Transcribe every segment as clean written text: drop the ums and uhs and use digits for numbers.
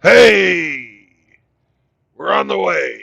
Hey, we're on the way.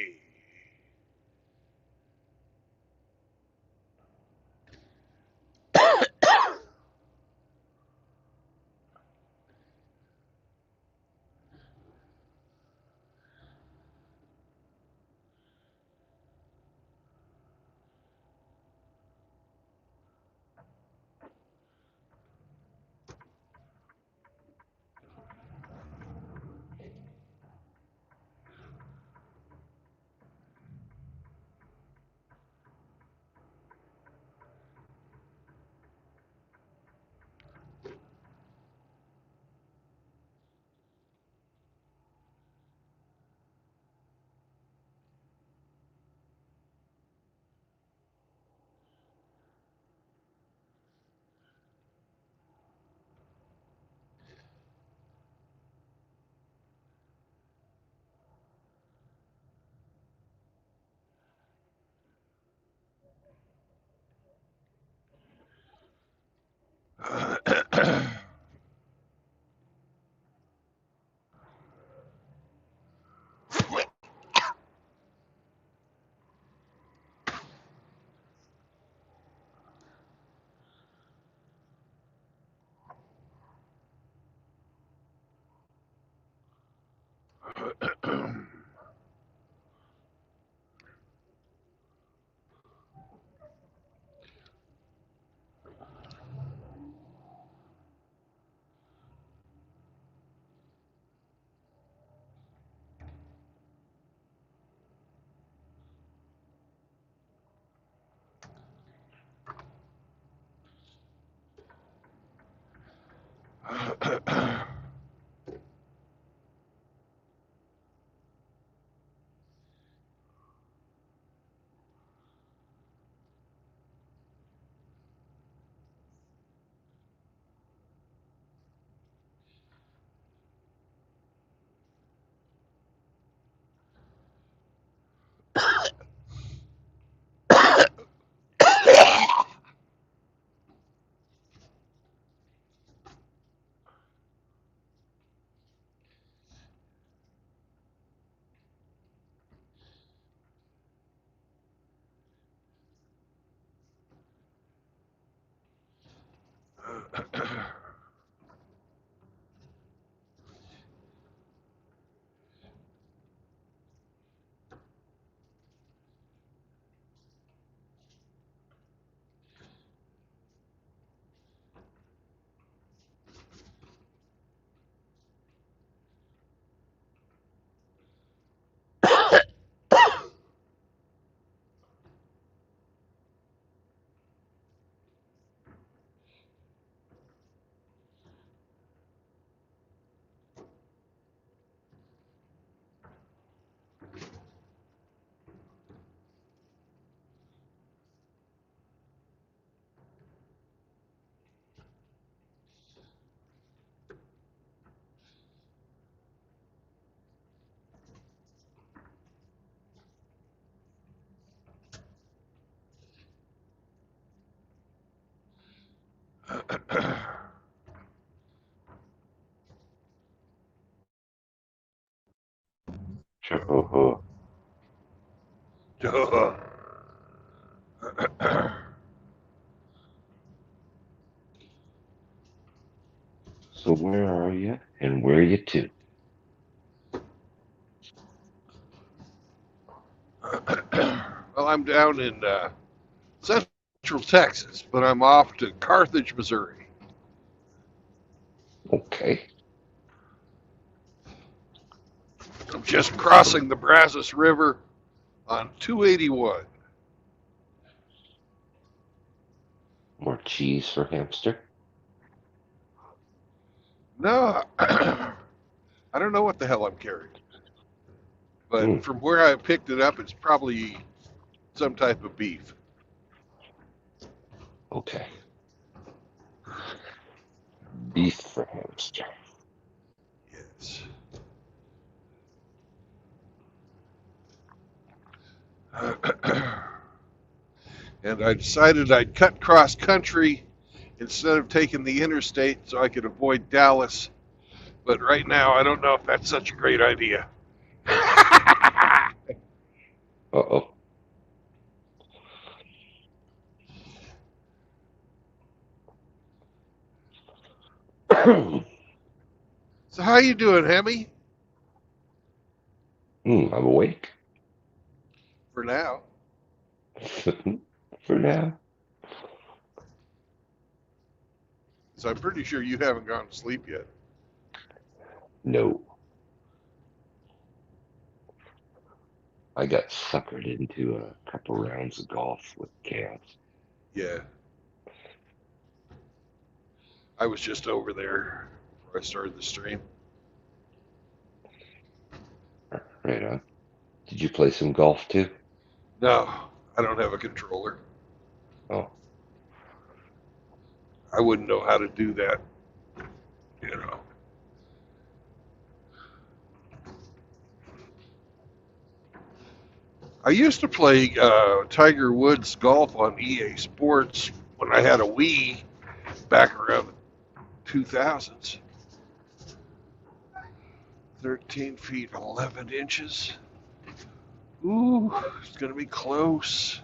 Sure. So where are you and where are you to? Well, I'm down in Central Texas, but I'm off to Carthage, Missouri. Okay. I'm just crossing the Brazos River on 281. More cheese for hamster? No, I don't know what the hell I'm carrying, but Hmm. from where I picked it up, it's probably some type of beef. Okay. Beef for hamster. Yes. And I decided I'd cut cross country instead of taking the interstate so I could avoid Dallas But right now, I don't know if that's such a great idea. Uh-oh. So how you doing, Hemi? I'm awake. For now. For now. So I'm pretty sure you haven't gone to sleep yet. No. I got suckered into a couple rounds of golf with Chaos. Yeah. I was just over there before I started the stream. Right on. Did you play some golf too? No, I don't have a controller. Oh, I wouldn't know how to do that, you know. I used to play Tiger Woods golf on EA Sports when I had a Wii back around the 2000s. 13 feet 11 inches. Ooh, it's going to be close.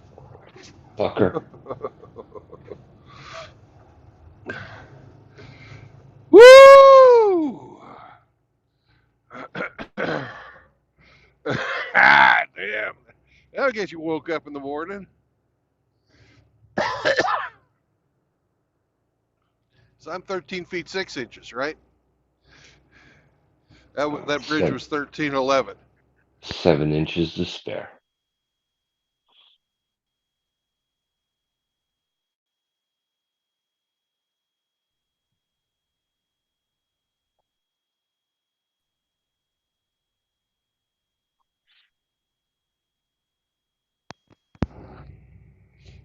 fucker. Woo! Ah, damn. That'll get you woke up in the morning. So I'm 13 feet 6 inches, right? That bridge was 1311. 7 inches to spare.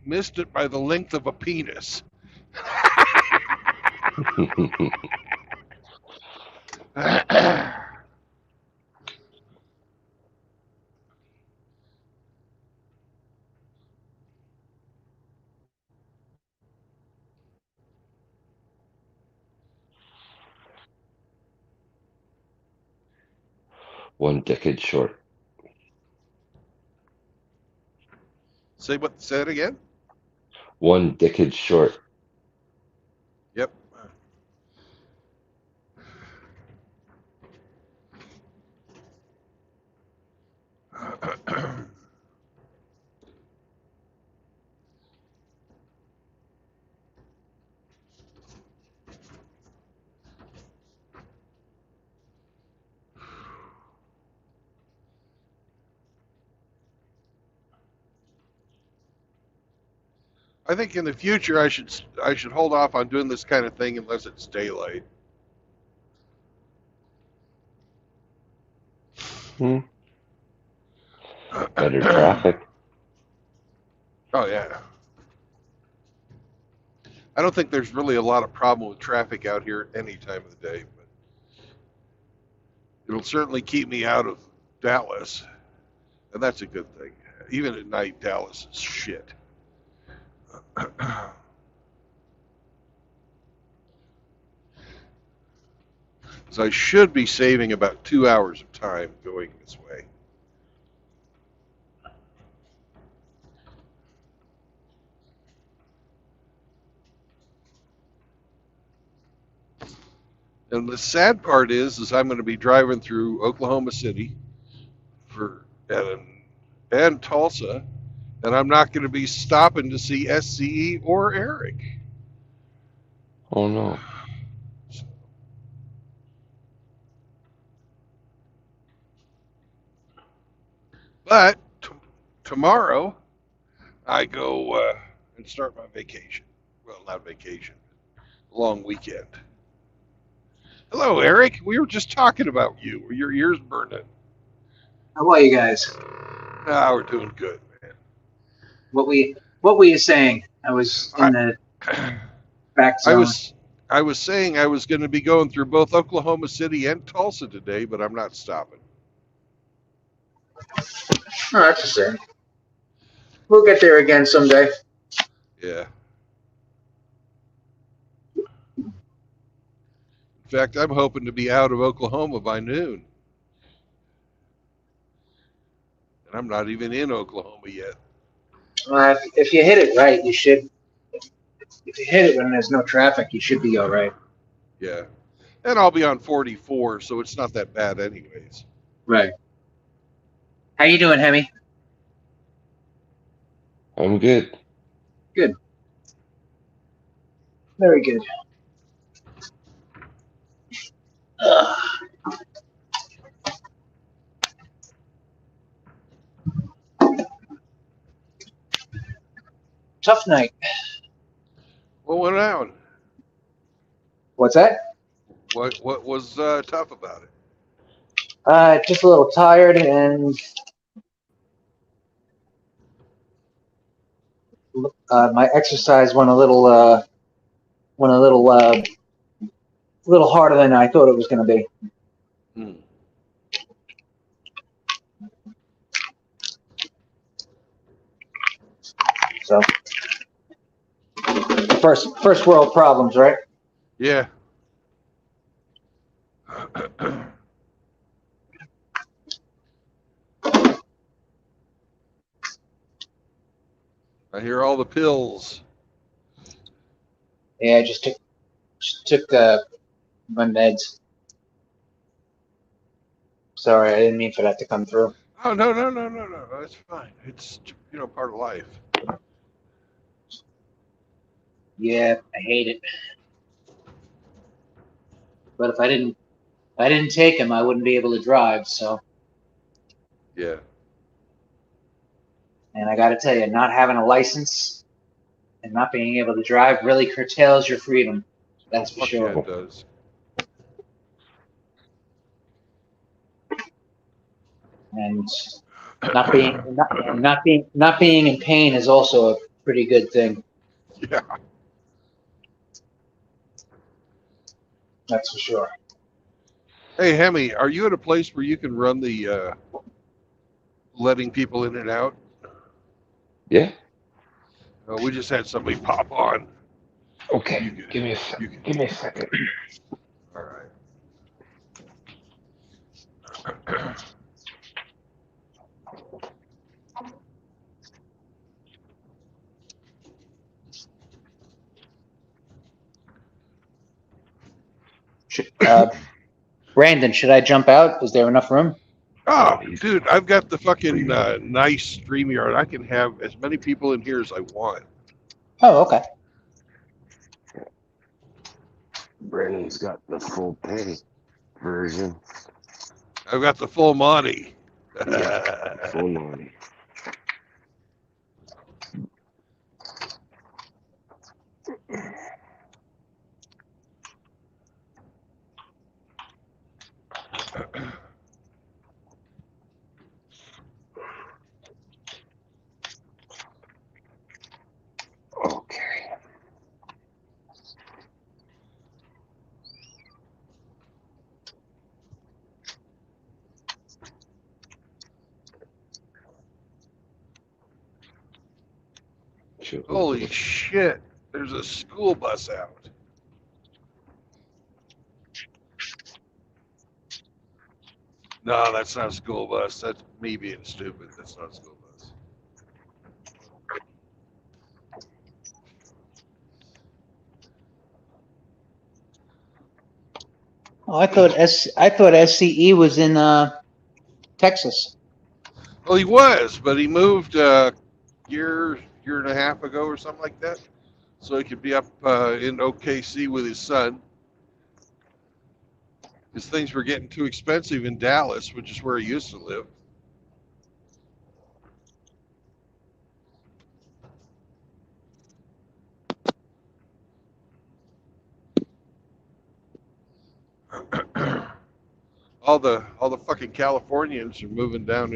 Missed it by the length of a penis. One decade short. Say it again? One decade short. Yep. I think in the future I should hold off on doing this kind of thing unless it's daylight. Hmm. Better traffic. Oh yeah. I don't think there's really a lot of problem with traffic out here at any time of the day, but it'll certainly keep me out of Dallas, and that's a good thing. Even at night, Dallas is shit. So I should be saving about 2 hours of time going this way. And the sad part is I'm going to be driving through Oklahoma City and Tulsa, and I'm not going to be stopping to see SCE or Eric. Oh no. But tomorrow I go and start my vacation. Well, not vacation, long weekend. Hello, Eric. We were just talking about you. Were your ears burning? How are you guys? Ah, we're doing good, man. What were you saying? I was in the back I zone. was saying I was going to be going through both Oklahoma City and Tulsa today, but I'm not stopping. Oh, that's the same. We'll get there again someday. Yeah. In In fact, I'm hoping to be out of Oklahoma by noon. And I'm not even in Oklahoma yet. If you hit it right, you should. If you hit it when there's no traffic, you should be all right. Yeah. And I'll be on 44, so it's not that bad anyways. Right. How you doing, Hemi? I'm good. Good. Very good. Ugh. Tough night. What went down? What's that? What was tough about it? Just a little tired, and my exercise went a little harder than I thought it was going to be. Hmm. So, first world problems, right? Yeah. I hear all the pills. Yeah, I just took my meds. Sorry, I didn't mean for that to come through. Oh, no. That's fine. It's, part of life. Yeah, I hate it. But if I didn't take them, I wouldn't be able to drive. So, Yeah. and I got to tell you, not having a license and not being able to drive really curtails your freedom. That's for Fuck yeah, sure. it does. And not being in pain is also a pretty good thing. Yeah. That's for sure. Hey, Hemi, are you at a place where you can run the letting people in and out? Yeah. We just had somebody pop on. Okay. You can, Give me a second. All right. Brandon, should I jump out? Is there enough room? Oh, dude, I've got the fucking nice StreamYard. I can have as many people in here as I want. Oh, okay. Brandon's got the full pay version. I've got the full Monty. Yeah, full money. Okay. Holy shit! There's a school bus out. No, that's not a school bus. That's me being stupid. That's not a school bus. Oh, I thought SCE was in Texas. Well, he was, but he moved a year and a half ago or something like that, so he could be up in OKC with his son. Because things were getting too expensive in Dallas, which is where he used to live. all the fucking Californians are moving down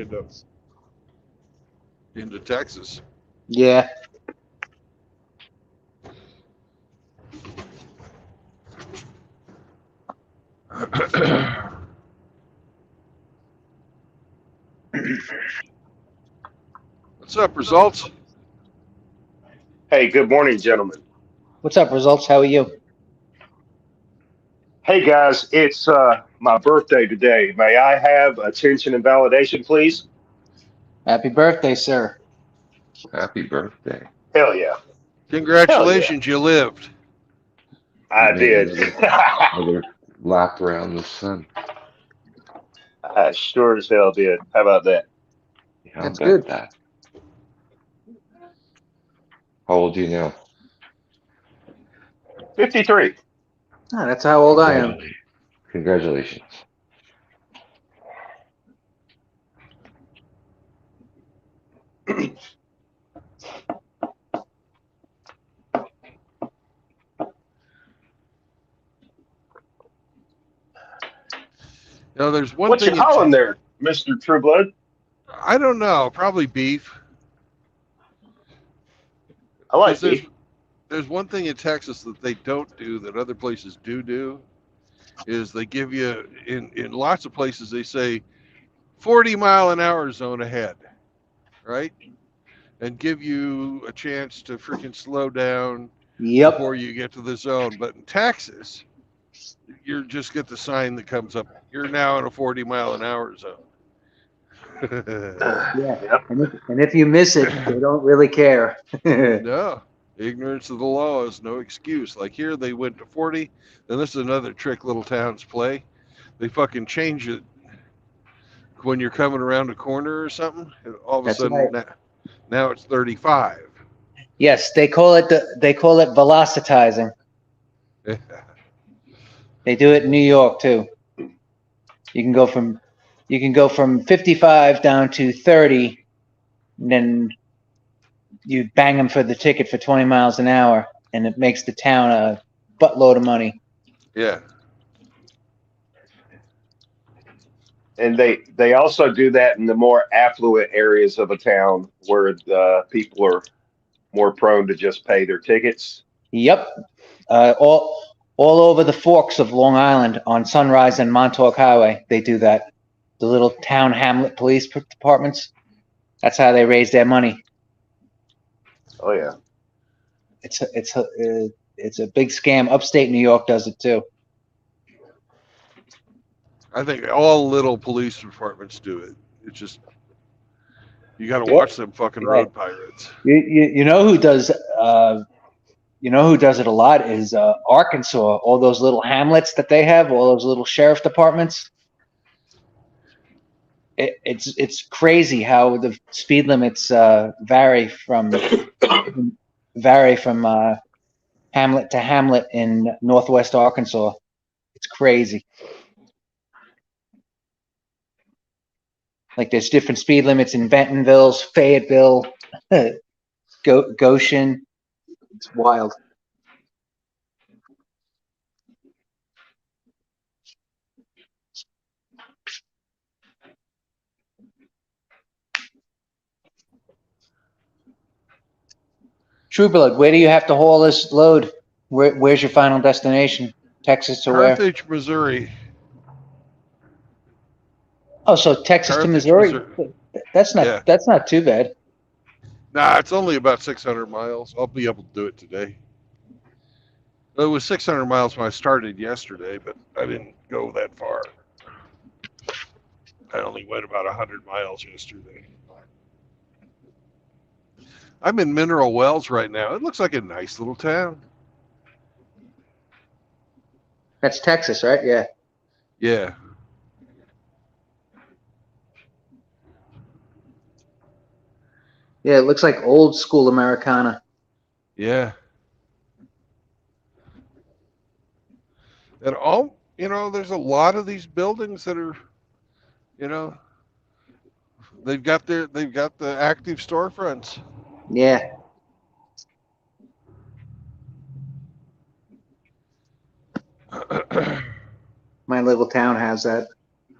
into Texas. Yeah. What's up, results? Hey, good morning, gentlemen. What's up, results? How are you? Hey guys, it's my birthday today. May I have attention and validation, please? Happy birthday, sir. Happy birthday. Hell yeah. Hell yeah. Congratulations, you lived. You I made did. another lap around the sun. I sure as hell did. How about that? How That's about good. that? How old are you now? 53. Ah, that's how old I am. Congratulations. Congratulations. You know, there's one What you thing in calling there, Mr. Trueblood? I don't know, probably beef, I because like beef. there's one thing in Texas that they don't do that other places do is they give you in lots of places they say 40-mile-an-hour zone ahead, right? And give you a chance to freaking slow down Yep. before you get to the zone. But in Texas, you just get the sign that comes up. You're now in a 40-mile-an-hour zone. Yeah. Yep. And if you miss it, they don't really care. No, ignorance of the law is no excuse. Like here, they went to 40. Then this is another trick little towns play. They fucking change it when you're coming around a corner or something. And all of a That's right. sudden, now it's 35. Yes, they call it velocitizing. They do it in New York too. You can go from 55 down to 30, and then you bang them for the ticket for 20 miles an hour, and it makes the town a buttload of money. Yeah. And they also do that in the more affluent areas of a town where the people are more prone to just pay their tickets. Yep, all over the forks of Long Island on Sunrise and Montauk Highway, they do that. The little town hamlet police departments. That's how they raise their money. Oh yeah. It's a big scam. Upstate New York does it too. I think all little police departments do it. It's just, you got to Yep. watch them fucking Right. road pirates. You know who does it a lot is Arkansas. All those little hamlets that they have, all those little sheriff departments. It's crazy how the speed limits vary from hamlet to hamlet in northwest Arkansas. It's crazy. Like there's different speed limits in Bentonville, Fayetteville, Goshen. It's wild. True Blood, where do you have to haul this load? Where's your final destination? Texas or where? Carthage, Missouri. Oh, so Texas to Carthage, Missouri. Missouri. That's Yeah. not too bad. Nah, it's only about 600 miles. I'll be able to do it today. It was 600 miles when I started yesterday, but I didn't go that far. I only went about 100 miles yesterday. I'm in Mineral Wells right now. It looks like a nice little town. That's Texas, right? Yeah. Yeah. Yeah, it looks like old school Americana. Yeah. And all, there's a lot of these buildings that are, you know, they've got the active storefronts. Yeah. My little town has that.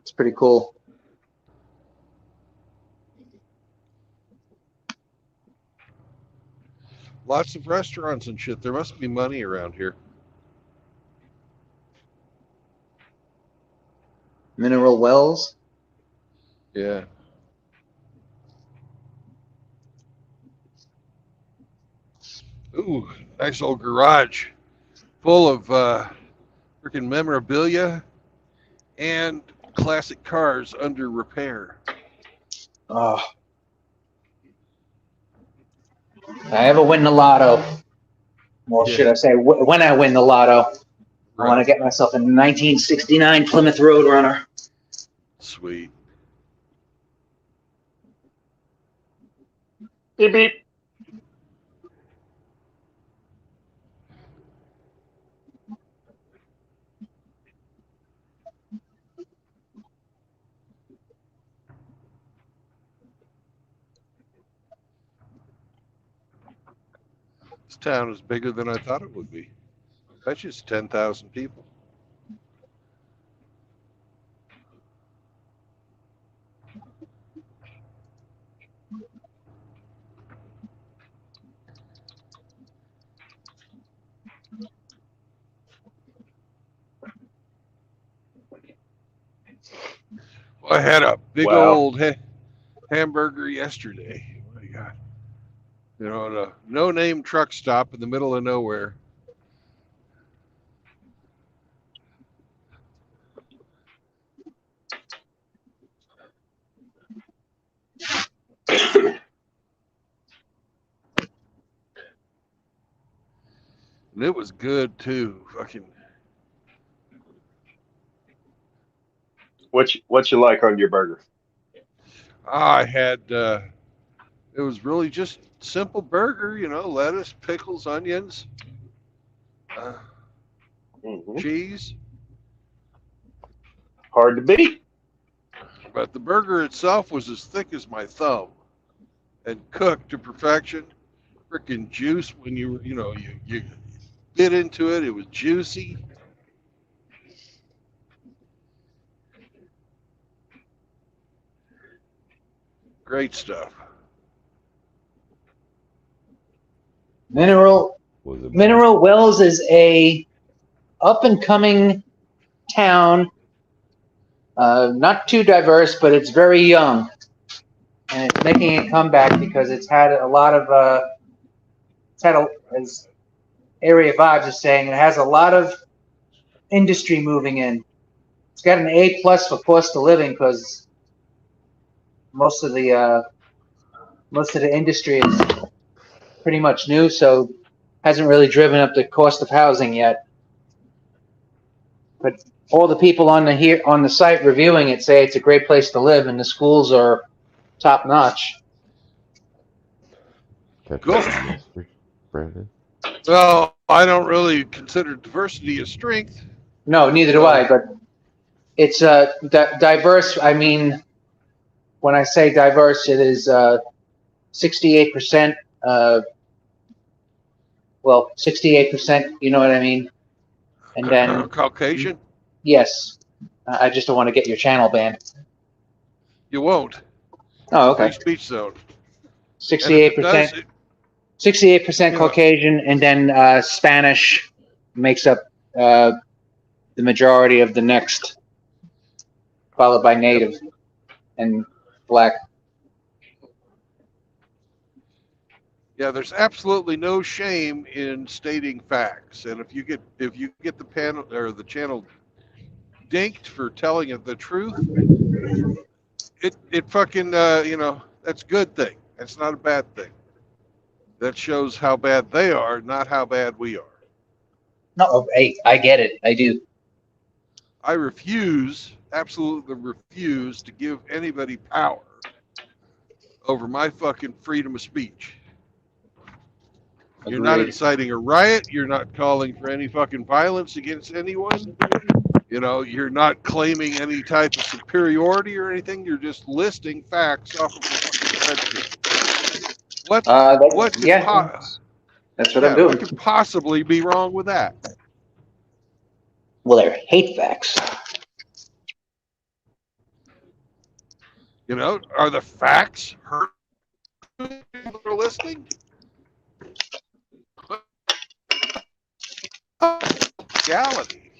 It's pretty cool. Lots of restaurants and shit. There must be money around here. Mineral Wells. Yeah. Ooh, nice old garage full of freaking memorabilia, and classic cars under repair. Oh. If I ever win the lotto, or Yeah. should I say, when I win the lotto, I want to Right. get myself a 1969 Plymouth Roadrunner. Sweet. Beep beep. This town is bigger than I thought it would be. That's just 10,000 people. Well, I had a big Wow. old hamburger yesterday. Oh my God. You know, at a no-name truck stop in the middle of nowhere. And it was good too. Fucking. What you like on your burger? I had. It was really just simple burger. You know, lettuce, pickles, onions, Hmm. cheese. Hard to beat. But the burger itself was as thick as my thumb, and cooked to perfection. Freaking juice when you bit into it. It was juicy. Great stuff. Mineral Was it Mineral Wells is a up and coming town. Not too diverse, but it's very young, and it's making a comeback because it's had a lot of as Area Vibes is saying, it has a lot of industry moving in. It's got an A+ for cost of living because most of the industry is pretty much new, so hasn't really driven up the cost of housing yet. But all the people on the site reviewing it say it's a great place to live, and the schools are top notch. catch Cool. that yesterday, Brandon? Well, I don't really consider diversity a strength. No, neither do I. But it's diverse. I mean, when I say diverse, it is 68%. 68%. You know what I mean? And then Caucasian. yes, I just don't want to get your channel banned. You won't. Oh, Free okay. speech zone. 68%. 68% Caucasian, and then Spanish makes up the majority of the next, followed by Native and Black. Yeah, there's absolutely no shame in stating facts, and if you get the panel or the channel dinked for telling it the truth, it fucking that's a good thing. That's not a bad thing. That shows how bad they are, not how bad we are. No, hey, I get it. I do. I absolutely refuse to give anybody power over my fucking freedom of speech. You're not Agreed. inciting a riot. You're not calling for any fucking violence against anyone. You know, you're not claiming any type of superiority or anything. You're just listing facts off of a fucking spreadsheet. What That's what I'm doing. what could possibly be wrong with that? Well, they're hate facts. You know, are the facts hurt people that are listening? Reality.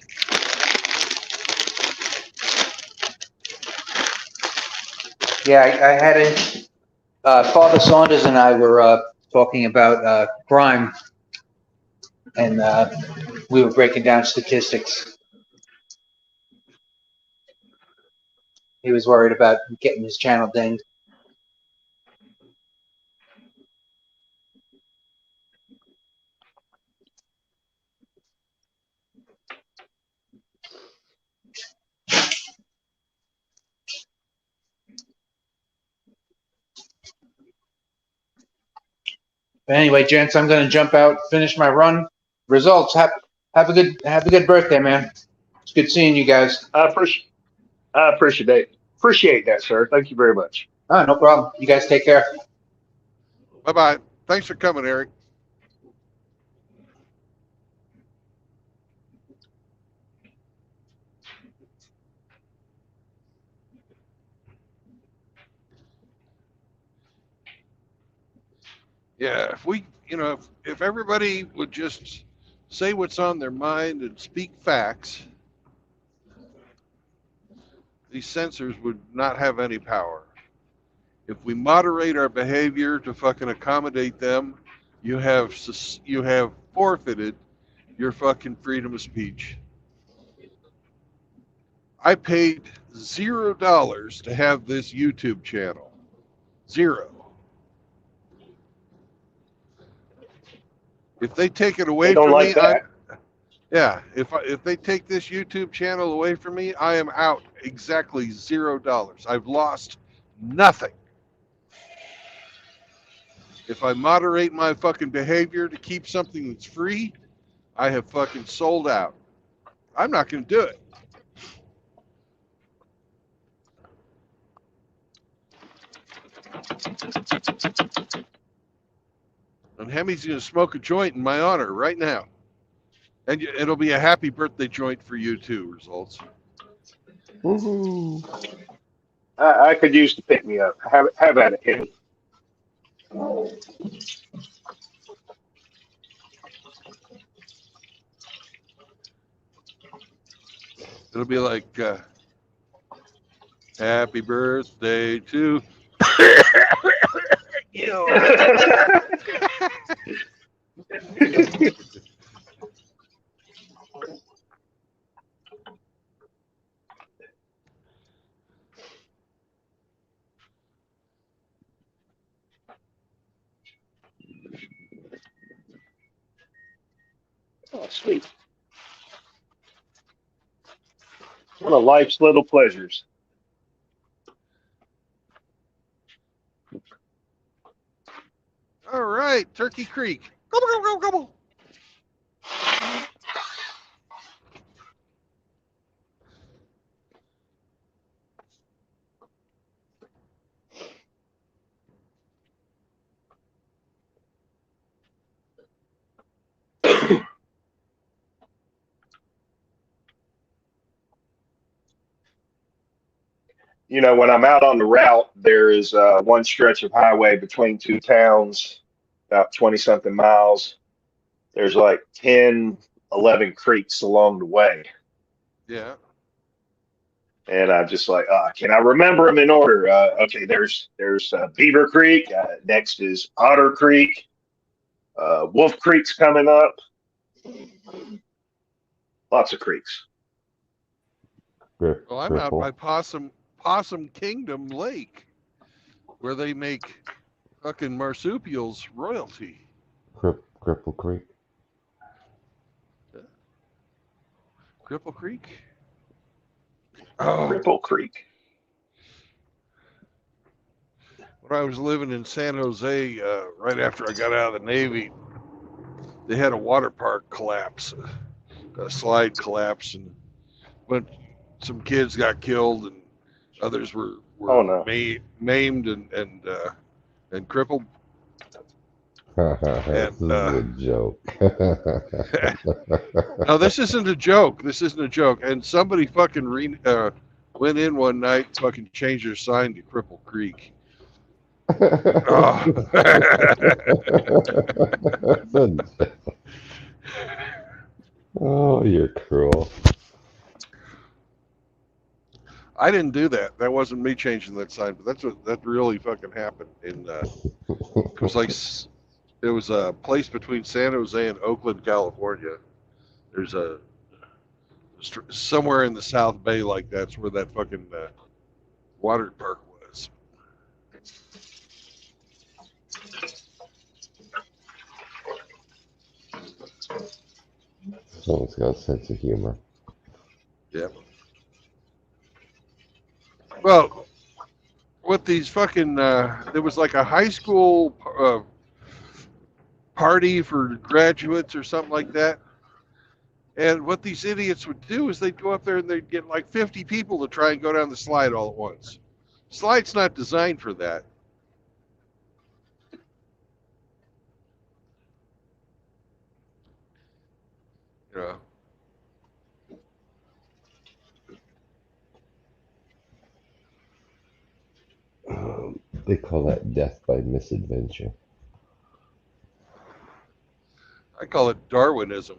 Yeah, I had it. Father Saunders and I were talking about crime, and we were breaking down statistics. He was worried about getting his channel dinged. But anyway, gents, I'm going to jump out, finish my run. Results. Have a good birthday, man. It's good seeing you guys. I appreciate that, sir. Thank you very much. Oh, no problem. You guys take care. Bye-bye. Thanks for coming, Eric. Yeah, if we, if everybody would just say what's on their mind and speak facts, these censors would not have any power. If we moderate our behavior to fucking accommodate them, you have forfeited your fucking freedom of speech. I paid $0 to have this YouTube channel. 0. If they take it away They don't from like me, that. if they take this YouTube channel away from me, I am out exactly $0. I've lost nothing. If I moderate my fucking behavior to keep something that's free, I have fucking sold out. I'm not going to do it. And Hemi's going to smoke a joint in my honor right now. And it'll be a happy birthday joint for you too, Results. Woohoo! I could use to pick me up. Have at it, Kenny. It'll be like, happy birthday to you. Oh, sweet. One of life's little pleasures. All right, Turkey Creek. Gobble, gobble, gobble, gobble. When I'm out on the route, there is one stretch of highway between two towns, about 20 something miles. There's like 10, 11 creeks along the way. Yeah. And I'm just like, can I remember them in order? Okay, there's Beaver Creek. Next is Otter Creek. Wolf Creek's coming up. Lots of creeks. Well, I'm out by Possum Kingdom Lake, where they make fucking marsupials royalty. Cripple Creek. Cripple Creek? Oh, Cripple Creek. when I was living in San Jose, right after I got out of the Navy, they had a water park collapse, a slide collapse, and when some kids got killed and others were Oh, no. maimed and crippled. This is a joke. No, this isn't a joke. This isn't a joke. And somebody fucking went in one night, and fucking changed their sign to Cripple Creek. Oh. Oh, you're cruel. I didn't do that. That wasn't me changing that sign, but that really fucking happened. In it was like it was a place between San Jose and Oakland, California. There's a somewhere in the South Bay like that's where that fucking water park was. Someone's got a sense of humor. Yeah. Well, with these fucking, there was like a high school party for graduates or something like that. And what these idiots would do is they'd go up there and they'd get like 50 people to try and go down the slide all at once. Slide's not designed for that. You know. They call that death by misadventure. I call it Darwinism.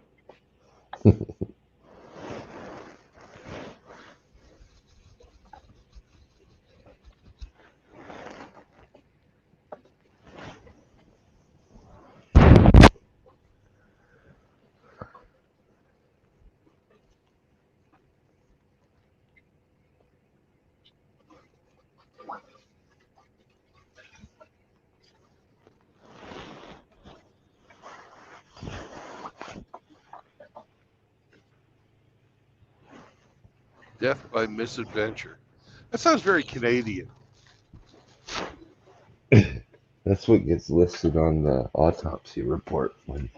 Death by misadventure. That sounds very Canadian. That's what gets listed on the autopsy report when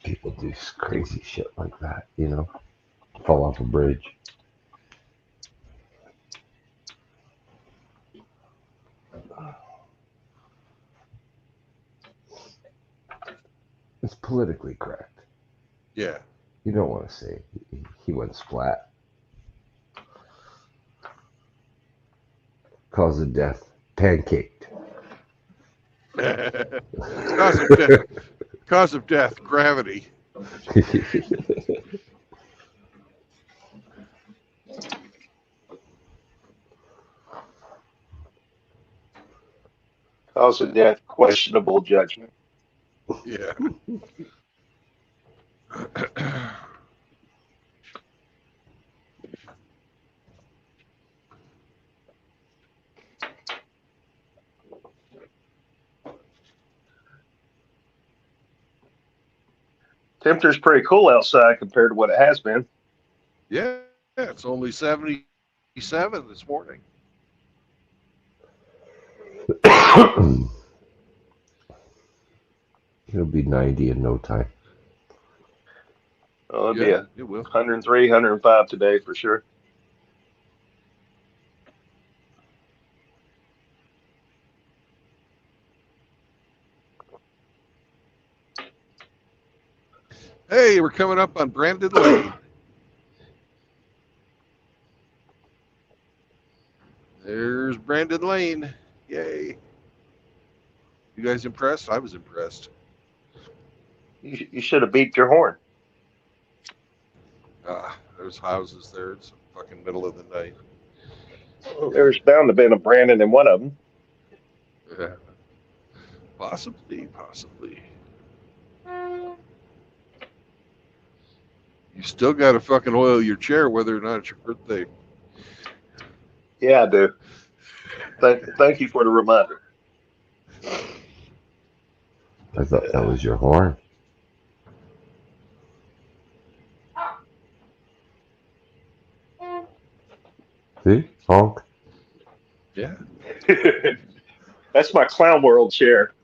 people do crazy shit like that, you know? Fall off a bridge. It's politically correct. Yeah. You don't want to say he went splat. Cause of death, pancaked. Cause of death, gravity. Cause of death, questionable judgment. Yeah. Temperature's pretty cool outside compared to what it has been. Yeah, it's only 77 this morning. It'll be 90 in no time. Well, it'll be Yeah, a it will. 103, 105 today for sure. Hey, we're coming up on Brandon Lane. There's Brandon Lane. Yay. You guys impressed? I was impressed. You should have beeped your horn. There's houses there. It's fucking middle of the night. There's bound to have been a Brandon in one of them. Yeah. Possibly. You still got to fucking oil your chair whether or not it's your birthday. Yeah, I do. Thank you for the reminder. I thought that was your horn. See? Honk. Yeah. That's my Clown World chair.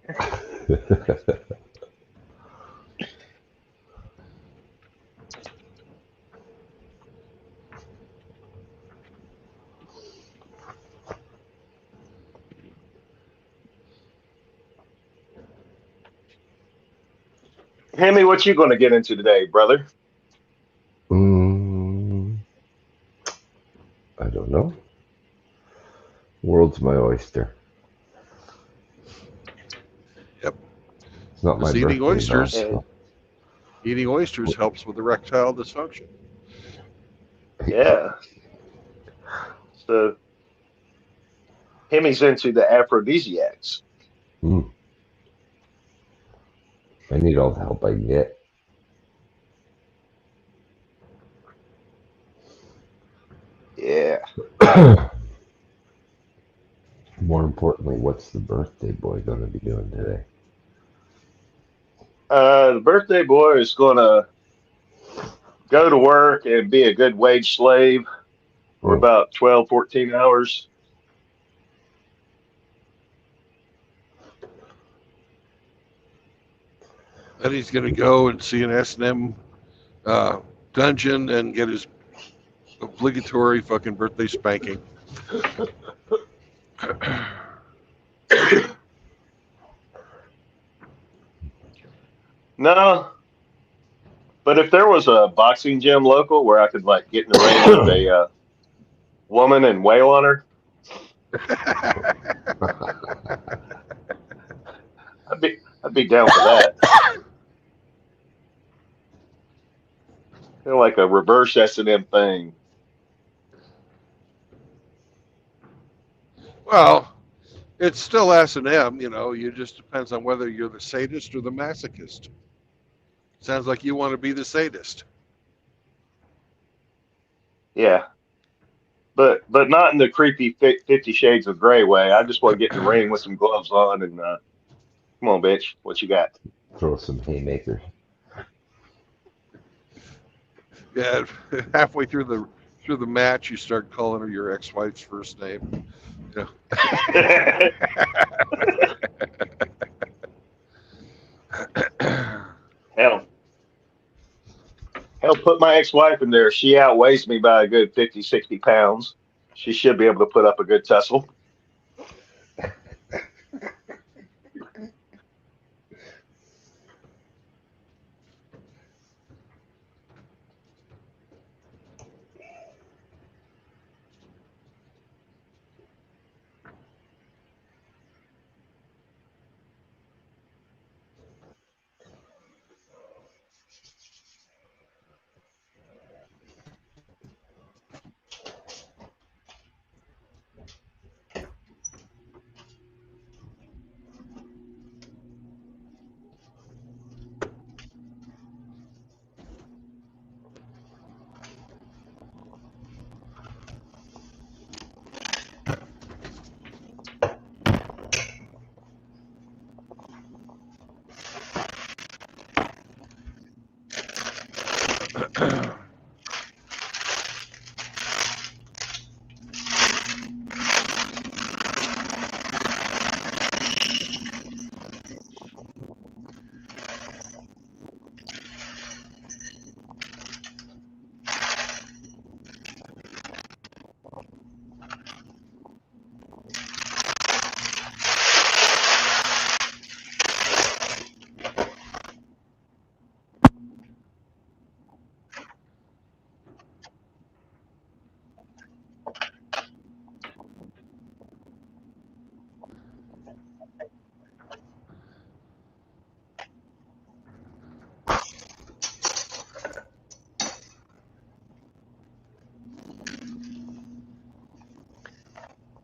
Hemi, what you going to get into today, brother? I don't know. World's my oyster. Yep. It's not my Eating birthday, oysters. though, so. Eating oysters helps with erectile dysfunction. Yeah. So Hemi's into the aphrodisiacs. I need all the help I can get. Yeah. importantly, what's the birthday boy going to be doing today? The birthday boy is going to go to work and be a good wage slave for Oh, about 12, 14 hours. Then he's going to go and see an S&M dungeon and get his obligatory fucking birthday spanking. No, but if there was a boxing gym local where I could like get in the ring with a woman and wail on her, I'd be down for that. Kind of like a reverse S&M thing. Well, it's still S&M, you know. You just depends on whether you're the sadist or the masochist. Sounds like you want to be the sadist. Yeah, but not in the creepy 50 Shades of Grey way. I just want to get in the ring with some gloves on and come on, bitch, what you got? throw some haymakers. Yeah, halfway through the match, you start calling her your ex-wife's first name. Yeah. Hell, hell, put my ex-wife in there. She outweighs me by a good 50, 60 pounds. She should be able to put up a good tussle.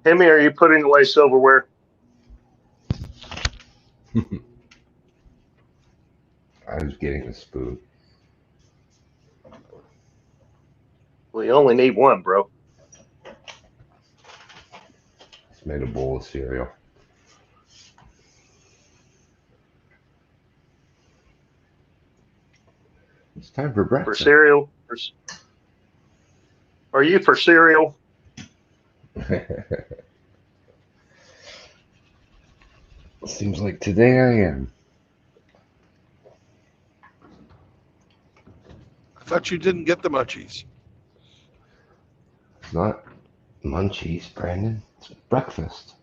Timmy, are you putting away silverware? I was getting a spoon. We only need one, bro. Just made a bowl of cereal. It's time for For breakfast. cereal? Are you for cereal? Seems like today I am. I thought you didn't get the munchies. It's not munchies, Brandon. It's breakfast.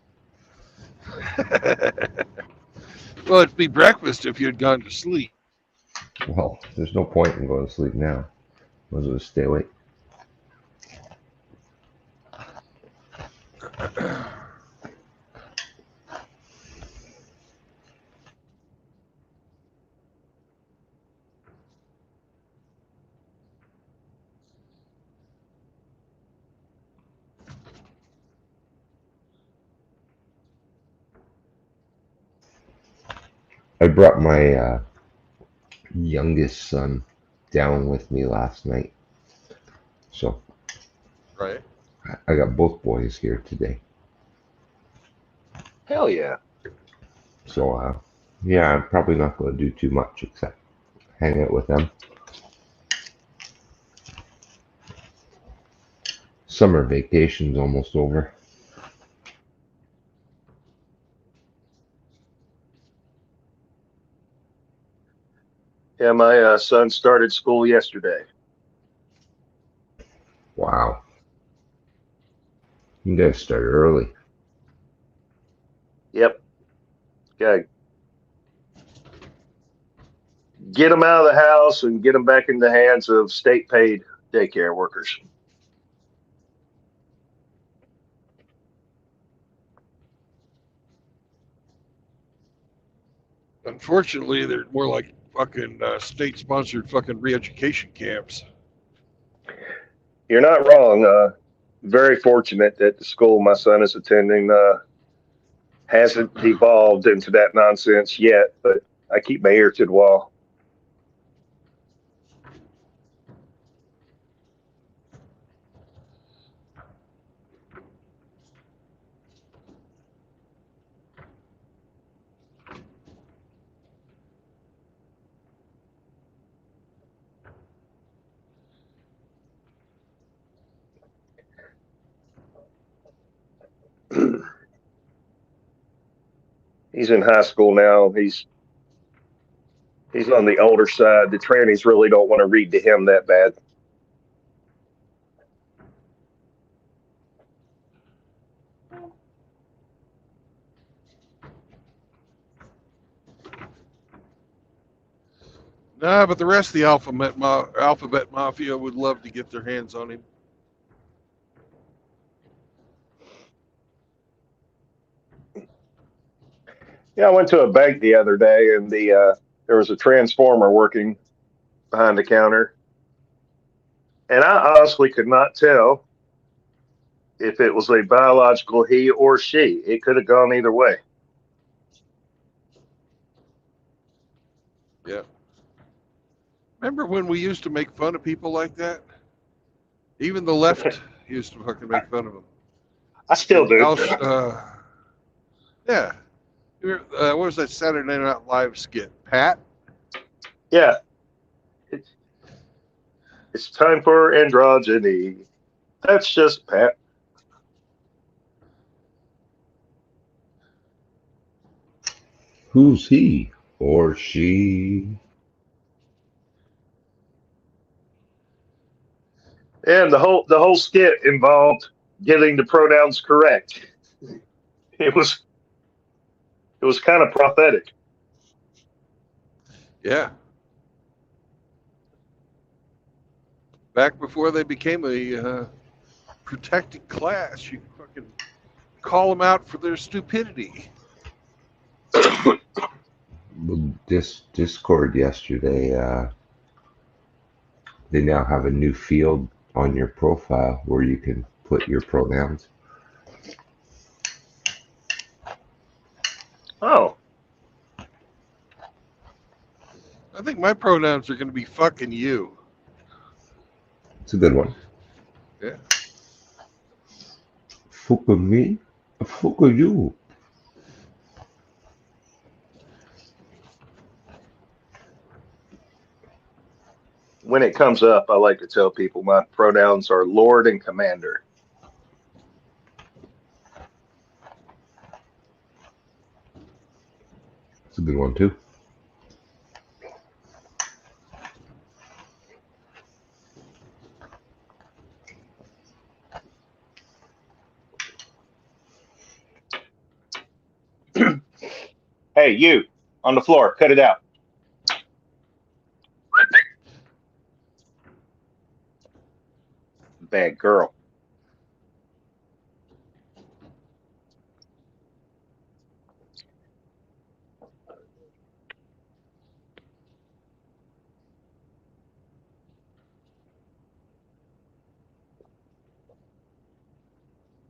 Well, it'd be breakfast if you'd gone to sleep. Well, there's no point in going to sleep now. Might as well just stay awake. I brought my youngest son down with me last night. So Right. I got both boys here today. Hell yeah. So, yeah, I'm probably not going to do too much except hang out with them. Summer vacation's almost over. Yeah, my son started school yesterday. Wow. You guys start early. Yep. Gotta get them out of the house and get them back in the hands of state paid daycare workers. Unfortunately, they're more like fucking state-sponsored fucking re-education camps. You're not wrong. Very fortunate that the school my son is attending hasn't devolved into that nonsense yet, but I keep my ear to the wall. He's in high school now. He's on the older side. The trannies really don't want to read to him that bad. Nah, but the rest of the alphabet mafia would love to get their hands on him. Yeah, I went to a bank the other day, and there was a transformer working behind the counter, and I honestly could not tell if it was a biological he or she. It could have gone either way. Yeah. Remember when we used to make fun of people like that? Even the left used to fucking make fun of them. I still do. Yeah. What was that Saturday Night Live skit? Pat? Yeah, it's, it's time for androgyny. That's just Pat. Who's he or she? And the whole skit involved getting the pronouns correct. It was it was kind of prophetic. Yeah. Back before they became a protected class, you fucking call them out for their stupidity. This Discord yesterday, they now have a new field on your profile where you can put your pronouns. Oh, I think my pronouns are going to be fucking you. It's a good one. Yeah. Fuck with me? Fuck with you. when it comes up, I like to tell people my pronouns are Lord and Commander. It's a good one too. Hey, you on the floor, cut it out. Bad girl.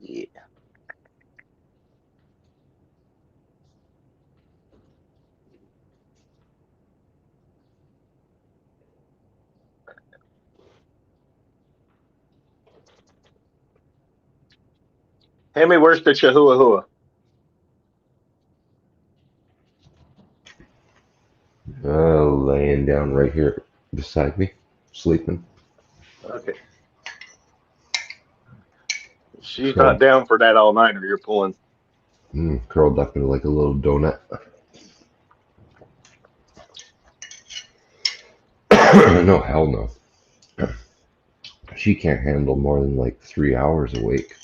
Yeah. Hammy, where's the Chihuahua? down right here beside me, sleeping. Okay. She's not down for that all nighter you're pulling. Curled up into like a little donut. No, hell no. She can't handle more than like 3 hours awake.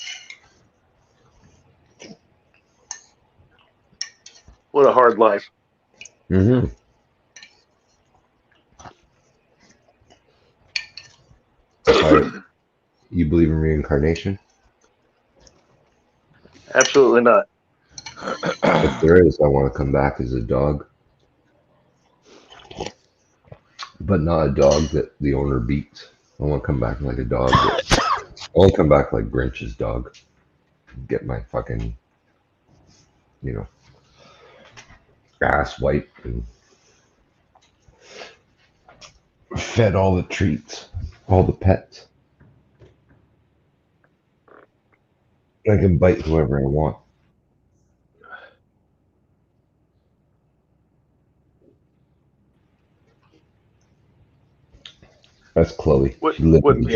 What a hard life. Mm-hmm. You believe in reincarnation? Absolutely not. If there is, I want to come back as a dog. But not a dog that the owner beats. I want to come back like a dog. I want to come back like Grinch's dog. Get my fucking, ass wiped and fed all the treats, all the pets. I can bite whoever I want. That's Chloe. She Wouldn't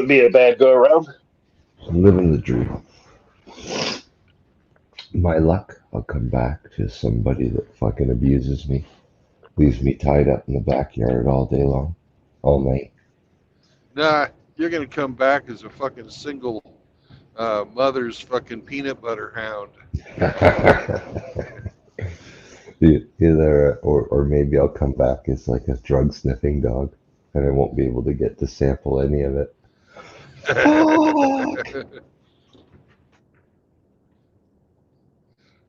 be a bad go around. living the dream. My luck, I'll come back to somebody that fucking abuses me, leaves me tied up in the backyard all day long, all night. Nah, you're gonna come back as a fucking single mother's fucking peanut butter hound. Either or maybe I'll come back as like a drug sniffing dog, and I won't be able to get to sample any of it.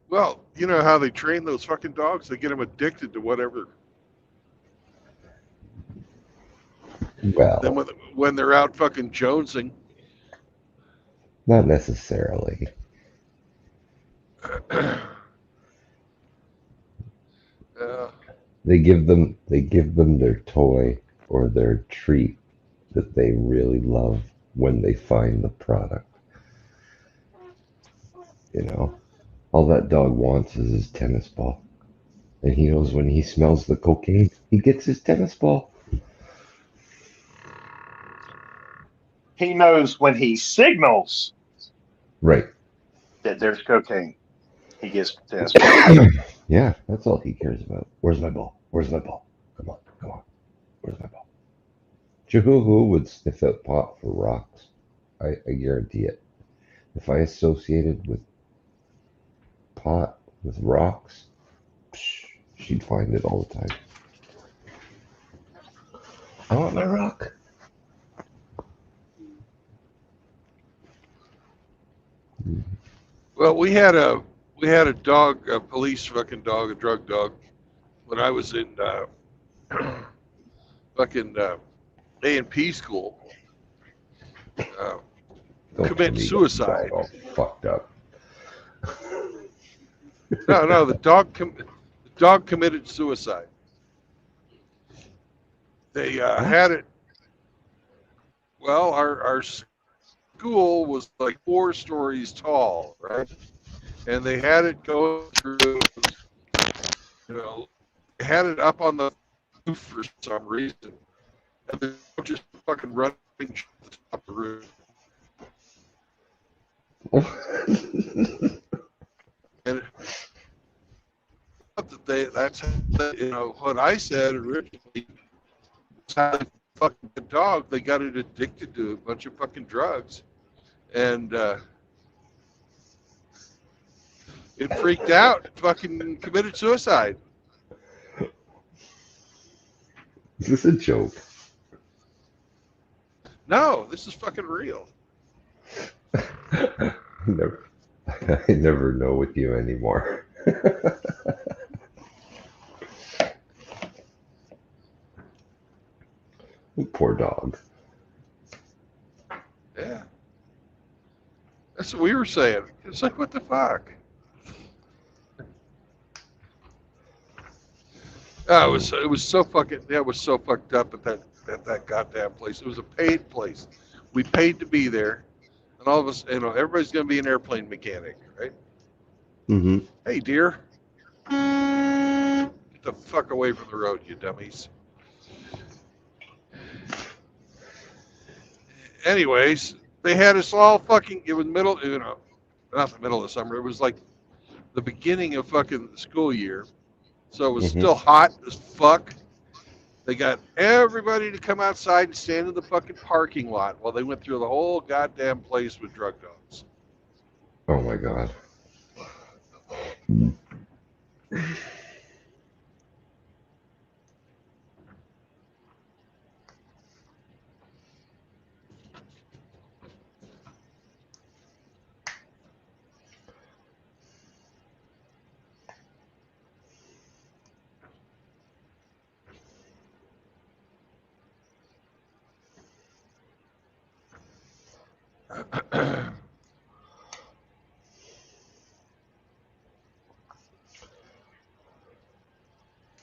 Well, you know how they train those fucking dogs? They get them addicted to whatever. Then Well, when they're out fucking jonesing, not necessarily. They give them their toy or their treat that they really love when they find the product. All that dog wants is his tennis ball. And he knows when he smells the cocaine, he gets his tennis ball. He knows when he signals Right. that there's cocaine, he gets the tennis ball. Yeah, that's all he cares about. Where's my ball? Where's my ball? Come on. Where's my ball? Jehuhu would sniff out pot for rocks. I guarantee it. If I associated with pot with rocks, she'd find it all the time. I want my rock. well, we had a dog, a police fucking dog, a drug dog, when I was in fucking A&P school. Commit suicide. All fucked up. No, the dog committed suicide. They had it. Well, our school was like 4 stories tall, right? And they had it go through, had it up on the roof for some reason. And the dog just fucking running to the top of the roof. And that's what I said originally. It's how they fucking the dog. They got it addicted to a bunch of fucking drugs, and it freaked out. Fucking committed suicide. Is this a joke? No, this is fucking real. I never know with you anymore. Poor dog. Yeah, that's what we were saying. It's like, what the fuck? Oh, it was so fucking. That was so fucked up at that goddamn place. It was a paid place. We paid to be there, and all of us, everybody's gonna be an airplane mechanic, right? Mm-hmm. Hey, dear. Get the fuck away from the road, you dummies. Anyways, they had us all fucking. It was middle, not the middle of the summer. It was like the beginning of fucking the school year, so it was Mhm. still hot as fuck. They got everybody to come outside and stand in the fucking parking lot while they went through the whole goddamn place with drug dogs. Oh my god.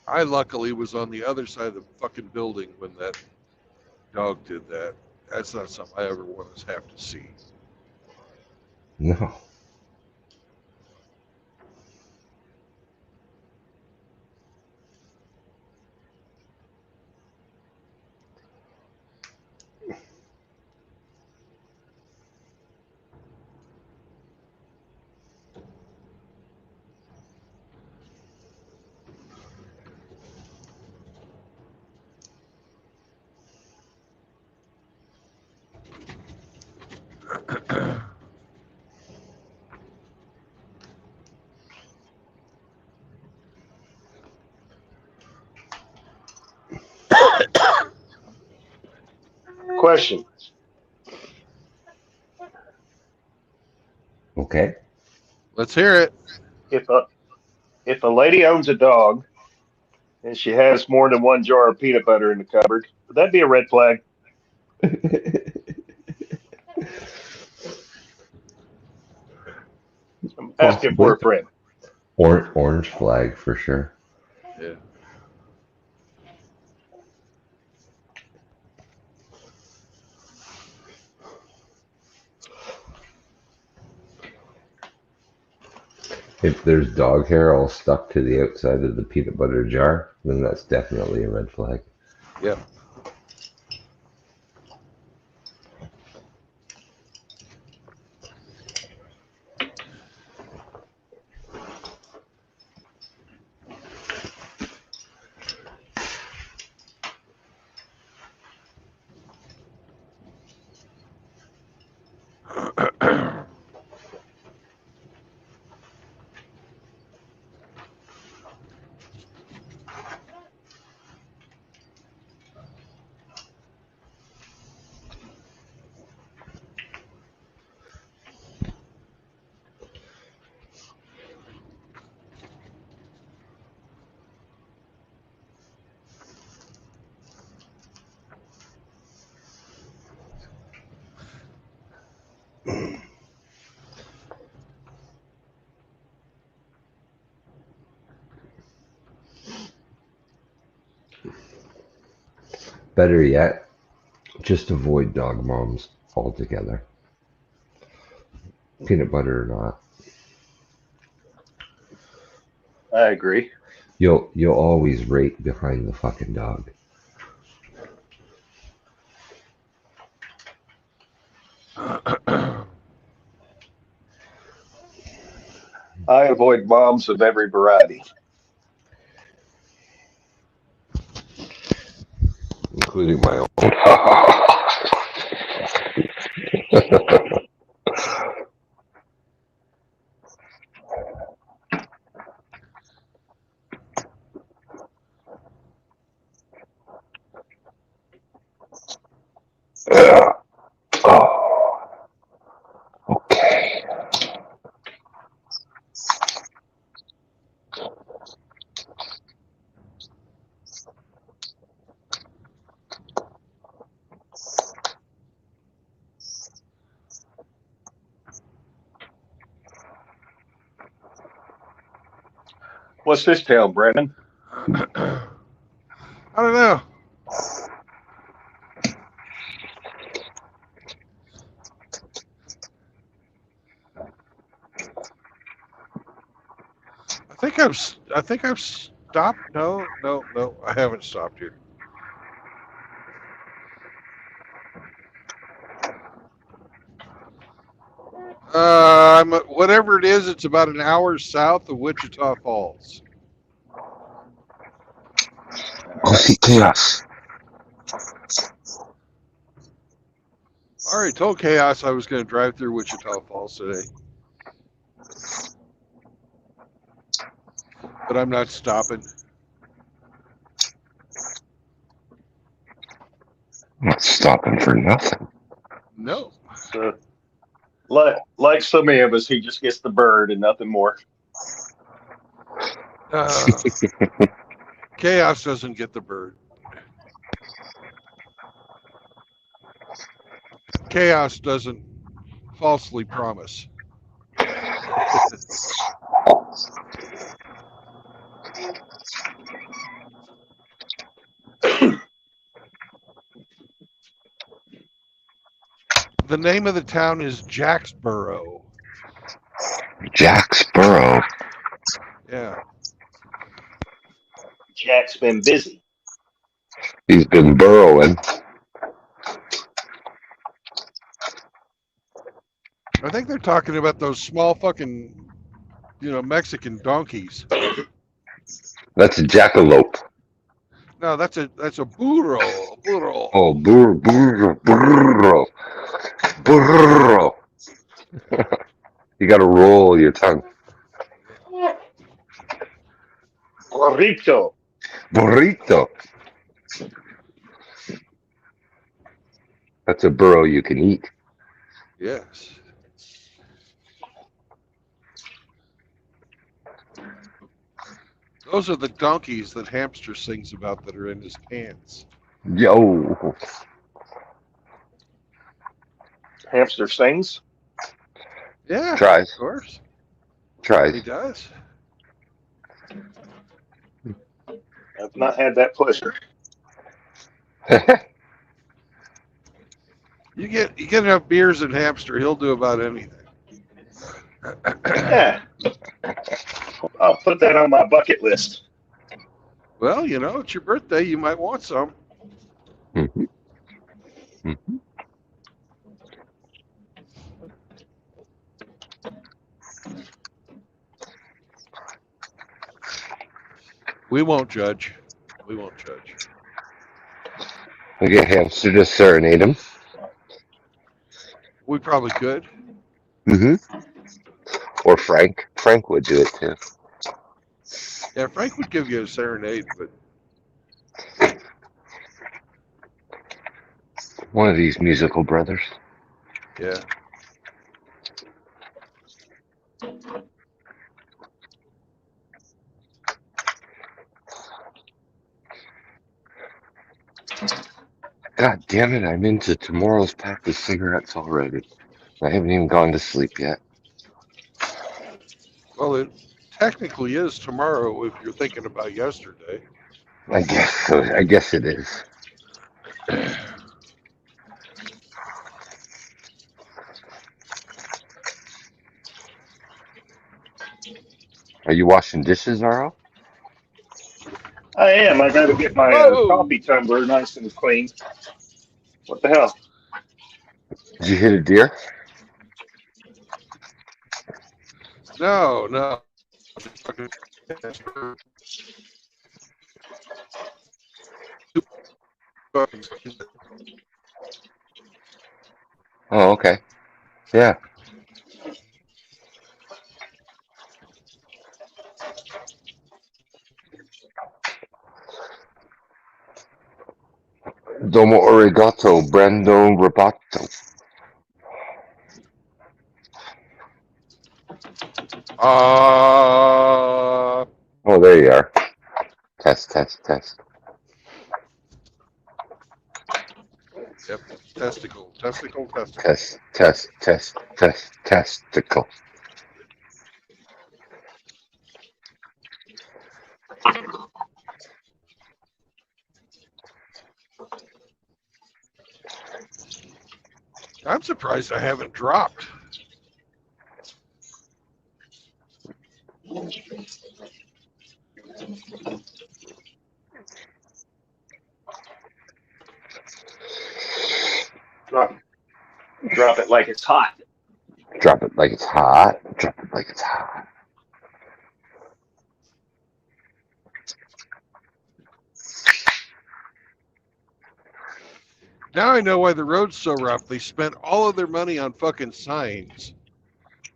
I luckily was on the other side of the fucking building when that dog did that. That's not something I ever want to have to see. No. Question: Okay. Let's hear it. If a lady owns a dog and she has more than one jar of peanut butter in the cupboard, would that be a red flag? I'm asking for Possibly. a friend. Orange flag for sure. Yeah. If there's dog hair all stuck to the outside of the peanut butter jar, then that's definitely a red flag. Yeah. Better yet, just avoid dog moms altogether. Peanut butter or not. I agree. You'll always rate behind the fucking dog. I avoid moms of every variety. Including my own. Oh, okay. What's this town, Brandon? I don't know. I think I've stopped? No. I haven't stopped here. Whatever it is, it's about an hour south of Wichita Falls. Go see Chaos. I already told Chaos I was going to drive through Wichita Falls today. But I'm not stopping. I'm not stopping for nothing. No. So, like so many of us, he just gets the bird and nothing more. Chaos doesn't get the bird. Chaos doesn't falsely promise. The name of the town is Jacksboro. Jacksboro. Yeah. Jack's been busy. He's been burrowing. I think they're talking about those small fucking, Mexican donkeys. That's a jackalope. No, that's a burro. Burro. Oh, burro. You got to roll your tongue. Burrito. Burrito. That's a burro you can eat. Yes. Those are the donkeys that Hamster sings about that are in his pants. Yo. Hamster sings. Yeah, Tries. of course. He Tries. does. I've not had that pleasure. You get enough beers in Hamster, he'll do about anything. Yeah. I'll put that on my bucket list. Well, it's your birthday. You might want some. Mhm. Mhm. We won't judge. We won't judge. We get Hamster to serenade him. We probably could. Or Frank. Frank would do it too. Yeah, Frank would give you a serenade, but One of these musical brothers. yeah. God damn it, I'm into tomorrow's pack of cigarettes already. I haven't even gone to sleep yet. Well, it technically is tomorrow if you're thinking about yesterday. I guess so. I guess it is. Are you washing dishes, Arlo? I am. I got to get my Whoa! coffee tumbler nice and clean. What the hell? Did you hit a deer? No. Oh, okay. Yeah. Domo arigato, Brando Rabato. Oh, there you are. Test. Yep. Testicle. Testicle. Testicle. I'm surprised I haven't dropped. Drop it like it's hot. Drop it like it's hot. Drop it like it's hot. Now I know why the road's so rough. They spent all of their money on fucking signs.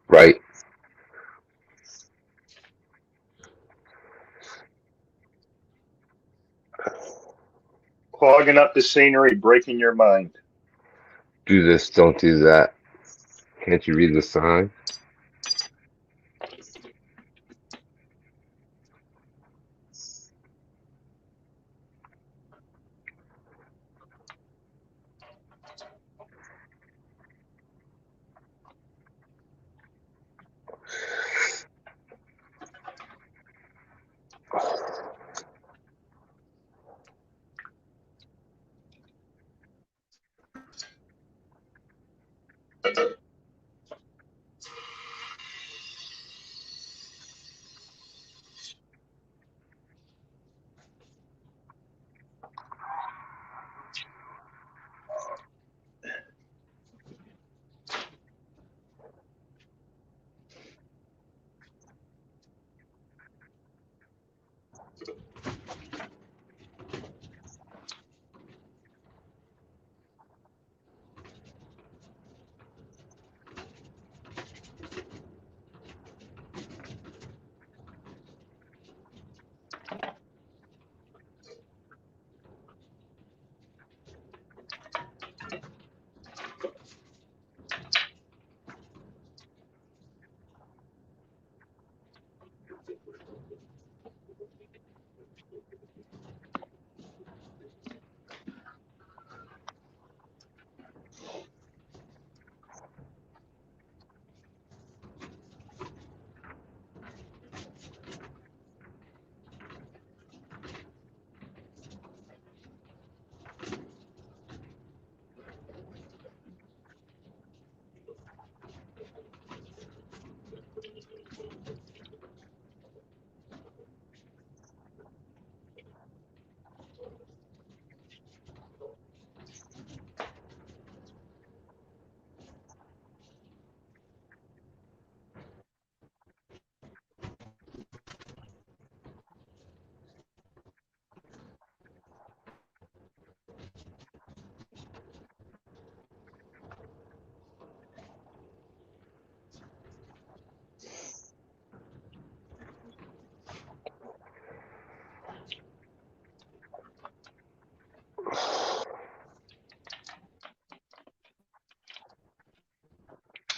Right. Clogging up the scenery, breaking your mind. Do this, don't do that. Can't you read the sign?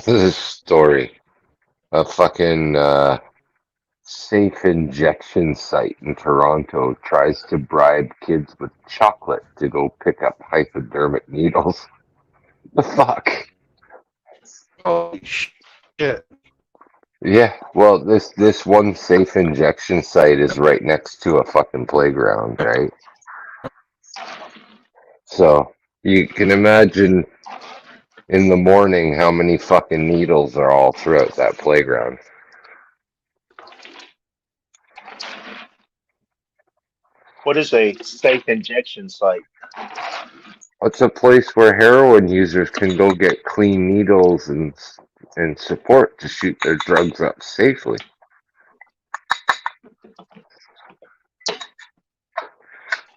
This is a story. A fucking safe injection site in Toronto tries to bribe kids with chocolate to go pick up hypodermic needles. The fuck? Holy shit. Yeah, well, this one safe injection site is right next to a fucking playground, right? So you can imagine in the morning how many fucking needles are all throughout that playground. What is a safe injection site? It's a place where heroin users can go get clean needles and support to shoot their drugs up safely.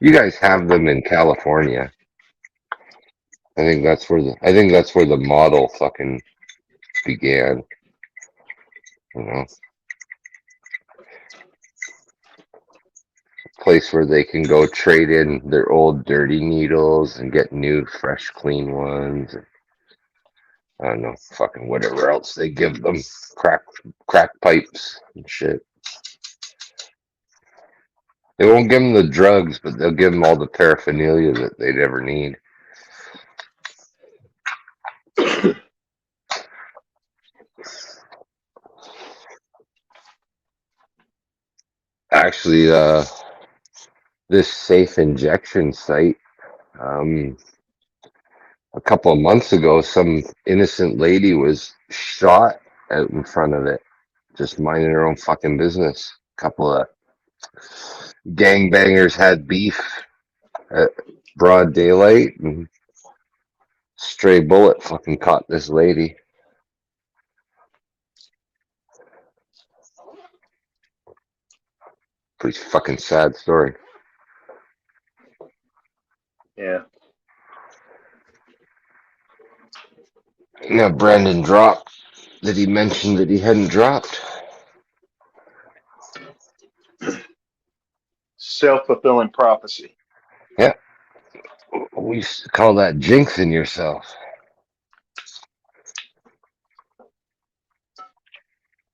You guys have them in California. I think that's where the model fucking began. You know, place where they can go trade in their old dirty needles and get new, fresh, clean ones. I don't know, fucking whatever else they give them, crack pipes and shit. They won't give them the drugs, but they'll give them all the paraphernalia that they'd ever need. Actually, this safe injection site, um, a couple of months ago, some innocent lady was shot out in front of it, just minding her own fucking business. Couple of Gangbangers had beef at broad daylight, and stray bullet fucking caught this lady. Pretty fucking sad story. Yeah. Now Brandon dropped that he mentioned that he hadn't dropped. Self-fulfilling prophecy. Yeah, we used to call that jinxing yourself.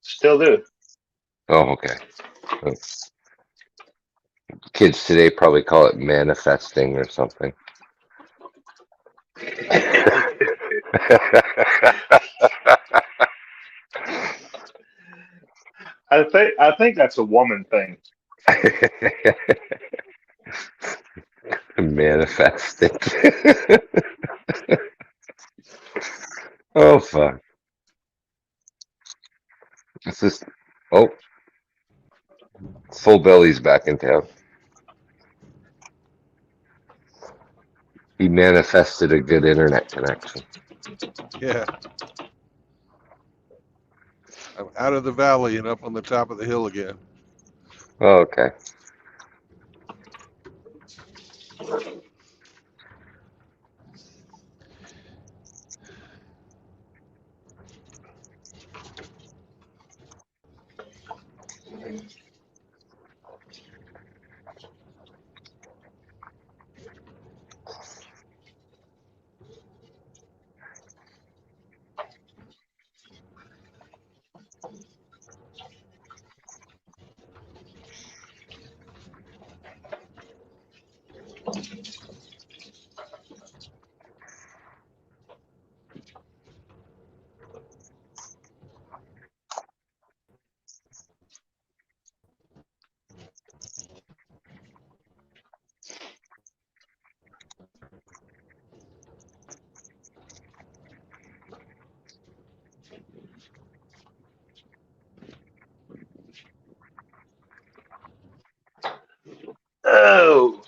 Still do. Oh, okay. Kids today probably call it manifesting or something. I think that's a woman thing. Manifesting. Oh fuck. It's just Full Belly's back in town. He manifested a good internet connection. Yeah. I'm out of the valley and up on the top of the hill again. Oh, okay. Oh.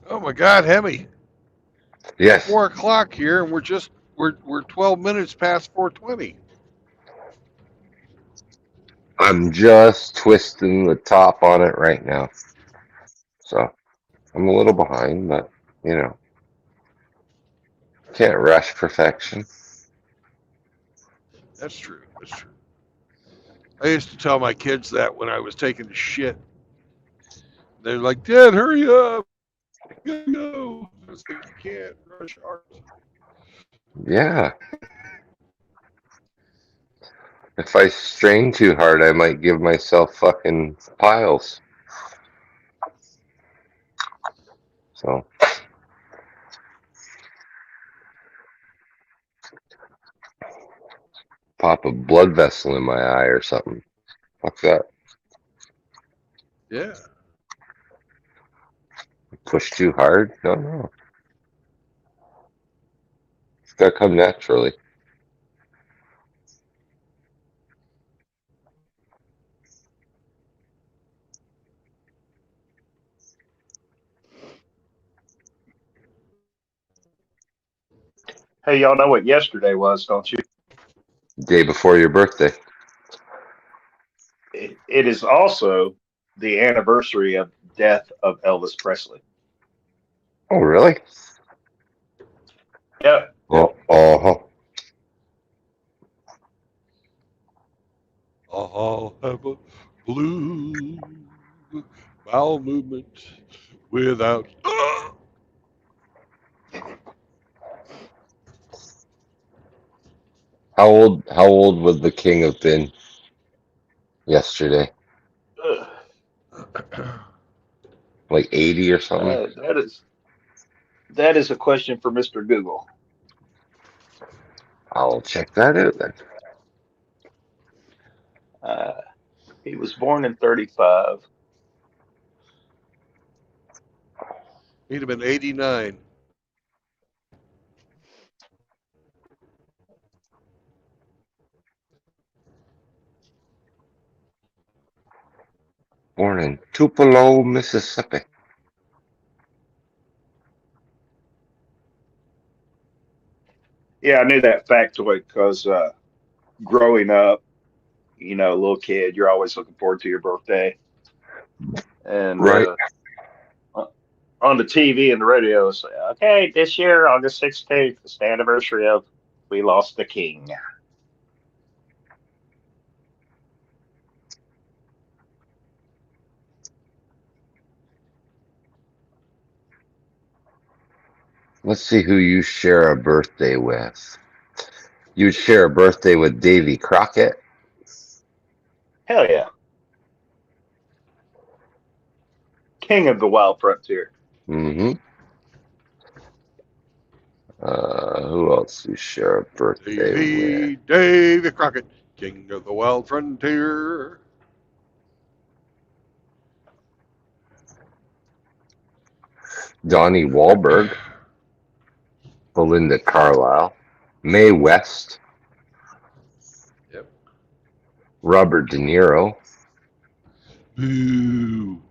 Oh my God, Hemi! Yes, 4 o'clock here, and we're 12 minutes past 4:20. I'm just twisting the top on it right now. So I'm a little behind, but you know, can't rush perfection. That's true. That's true. I used to tell my kids that when I was taking a shit. They're like, "Dad, hurry up! You gotta go." I was like, "You can't rush art." Yeah. If I strain too hard, I might give myself fucking piles. So pop a blood vessel in my eye or something. Fuck that. Yeah. Push too hard? No. It's gotta come naturally. Hey, y'all know what yesterday was, don't you? Day before your birthday. It is also the anniversary of death of Elvis Presley. Oh, really? Yep. Oh. I'll have a blue bowel movement without. How old would the king have been yesterday? Ugh. Like 80 or something? That is a question for Mr. Google. I'll check that out then. Uh, he was born in 35. He'd have been 89. Born in Tupelo, Mississippi. Yeah, I knew that factoid because growing up, little kid, you're always looking forward to your birthday. And Right. on the TV and the radio, say, okay, this year, August 16th, it's the anniversary of We Lost the King. Let's see who you share a birthday with. You'd share a birthday with Davy Crockett. Hell yeah. King of the Wild Frontier. Mm-hmm. Who else you share a birthday with? Davy Crockett, king of the wild frontier. Donnie Wahlberg, Belinda Carlisle, Mae West, Yep. Robert De Niro, Boo.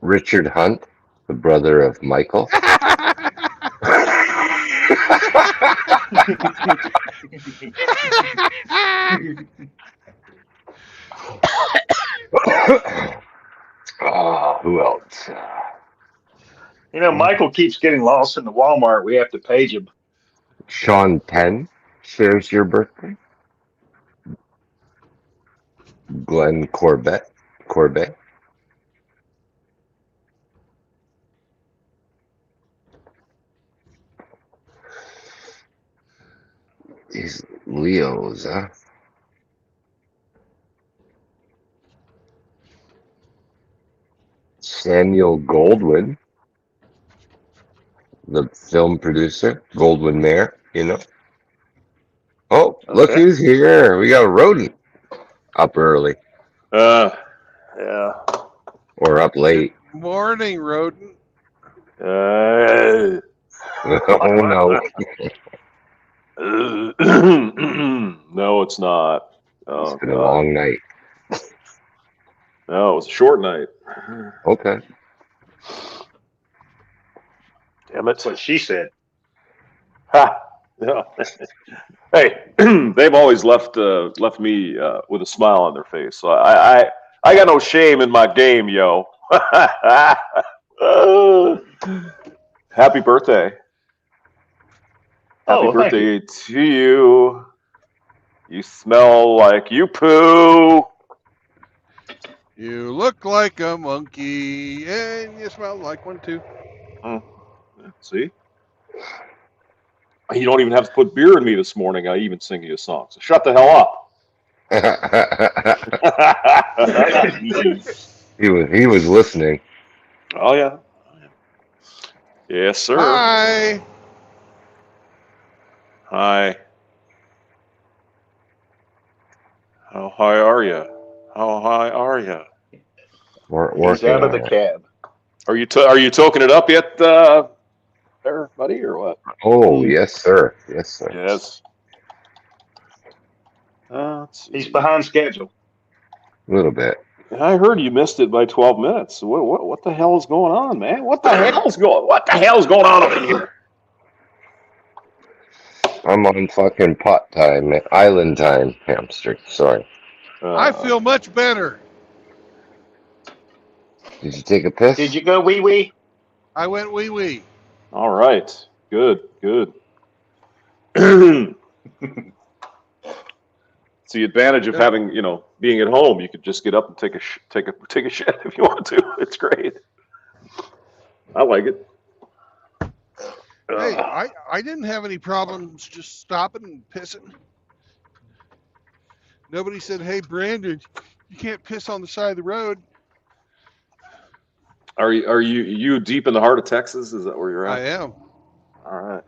Richard Hunt, the brother of Michael. Oh, who else? Michael keeps getting lost in the Walmart. We have to page him. Sean Penn shares your birthday. Glenn Corbett. These Leos, huh? Samuel Goldwyn, the film producer, Goldwyn Mayer, Oh, look Okay. who's here. We got a rodent up early Yeah. or up late. Morning, rodent. Uh, Oh, no. no, it's not. Oh, It's been a God. long night. No, it was a short night. Okay. Damn it. That's what she said. Ha! Yeah. Hey, they've always left me with a smile on their face. So I got no shame in my game, yo. Happy birthday. Happy Oh, thank birthday to you. You smell like you poo. You look like a monkey, and you smell like one too. See? You don't even have to put beer in me this morning. I even sing you a song. So shut the hell up. He was listening. Oh, yeah. Yes, sir. Hi. Hi. How high are you? How high are you? He's out of the cab. Are you toking it up yet, there, buddy, or what? Oh, yes, sir. Yes, sir. Yes. Let's see. He's behind schedule. A little bit. I heard you missed it by 12 minutes. What the hell is going on, man? What the hell's going on over here? I'm on fucking pot time, island time, hamster. Sorry. I feel much better. Did you take a piss? Did you go wee wee? I went wee wee. All right. Good. It's the advantage of having, being at home. You could just get up and take a shit if you want to. It's great. I like it. Hey, I didn't have any problems just stopping and pissing. Nobody said, "Hey, Brandon, you can't piss on the side of the road." Are you deep in the heart of Texas? Is that where you're at? I am. All right.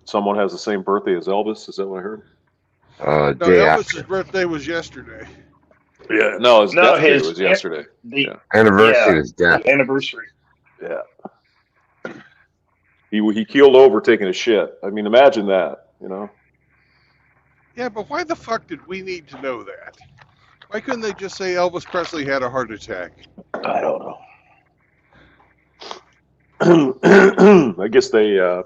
Someone has the same birthday as Elvis. Is that what I heard? No, Day Elvis's after. birthday was yesterday. Yeah. No, his death day was yesterday. The Yeah. Anniversary was death. anniversary. Yeah. He keeled over taking a shit. I mean, imagine that. You know. Yeah, but why the fuck did we need to know that? Why couldn't they just say Elvis Presley had a heart attack? I don't know. I guess they. I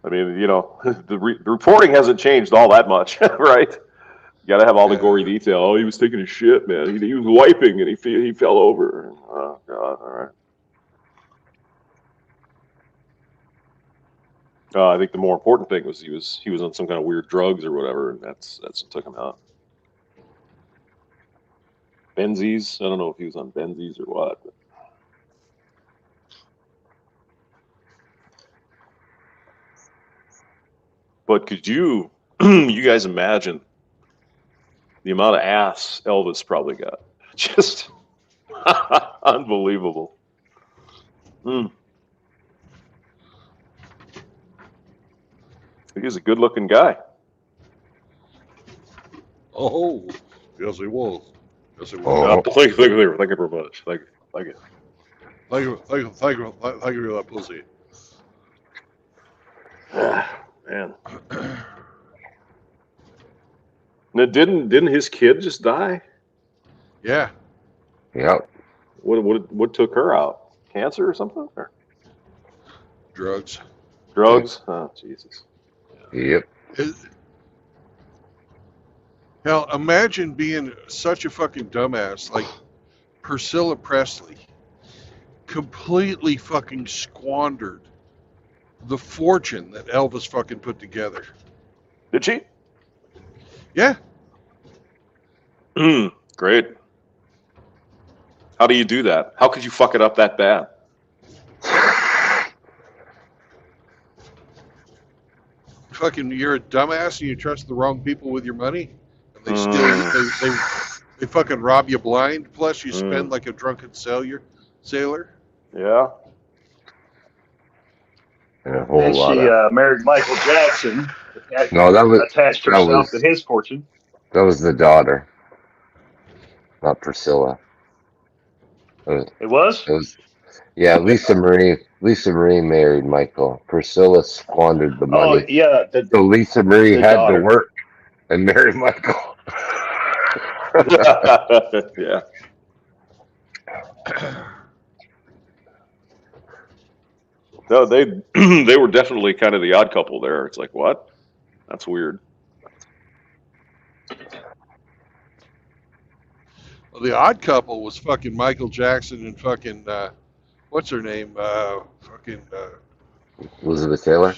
mean, you know, the reporting hasn't changed all that much, right? You got to have all the gory detail. Oh, he was taking a shit, man. He was wiping and he fell over. Oh God! All right. I think the more important thing was he was on some kind of weird drugs or whatever, and that's what took him out. Benzies. I don't know if he was on Benzies or what. But could you guys imagine the amount of ass Elvis probably got? Just unbelievable. He's a good-looking guy. Oh, yes, he was. Yes, he was. Oh. Thank you very much. Thank you. Thank you for that pussy. Man. Now, didn't his kid just die? Yeah. Yep. What took her out? Cancer or something? Or Drugs. drugs? Oh, Jesus. Yep. Hell, imagine being such a fucking dumbass like Priscilla Presley completely fucking squandered the fortune that Elvis fucking put together. Did she? Yeah. Great. How do you do that? How could you fuck it up that bad? Fucking, you're a dumbass and you trust the wrong people with your money, and they steal. They fucking rob you blind. Plus, you spend like a drunken sailor. Yeah. And a whole Then lot she of. married Michael Jackson. No, attached herself to his fortune. That was the daughter, not Priscilla. It It was? was, yeah, Lisa Marie. Lisa Marie married Michael. Priscilla squandered the Oh money. yeah, So Lisa Marie the had daughter. to work and marry Michael. Yeah. No, they were definitely kind of the odd couple there. It's like, what? That's weird. Well, the odd couple was fucking Michael Jackson and fucking what's her name? Elizabeth Taylor.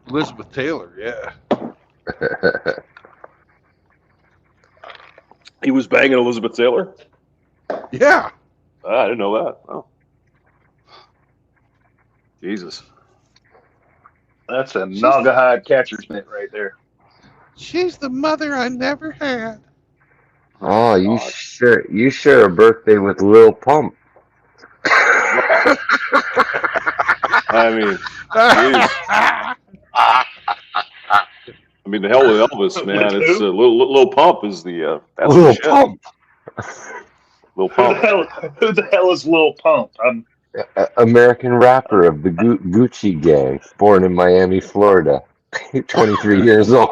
Elizabeth Taylor. Yeah. He was banging Elizabeth Taylor? Yeah. I didn't know that. Oh. Jesus. That's a Naugahyde catcher's mitt right there. She's the mother I never had. Oh, you share a birthday with Lil Pump. I mean, the hell with Elvis, man. It's Lil Pump is the that's Lil the shit. Pump. Lil Pump. Who the hell is Lil Pump? American rapper of the Gucci gang, born in Miami, Florida. 23 years old.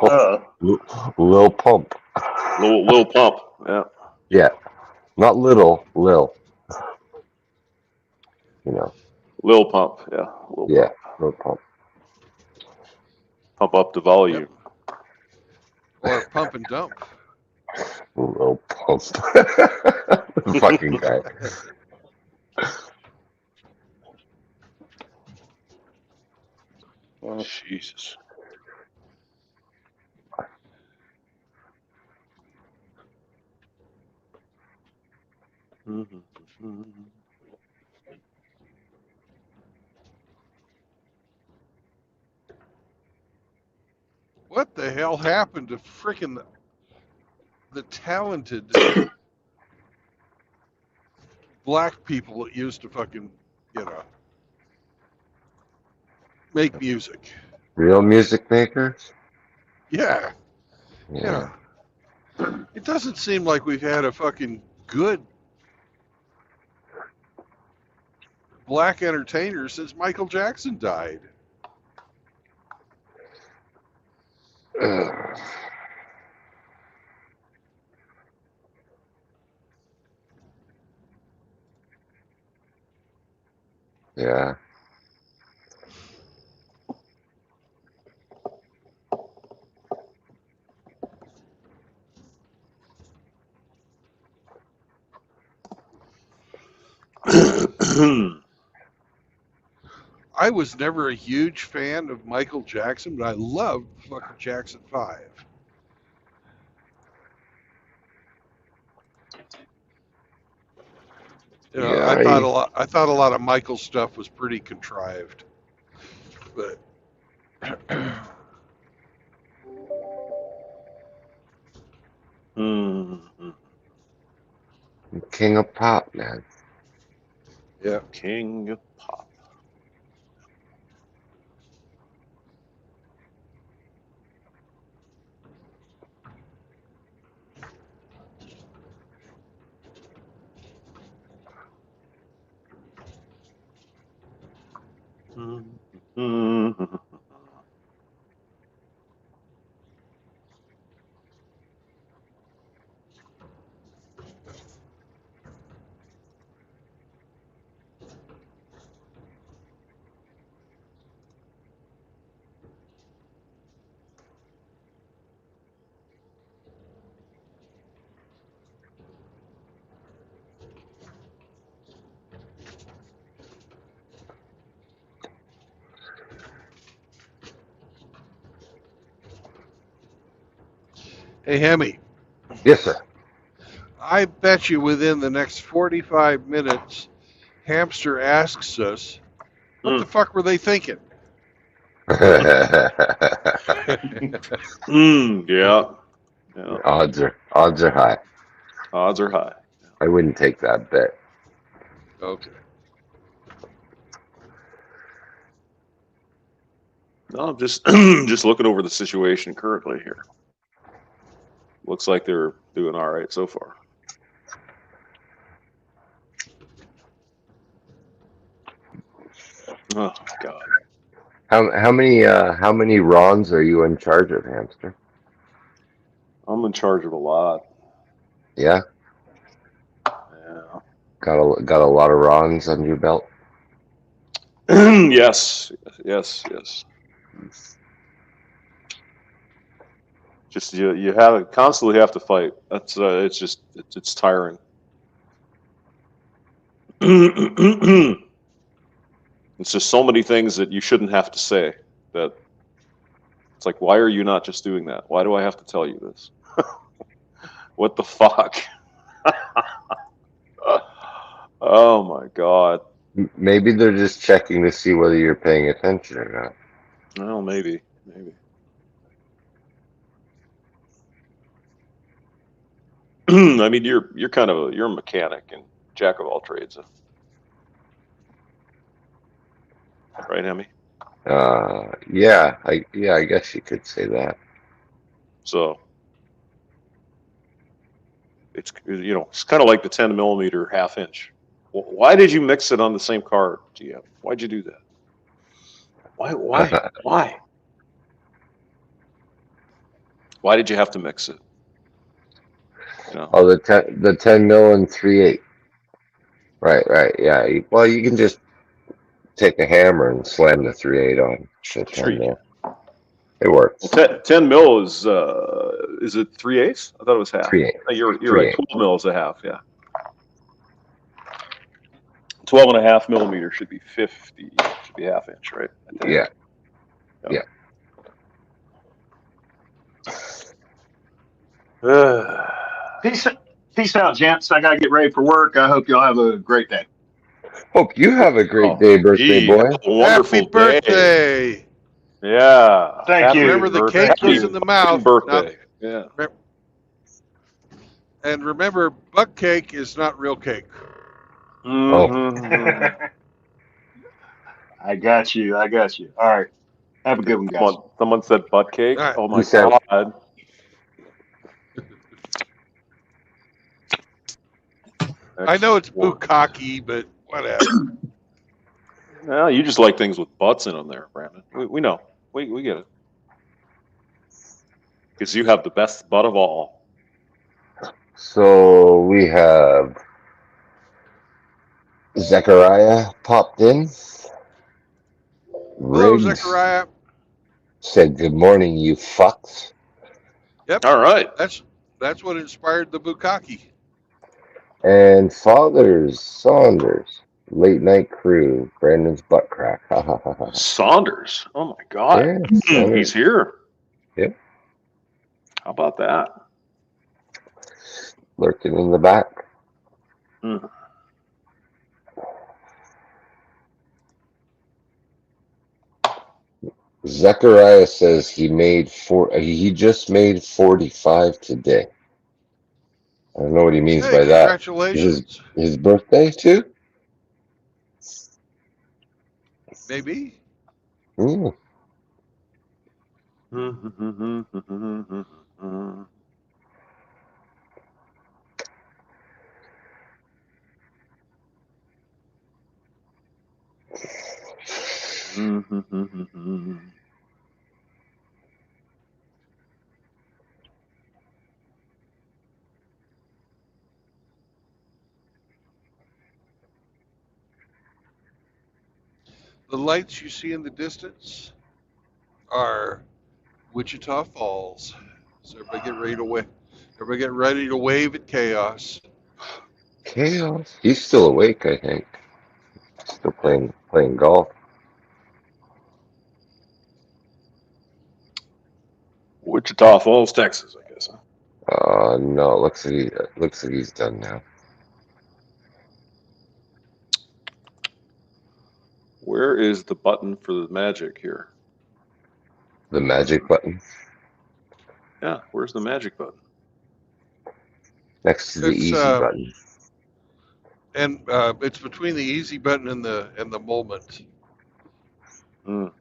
Lil Pump. Lil Pump. Yeah. Yeah. Not little, Lil. You know. Lil Pump. Yeah. Lil Pump. Pump up the volume. Or pump and dump. Lil Pump. Fucking guy. Oh, Jesus. What the hell happened to freaking the talented black people that used to fucking, make music? Real music makers? Yeah. It doesn't seem like we've had a fucking good black entertainer since Michael Jackson died. Yeah. I was never a huge fan of Michael Jackson, but I loved fucking Jackson 5. You know, Yeah. I thought a lot of Michael's stuff was pretty contrived. But King of pop, man. yeah. King of Pop. Hey, Hemi, Yes, sir. I bet you within the next 45 minutes, Hamster asks us, what the fuck were they thinking? Yeah. Yeah. Odds are high. Odds are high. I wouldn't take that bet. Okay. No, I'm just just looking over the situation currently here. Looks like they're doing all right so far. Oh God. How many Rons are you in charge of, Hamster? I'm in charge of a lot. Yeah, Yeah. got a lot of Rons under your belt. Yes. Just you have constantly have to fight. That's it's just it's tiring. It's just so many things that you shouldn't have to say. That it's like, why are you not just doing that? Why do I have to tell you this? What the fuck? Oh my God. Maybe they're just checking to see whether you're paying attention or not. Well, maybe. I mean, you're kind of you're a mechanic and jack of all trades, right, Hemi? Yeah, I guess you could say that. So it's it's kind of like the 10mm half inch. Why did you mix it on the same card, GM? Why'd you do that? Why? Why did you have to mix it? Oh, the 10 mil and 3/8. Right. Yeah. Well, you can just take a hammer and slam the 3/8 on. Shit, 10 mil. It works. 10 mil is it 3/8? I thought it was half. 3/8. You're 3/8. right. 12 mil is a half. Yeah. 12.5mm should be 50. Should be half inch, right? Yeah. Peace out, gents. I gotta get ready for work. I hope y'all have a great day. Hope you have a great day, birthday boy. Have a wonderful Happy birthday! Day. Yeah. Thank you. Remember, the cake goes in the mouth. Birthday. Yeah. And remember, buck cake is not real cake. Mm-hmm. I got you. All right. Have a good one, guys. Someone said butt cake. All right. Oh my Who said God. I know it's bukkake, but whatever. No, you just like things with butts in them there, Brandon. We know. We get it. Because you have the best butt of all. So we have Zechariah popped in. Hello, Riggs Zechariah. said, "Good morning, you fucks." Yep, All right. that's what inspired the bukkake. And Fathers Saunders, late night crew, Brandon's butt crack. Ha ha ha ha. Saunders. Oh my God. Yeah, He's Saunders. here. Yep. How about that? Lurking in the back. Hmm. Zechariah says he just made 45 today. I don't know what he means Hey, by that. congratulations. His birthday too? Maybe. Mm. The lights you see in the distance are Wichita Falls. So everybody get ready to wave. Everybody get ready to wave at chaos. Chaos. He's still awake, I think. Still playing golf. Wichita Falls, Texas, I guess. Huh? No, it looks like he's done now. Where is the button for the magic here? The magic button Yeah, where's the magic button? next to the It's easy button. and it's between the easy button and the moment. Mm.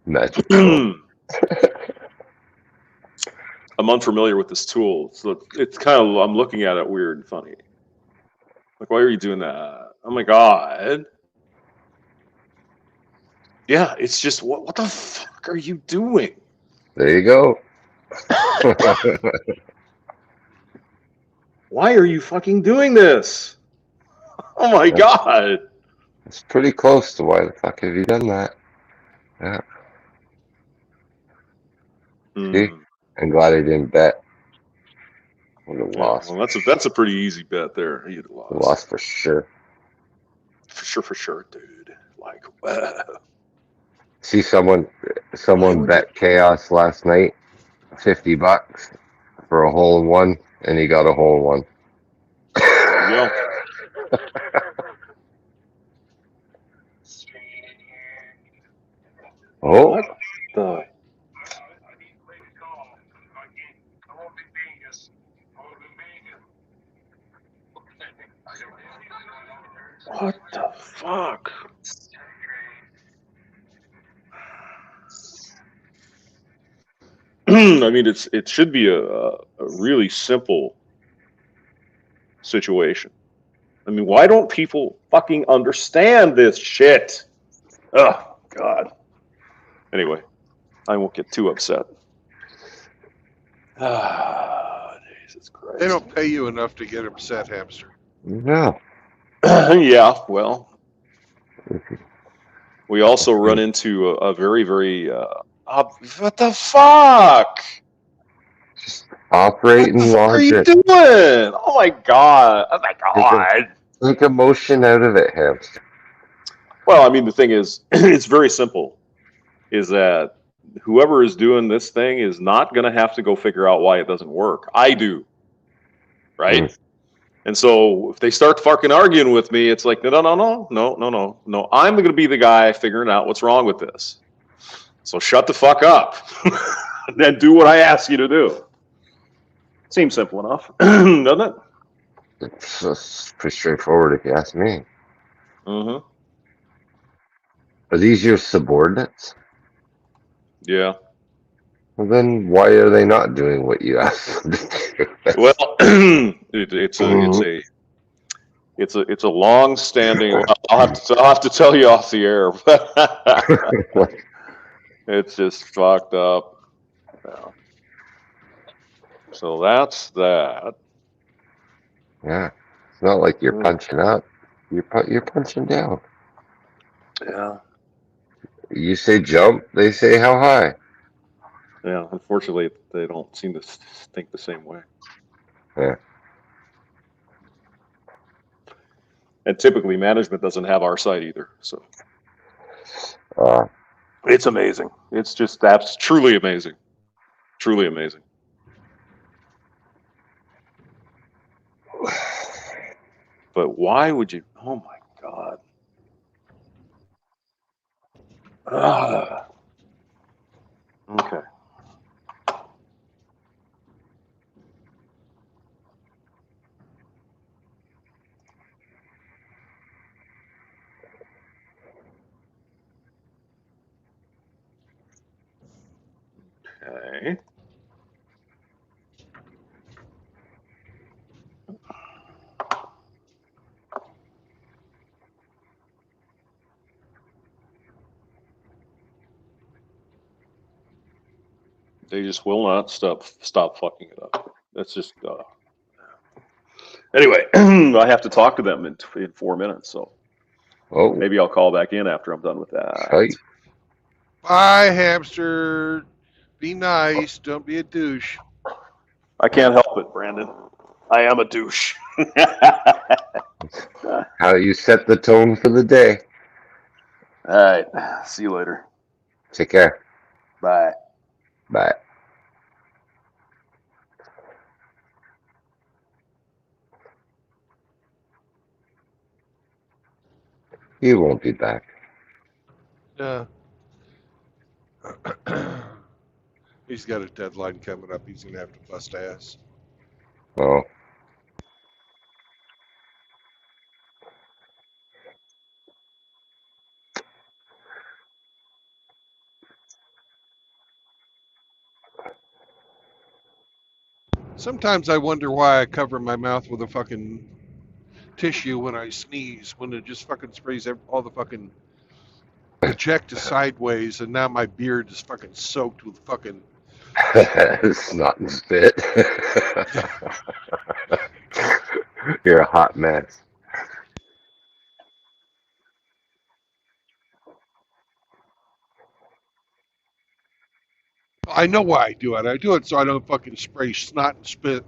Magic tool. I'm unfamiliar with this tool, so it's kind of, I'm looking at it weird and funny. Like, why are you doing that? Oh my God. Yeah, it's just, what the fuck are you doing? There you go. Why are you fucking doing this? Oh my God. It's pretty close to why the fuck have you done that? Yeah. See? I'm glad I didn't bet. Would have lost. Well, that's a pretty easy bet there. You'd have lost. Lost for sure. For sure, dude. Like, See, someone bet chaos last night, $50 for a hole in one, and he got a hole in one. There you go. Oh, What the? What the fuck? I mean, it should be a really simple situation. I mean, why don't people fucking understand this shit? Oh God. Anyway, I won't get too upset. Ah, Jesus Christ. They don't pay you enough to get upset, hamster. no. Yeah, well, we also run into a very, very what the fuck? Just operating What are you logic. doing? Oh my God. Oh my God. Take emotion out of it, hamster. Well, I mean, the thing is, it's very simple, is that whoever is doing this thing is not going to have to go figure out why it doesn't work. I do. Right? Mm. And so if they start fucking arguing with me, it's like, no. I'm going to be the guy figuring out what's wrong with this. So shut the fuck up and then do what I ask you to do. Seems simple enough, doesn't it? It's pretty straightforward if you ask me. Mm-hmm. Are these your subordinates? Yeah. Well, then why are they not doing what you asked them to do? Well, it's a It's a long standing. I'll have to tell you off the air. It's just fucked up. Yeah. So that's that. Yeah. It's not like you're punching up. You're punching down. Yeah. You say jump, they say how high. Yeah. Unfortunately, they don't seem to think the same way. Yeah. And typically, management doesn't have our side either. So Uh, it's amazing. That's truly amazing. Truly amazing. But why would you? Oh my God. Okay. Okay. They just will not stop fucking it up. That's just anyway. I have to talk to them in 4 minutes, so oh, maybe I'll call back in after I'm done with that. tight. Bye, hamster. Be nice. Don't be a douche. I can't help it, Brandon. I am a douche. How you set the tone for the day. All right. See you later. Take care. Bye. Bye. He won't be back. Yeah. He's got a deadline coming up. He's gonna have to bust ass. Oh. Sometimes I wonder why I cover my mouth with a fucking tissue when I sneeze, when it just fucking sprays all the fucking ejecta sideways, and now my beard is fucking soaked with fucking. Snot and spit. You're a hot mess. I know why I do it. I do it so I don't fucking spray snot and spit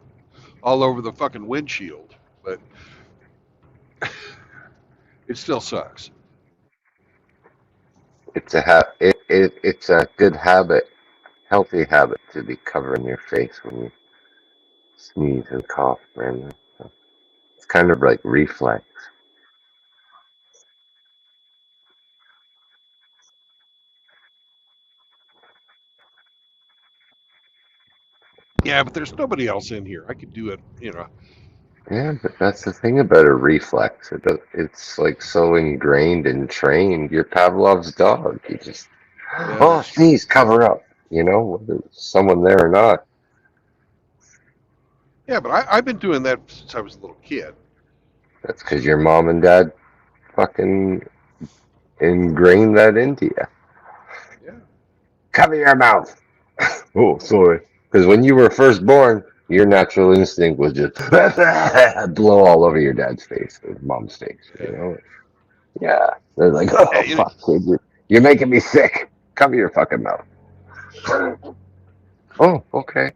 all over the fucking windshield. But it still sucks. It's it's a good habit, healthy habit to be covering your face when you sneeze and cough, man. It's kind of like reflex. Yeah, but there's nobody else in here. I could do it, you know. Yeah, but that's the thing about a reflex. It's like so ingrained and trained. You're Pavlov's dog. You just, Yeah, oh, that's true. sneeze, cover up. You know, whether there's someone there or not. Yeah, but I've been doing that since I was a little kid. That's because your mom and dad fucking ingrained that into you. Yeah. Cover your mouth. Oh, sorry. Because when you were first born, your natural instinct was just blow all over your dad's face or mom's face. Yeah. You know? Yeah. They're like, oh, Hey, fuck, kid, you're making me sick. Cover your fucking mouth. Oh, okay.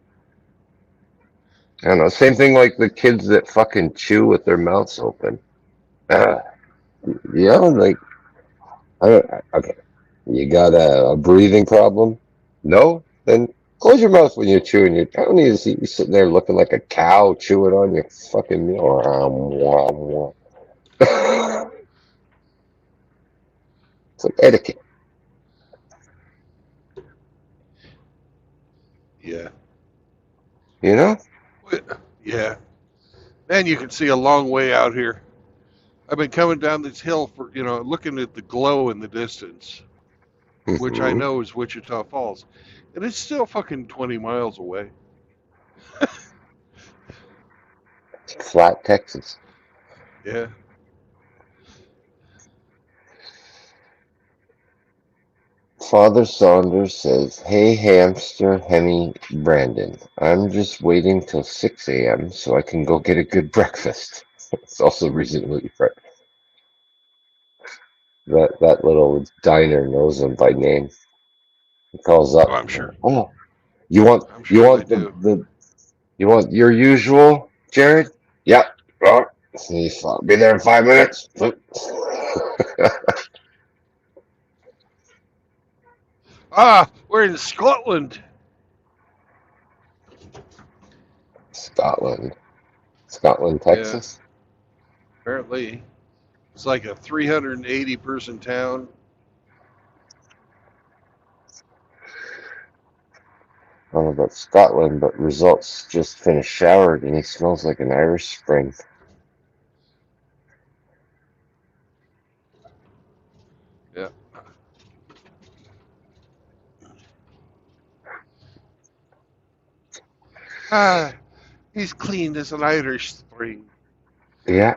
I don't know. Same thing like the kids that fucking chew with their mouths open. Yeah, like, okay. You got a breathing problem? No? Then close your mouth when you're chewing. I don't need to see you sitting there looking like a cow chewing on your fucking meal. It's like etiquette, Yeah. you know? Yeah. Man, you can see a long way out here. I've been coming down this hill for, looking at the glow in the distance, which I Mhm. know is Wichita Falls. And it's still fucking 20 miles away. Flat Texas. Yeah. Father Saunders says, "Hey, hamster, Hemi, Brandon. I'm just waiting till 6 a.m. so I can go get a good breakfast." It's also recently that little diner knows him by name. He calls Oh, up. I'm sure. "Oh, you want I'm you sure they want do. you want your usual, Jared?" "Yep." "Oh, he's be there in 5 minutes." Ah, we're in Scotland. Scotland, Yeah, Texas. apparently. It's like a 380 person town. I don't know about Scotland, but Results just finished showered and he smells like an Irish Spring. Yeah. Ah, he's clean as an Irish spring. Yeah.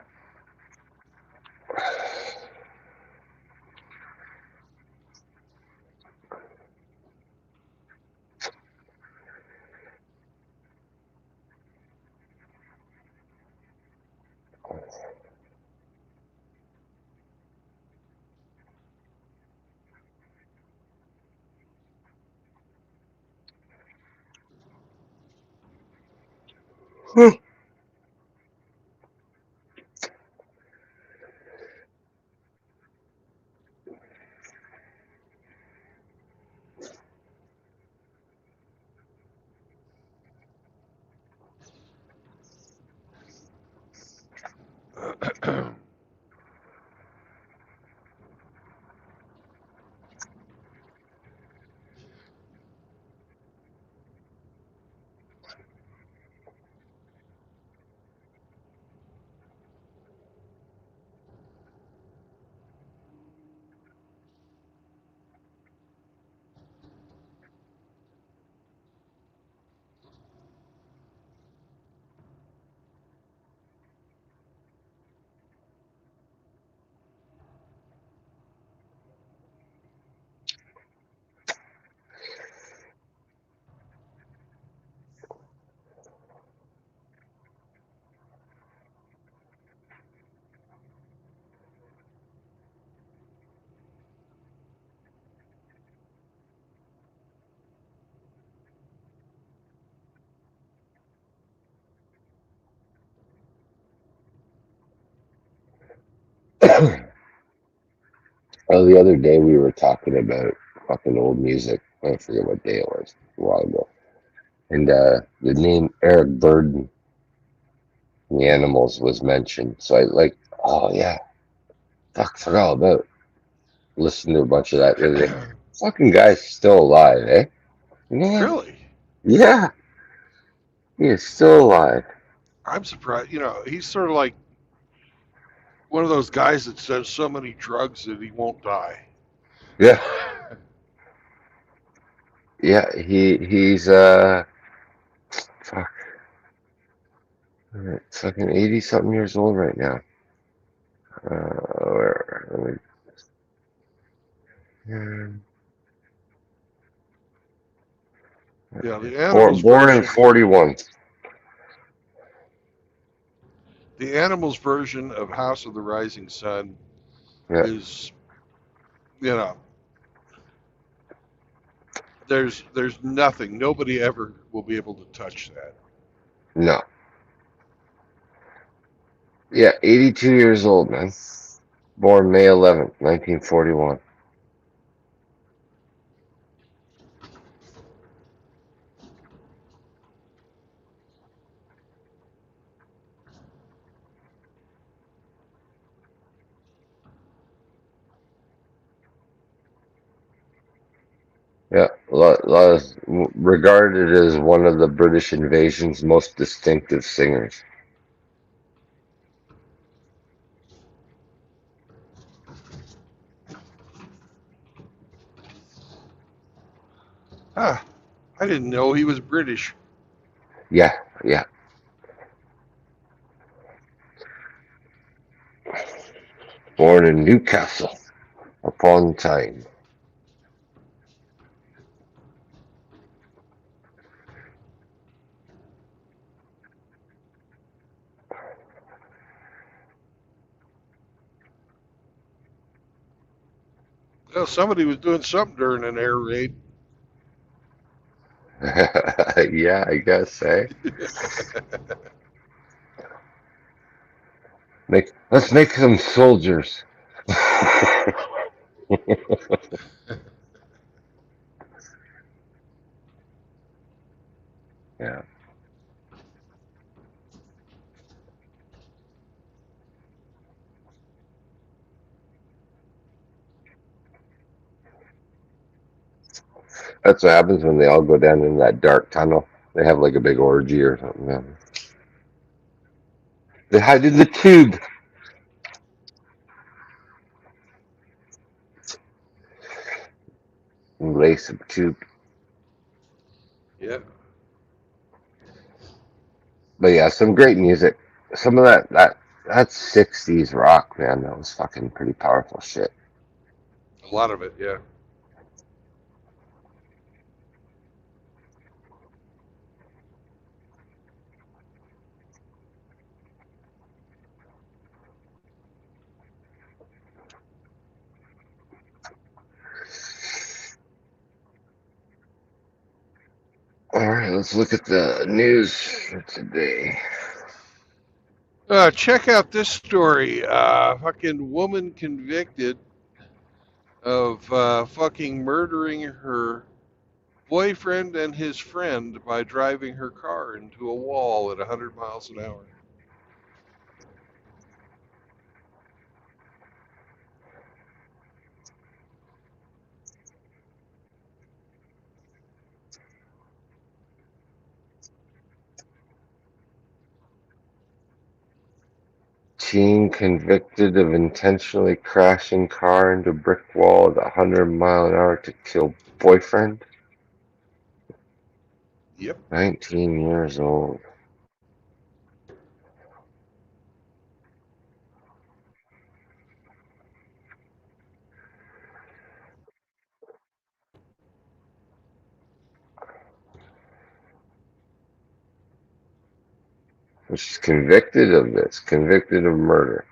Oh, the other day we were talking about fucking old music. I forget what day it was, a while ago. And the name Eric Burden, the Animals, was mentioned. So I oh yeah, forgot all about it. Listened to a bunch of that the other day. Fucking guy's still alive, eh? You know that? Really? Yeah, he is still alive. I'm surprised. He's sort of like one of those guys that does so many drugs that he won't die. Yeah, yeah. He's fuck, fucking 80 something years old right now. Let me, Yeah, the animals born in version. 41. The animals version of House of the Rising Sun Yeah, is, you know, there's nothing. Nobody ever will be able to touch that. no. Yeah, 82 years old, man. Born May 11th, 1941. Yeah, regarded as one of the British invasion's most distinctive singers. Huh. I didn't know he was British. Yeah, yeah. Born in Newcastle upon Tyne. Well, somebody was doing something during an air raid. Yeah, I guess, eh? Let's make some soldiers. Yeah. That's what happens when they all go down in that dark tunnel. They have like a big orgy or something. Yeah. They hide in the tube. Lace of tube. Yeah. But yeah, some great music. Some of that's 60s rock, man. That was fucking pretty powerful shit. A lot of it, yeah. All right, let's look at the news for today. Check out this story. Fucking woman convicted of fucking murdering her boyfriend and his friend by driving her car into a wall at 100 miles an hour. Teen convicted of intentionally crashing car into brick wall at 100-mile-an-hour to kill boyfriend. Yep. 19 years old. She's convicted of this. Convicted of murder.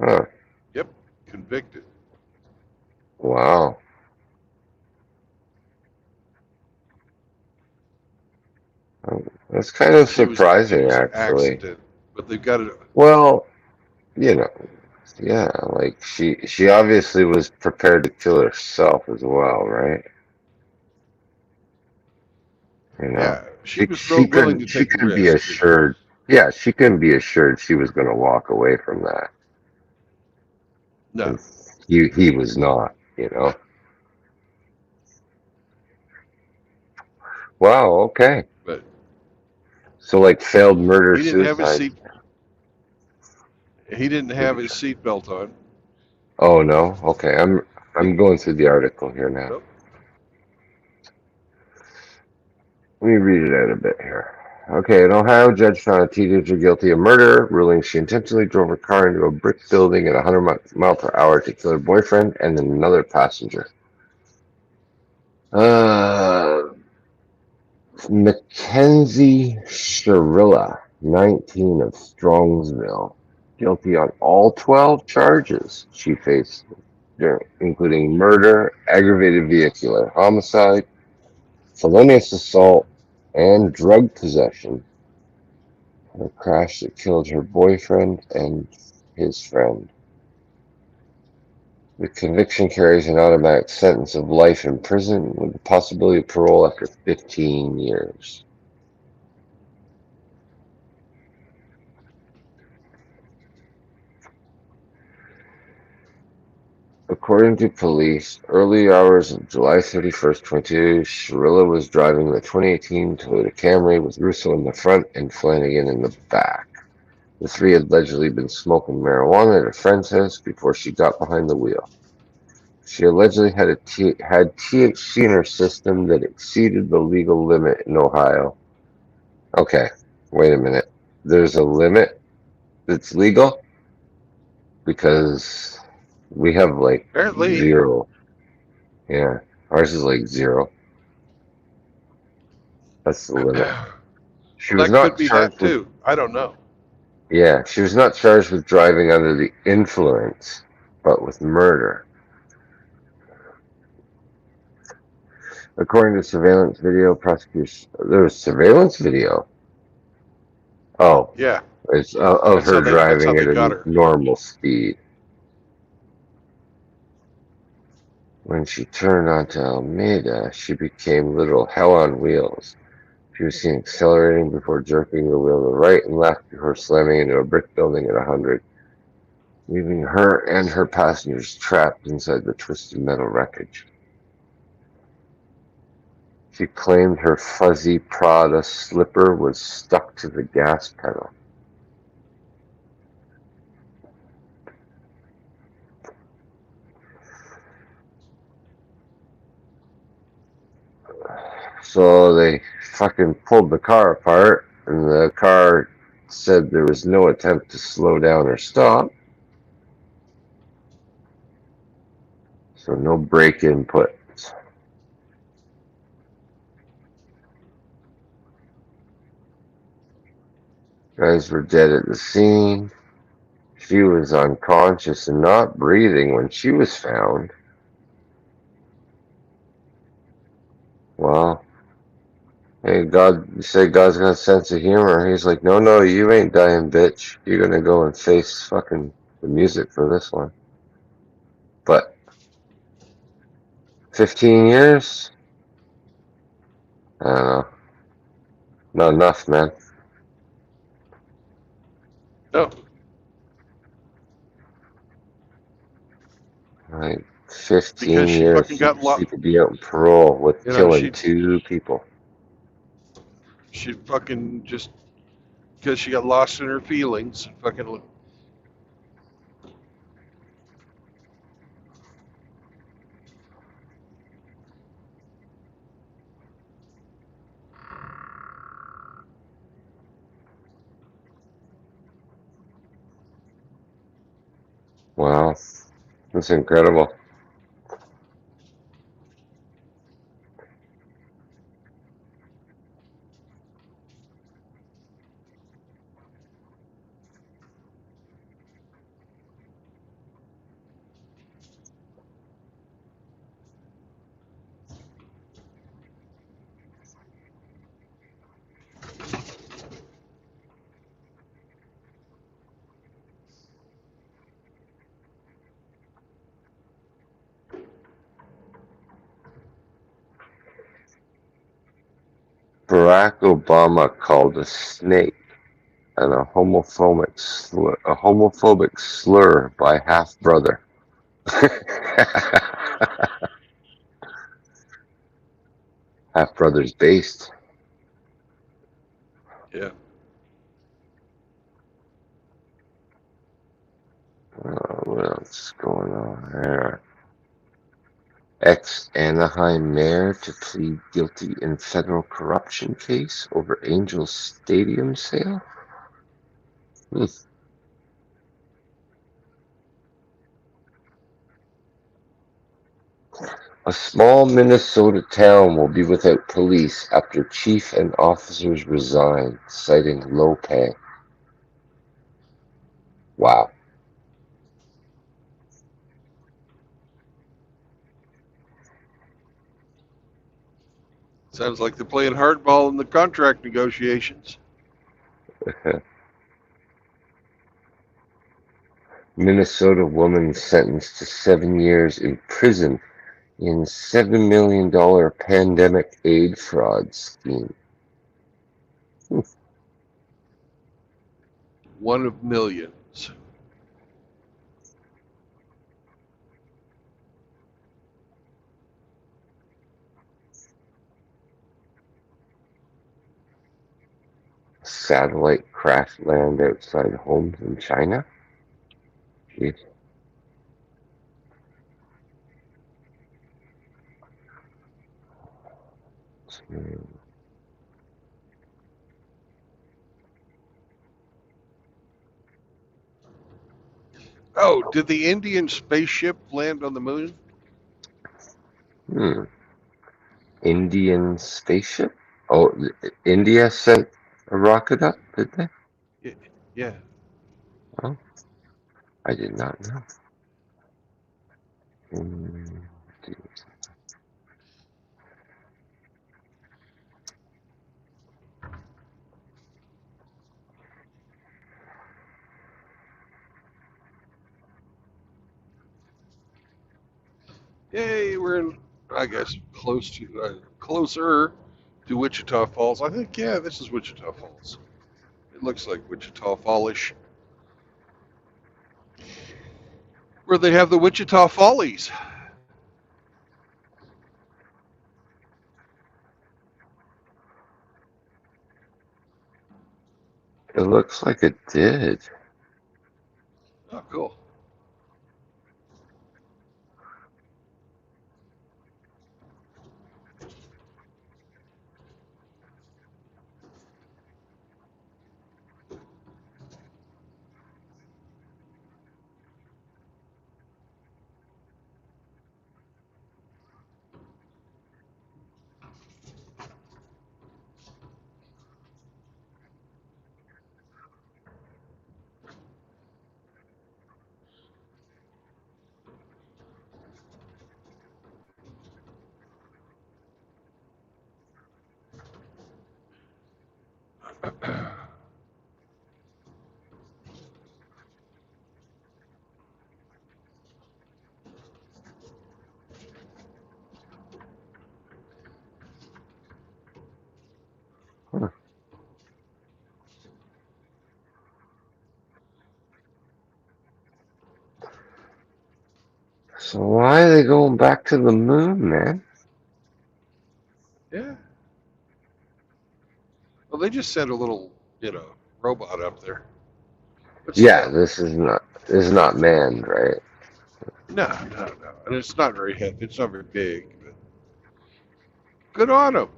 Huh. Yep. Convicted. Wow. That's kind of It surprising, was an actually. accident, but they've got it. Well, you know, yeah, like she obviously was prepared to kill herself as well, right? You know, Yeah, she was willing to she take a couldn't be risk. assured. Yeah, she couldn't be assured she was going to walk away from that. No, And he was not, you know. Wow, okay. but So like failed murder he didn't have his suicide. seat. He didn't have his seatbelt on. Oh no. Okay. He, I'm going through the article here now. nope. Let me read it out a bit here. Okay, an Ohio judge found a teenager guilty of murder, ruling she intentionally drove her car into a brick building at 100 mile per hour to kill her boyfriend and another passenger. Mackenzie Sherilla, 19 of Strongsville, guilty on all 12 charges she faced, including murder, aggravated vehicular homicide, felonious assault, and drug possession. A crash that killed her boyfriend and his friend. The conviction carries an automatic sentence of life in prison with the possibility of parole after 15 years. According to police, early hours of July 31st, 2022, Shirilla was driving the 2018 Toyota Camry with Russo in the front and Flanagan in the back. The three had allegedly been smoking marijuana at a friend's house before she got behind the wheel. She allegedly had THC in her system that exceeded the legal limit in Ohio. Okay, wait a minute. There's a limit that's legal? Because we have like Apparently, 0. Yeah, ours is like 0. That's the limit. She was that could not be that charged with, too. I don't know. yeah, she was not charged with driving under the influence, but with murder. According to surveillance video, prosecutors there was surveillance video. Oh, Yeah, it's of that's how her they driving at got a her. normal speed. When she turned onto Almeida, she became literal hell on wheels. She was seen accelerating before jerking the wheel to the right and left before slamming into a brick building at 100, leaving her and her passengers trapped inside the twisted metal wreckage. She claimed her fuzzy Prada slipper was stuck to the gas pedal. So they fucking pulled the car apart, and the car said there was no attempt to slow down or stop. So no brake input. Guys were dead at the scene. She was unconscious and not breathing when she was found. Well, hey, God, you say God's got a sense of humor. He's like, no, you ain't dying, bitch. You're gonna go and face fucking the music for this one. But 15 years? I don't know. Not enough, man. No, Like because 15 she years, fucking got she lost. could be out on parole with You know, killing 2 people. she fucking just because she got lost in her feelings. Fucking. Wow, that's incredible. Barack Obama called a snake and a homophobic slur by half brother. Half brother's based. Yeah. What else is going on here? Ex-Anaheim mayor to plead guilty in federal corruption case over Angels Stadium sale? Hmm. A small Minnesota town will be without police after chief and officers resign, citing low pay. Wow. Sounds like they're playing hardball in the contract negotiations. Minnesota woman sentenced to 7 years in prison in $7 million pandemic aid fraud scheme. One of millions. Satellite crash land outside homes in China. Jeez. Oh, did the Indian spaceship land on the moon? Hmm. Indian spaceship? Oh, India sent a rocket up, did they? Yeah. Oh, I did not know. Hmm. Yay, we're in, I guess, closer to Wichita Falls. I think, yeah, this is Wichita Falls. It looks like Wichita Fallish, where they have the Wichita Follies. It looks like it did. Oh, cool. Huh. So why are they going back to the moon, man? Yeah. Well, they just sent a little, robot up there. But Yeah, still, this is not manned, right? no, no, no. And it's not very heavy. It's not very big. But good on them.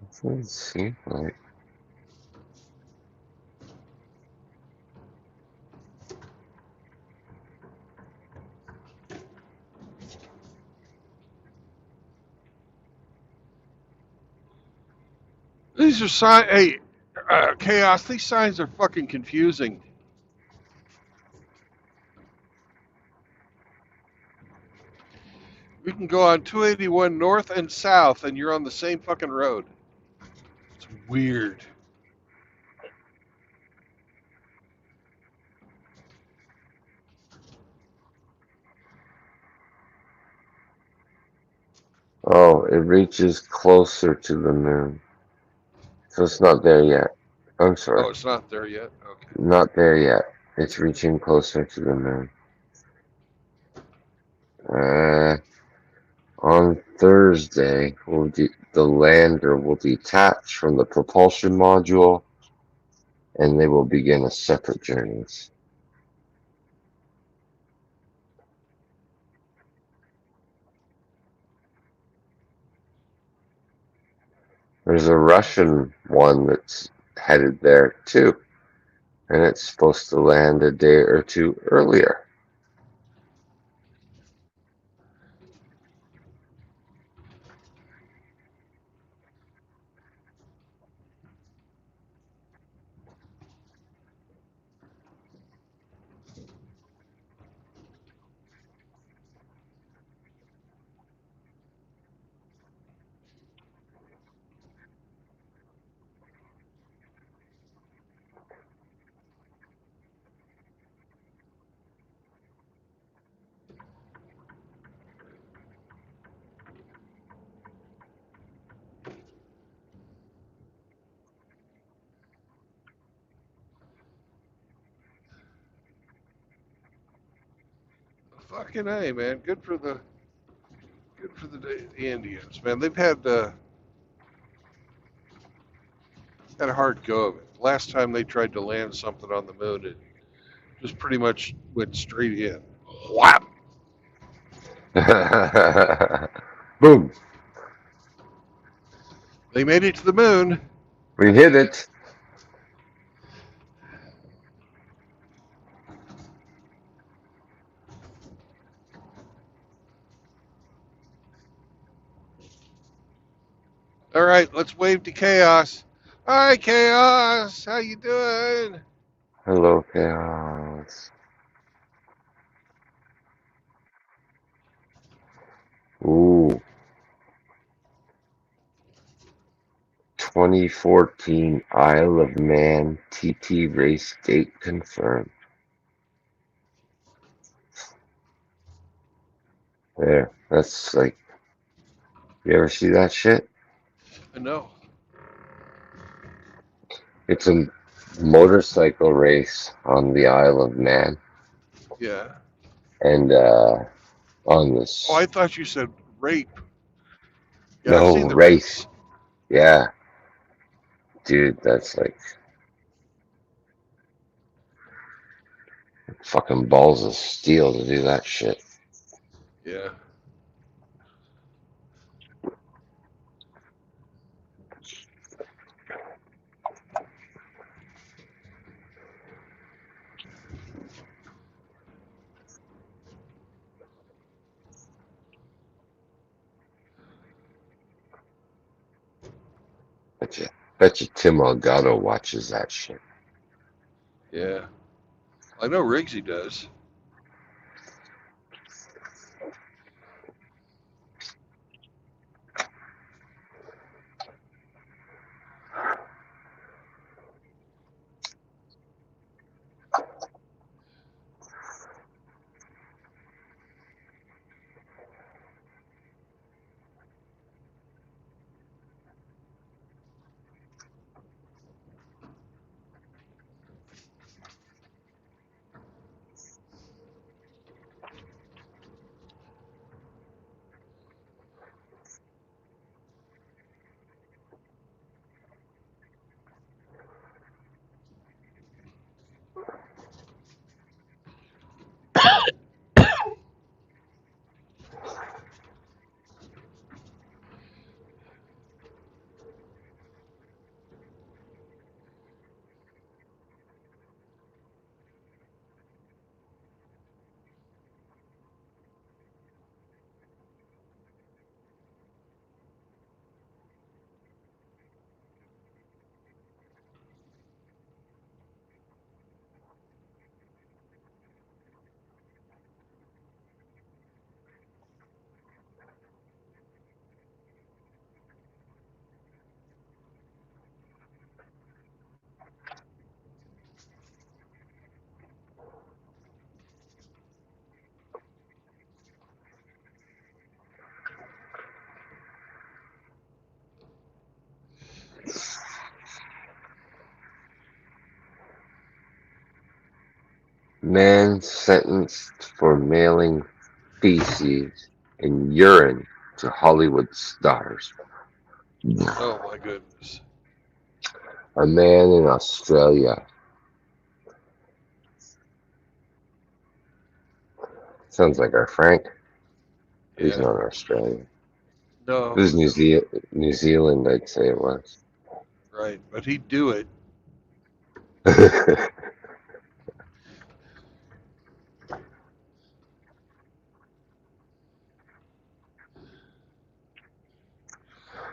That's what it seems like. These are signs. Hey, chaos. These signs are fucking confusing. We can go on 281 north and south, and you're on the same fucking road. It's weird. Oh, it reaches closer to the moon. So it's not there yet. I'm sorry. Oh, it's not there yet. Okay. Not there yet. It's reaching closer to the moon. On Thursday, the lander will detach from the propulsion module and they will begin a separate journeys. There's a Russian one that's headed there too, and it's supposed to land a day or two earlier. Fucking A, man. Good for the Indians, man. They've had a hard go of it. Last time they tried to land something on the moon, it just pretty much went straight in. Whap! Boom! They made it to the moon. We hit it. All right, let's wave to chaos. Hi, chaos. How you doing? Hello, chaos. Ooh. 2014 Isle of Man TT race date confirmed. There, that's like, you ever see that shit? No. It's a motorcycle race on the Isle of Man, Yeah. and on Oh, this, I thought you said rape. Yeah, I've no, seen the race. race. Yeah, dude, that's like fucking balls of steel to do that shit. Yeah. Bet you Tim Elgato watches that shit. Yeah. I know Riggsy does. Man sentenced for mailing feces and urine to Hollywood stars. Oh my goodness. A man in Australia. Sounds like our Frank. He's Yeah. not Australian. No. This is New Zealand, I'd say it was. Right. But he'd do it.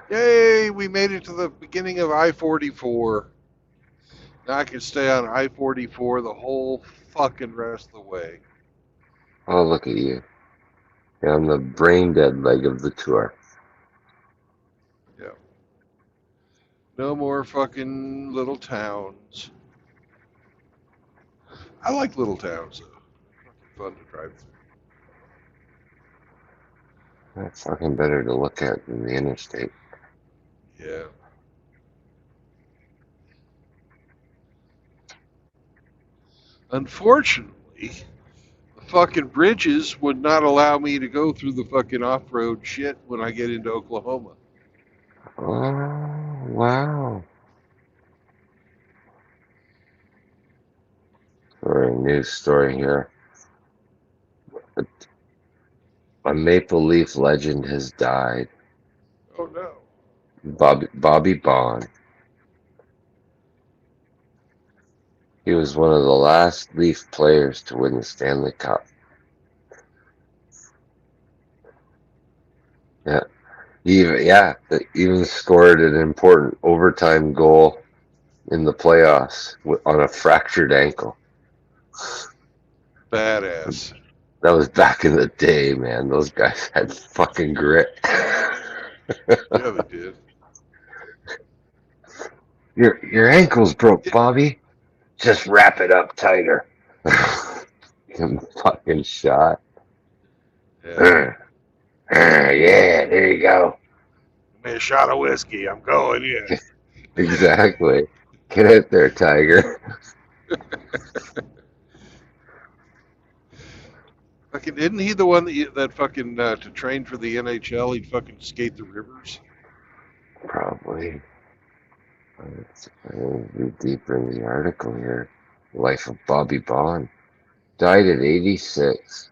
Yay, we made it to the beginning of I-44. Now I can stay on I-44 the whole fucking rest of the way. Oh, look at you. You're on the brain dead leg of the tour. Yeah. No more fucking little towns. I like little towns, though. Fucking fun to drive through. That's fucking better to look at than the interstate. Yeah. Unfortunately, the fucking bridges would not allow me to go through the fucking off-road shit when I get into Oklahoma. Oh, wow. For a news story here. A Maple Leaf legend has died. Oh no. Bobby Bond. He was one of the last Leaf players to win the Stanley Cup. Yeah, even scored an important overtime goal in the playoffs on a fractured ankle. Badass. That was back in the day, man. Those guys had fucking grit. Yeah, they did. Your ankle's broke, Bobby. Just wrap it up tighter. I'm fucking shot. Yeah. Yeah, there you go. Give me a shot of whiskey. I'm going in. Exactly. Get out there, Tiger. Fucking, isn't he the one that fucking to train for the NHL? He'd fucking skate the rivers. Probably. I'll read deeper in the article here. Life of Bobby Bond. Died at 86.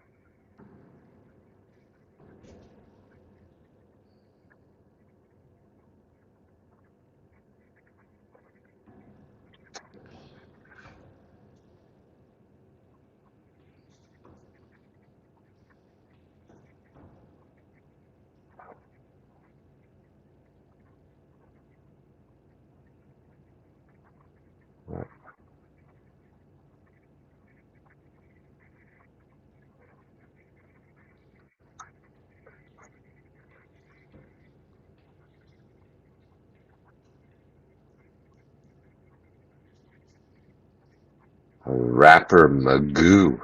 Rapper Magoo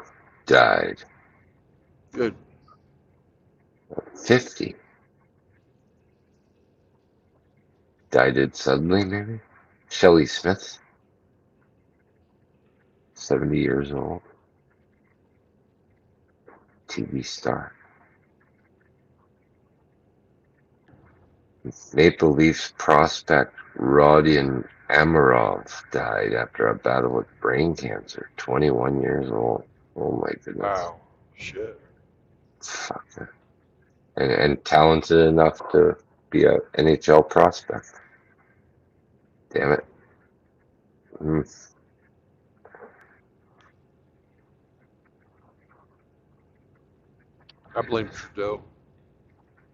died. Good. 50. Died suddenly, maybe? Shelley Smith. 70 years old. TV star. Maple Leafs prospect Rodion Amirov died after a battle with brain cancer. 21 years old. Oh my goodness. Wow. Shit. Fuck. And talented enough to be an NHL prospect. Damn it. I blame Trudeau.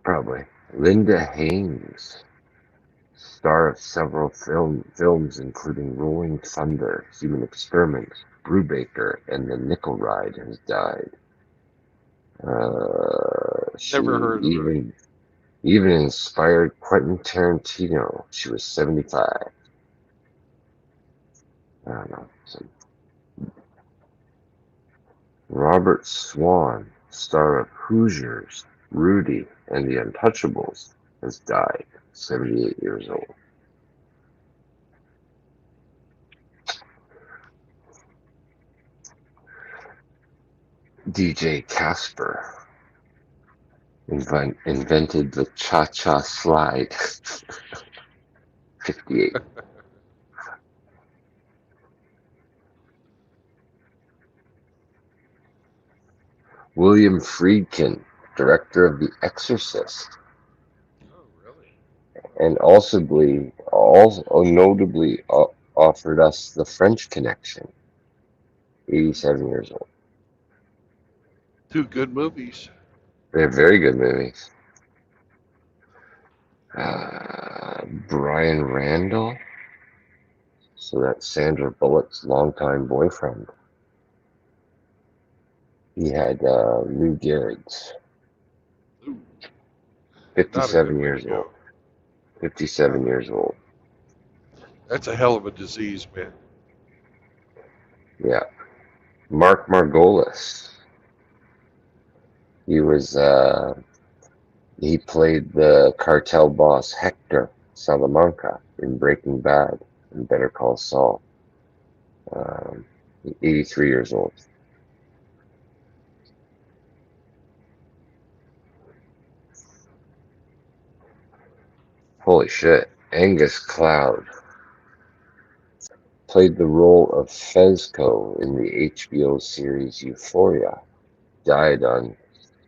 Probably. Linda Haynes, star of several films including Rolling Thunder, Human Experiment, Brubaker, and The Nickel Ride, has died. She Never heard of her. even inspired Quentin Tarantino. She was 75. I don't know. Robert Swan, star of Hoosiers, Rudy, and The Untouchables, has died, 78 years old. DJ Casper invented the cha-cha slide. 58. William Friedkin, director of The Exorcist, Oh, really? and also notably offered us The French Connection. 87 years old. Two good movies. They're very good movies. Brian Randall, so that's Sandra Bullock's longtime boyfriend. He had Lou Gehrig's. Ooh, not a 57 good way to years old. go. 57 years old. That's a hell of a disease, man. Yeah. Mark Margolis. He played the cartel boss Hector Salamanca in Breaking Bad and Better Call Saul. 83 years old. Holy shit. Angus Cloud played the role of Fezco in the HBO series Euphoria. Died on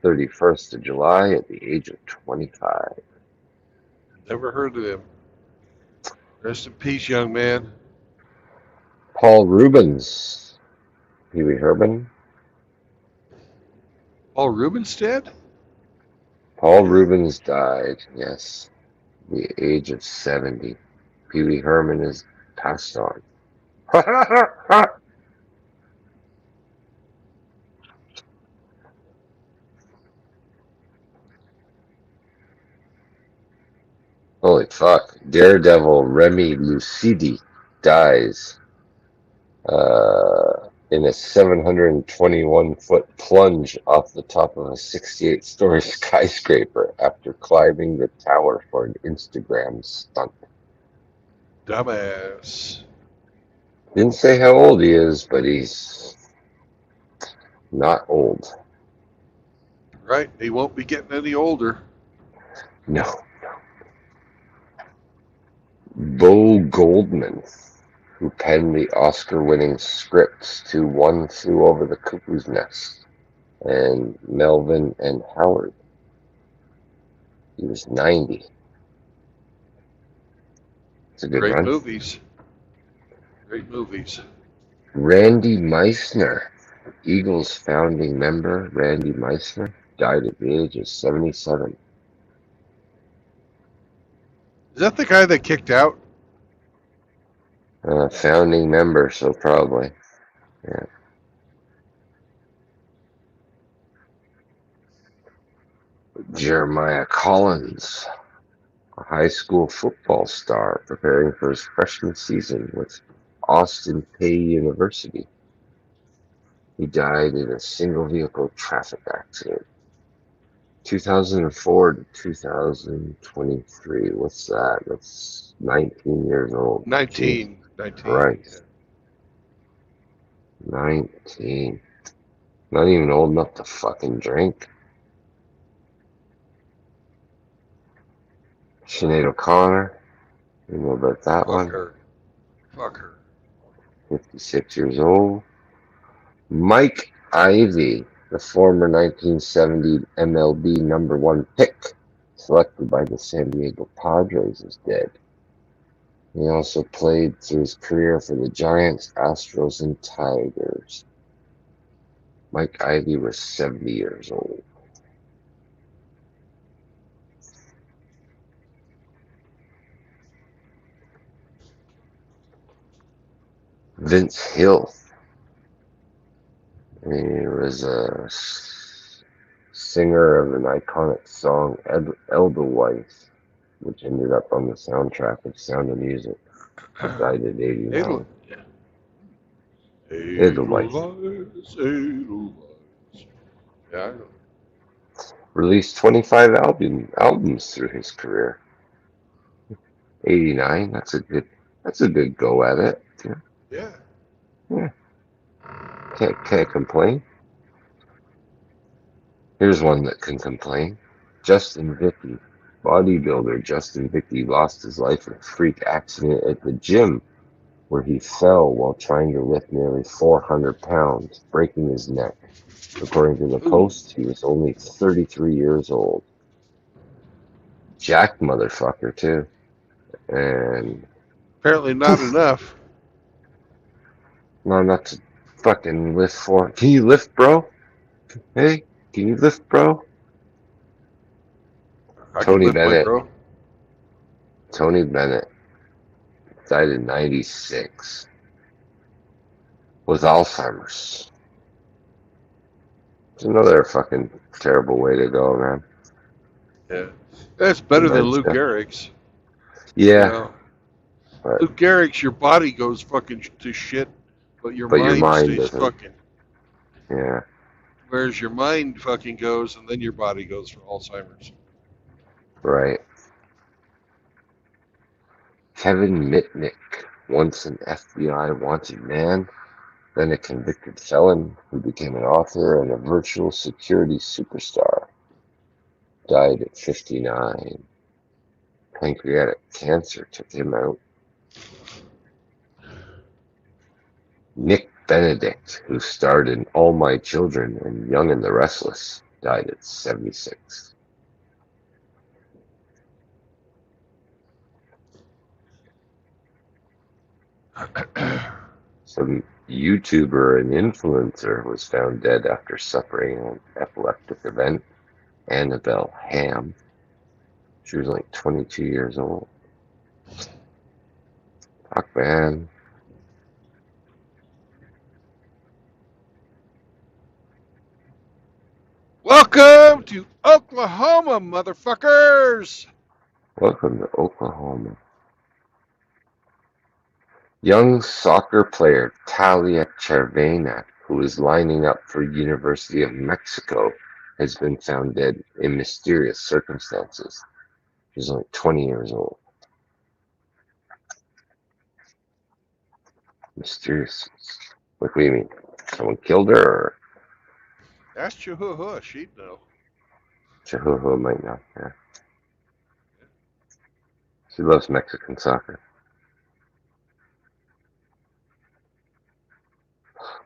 31st of July at the age of 25. Never heard of him. Rest in peace, young man. Paul Rubens. Pee Wee Herman. Paul Rubenstead? Paul Rubens died, yes, at the age of 70. Pee Wee Herman is passed on. Holy fuck. Daredevil Remy Lucidi dies in a 721-foot plunge off the top of a 68-story skyscraper after climbing the tower for an Instagram stunt. Dumbass. Didn't say how old he is, but he's not old. Right? He won't be getting any older. No. Bo Goldman, who penned the Oscar-winning scripts to One Flew Over the Cuckoo's Nest and Melvin and Howard. He was 90. It's a good Great run. movies. Great movies. Randy Meisner, Eagles founding member Randy Meisner, died at the age of 77. Is that the guy that kicked out? Founding member, so probably. Yeah. Jeremiah Collins, a high school football star preparing for his freshman season with Austin Peay University. He died in a single vehicle traffic accident. 2004 to 2023. What's that? That's 19 years old. 19. Jesus 19. Christ. 19. Not even old enough to fucking drink. Sinead O'Connor. You know about that Fuck one. her. Fuck her. 56 years old. Mike Ivy, the former 1970 MLB #1 pick, selected by the San Diego Padres, is dead. He also played through his career for the Giants, Astros, and Tigers. Mike Ivy was 70 years old. Vince Hill. He was a singer of an iconic song, Edelweiss, which ended up on the soundtrack of Sound of Music. He died at 89. Edelweiss. Edelweiss. Yeah, I know. Released 25 albums through his career. 89. That's a good go at it. Yeah. Yeah. Can't complain. Here's one that can complain. Justin Vicky. Bodybuilder Justin Vicky lost his life in a freak accident at the gym where he fell while trying to lift nearly 400 pounds, breaking his neck. According to the Ooh. Post, he was only 33 years old. Jack motherfucker, too. And Apparently not enough. no, not to fucking lift for. Can you lift, bro? Hey, can you lift, bro? I can Tony lift my Bennett. bro. Tony Bennett died in 96 with Alzheimer's. It's another fucking terrible way to go, man. Yeah. That's better than Lou Dementia. Gehrig's. Yeah, You know, but Lou Gehrig's, your body goes fucking to shit, but your your mind mind stays doesn't. fucking. Yeah, Whereas your mind fucking goes, and then your body goes for Alzheimer's. right. Kevin Mitnick, once an FBI wanted man, then a convicted felon who became an author and a virtual security superstar, died at 59. Pancreatic cancer took him out. Nick Benedict, who starred in All My Children and Young and the Restless, died at 76. Some YouTuber and influencer was found dead after suffering an epileptic event. Annabelle Ham. She was like 22 years old. Fuck, man. Welcome to Oklahoma, motherfuckers! Welcome to Oklahoma. Young soccer player Talia Cervena, who is lining up for University of Mexico, has been found dead in mysterious circumstances. She's only 20 years old. Mysterious. What do you mean? Someone killed her, or Ask Chihuahua. She'd know. Chihuahua might not. Yeah. She loves Mexican soccer.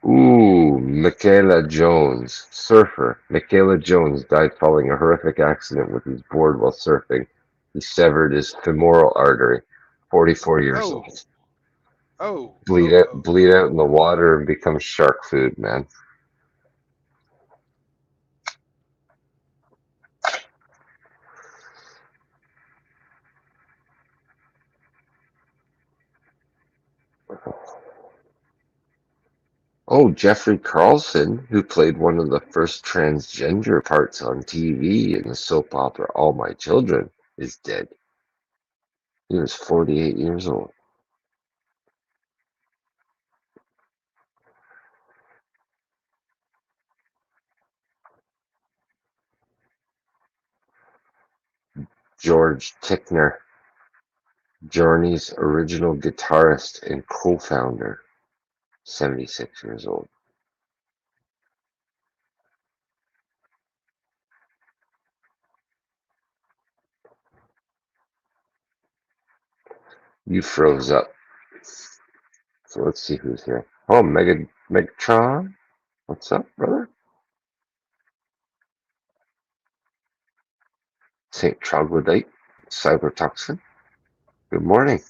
Ooh, Michaela Jones, surfer. Michaela Jones died following a horrific accident with his board while surfing. He severed his femoral artery. 44 years Oh, old. oh, Bleed oh, out, oh, bleed oh. out in the water and become shark food, man. Oh, Jeffrey Carlson, who played one of the first transgender parts on TV in the soap opera All My Children, is dead. He was 48 years old. George Tickner, Journey's original guitarist and co-founder, 76 years old. You froze up. So let's see who's here. Oh, Megatron. What's up, brother? St. Troglodyte, Cybertoxin. Good morning.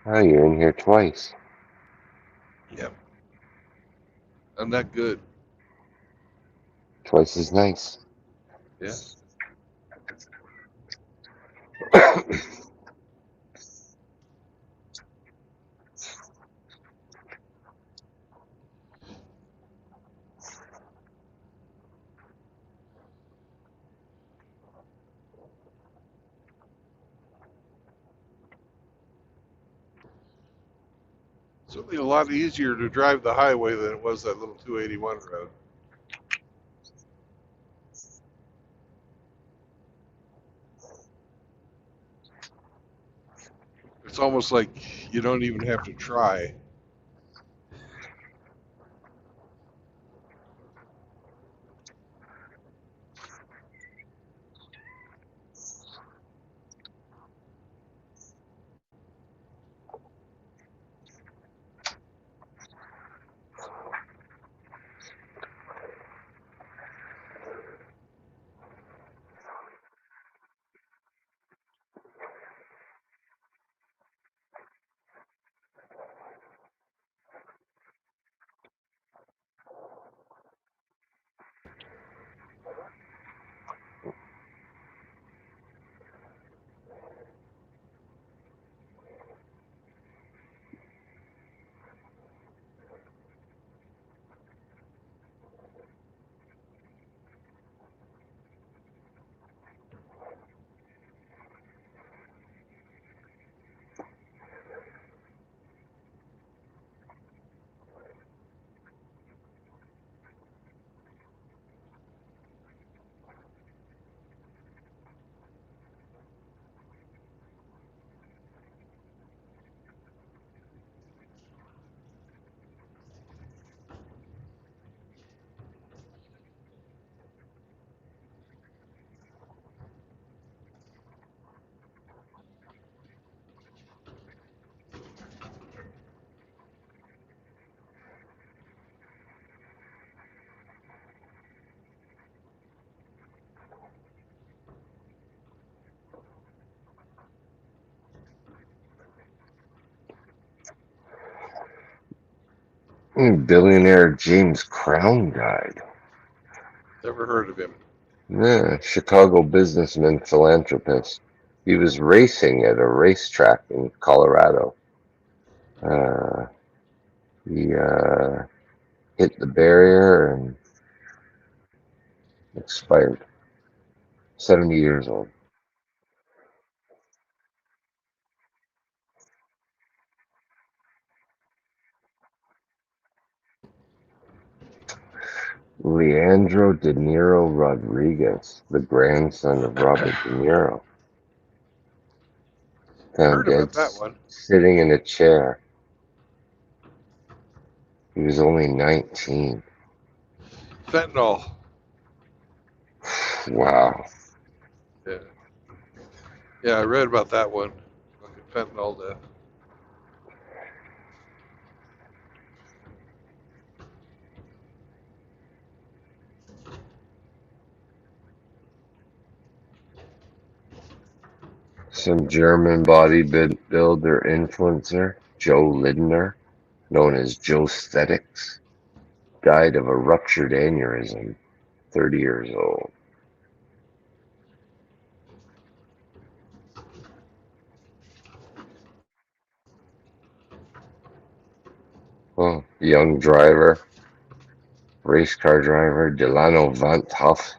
Oh, you're in here twice. Yep. I'm not good. Twice as nice. Yeah. Certainly a lot easier to drive the highway than it was that little 281 road. It's almost like you don't even have to try. Billionaire James Crown died. Never heard of him. Yeah, Chicago businessman, philanthropist. He was racing at a racetrack in Colorado. Uh, he hit the barrier and expired. 70 years old. Leandro De Niro Rodriguez, the grandson of Robert De Niro, found Heard dead about that one. sitting in a chair. He was only 19. Fentanyl. Wow. Yeah. Yeah, I read about that one. Fucking fentanyl death. Some German bodybuilder influencer, Joe Lindner, known as Joe Aesthetics, died of a ruptured aneurysm, 30 years old. Oh, young driver, race car driver, Delano Van Tuff,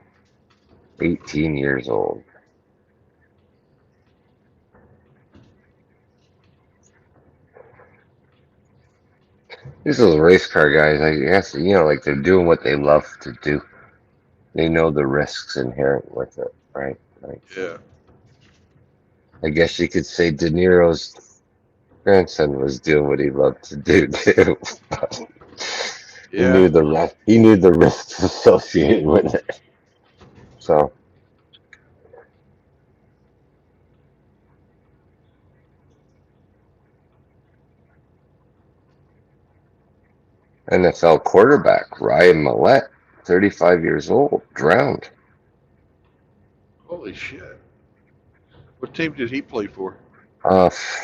18 years old. These little race car guys, I guess, like they're doing what they love to do. They know the risks inherent with it, right? Like, Yeah. I guess you could say De Niro's grandson was doing what he loved to do too. He Yeah. knew he knew the risks associated with it. So NFL quarterback Ryan Mallett, 35 years old, drowned. Holy shit. What team did he play for?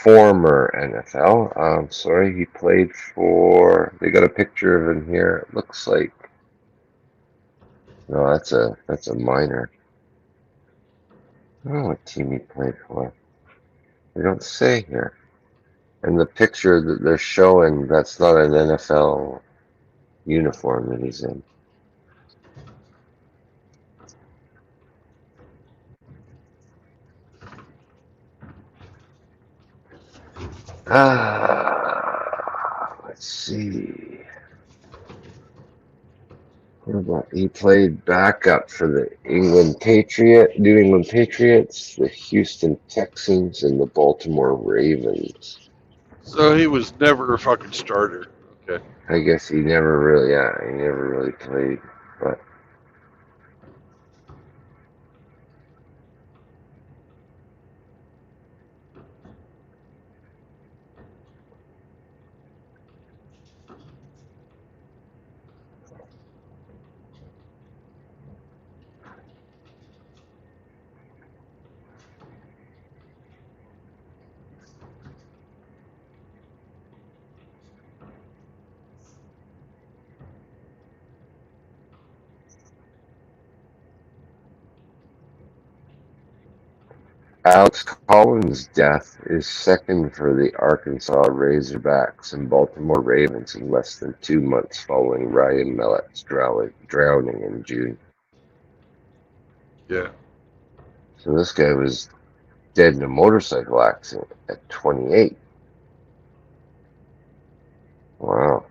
Former NFL. Sorry, he played for. They got a picture of him here. It looks like no, that's a minor. I don't know what team he played for. They don't say here. And the picture that they're showing, that's not an NFL uniform that he's in. Let's see. He played backup for the New England Patriots, the Houston Texans, and the Baltimore Ravens. So he was never a fucking starter. Okay. I guess he never really played. But Alex Collins' death is second for the Arkansas Razorbacks and Baltimore Ravens in less than 2 months following Ryan Mallett's drowning in June. Yeah. So this guy was dead in a motorcycle accident at 28. Wow.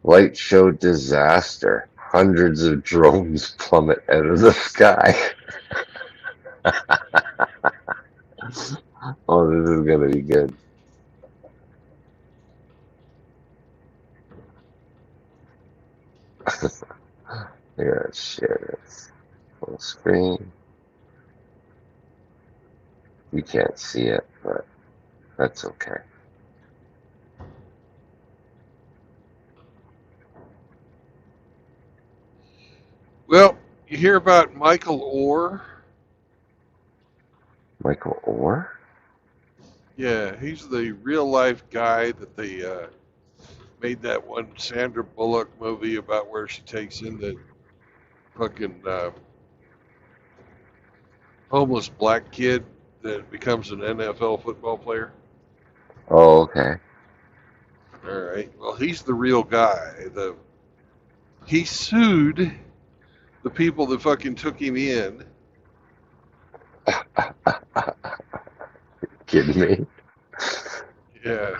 Light show disaster. Hundreds of drones plummet out of the sky. Oh, this is gonna be good. I gotta share this full screen. You can't see it, but that's okay. Well, you hear about Michael Orr? Michael Orr? Yeah, he's the real life guy that they made that one Sandra Bullock movie about where she takes in the fucking homeless black kid that becomes an NFL football player. Oh, okay. All right. Well, he's the real guy. He sued the people that fucking took him in. Kidding me? Yeah.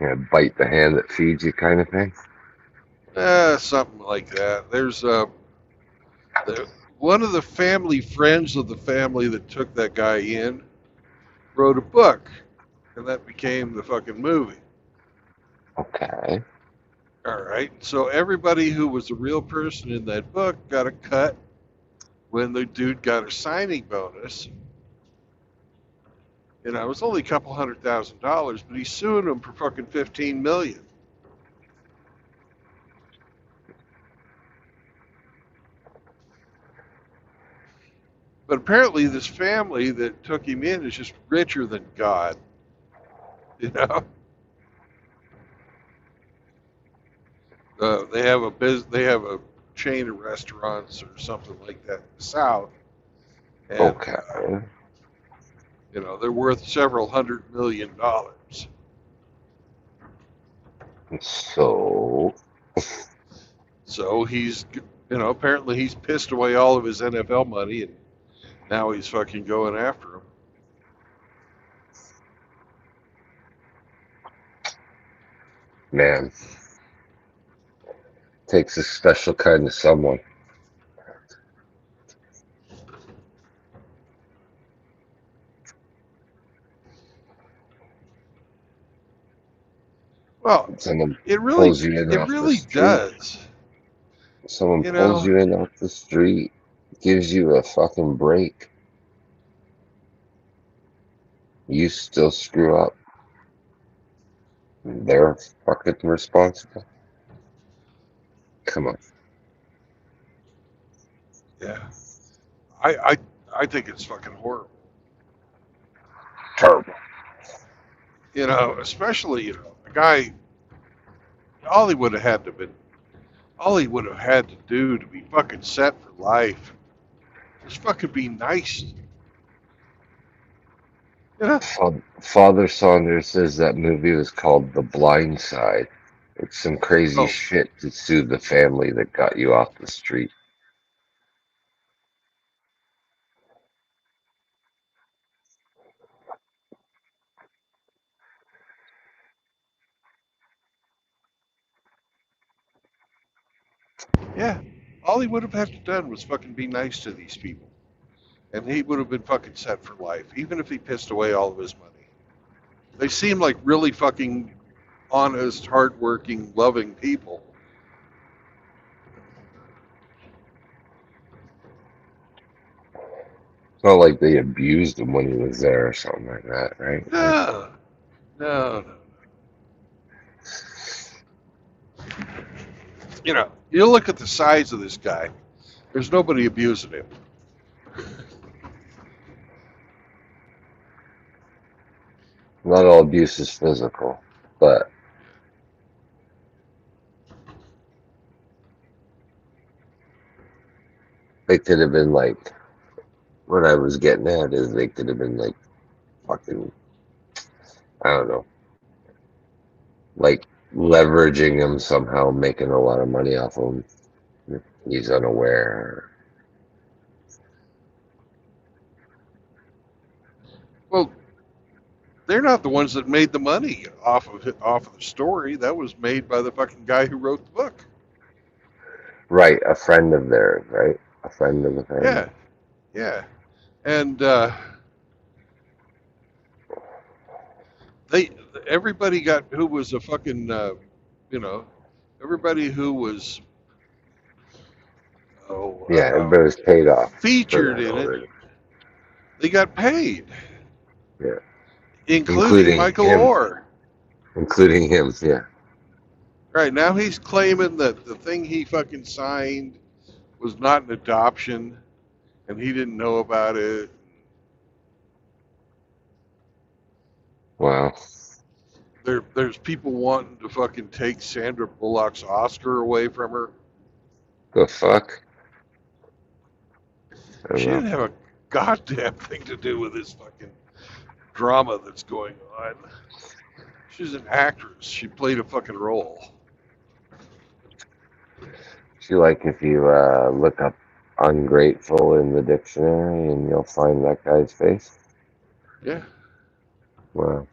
Yeah, bite the hand that feeds you kind of thing? Something like that. There's one of the family friends of the family that took that guy in wrote a book, and that became the fucking movie. Okay. All right. So everybody who was a real person in that book got a cut when the dude got a signing bonus. You know, it was only a couple $100,000, but he's suing them for fucking 15 million. But apparently, this family that took him in is just richer than God. You know, they have a chain of restaurants or something like that in the South, and Okay. you know they're worth several $100 million. So, So he's, you know, apparently he's pissed away all of his NFL money, and now he's fucking going after him. man, takes a special kind of someone. Well, Someone it really, pulls you in it off the really street. does. Someone You pulls know, you in off the street, gives you a fucking break. You still screw up. They're fucking responsible. Come on. yeah. I, I, I think it's fucking horrible. Terrible. You know, especially the guy. All he would have had to been, all he would have had to do to be fucking set for life, just fucking be nice. You know, Father Saunders says that movie was called The Blind Side. It's some crazy oh shit to sue the family that got you off the street. yeah. All he would have had to done was fucking be nice to these people, and he would have been fucking set for life, even if he pissed away all of his money. They seem like really fucking honest, hardworking, loving people. It's not like they abused him when he was there or something like that, right? Like, No, no, no. You know, you look at the size of this guy. There's nobody abusing him. not all abuse is physical, but they could have been like, what I was getting at is they could have been like fucking, I don't know, like leveraging him somehow, making a lot of money off him. He's unaware. Well, they're not the ones that made the money off of the story. That was made by the fucking guy who wrote the book. Right, a friend of theirs, right? A friend of the family. Yeah, yeah. And they everybody got who was a fucking you know everybody who was Yeah, but it was paid off for featured that in it. already. They got paid, Yeah, including Michael him. Orr. Including him, yeah. Right now, he's claiming that the thing he fucking signed was not an adoption, and he didn't know about it. Wow. There's people wanting to fucking take Sandra Bullock's Oscar away from her. The fuck? I don't She know. didn't have a goddamn thing to do with this fucking drama that's going on. She's an actress. She played a fucking role. See, like if you look up ungrateful in the dictionary and you'll find that guy's face. Yeah. Wow.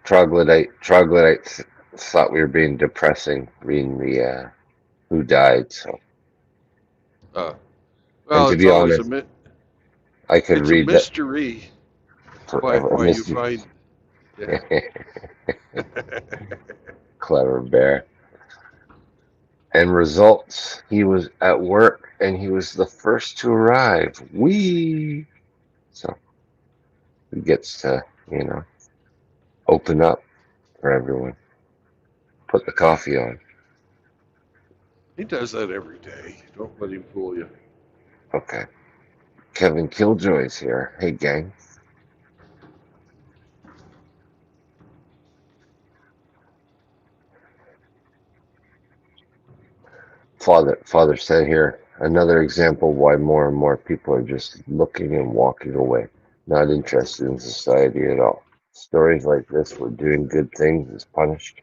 Troglodytes thought we were being depressing reading the who died. So, Uh, and well, to it's be always honest, I could it's a read that. mystery I why you missed you. find. Yeah. Clever bear. And results, he was at work and he was the first to arrive. So he gets to, open up for everyone. Put the coffee on. He does that every day. Don't let him fool you. Okay. Kevin Killjoy's here. Hey, gang. Father said here, another example why more and more people are just looking and walking away, not interested in society at all. Stories like this where doing good things is punished.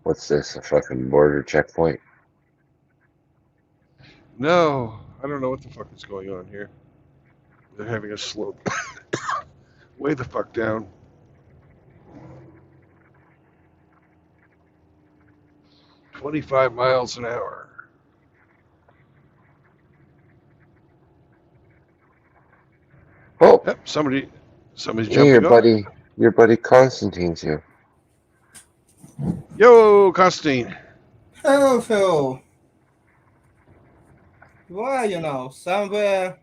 What's this? A fucking border checkpoint? No, I don't know what the fuck is going on here. They're having a slow way the fuck down. 25 miles an hour. Oh, Yep, somebody's here, jumping on it. buddy. Your buddy Constantine's here. Yo, Constantine. Hello, Phil. Where are you now? Somewhere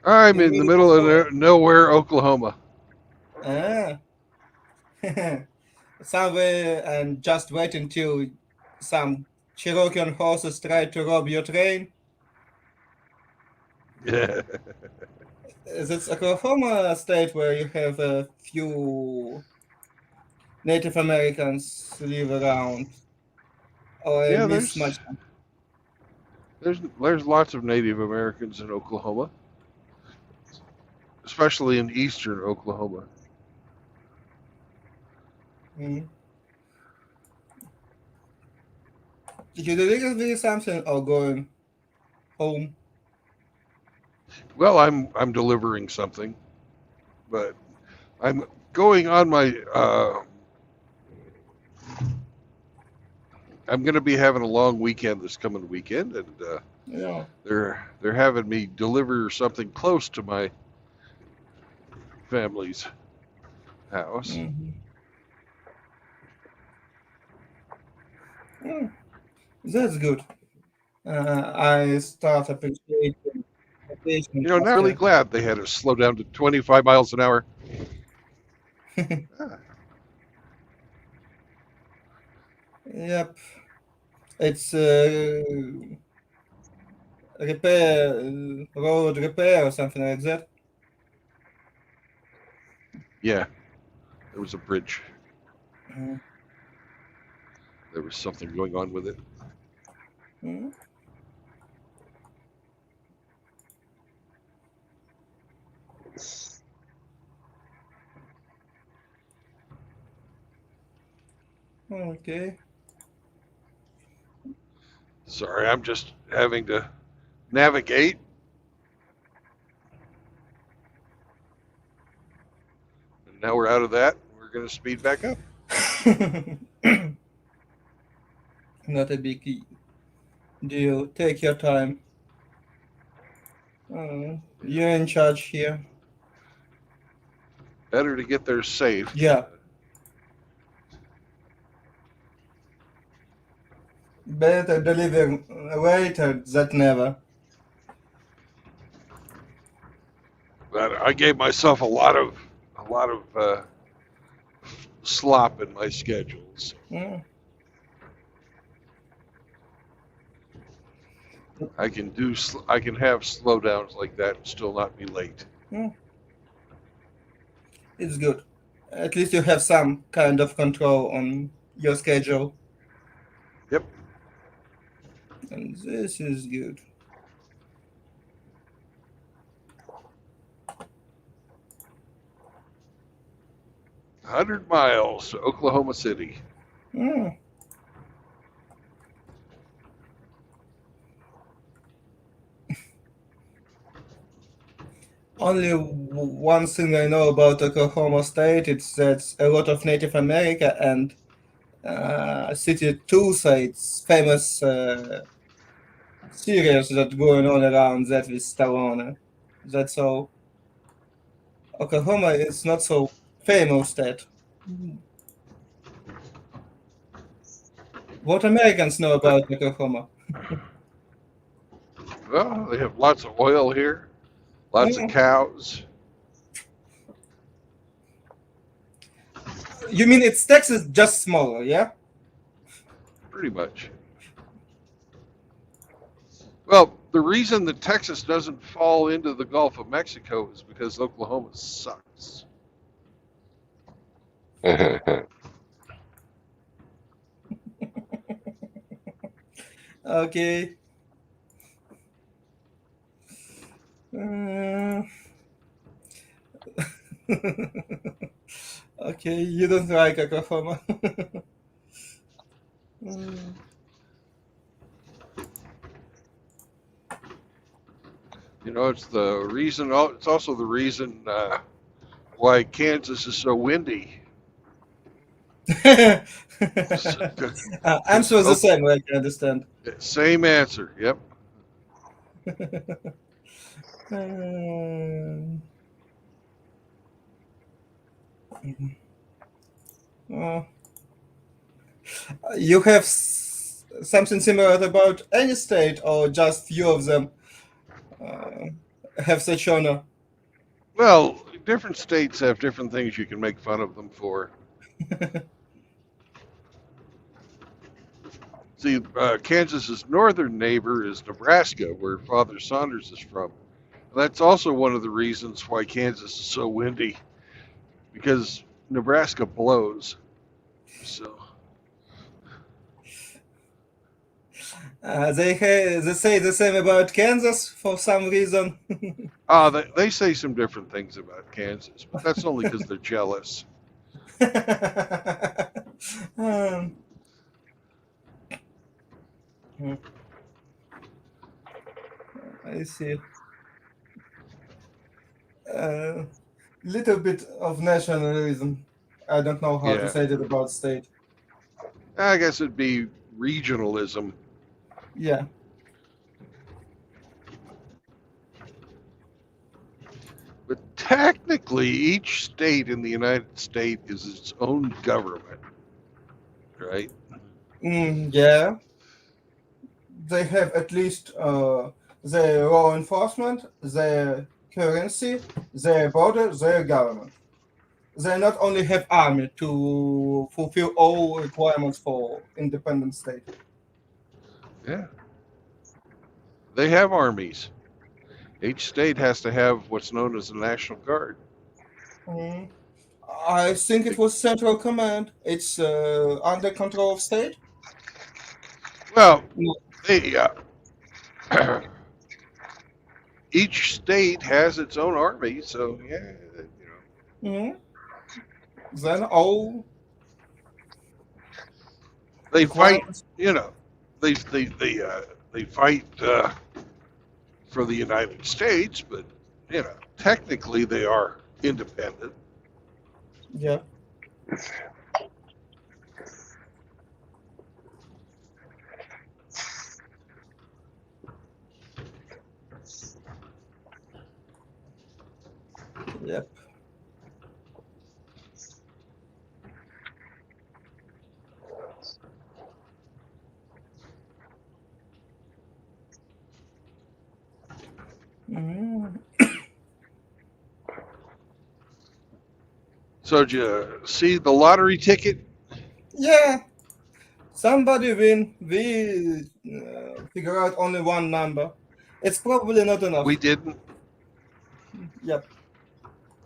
I'm in in the middle of middle nowhere. of nowhere, Oklahoma. Ah. Somewhere and just wait until some Cherokee horses try to rob your train. Yeah. It's Oklahoma state where you have a few Native Americans live around. Or I Yeah, miss much. there's lots of Native Americans in Oklahoma, especially in eastern Oklahoma. Mm. Did you deliver something or going home? Well, I'm delivering something, but I'm going on my. I'm going to be having a long weekend this coming weekend, and Yeah. they're having me deliver something close to my family's house. Mm-hmm. That's good. I start appreciating vacation Now I'm really after. glad they had to slow down to 25 miles an hour. Ah, Yep, it's repair, road repair or something like that. yeah, there was a bridge. Mhm. There was something going on with it. Mhm. Okay. Sorry, I'm just having to navigate. And now we're out of that. We're going to speed back up. Not a big deal. Take your time. You're in charge here. Better to get there safe. Yeah. Better deliver later than never. But I gave myself a lot of slop in my schedules. Mm. I can have slowdowns like that and still not be late. It's good. At least you have some kind of control on your schedule. Yep. And this is good. $100 miles to Oklahoma City. Mm. Only one thing I know about Oklahoma State, it's that a lot of Native America and City 2 sites, famous series that going on around that with Stallone. That's all. Oklahoma is not so famous state. What Americans know about Oklahoma? Well, they have lots of oil here, lots of cows. You mean it's Texas, just smaller, yeah? Pretty much. Well, the reason that Texas doesn't fall into the Gulf of Mexico is because Oklahoma sucks. Okay. Okay, you don't like Oklahoma. You know, it's the reason. It's also the reason why Kansas is so windy. Answer is the same, I can understand. Same answer. Yep. You have something similar about any state, or just few of them have such honor? Well, different states have different things you can make fun of them for. See, Kansas's northern neighbor is Nebraska, where Father Saunders is from. That's also one of the reasons why Kansas is so windy, because Nebraska blows. So They say the same about Kansas for some reason. they say some different things about Kansas, but that's only because they're jealous. I see. Little bit of nationalism. I don't know how to say that about state. I guess it'd be regionalism. Yeah. But technically, each state in the United States is its own government, right? Yeah. They have at least their law enforcement, their currency, their border, their government. They not only have army to fulfill all requirements for independent state. Yeah. They have armies. Each state has to have what's known as the National Guard. I think it was Central Command. It's under control of state. Well, No. they each state has its own army, so yeah, you know. Then all They fight, you know. they fight for the United States, but technically they are independent. Yeah. Yep. Mm. So did you see the lottery ticket? Yeah. Somebody win. We figure out only one number. It's probably not enough. We didn't. Yep.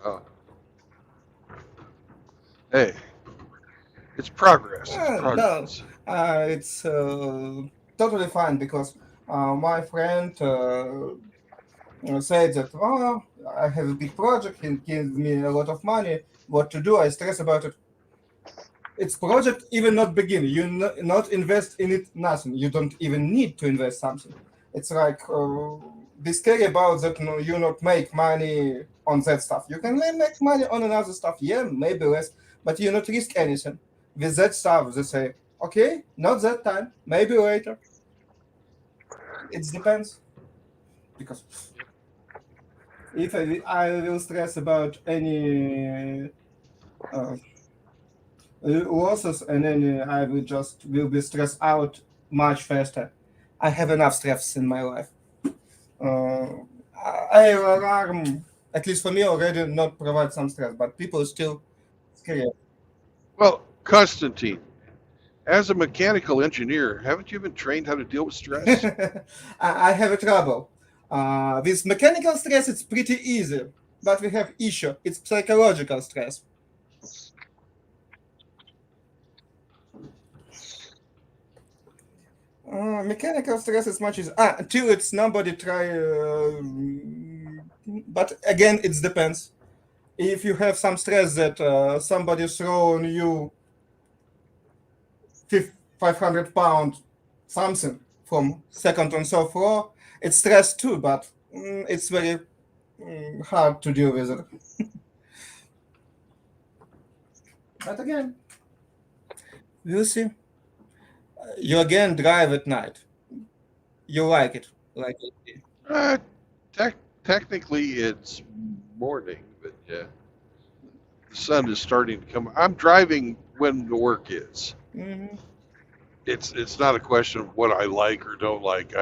Oh. Hey, it's progress. It's No, progress. it's totally fine because my friend said that, oh, I have a big project, he gives me a lot of money. What to do? I stress about it. It's project even not begin. You not invest in it nothing. You don't even need to invest something. It's like be scary about that. No, you not make money on that stuff. You can make money on another stuff. Yeah, maybe less, but you not risk anything with that stuff. They say, okay, not that time, maybe later. It depends because if I will stress about any losses and then I will be stressed out much faster. I have enough stress in my life. I alarm, at least for me already, not provide some stress, but people still scared. Well, Constantine, as a mechanical engineer, haven't you been trained how to deal with stress? I have a trouble. With mechanical stress, it's pretty easy, but we have issue. It's psychological stress. Mechanical stress is much easier. Until it's nobody try. But again, it depends. If you have some stress that somebody thrown you 500 pound something from second on third floor, it's stress too, but it's very hard to deal with it. But again, we'll see. You again drive at night. You like it, like it. Uh, technically, it's morning, but yeah, the sun is starting to come. I'm driving when the work is. Mhm. It's not a question of what I like or don't like.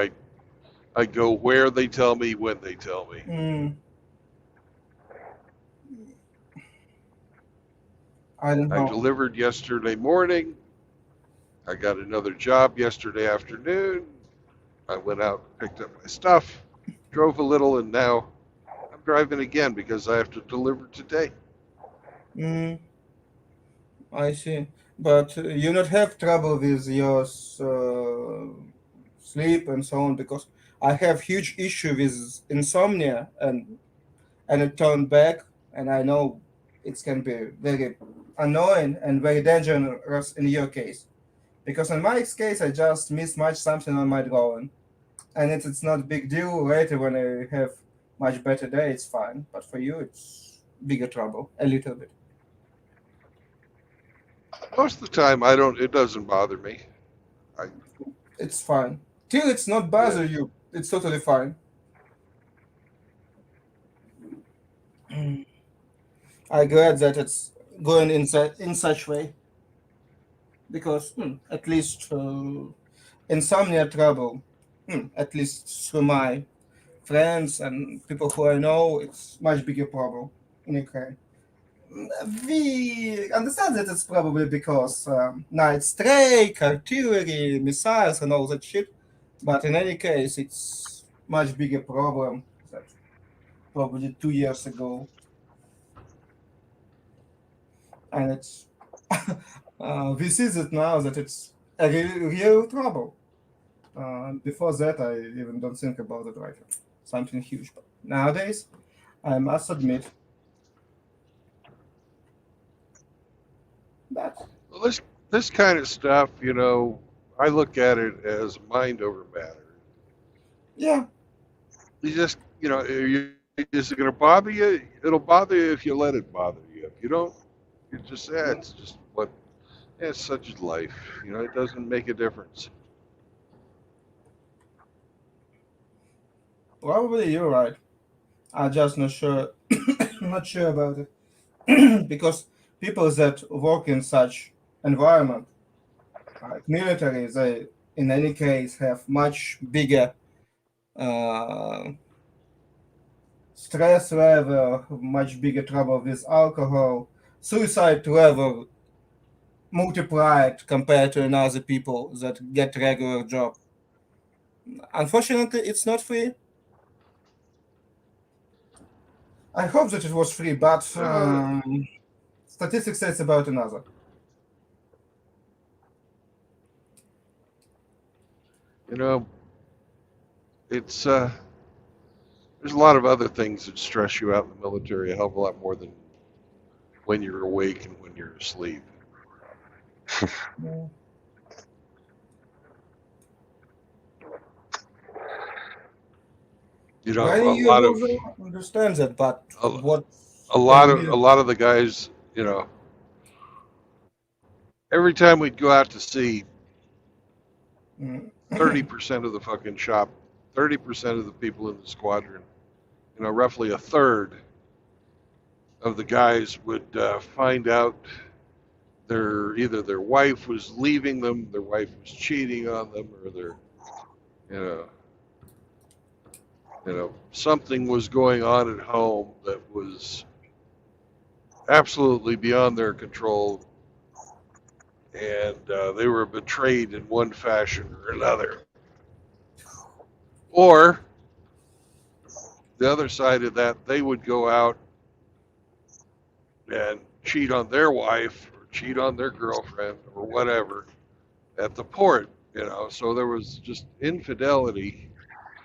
I go where they tell me when they tell me. Mm, I don't I know. delivered yesterday morning. I got another job yesterday afternoon. I went out, picked up my stuff, drove a little, and now I'm driving again because I have to deliver today. Mm, I see. But you not have trouble with your sleep and so on because I have huge issue with insomnia and it turned back and I know it can be very annoying and very dangerous in your case because in my case I just mismatch something on my drawing and it's not a big deal later when I have much better day it's fine but for you it's bigger trouble a little bit. Most of the time, I don't. It doesn't bother me. I It's fine. Till it's not yeah. bother you, it's totally fine. I glad that it's going in such way because at least insomnia trouble, at least through my friends and people who I know, it's much bigger problem in Ukraine. We understand that it's probably because night strike, artillery, missiles, and all that shit. But in any case, it's much bigger problem that probably 2 years ago, and it's we see that now that it's a real trouble. Before that, I even don't think about it right now. Something huge, but nowadays, I must admit that. Well, this kind of stuff, I look at it as mind over matter. Yeah. You just, is it going to bother you? It'll bother you if you let it bother you. If you don't, you just, it's just what, it's such is life. It doesn't make a difference. Probably you're right. I'm just not sure. Not sure about it because people that work in such environment, like military, they in any case have much bigger uh, stress level, much bigger trouble with alcohol, suicide level multiplied compared to another people that get regular job. Unfortunately, it's not free. I hope that it was free, but Uh, statistics says about another. you know, it's there's a lot of other things that stress you out in the military a hell of a lot more than when you're awake and when you're asleep. Yeah. A Many lot of users understand that, but a, what a they lot of a mean. lot of the guys, every time we'd go out to sea, Mm. 30% of the fucking shop, 30% of the people in the squadron, roughly a third of the guys would find out either their wife was leaving them, their wife was cheating on them, or you know, something was going on at home that was absolutely beyond their control, and they were betrayed in one fashion or another. Or the other side of that, they would go out and cheat on their wife or cheat on their girlfriend or whatever at the port, So there was just infidelity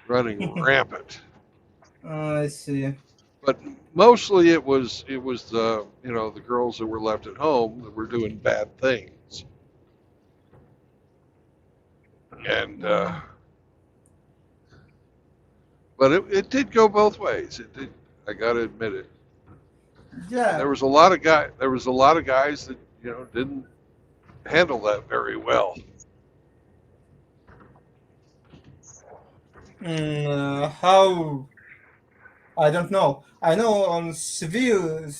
running rampant. I see. But mostly it was the girls that were left at home that were doing bad things, and but it did go both ways. It did. I got to admit it. And Yeah. there was a lot of guys that didn't handle that very well. How? I don't know. I know on civilian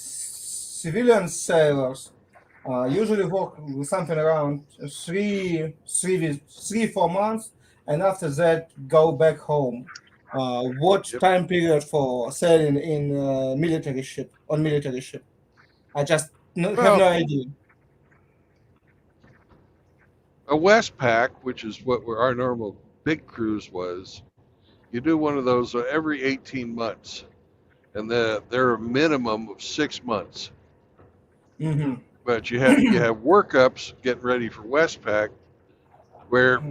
sailors usually work with something around 4 months, and after that go back home. What Yep. time period for sailing in military ship on military ship? I just have no Well, idea. a Westpac, which is what our normal big cruise was, you do one of those every 18 months, and they're a minimum of 6 months. Hmm. But you have workups getting ready for Westpac, where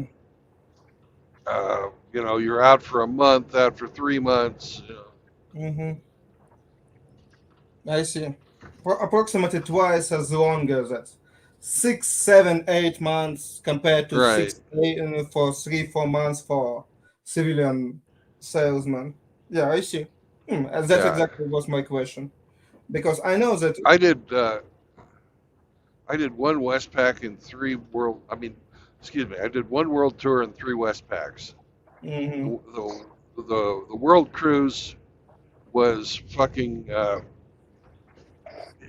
you're out for a month, out for 3 months. Hmm. I see. Approximately twice as long as that. 6, 7, 8 months compared to Right. 6, 8 for 3, 4 months for civilian salesman. Yeah, I see. And that Yeah. exactly was my question because I know that. I did. I did one Westpac and three world. I mean, excuse me. I did one world tour and three Westpacs. Hmm. The world cruise was fucking.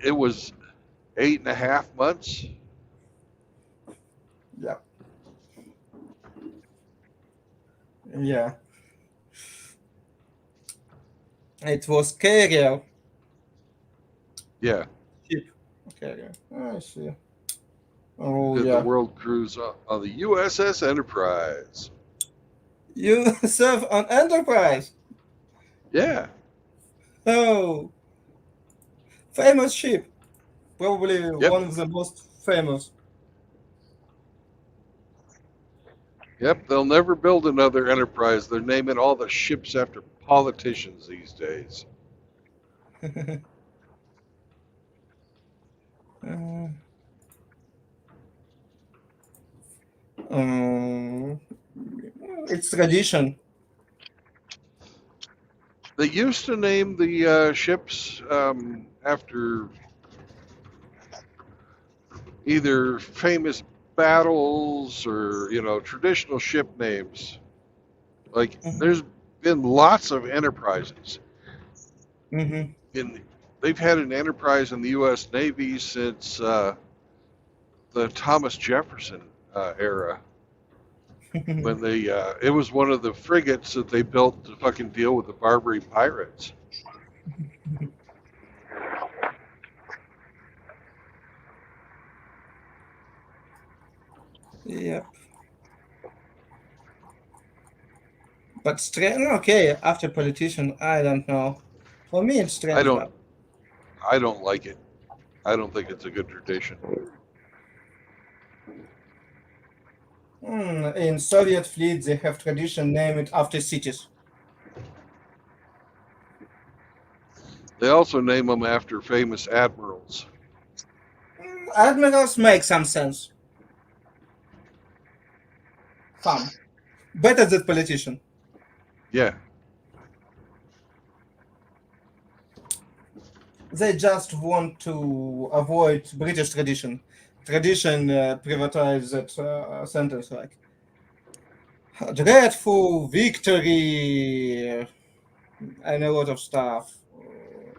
It was 8.5 months. Yeah, yeah. It was carrier Yeah, ship. Carrier. I see. we Oh did the yeah. world cruise on the USS Enterprise. You serve on Enterprise. Yeah. Oh, famous ship. Probably Yep. one of the most famous. Yep. They'll never build another Enterprise. They're naming all the ships after politicians these days. Uh, It's tradition. They used to name the ships after either famous battles or traditional ship names. Like there's been lots of enterprises. Mm-hmm. They've had an enterprise in the U.S. Navy since the Thomas Jefferson era. When it was one of the frigates that they built to fucking deal with the Barbary pirates. Yeah. But strange. Okay, after politician, I don't know. For me, it's I strange. don't like it. I don't think it's a good tradition. In Soviet fleet, they have tradition name it after cities. They also name them after famous admirals. Admirals make some sense. Some. Better than politician. Yeah. They just want to avoid British tradition. Tradition privatize that sentence like dreadful victory and a lot of stuff.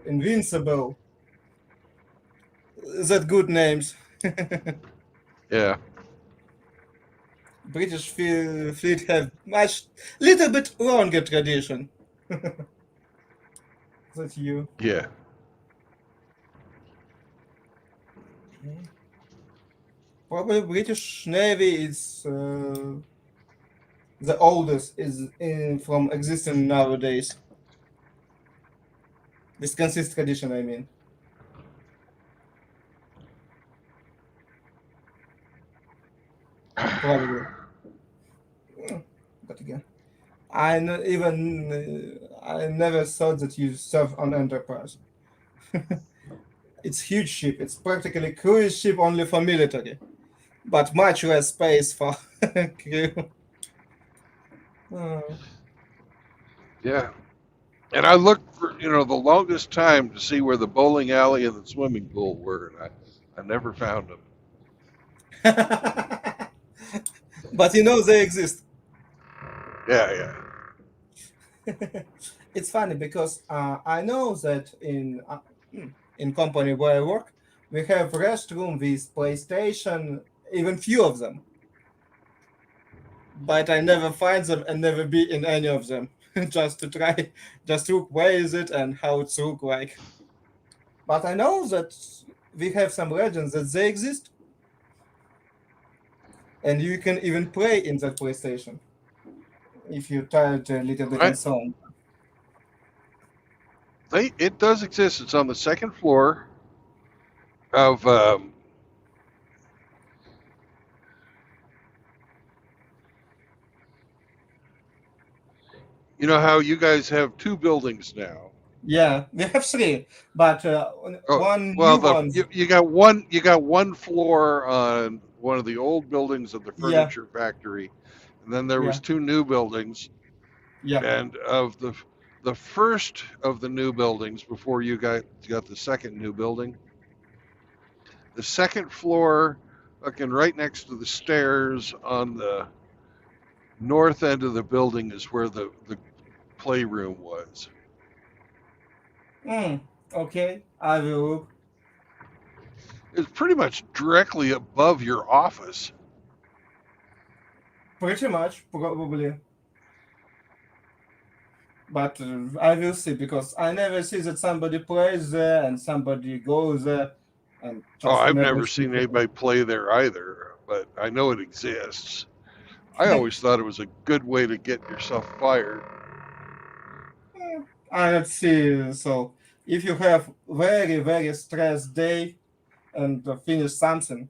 Invincible. That good names. Yeah. British fleet have much little bit longer tradition. That's you. Yeah. Probably British Navy is the oldest from existing nowadays. This consists tradition, I mean. Probably. But again, I never thought that you serve on Enterprise. It's huge ship. It's practically cruise ship only for military, but much less space for crew. Yeah. And I looked for the longest time to see where the bowling alley and the swimming pool were, and I never found them. But they exist. Yeah. It's funny because I know that in company where I work, we have restroom with PlayStation, even few of them. But I never find them and never be in any of them, just to try, just look where is it and how it's look like. But I know that we have some legends that they exist, and you can even play in that PlayStation if you tired a little bit Right. and so on. It does exist. It's on the second floor of you know how you guys have two buildings now. Yeah, we have three, but one Well, new one. you got one floor on one of the old buildings of the Yeah. furniture factory, and then there was Yeah. two new buildings. Yeah. And of the first of the new buildings before you got the second new building, the second floor, fucking right next to the stairs on the north end of the building is where the playroom was. Okay, I will look. It's pretty much directly above your office. Pretty much, probably. But I will see because I never see that somebody plays there and somebody goes there. And Oh, just I've never see seen people. anybody play there either, but I know it exists. I always thought it was a good way to get yourself fired. Let's see. So, if you have very, very stressed day and finish something,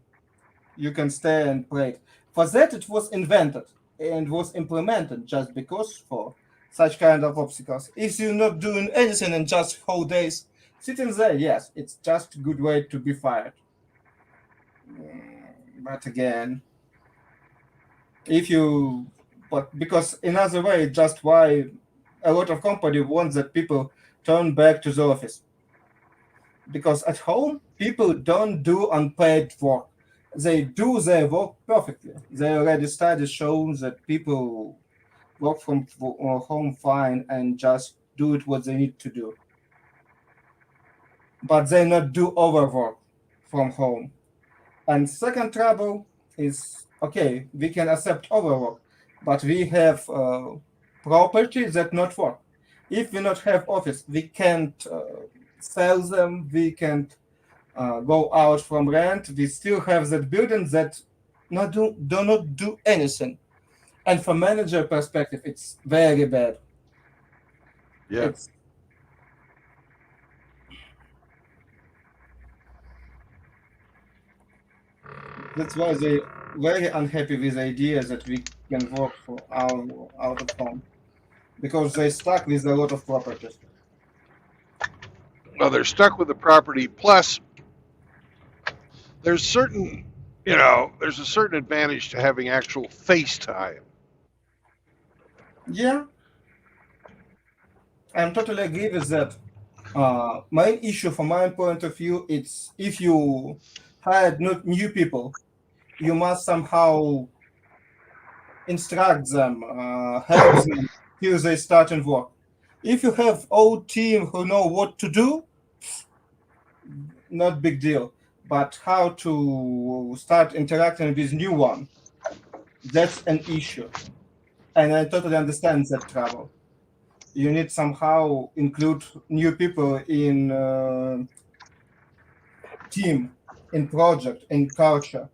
you can stay and play it. For that, it was invented and was implemented just because for such kind of obstacles. If you're not doing anything in just whole days, sitting there, yes, it's just a good way to be fired. But again, But because another way, just why a lot of company want that people turn back to the office. Because at home, people don't do unpaid work. They do their work perfectly. They already studies show that people work from home fine and just do it what they need to do. But they not do overwork from home. And second trouble is okay, we can accept overwork, but we have property that not work. If we not have office, we can't sell them. We can't go out from rent. We still have that building that do not do anything. And from manager perspective, it's very bad. Yeah. It's that's why they very unhappy with the idea that we can work for out of home because they stuck with a lot of properties. Well, they're stuck with the property. Plus, there's certain, there's a certain advantage to having actual FaceTime. Yeah, I'm totally agree with that. Main issue from my point of view, it's if you hired not new people, you must somehow instruct them, help them till they start and work. If you have old team who know what to do, not big deal. But how to start interacting with new one, that's an issue. And I totally understand that trouble. You need somehow include new people in team, in project, in culture.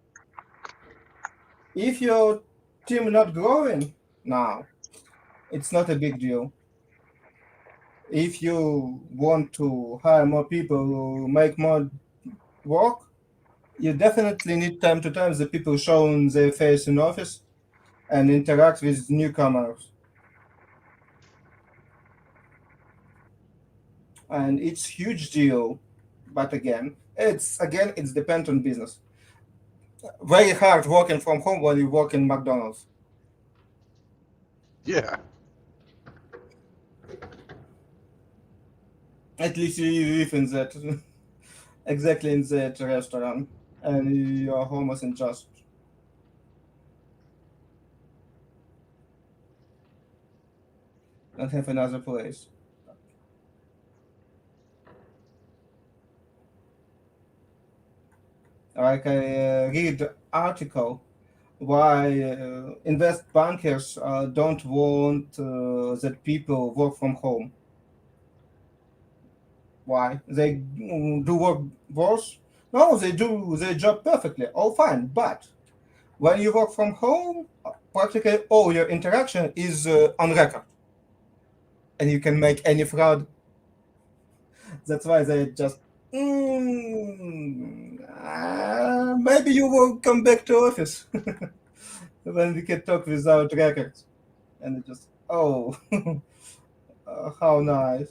If your team not growing now, it's not a big deal. If you want to hire more people, make more work, you definitely need time to time the people showing their face in office and interact with newcomers. And it's huge deal. But it's depend on business. Very hard working from home while you work in McDonald's. Yeah. At least you live in that exactly in that restaurant, and your home isn't just and have another place. Like I read article why invest bankers don't want that people work from home. Why? They do work worse? No, they do their job perfectly, all fine. But when you work from home, practically all your interaction is on record, and you can make any fraud. That's why they just maybe you will come back to office when we can talk without records. And it just how nice.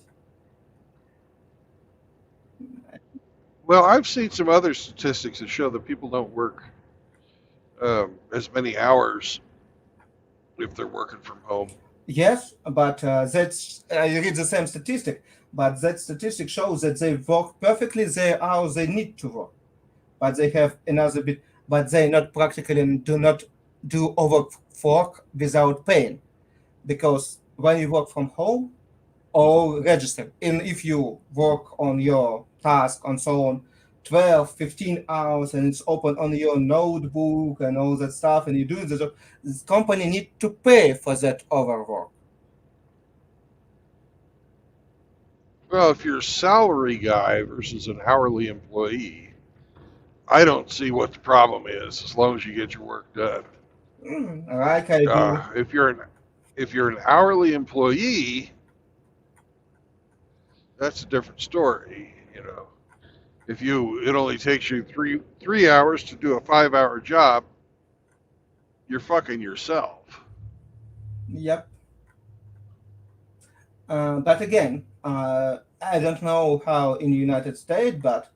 Well, I've seen some other statistics that show that people don't work as many hours if they're working from home. Yes, but that's I read the same statistic, but that statistic shows that they work perfectly their hours they need to work, but they have another bit, but they not practically do not do overwork without pain, because when you work from home, all register, and if you work on your task and so on 12, 15 hours and it's open on your notebook and all that stuff and you do the job, this company need to pay for that overwork. Well, if you're a salary guy versus an hourly employee, I don't see what the problem is as long as you get your work done. Like I do. If you're an hourly employee, that's a different story. If it only takes you three hours to do a 5-hour job, you're fucking yourself. Yep. But again, I don't know how in the United States, but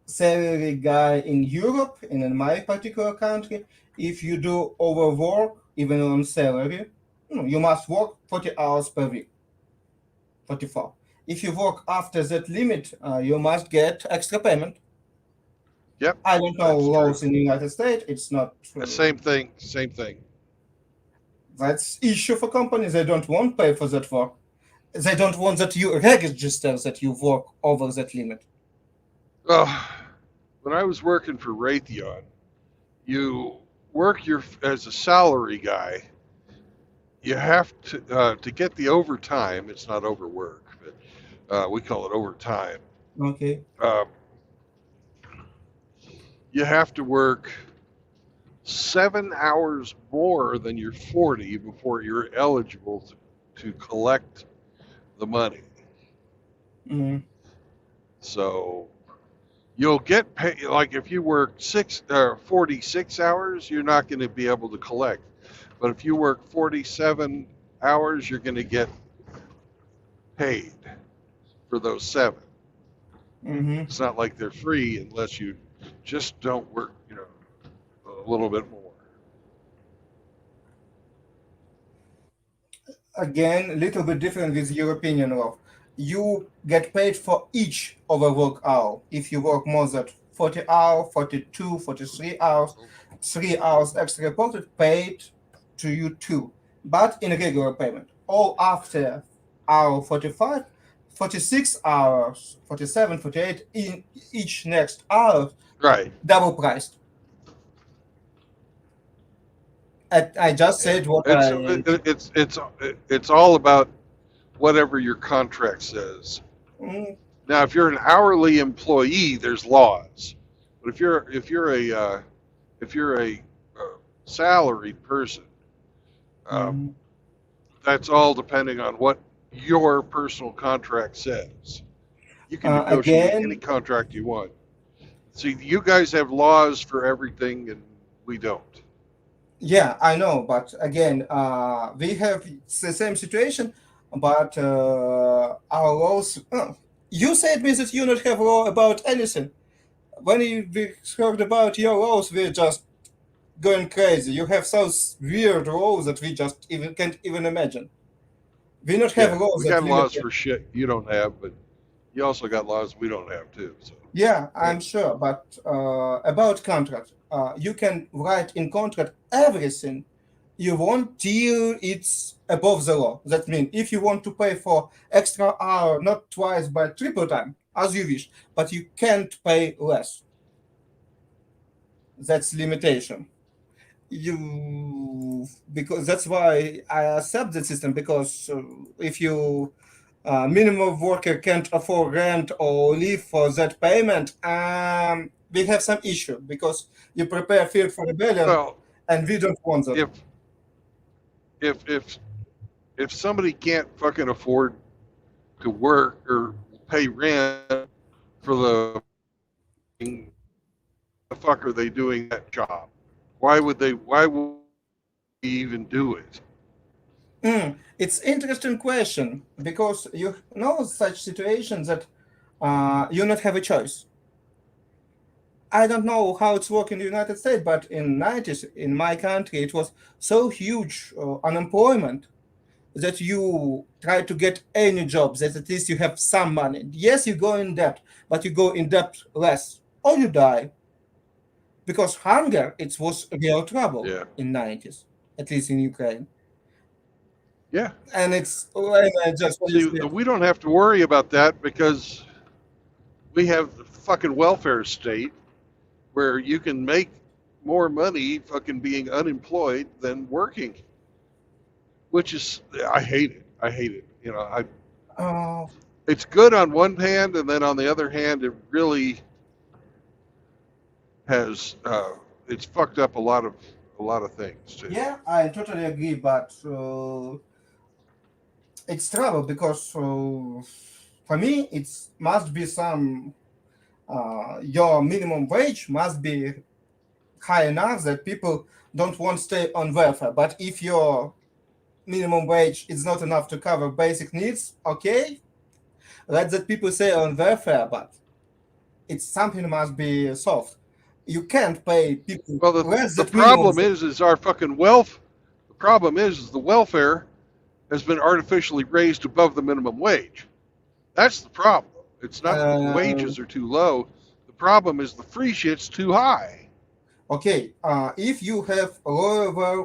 salary guy in Europe, in my particular country, if you do overwork, even on salary, you must work 40 hours per week, 44. If you work after that limit, you must get extra payment. Yep, I don't know that's laws true. in the United States. It's not. Same thing. Same thing. That's issue for companies. They don't want pay for that work. They don't want that you register that you work over that limit. Well, when I was working for Raytheon, you work as a salary guy. You have to get the overtime. It's not overwork, but we call it overtime. Okay. You have to work 7 hours more than your 40 before you're eligible to collect the money. Mm. So you'll get paid. Like if you work 46 hours, you're not going to be able to collect. But if you work 47 hours, you're going to get paid for those 7. Mm-hmm. It's not like they're free unless you just don't work, a little bit more. Again, a little bit different with European law. You get paid for each overwork hour. If you work more than 40 hours, 42, 43 hours, 3 hours extra reported, paid to you too, but in regular payment. Or after hour 45, 46 hours, 47, 48, in each next hour, Right. double priced. I just said what It's all about whatever your contract says. Mm. Now, if you're an hourly employee, there's laws. But if you're a salaried person, Mhm. that's all depending on what your personal contract says. You can negotiate any Again, contract you want. See, you guys have laws for everything, and we don't. yeah, I know, but again, we have the same situation, but our laws. You said me that you not have law about anything. When we heard about your laws, we're just going crazy. You have those weird laws that we just even can't even imagine. We not have Yeah, laws we that got limit. laws for shit you don't have, but you also got laws we don't have too. So Yeah, I'm sure, but about contract, you can write in contract everything you want till it's above the law. That means if you want to pay for extra hour, not twice but triple time, as you wish, but you can't pay less. That's limitation. Because that's why I accept the system, because if you minimum worker can't afford rent or live for that payment, we have some issue because you prepare field for rebellion, well, and we don't want that. if if if somebody can't fucking afford to work or pay rent for the fuck are they doing that job? Why would they even do it? It's interesting question because you know such situations that you not have a choice. I don't know how it's working in the United States, but in 90s in my country it was so huge unemployment that you try to get any job that at least you have some money. Yes, you go in debt, but you go in debt less or you die, because hunger it was real trouble Yeah, in 90s, at least in Ukraine. yeah. And it's when I just what you See, said. we don't have to worry about that because we have the fucking welfare state where you can make more money fucking being unemployed than working, which is I hate it. I hate it. Uh, It's good on one hand, and then on the other hand, it really has it's fucked up a lot of things too. yeah, I totally agree, but it's trouble because for me it must be some your minimum wage must be high enough that people don't want to stay on welfare. But if your minimum wage is not enough to cover basic needs, okay, let that people stay on welfare, but it's something must be solved. You can't pay people Well, less the than minimum. problem is our fucking wealth. The problem is the welfare has been artificially raised above the minimum wage. That's the problem. It's not that the wages are too low. The problem is the free shit's too high. Okay, if you have lower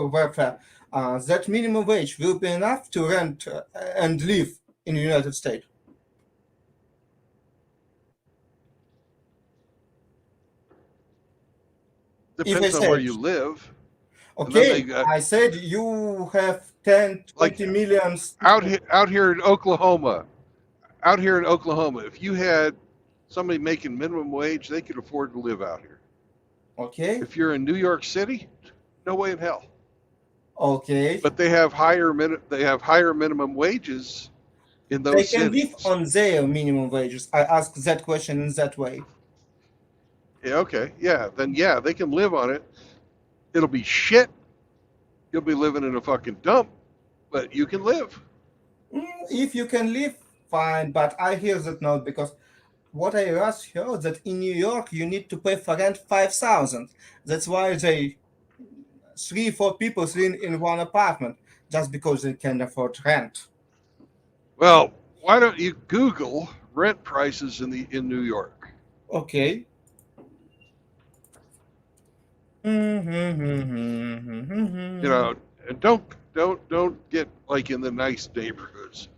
welfare, that minimum wage will be enough to rent and live in the United States. Depends If I on where said, you live. okay, I said you have 10, 20 millions. Out here in Oklahoma, if you had somebody making minimum wage, they could afford to live out here. Okay. If you're in New York City, no way in hell. Okay. But they have higher minimum wages in those They can cities. live on their minimum wages. I asked that question in that way. Yeah, okay. Yeah, then yeah, they can live on it. It'll be shit. You'll be living in a fucking dump, but you can live. If you can live, fine. But I hear that now because what I last heard that in New York you need to pay for rent 5,000. That's why they 3-4 people live in one apartment just because they can afford rent. Well, why don't you Google rent prices in New York? Okay. You know, and don't get like in the nice neighborhoods.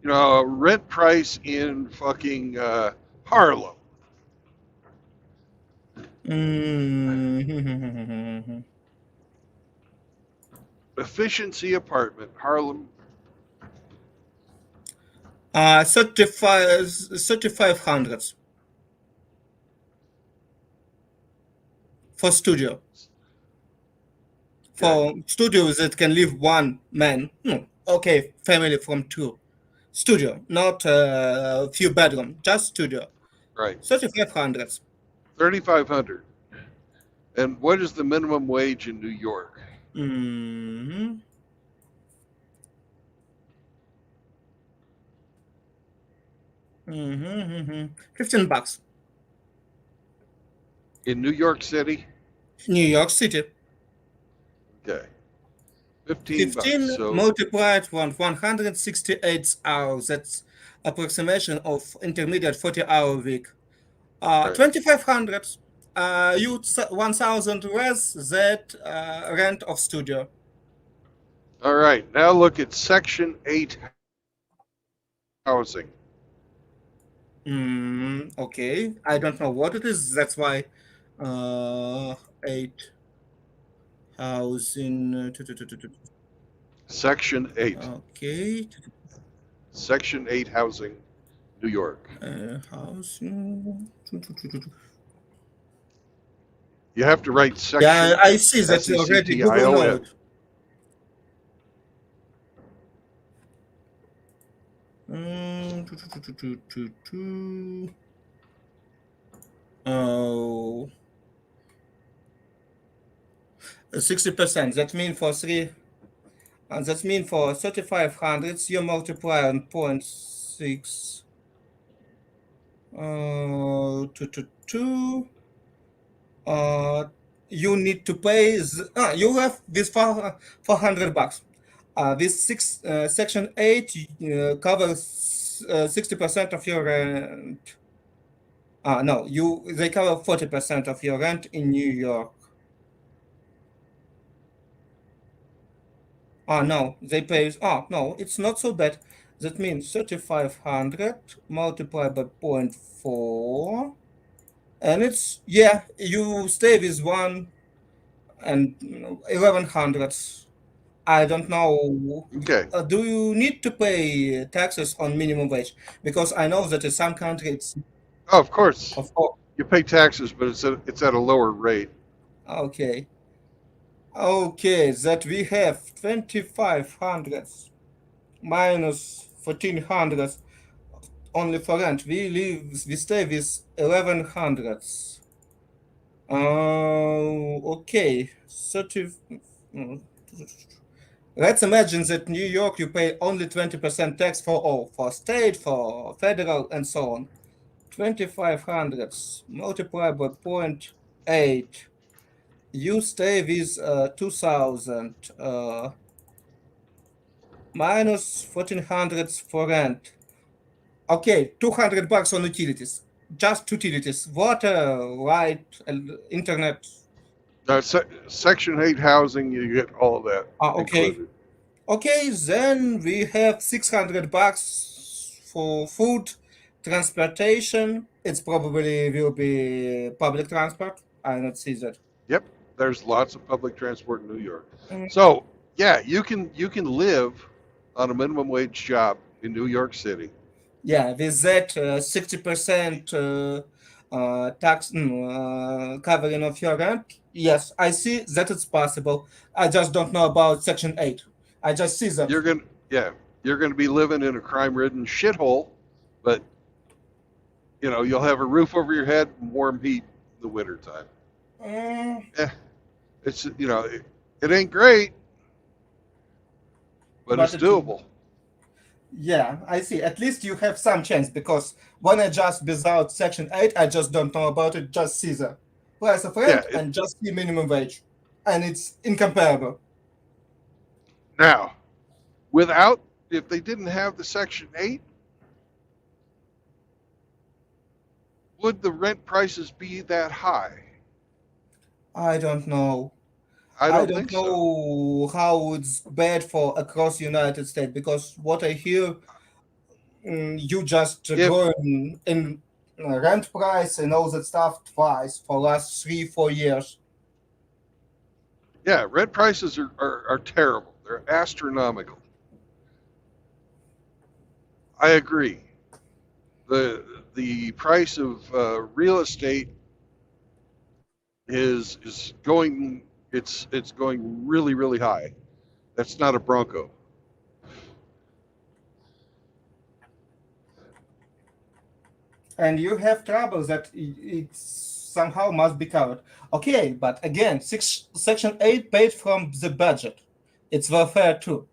You know, rent price in fucking Harlem. Efficiency apartment, Harlem. 3,500 for studio. For studios that can live one man. Okay, family from 2. Studio, not a few bedroom, just studio. Right. 3,500. 3,500. And what is the minimum wage in New York? $15. In New York City? New York City. Okay. 15 bucks. So multiplied 168 hours. That's approximation of intermediate 40-hour week. 2,500. You 1,000 less that rent of studio. All right. Now look at Section 8 housing. Okay. I don't know what it is. That's why 8 housing. Section 8. Okay. Section 8 housing, New York. Housing. You have to write section. Yeah, I see that you already Google know. Oh, 60%. That means for 3,500 you multiply on 0.6 you need to pay you have this $400. This section 8 covers 60% of your rent. No, they cover 40% of your rent in New York. No, they pay. No, it's not so bad. That means 3,500 multiplied by 0.4, and it's you stay with 1 and 1,100. I don't know. Okay. Do you need to pay taxes on minimum wage? Because I know that in some countries. Oh, of course. Of course. You pay taxes, but it's at a lower rate. Okay. Okay, that we have 2,500 minus 1,400 only for rent. We stay with 1,100. Okay, 30. Let's imagine that New York you pay only 20% tax for all, for state, for federal, and so on. 2,500 multiplied by 0.8. You stay with 2,000 minus 1,400 for rent. Okay, $200 on utilities. Just utilities, water, light, internet. Section 8 housing, you get all of that Okay. included. Okay, then we have $600 for food, transportation. It's probably will be public transport. I not see that. Yep, there's lots of public transport in New York. Mm, So yeah, you can live on a minimum wage job in New York City. yeah, with that 60% tax covering of your rent. Yes, I see that it's possible. I just don't know about Section 8. I just see that. You're gonna yeah, you're gonna be living in a crime-ridden shithole, but you'll have a roof over your head and warm heat in the wintertime. Mm, Yeah, it's it ain't great, but but it's it will. doable. Yeah, I see. At least you have some chance because when I just without Section 8, I just don't know about it, just see the price of Yeah, rent and just see minimum wage. And it's incomparable. now without if they didn't have the Section 8, would the rent prices be that high? I don't know. I I don't don't think so. know how it's bad for across United States because what I hear, you just If grow in rent price and all that stuff twice for last 3 4 years. Yeah, rent prices are terrible. They're astronomical. I agree. The price of real estate is going it's going really really high. That's not a Bronco. And you have trouble that it somehow must be covered. Okay, but again, Section 8 paid from the budget. It's welfare too.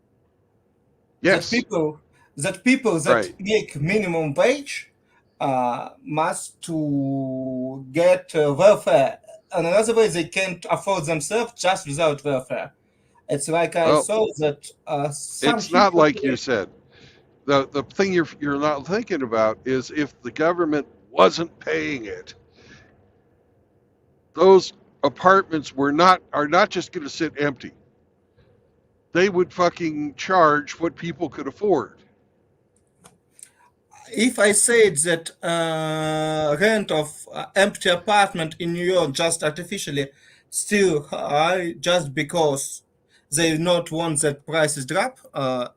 That Yes, people that people that right. make minimum wage must to get welfare. And another way, they can't afford themselves just without welfare. It's like I Well, saw that some it's not people like you here. said. The thing you're not thinking about is if the government wasn't paying it, those apartments are not just going to sit empty. They would fucking charge what people could afford. If I said that rent of empty apartment in New York just artificially still high just because they not want that prices drop,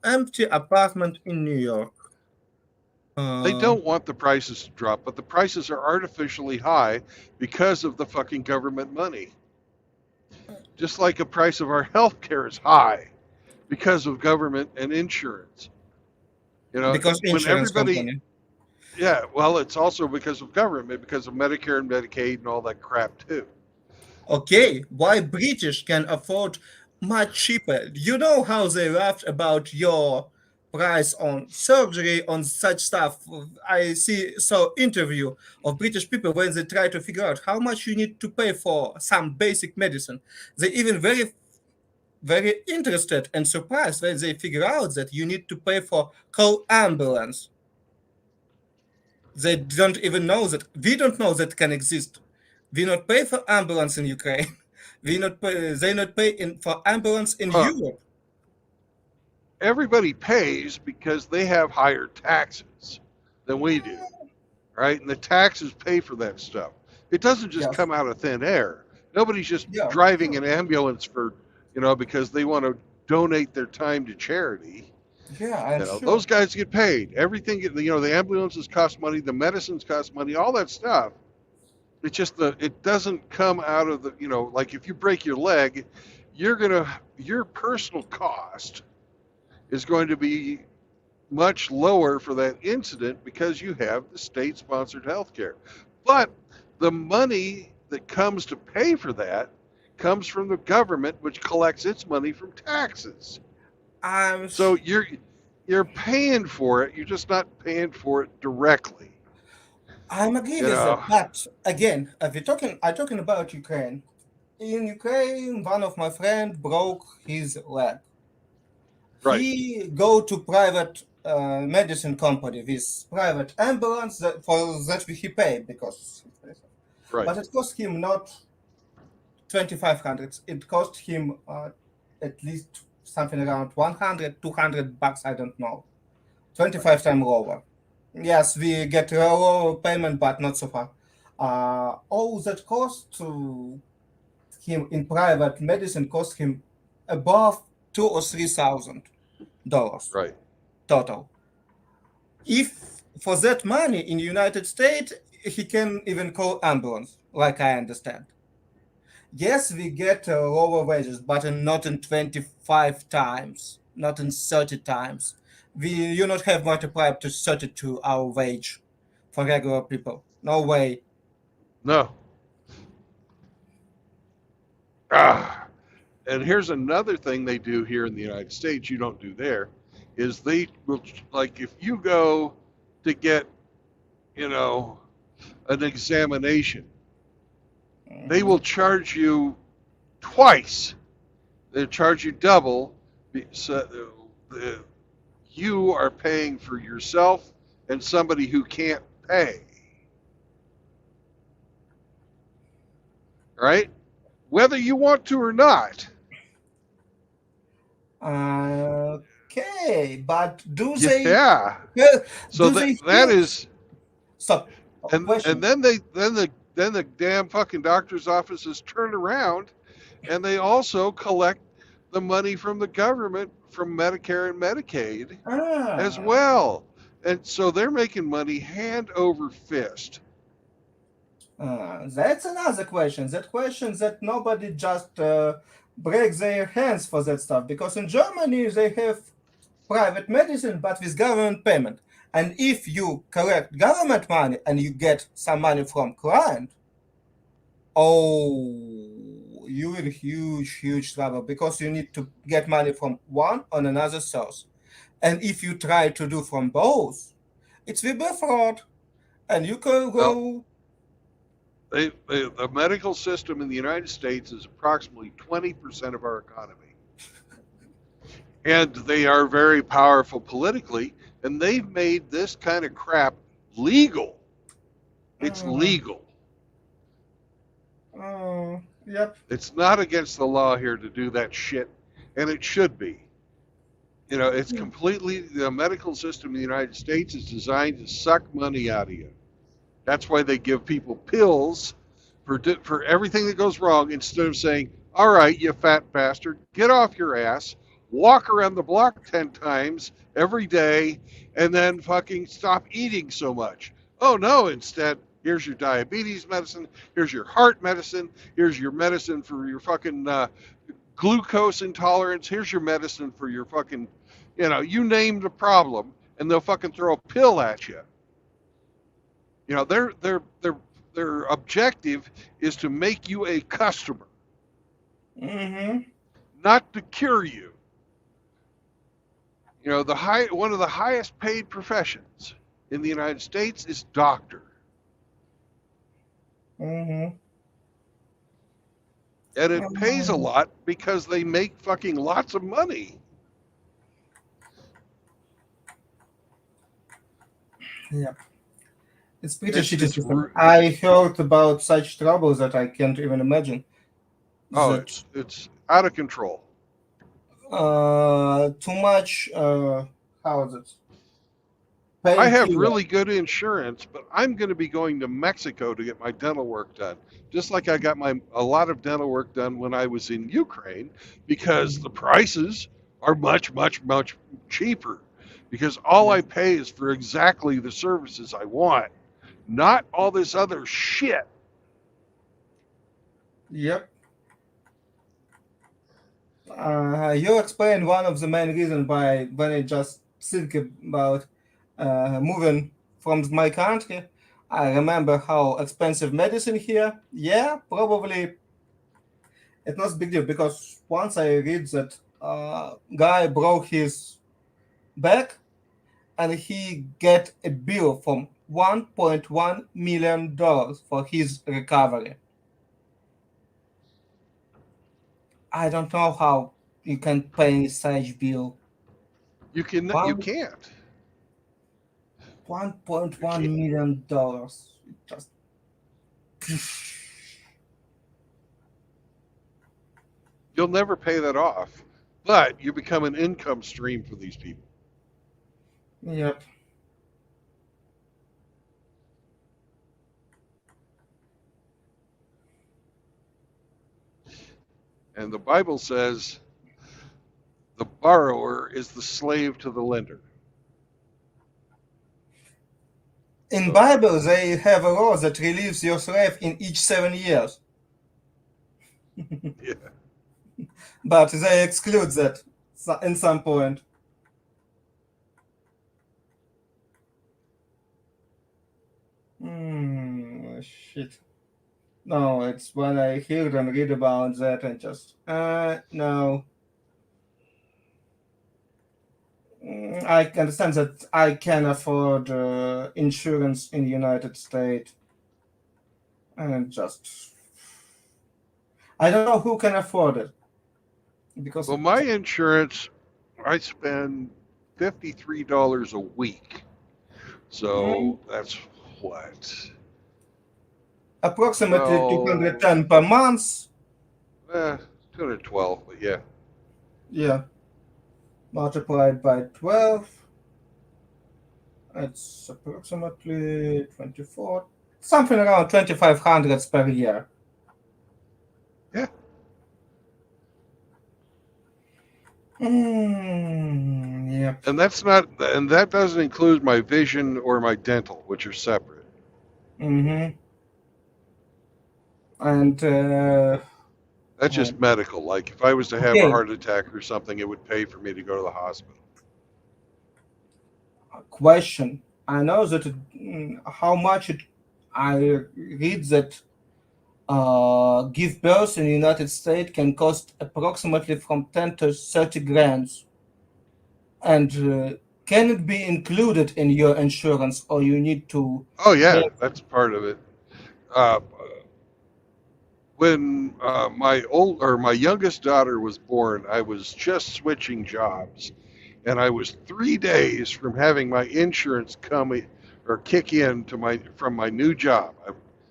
empty apartment in New York. They Uh, don't want the prices to drop, but the prices are artificially high because of the fucking government money. Just like the price of our health care is high because of government and insurance. because When insurance everybody, company. yeah, well, it's also because of government, because of Medicare and Medicaid and all that crap too. Okay, why British can afford much cheaper? You know how they laughed about your price on surgery on such stuff. I saw interview of British people when they try to figure out how much you need to pay for some basic medicine. They even very interested and surprised when they figure out that you need to pay for call ambulance. They don't even know that we don't know that can exist. We not pay for ambulance in Ukraine. We not pay, they not pay for ambulance in Uh, Europe. Everybody pays because they have higher taxes than we do, right? And the taxes pay for that stuff. It doesn't just Yes. come out of thin air. Nobody's just Yeah. driving an ambulance for, because they want to donate their time to charity. Yeah, I'm Those sure. guys get paid. Everything, the ambulances cost money, the medicines cost money, all that stuff. It's just it doesn't come out of like if you break your leg, your personal cost is going to be much lower for that incident because you have the state sponsored health care. But the money that comes to pay for that comes from the government, which collects its money from taxes. I'm So you're paying for it, you're just not paying for it directly. I'm agree You with know. that. But again, if we're talking, I'm talking about Ukraine. in Ukraine, one of my friends broke his leg. Right. He go to private medicine company with private ambulance for that he pay because, Right. but it cost him not 2,500. It cost him at least something around 100, 200 bucks. I don't know, 25 times lower. Yes, we get a lower payment, but not so far. All that cost to him in private medicine cost him above $2,000 or $3,000 Right. total. If for that money in the United States, he can even call ambulance, like I understand. Yes, we get lower wages, but not in 25 times, not in 30 times. We do not have multiplied to 32 our wage for regular people. No way. No. Ah. And here's another thing they do here in the United States you don't do there, is they will, like, if you go to get, an examination, they will charge you twice. They charge you double. So you are paying for yourself and somebody who can't pay. Right? Whether you want to or not. Okay, but do they? Yeah. So Do they that still is, stop? and Question. then the damn fucking doctor's offices turn around, and they also collect the money from the government from Medicare and Medicaid as well. And so they're making money hand over fist. That's another question. That question that nobody just breaks their hands for that stuff, because in Germany they have private medicine but with government payment. And if you collect government money and you get some money from client, oh, you're in huge trouble, because you need to get money from one or another source. And if you try to do from both, it will be fraud. And you can Well, go. the medical system in the United States is approximately 20% of our economy. And they are very powerful politically, and they've made this kind of crap legal. It's legal. Yep. It's not against the law here to do that shit, and it should be. It's completely, the medical system in the United States is designed to suck money out of you. That's why they give people pills for everything that goes wrong, instead of saying, all right, you fat bastard, get off your ass, walk around the block 10 times every day, and then fucking stop eating so much. Oh no, instead, here's your diabetes medicine, here's your heart medicine, here's your medicine for your fucking glucose intolerance, here's your medicine for your fucking, you name the problem, and they'll fucking throw a pill at you. Their objective is to make you a customer, not to cure you. One of the highest paid professions in the United States is doctor. And it pays a lot because they make fucking lots of money. Yep. It's pretty shitty system. I heard about such troubles that I can't even imagine. Oh, it's out of control. Too much. How is it? I have really good insurance, but I'm going to be going to Mexico to get my dental work done. Just like I got a lot of dental work done when I was in Ukraine, because the prices are much cheaper. Because all I pay is for exactly the services I want, not all this other shit. Yep. You explained one of the main reasons why, when I just think about moving from my country, I remember how expensive medicine here. Yeah, probably it's not a big deal, because once I read that guy broke his back and he get a bill from $1.1 million for his recovery. I don't know how you can pay such bill. You can. You One can't. one point You one can't. million dollars. Just You'll never pay that off, but you become an income stream for these people. yep. And the Bible says the borrower is the slave to the lender. In So, Bible, they have a law that relieves your slave in each 7 years, yeah. but they exclude that in some point. Shit. No, it's when I hear and read about that and just, no. I understand that I can afford insurance in the United States, and just, I don't know who can afford it because Well, my insurance, I spend $53 a week. mm, So that's what? approximately 12, 210 per month. 212, but yeah. Yeah, multiplied by 12, it's approximately 24, something around 2,500 per year. Yeah. Yep. And that's not, and that doesn't include my vision or my dental, which are separate. Mm-hmm. And That's just medical. Like if I was to have a okay, heart attack or something, it would pay for me to go to the hospital. question. I know that how much it. I read that give birth in the United States can cost approximately from 10 to 30 grams. And can it be included in your insurance, or you need to Oh yeah, make? that's part of it. Uh, when my youngest daughter was born, I was just switching jobs, and I was 3 days from having my insurance come or kick in to my from my new job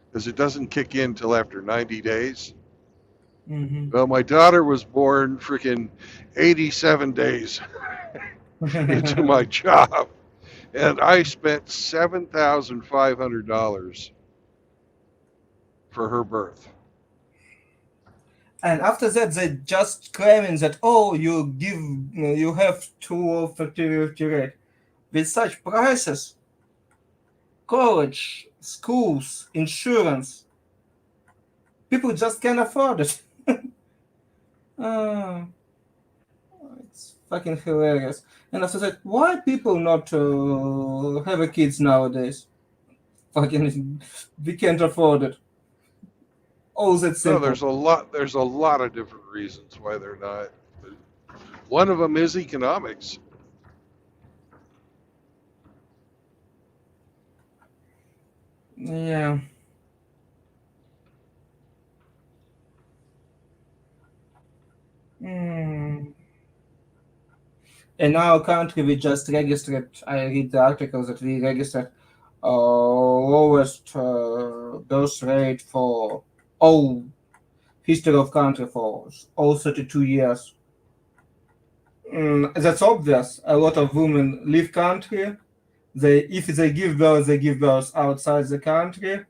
because it doesn't kick in till after 90 days. Mhm. Well, my daughter was born freaking 87 days into my job, and I spent $7,500 for her birth. And after that, they just claiming that, oh, you have two fertility rate. With such prices, college, schools, insurance, people just can't afford it. uh, it's fucking hilarious. And after that, why people not have a kids nowadays? Fucking, we can't afford it. All that No, simple. there's a lot of different reasons why they're not. One of them is economics. Yeah. Hmm. In our country, we just registered. I read the article that we registered lowest birth rate for all history of country for all 32 years. That's obvious. A lot of women leave country. They, if they give birth outside the country,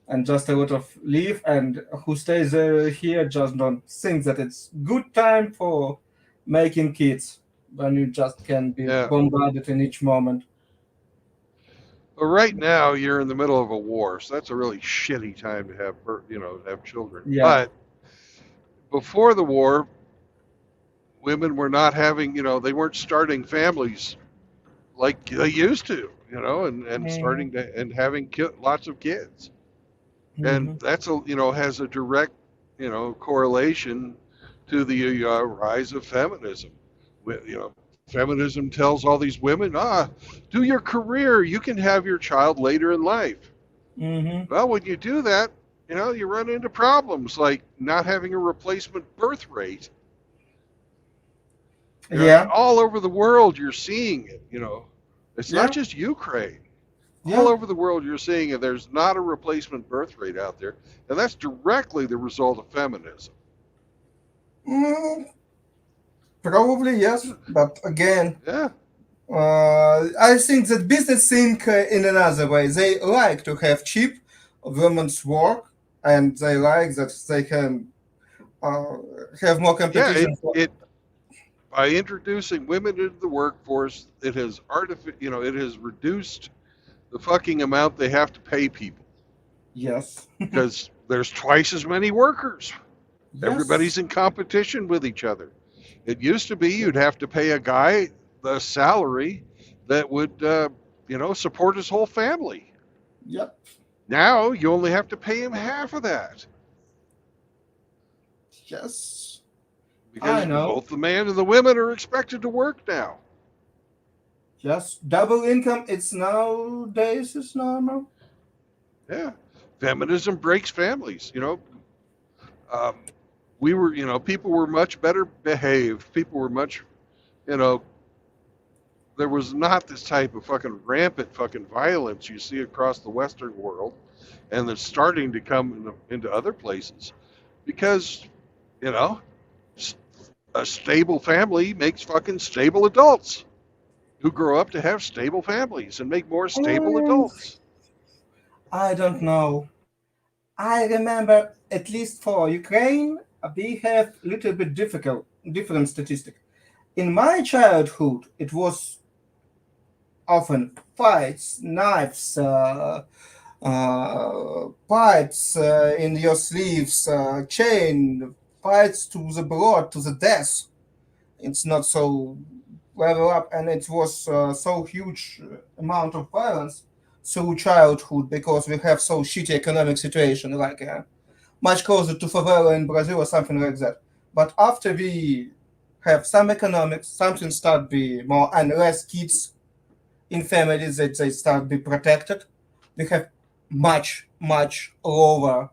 and just a lot of leave. And who stays here just don't think that it's good time for making kids when you just can be Yeah. bombarded in each moment. But right now you're in the middle of a war, so that's a really shitty time to have to have children. Yeah. But before the war, women were not having, they weren't starting families like they used to, and Mm-hmm. starting to and having lots of kids. And Mm-hmm. that's has a direct, correlation to the rise of feminism. Feminism tells all these women, do your career. You can have your child later in life. Mm-hmm. Well, when you do that, you run into problems like not having a replacement birth rate. Yeah, All over the world, you're seeing it. It's not yeah, just Ukraine. All yeah. over the world, you're seeing it. There's not a replacement birth rate out there, and that's directly the result of feminism. Mm, probably yes, but again, Yeah, I think that business think in another way. They like to have cheap women's work, and they like that they can uh, have more yeah. competition. It by introducing women into the workforce, it has reduced the fucking amount they have to pay people Yes, because there's twice as many workers. yes, Everybody's in competition with each other. It used to be you'd have to pay a guy the salary that would, support his whole family. yep, Now you only have to pay him half of that yes. I because know. both the man and the women are expected to work now. Yes, double income. It's nowadays is normal. Yeah, feminism breaks families. Um, people were much better behaved. People were much, you know, there was not this type of fucking rampant fucking violence you see across the Western world, and that's starting to come into other places because, you know, a stable family makes fucking stable adults who grow up to have stable families and make more stable Mm, adults. I don't know. I remember at least for Ukraine, we have little bit different statistic. In my childhood, it was often fights, knives, pipes in your sleeves, chain, fights to the blood, to the death. It's not so level up, and it was so huge amount of violence through childhood because we have so shitty economic situation, like much closer to favela in Brazil or something like that. But after we have some economics, something start be more and less kids in families that they start be protected. We have much lower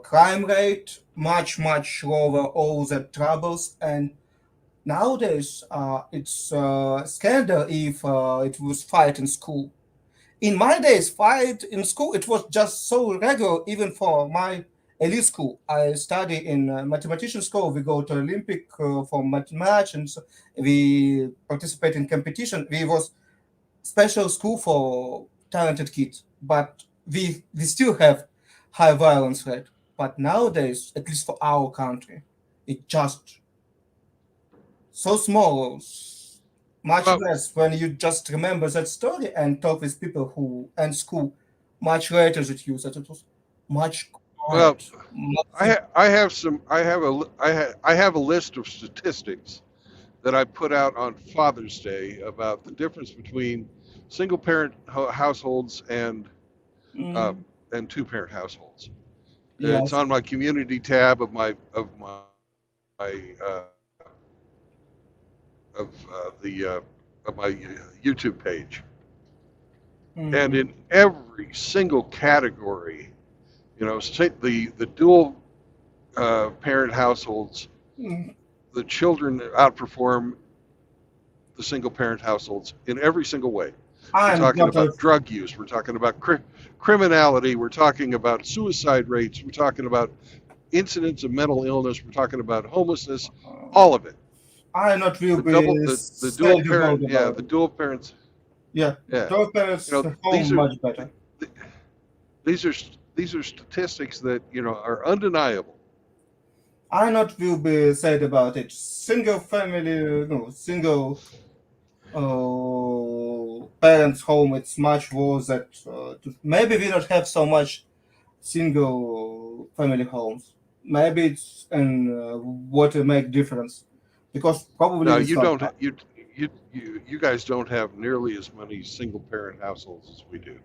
crime rate, much lower all the troubles, and nowadays it's scandal if it was fight in school. In my days, fight in school it was just so regular, even for my elite school. I study in mathematician school. We go to Olympic for mathematics, and so we participate in competition. We was special school for talented kids, but we still have high violence rate. But nowadays, at least for our country, it just so small, much Well, less when you just remember that story and talk with people who and school much later that you that it was much well, quiet. Much, I have some. I have a list of statistics that I put out on Father's Day about the difference between single parent households uh, mm, and two parent households. It's yes. on my community tab uh, of my YouTube page, and Mm, in every single category, say the dual parent households, mm. the children outperform the single parent households in every single way. We're I'm talking not a about drug use. We're talking about criminality. We're talking about suicide rates. We're talking about incidents of mental illness. We're talking about homelessness. All of it. I not will The be double, the dual sad parent. Yeah, about the it. dual parents. Yeah, Yeah, those parents these home are much better. these are these are statistics that are undeniable. I not will be sad about it. Single family, no, single parents home. It's much worse that maybe we don't have so much single family homes. Maybe it's and what will make difference because probably Now it's you not don't you guys don't have nearly as many single parent households as we do.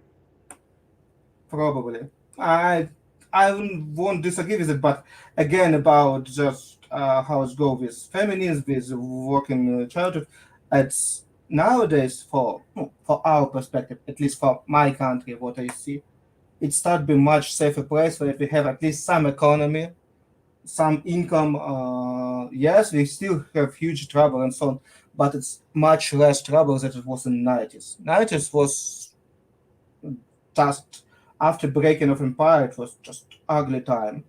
probably. I I won't disagree with it, but again about just how it goes with feminism with working childhood, it's nowadays for our perspective, at least for my country, what I see. it started to be much safer place where we have at least some economy, some income. Yes, we still have huge trouble and so on, but it's much less trouble than it was in 90s. 90s was just after breaking of empire, it was just ugly time.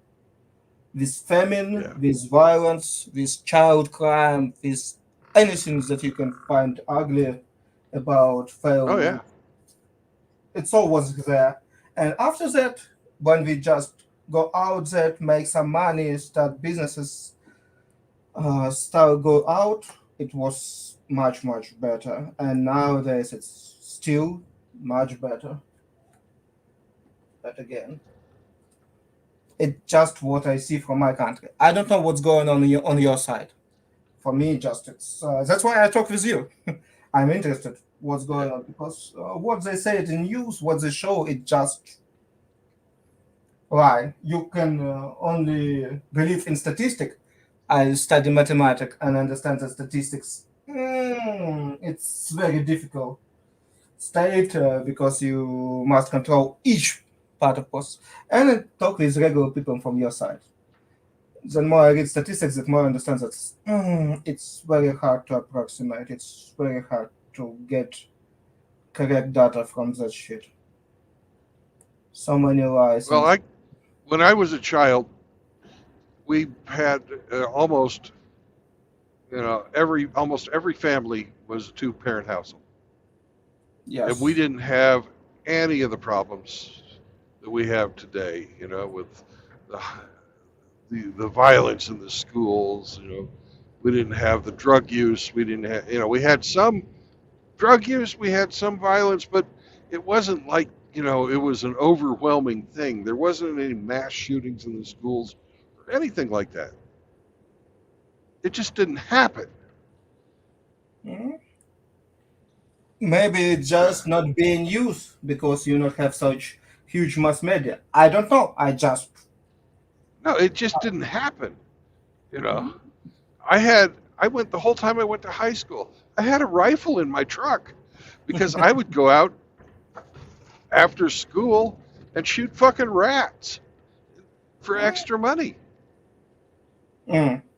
With famine, Yeah. with violence, with child crime, with anything that you can find ugly about Oh failure. yeah. It's always there. And after that, when we just go out there, make some money, start businesses, start go out, it was much better. And nowadays it's still much better. But again, it's just what I see from my country. I don't know what's going on your side. For me, just it's that's why I talk with you. I'm interested what's Yeah. going on because what they say it in news, what they show, it just lie. You can only believe in statistics. I study mathematics and understand the statistics. It's very difficult state because you must control each part of course and talk with regular people from your side. The more I read statistics, the more I understand that it's very hard to approximate. It's very hard to get correct data from that shit. So many lies Well, and when I was a child, we had almost almost every family was a two-parent household, and we yes. didn't have any of the problems that we have today. With the the violence in the schools. We didn't have the drug use. We didn't have. We had some drug use. We had some violence, but it wasn't like it was an overwhelming thing. There wasn't any mass shootings in the schools or anything like that. It just didn't happen. Hmm? Maybe it's Uh, just not being used because you not have such huge mass media. I don't know. I just no, it just didn't happen. You know, I went the whole time I went to high school. I had a rifle in my truck because I would go out after school and shoot fucking rats for extra money.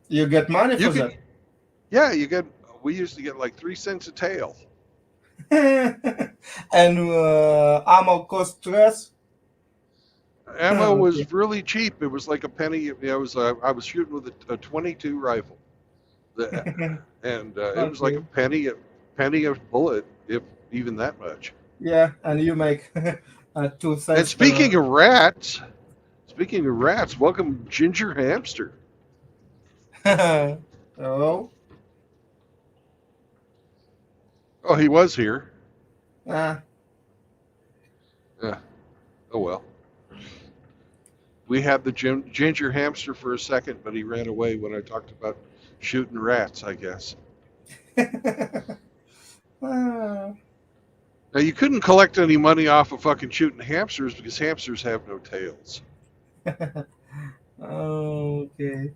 You get money You for could, that. yeah, we used to get like 3 cents a tail. And ammo cost less. Ammo Okay. was really cheap. It was like a penny. I was shooting with a 22 rifle, the, and it was like a Okay. penny a bullet, if even that much. Yeah, and you make 2 cents And per. speaking of rats, welcome Ginger Hamster. Oh, Oh, he was here. ah, Yeah. Oh well. We had the ginger hamster for a second, but he ran away when I talked about shooting rats, I guess. ah, Now, you couldn't collect any money off of fucking shooting hamsters because hamsters have no tails. okay.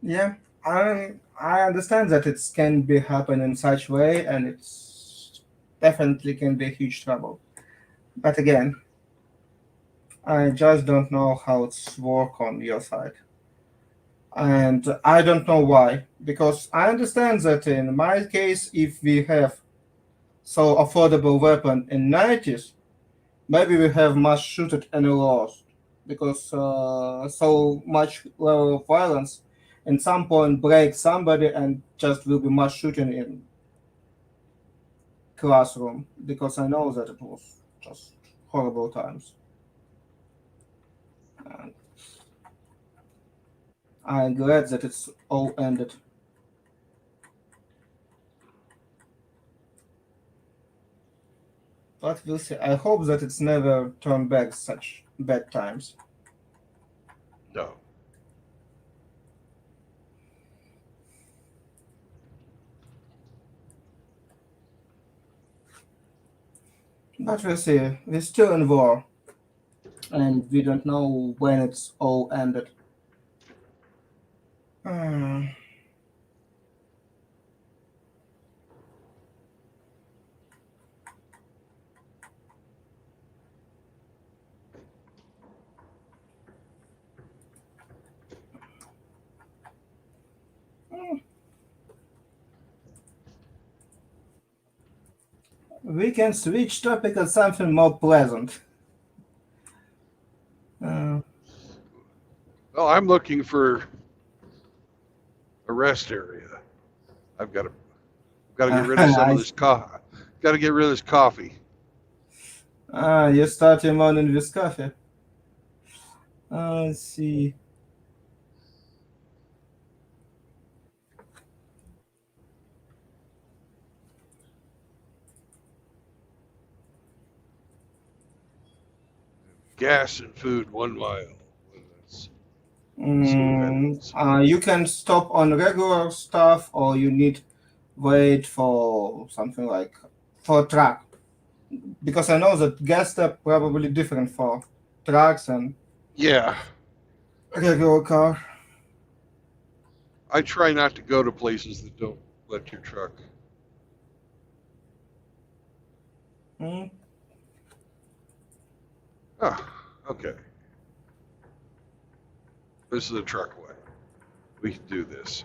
Yeah, I understand that it can be happen in such way, and it's definitely can be huge trouble. But again, I just don't know how it's work on your side, and I don't know why. Because I understand that in my case, if we have so affordable weapon in 90s, maybe we have mass shooted and lost because so much level of violence. In some point, break somebody and just will be mass shooting in classroom because I know that it was just horrible times. And I'm glad that it's all ended. But we'll see. I hope that it's never turned back such bad times. No. But we'll see. We're still in war. and we don't know when it's all ended. Hmm. We can switch topic to something more pleasant. Uh, Well, I'm looking for a rest area. I've got to get rid of some of I, this coffee. Got to get rid of this coffee. you start your morning with coffee. Let's see. Gas and food 1 mile. That's slow headings. You can stop on regular stuff, or you need wait for something like for truck, because I know that gas stop probably different for trucks and Yeah, regular car. I try not to go to places that don't let your truck. Mm. Ah, okay. This is a truck way. We can do this.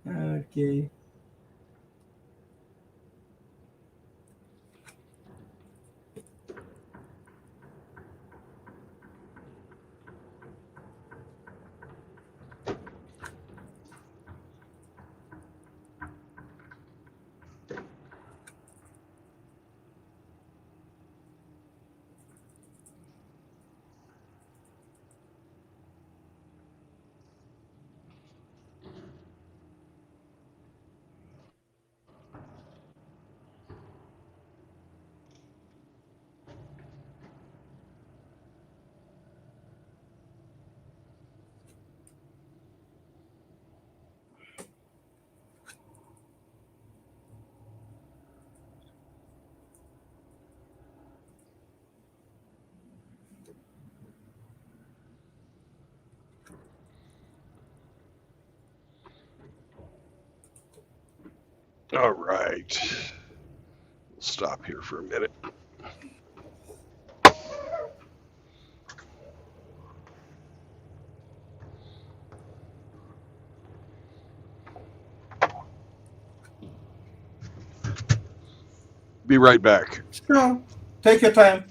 Okay. All right. We'll stop here for a minute. Be right back. Sure. Take your time.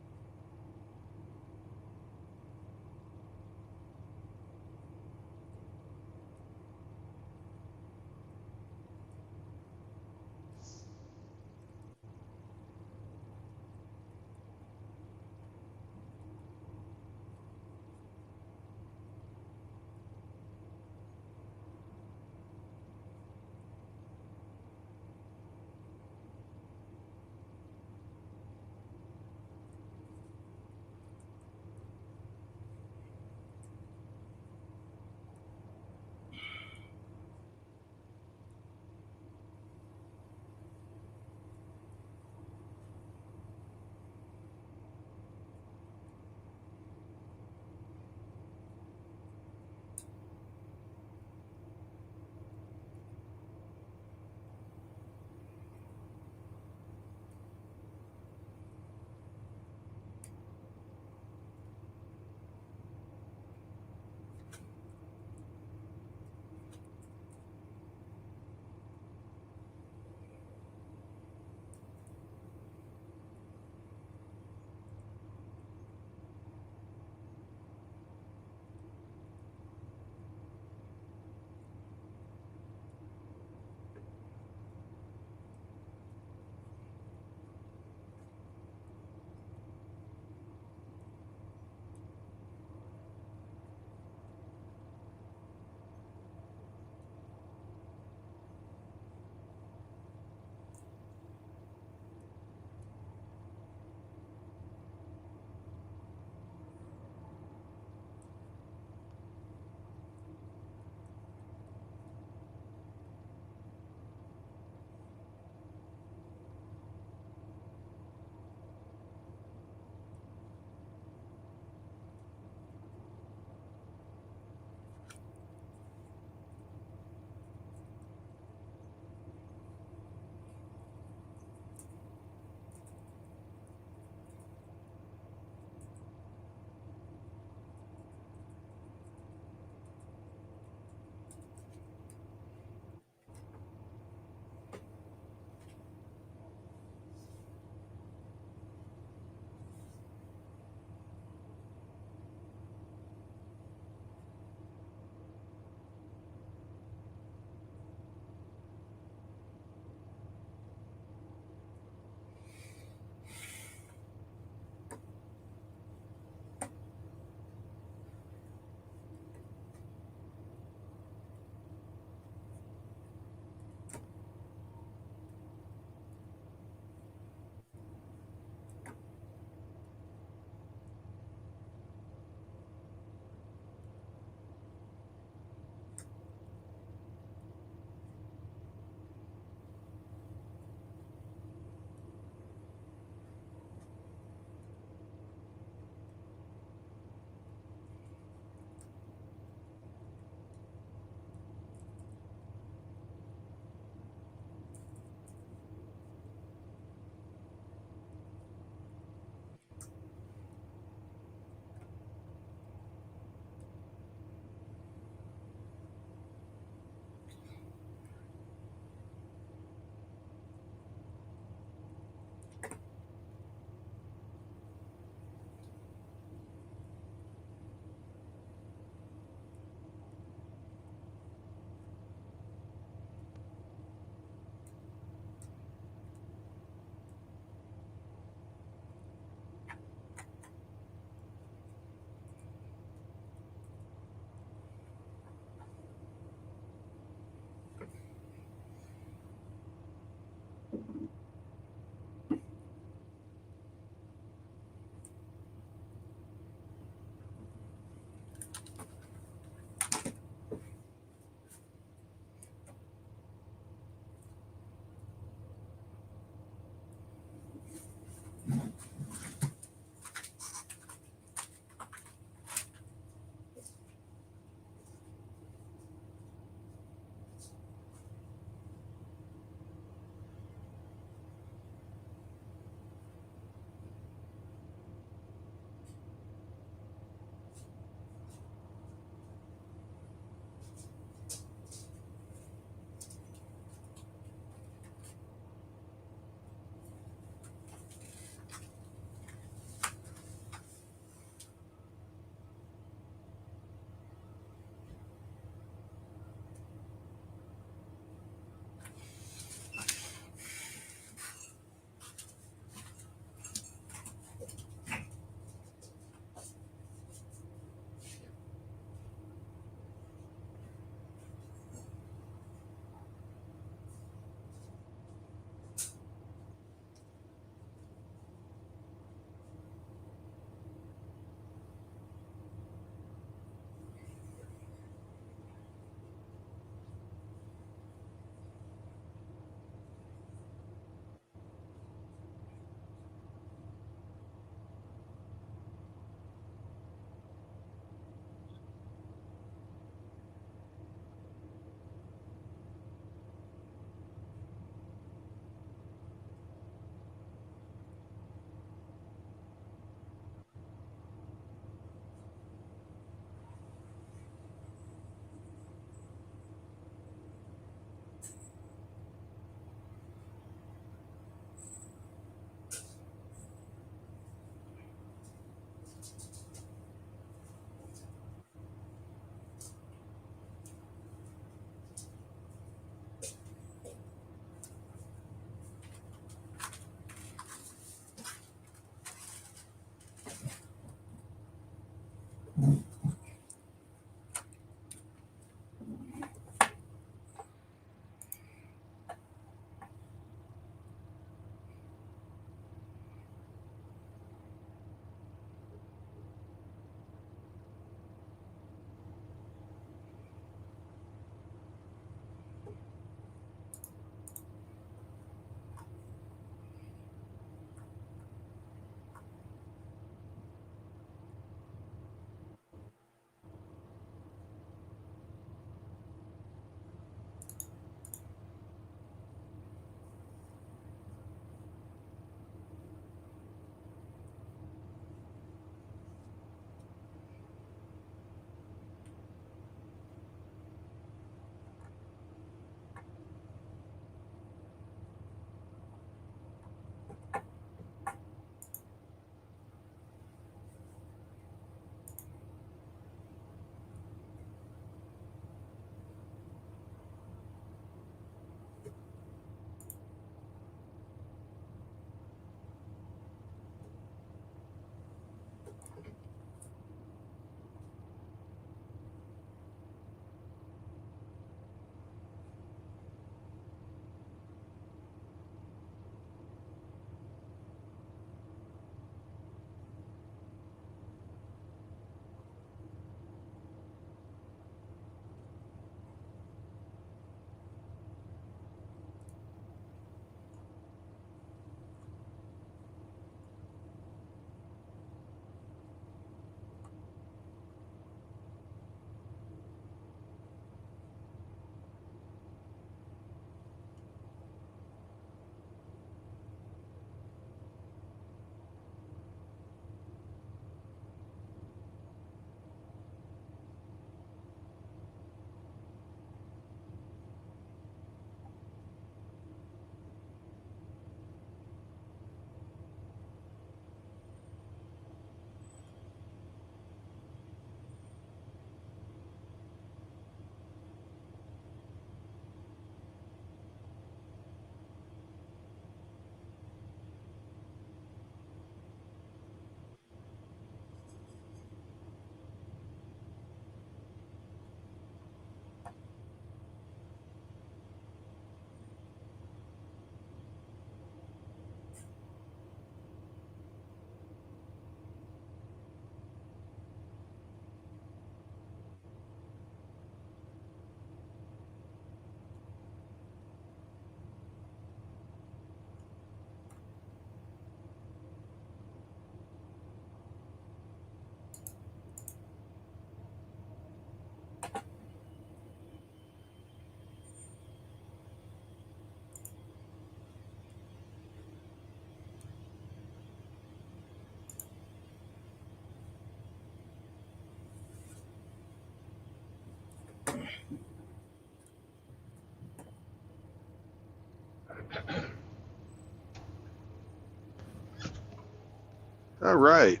All right.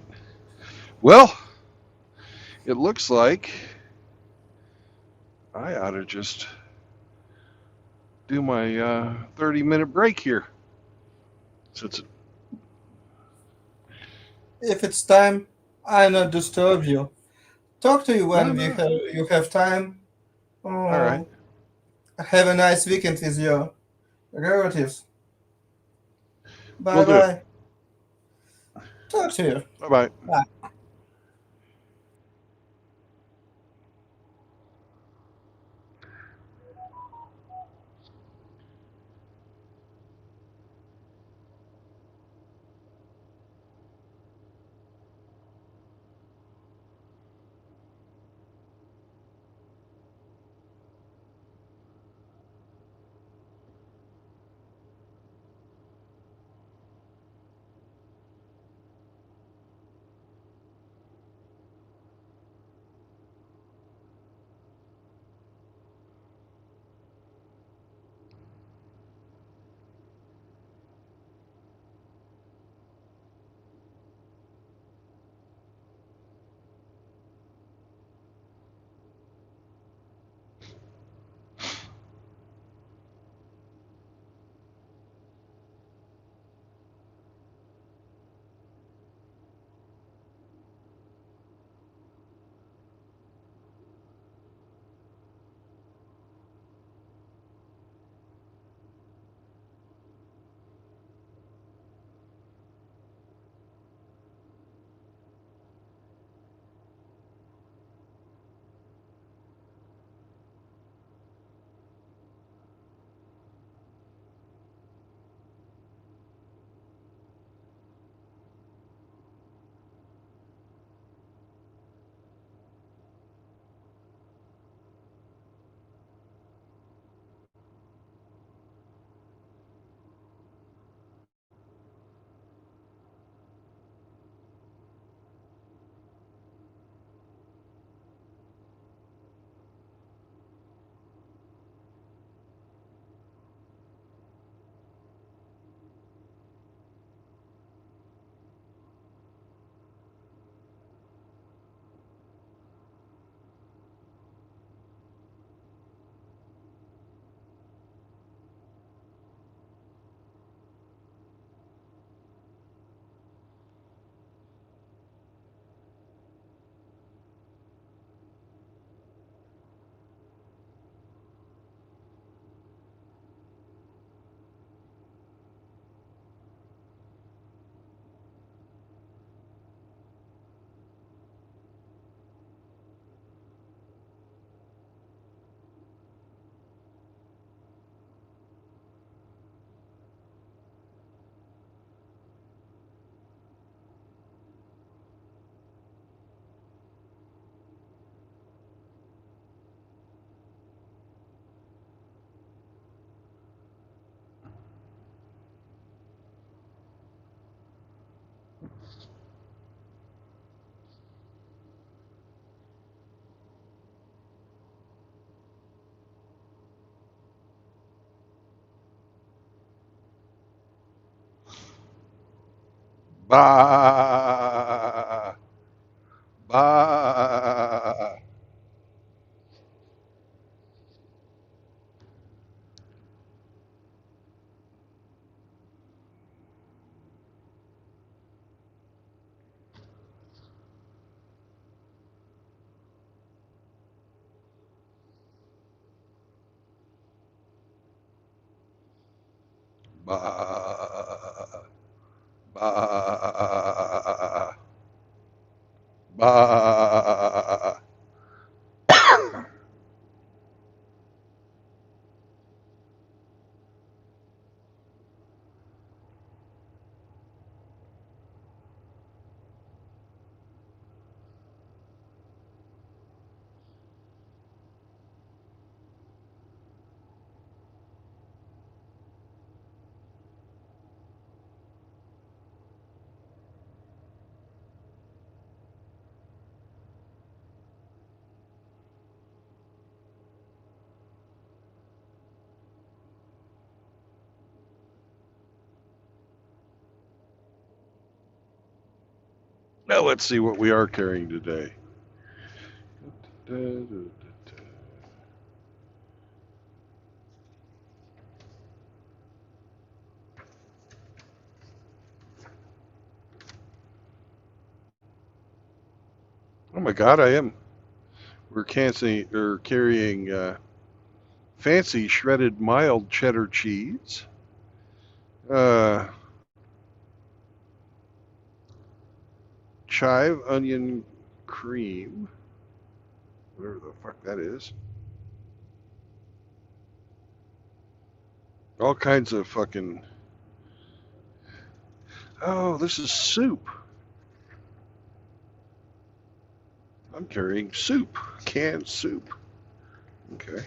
Well, it looks like I ought to just do my 30-minute break here. Since If it's time, I'll not disturb you. Talk to you when no. you have time. All right. Oh, have a nice weekend with your relatives. Will Bye do. bye. Talk to you. Bye bye. Bye. Bye. Bye. Bye. Bye. Bye. Now let's see what we are carrying today. Oh my God, I am. We're carrying fancy shredded mild cheddar cheese. Chive onion cream. Whatever the fuck that is. All kinds of fucking. Oh, this is soup. I'm carrying soup. Canned soup. Okay.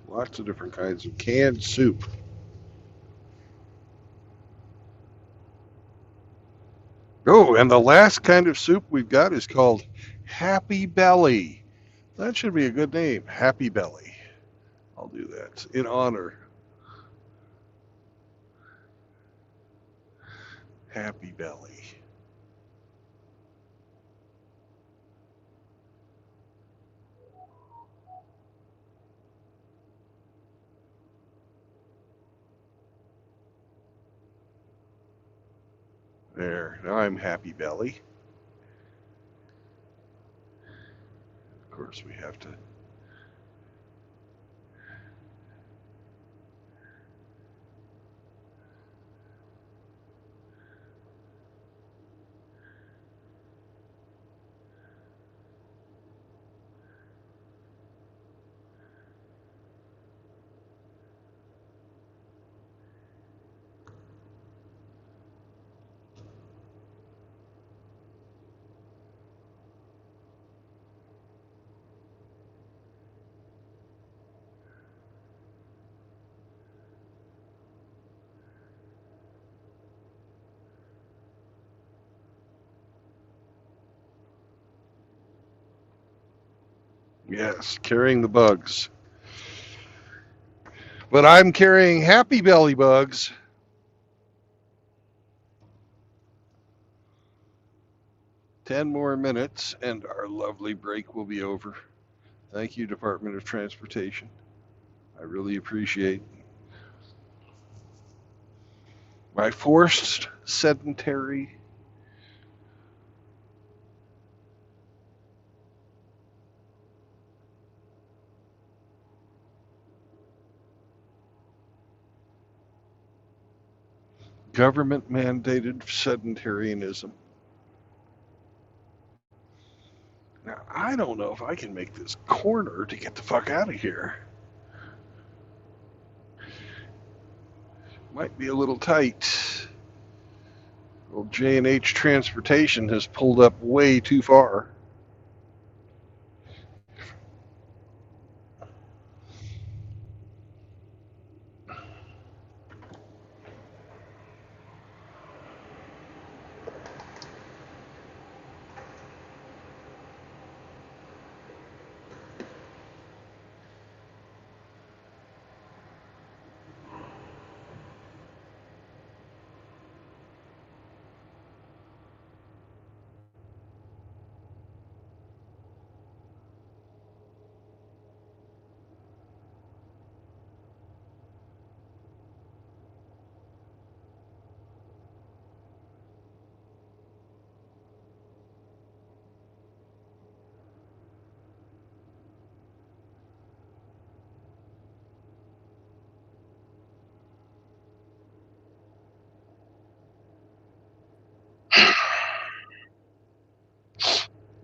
Lots of different kinds of canned soup. Oh, and the last kind of soup we've got is called Happy Belly. That should be a good name. Happy Belly. I'll do that in honor. Happy Belly. There. Now I'm Happy Belly. Of course, we have to. Yes, carrying the bugs. But I'm carrying Happy Belly bugs. Ten more minutes, and our lovely break will be over. Thank you, Department of Transportation. I really appreciate my forced sedentary. Government mandated sedentarianism. Now, I don't know if I can make this corner to get the fuck out of here. Might be a little tight. Well, J&H Transportation has pulled up way too far.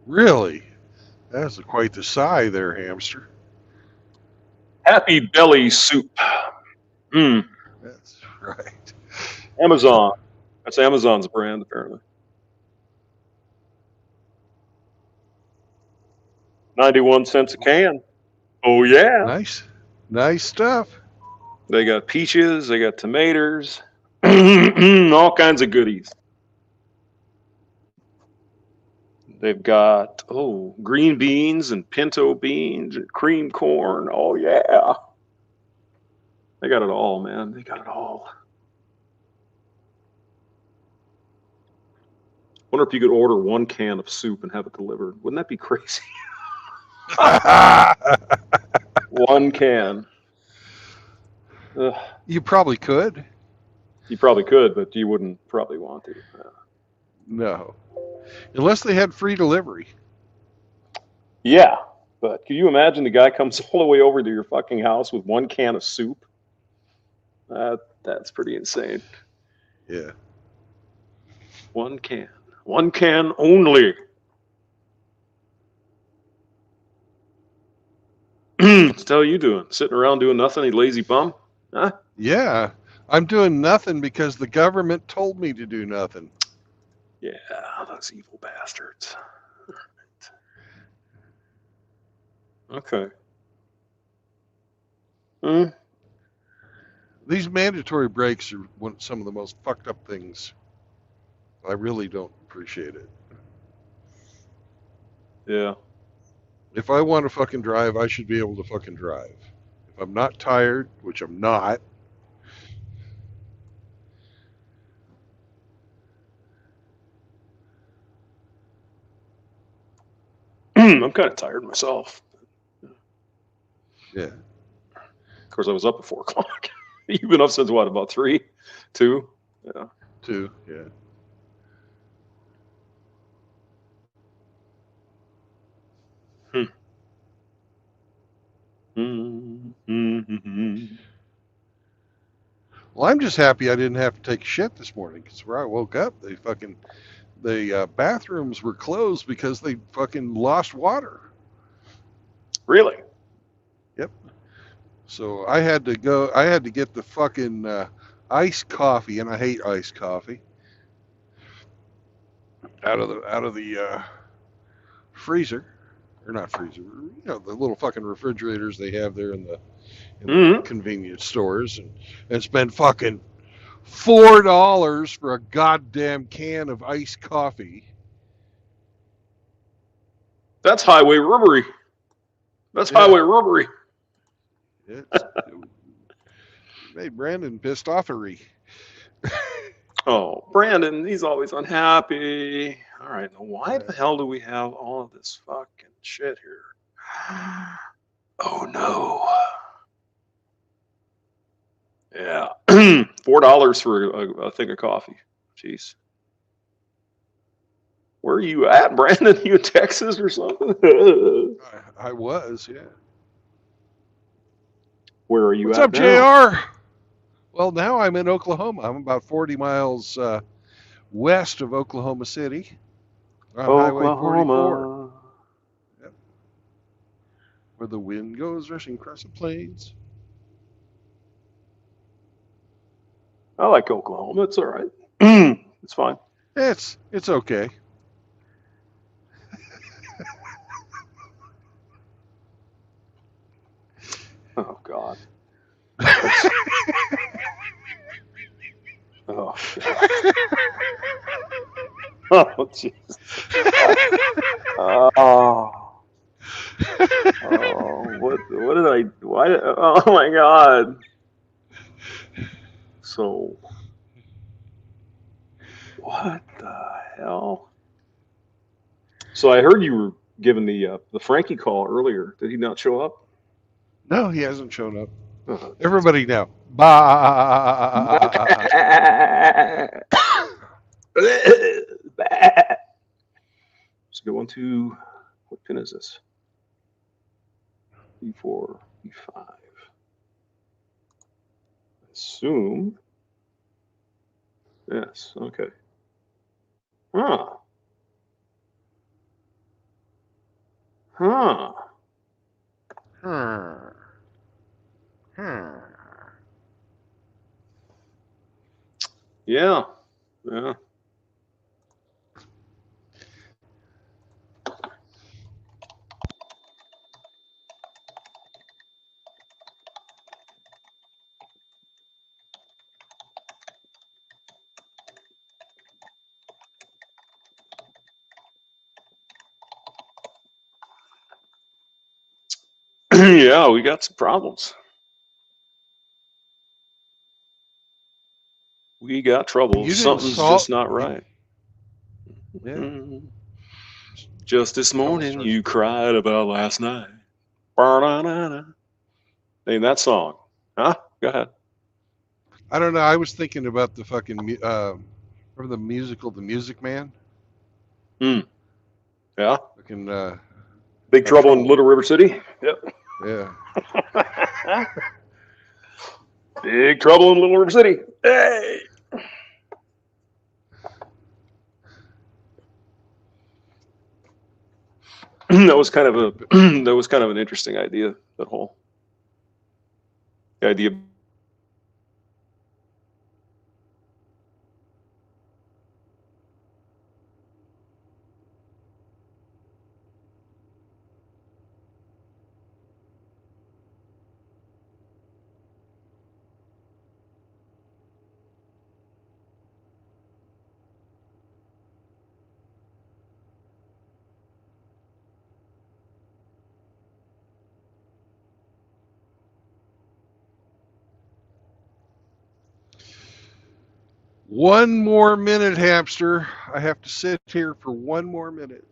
Really? That's quite the sigh there, hamster. Happy Belly soup. Mm. That's right. Amazon. That's Amazon's brand, apparently. 91 cents a can. Oh, yeah. Nice. Nice stuff. They got peaches, they got tomatoes, all kinds of goodies. They've got, green beans and pinto beans and cream corn. Oh, yeah. They got it all, man. They got it all. Wonder if you could order 1 can of soup and have it delivered. Wouldn't that be crazy? 1 can. Ugh. You probably could. You probably could, but you wouldn't probably want to. No. Unless they had free delivery. Yeah, but can you imagine the guy comes all the way over to your fucking house with 1 can of soup? That's pretty insane. Yeah. 1 can. 1 can only. What the hell are you doing? Sitting around doing nothing, you lazy bum? Huh? Yeah. I'm doing nothing because the government told me to do nothing. Yeah, those evil bastards. Okay. These mandatory breaks are some of the most fucked up things. I really don't appreciate it. Yeah. If I want to fucking drive, I should be able to fucking drive. If I'm not tired, which I'm not. I'm kind of tired myself. Yeah. Of course, I was up at 4 o'clock. You've been up since what, about 3, 2? Yeah. 2, yeah. Well, I'm just happy I didn't have to take a shit this morning because where I woke up, the bathrooms were closed because they fucking lost water. Really? Yep. So I had to get the fucking iced coffee, and I hate iced coffee, out of the freezer, or not freezer, the little fucking refrigerators they have there in the convenience stores, and spend fucking $4 for a goddamn can of iced coffee. That's highway robbery. That's highway robbery. It made Brandon pissed offery. Oh, Brandon, he's always unhappy. All right, now why the hell do we have all of this fucking shit here? Oh no. Yeah, $4 for a thing of coffee. Jeez. Where are you at, Brandon? You in Texas or something? I was, yeah. Where are you What's at up, now? JR? Well, now I'm in Oklahoma. I'm about 40 miles west of Oklahoma City on Highway 44. Yep. Where the wind goes rushing across the plains. I like Oklahoma. It's all right. It's fine. It's okay. Oh God. Oh God. Oh Jesus. Oh. Oh. What did I? Why? Oh my God. So. What the hell? So I heard you were giving the Frankie call earlier. Did he not show up? No, he hasn't shown up. Uh-huh. Everybody now. Bye. Let's go on to, what pin is this? B4, B5. Assume. Yes, okay. Huh. Huh. Yeah. Yeah. Yeah, we got some problems. We got trouble. Something's just not right. Yeah. Just this morning, you cried about last night. Ba-na-na-na. Name that song. Huh? Go ahead. I don't know. I was thinking about the fucking remember the musical The Music Man? Yeah. Fucking Big Trouble in Little River City. Yep. Yeah. Big Trouble in Little River City. Hey. That was kind of an interesting idea. That whole idea. One more minute, hamster. I have to sit here for one more minute.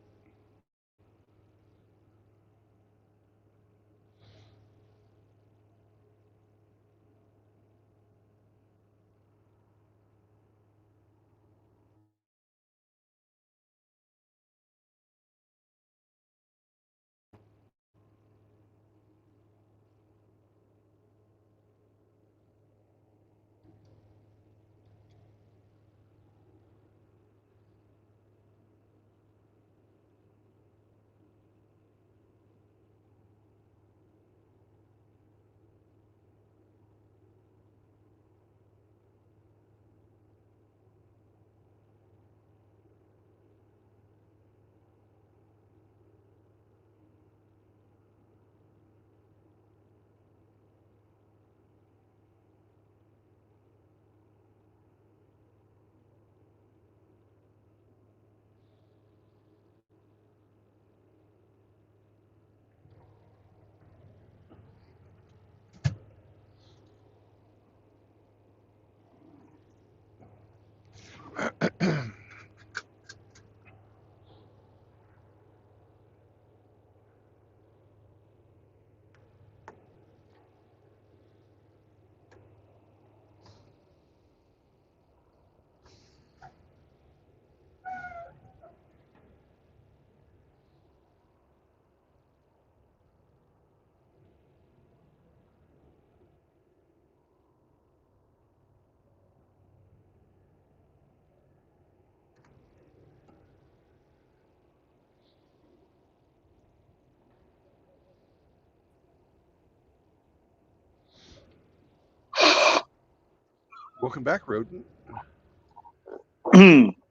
Welcome back, rodent.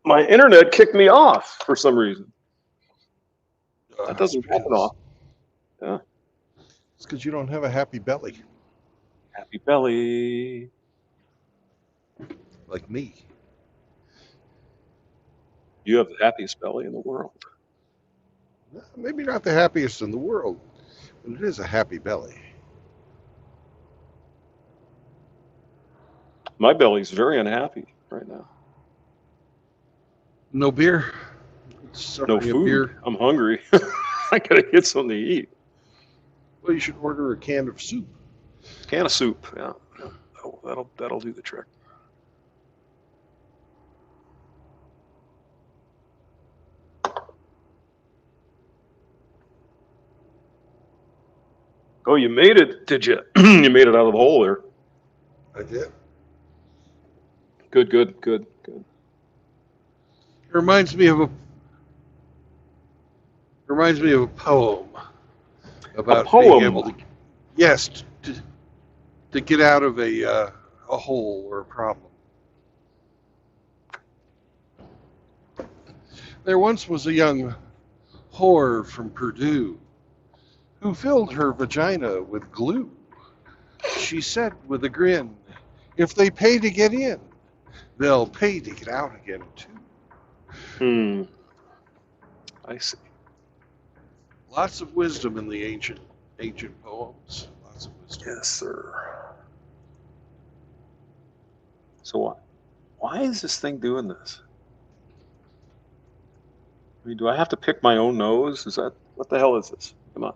My internet kicked me off for some reason. That doesn't happen often. Yeah. It's because you don't have a happy belly Happy belly. like me. You have the happiest belly in the world. Maybe not the happiest in the world, but it is a happy belly. My belly's very unhappy right now. No beer. It's No suffering a food. beer. I'm hungry. I gotta get something to eat. Well, you should order a can of soup. Can of soup. Yeah. Oh, that'll do the trick. Oh, you made it, did you? You made it out of the hole there. I did. Good. It reminds me of a poem about being poem. able to, yes, to get out of a hole or a problem. There once was a young whore from Purdue who filled her vagina with glue. She said with a grin, if they pay to get in, they'll pay to get out again too. I see. Lots of wisdom in the ancient poems. Lots of wisdom. Yes, sir. So why is this thing doing this? I mean, do I have to pick my own nose? Is that what the hell is this? Come on.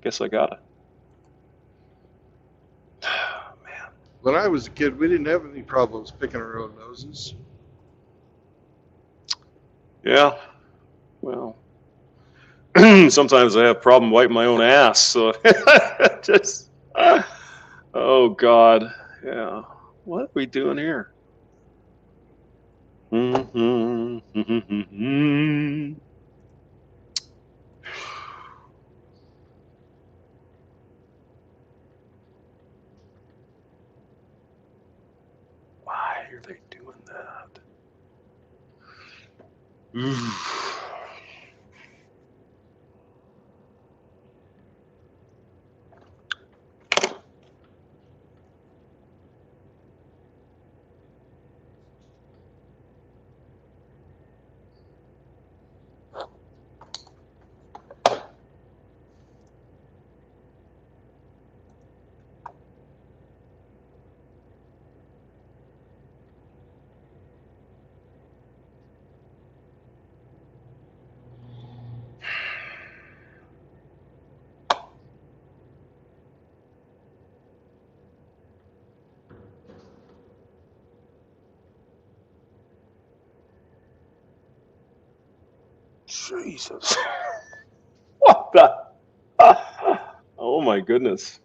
Guess I gotta. Man. When I was a kid, we didn't have any problems picking our own noses. Yeah. Well, sometimes I have a problem wiping my own ass. So just, oh God. Yeah. What are we doing here? Why are they doing that? Jesus. What the? Oh my goodness.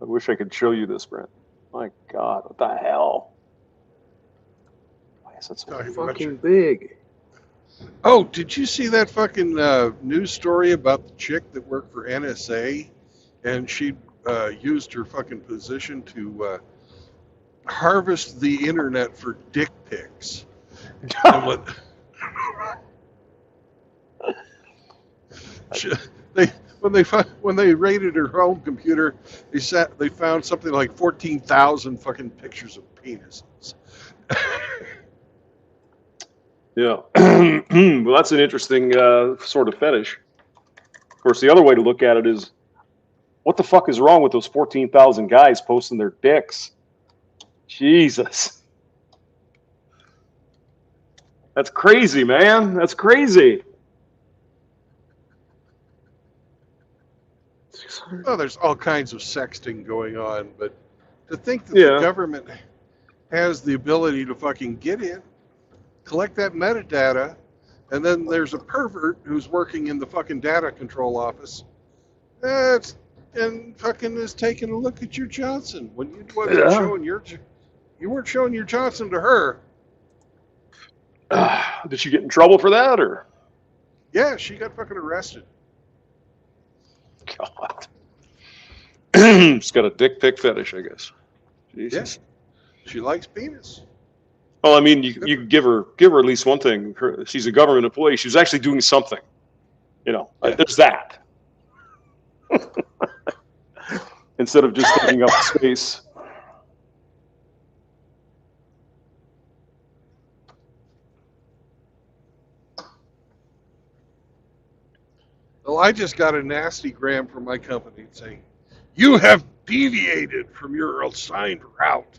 I wish I could show you this, Brent. My God, what the hell? Why is it so Talking about fucking big? Oh, did you see that fucking news story about the chick that worked for NSA, and she used her fucking position to harvest the internet for dick pics? And what? When they raided her home computer, they found something like 14,000 fucking pictures of penises. Yeah. Well, that's an interesting sort of fetish. Of course, the other way to look at it is, what the fuck is wrong with those 14,000 guys posting their dicks? Jesus. That's crazy, man. That's crazy. Oh, there's all kinds of sexting going on, but to think that Yeah. the government has the ability to fucking get in, collect that metadata, and then there's a pervert who's working in the fucking data control office, and fucking is taking a look at your Johnson when you wasn't Yeah. showing you weren't showing your Johnson to her. Did she get in trouble for that, or? Yeah, she got fucking arrested. God. She's got a dick pic fetish, I guess. Jesus. Yeah, she likes penis. Well, I mean, you could give her at least one thing. She's a government employee. She's actually doing something. You know, Yeah. there's that. Instead of just taking up space. Well, I just got a nasty gram from my company saying, "You have deviated from your assigned route."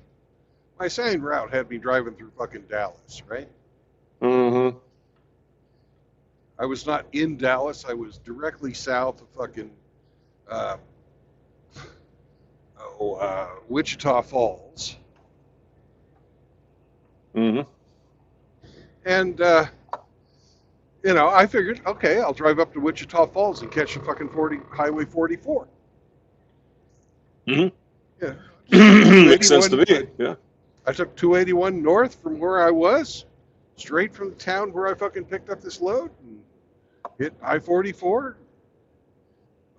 My assigned route had me driving through fucking Dallas, right? Mm-hmm. I was not in Dallas. I was directly south of fucking Wichita Falls. Mm-hmm. And, I figured, okay, I'll drive up to Wichita Falls and catch the fucking Highway 44. Mm-hmm. Yeah. Makes sense to me. Yeah. I took 281 north from where I was, straight from the town where I fucking picked up this load, and hit I-44.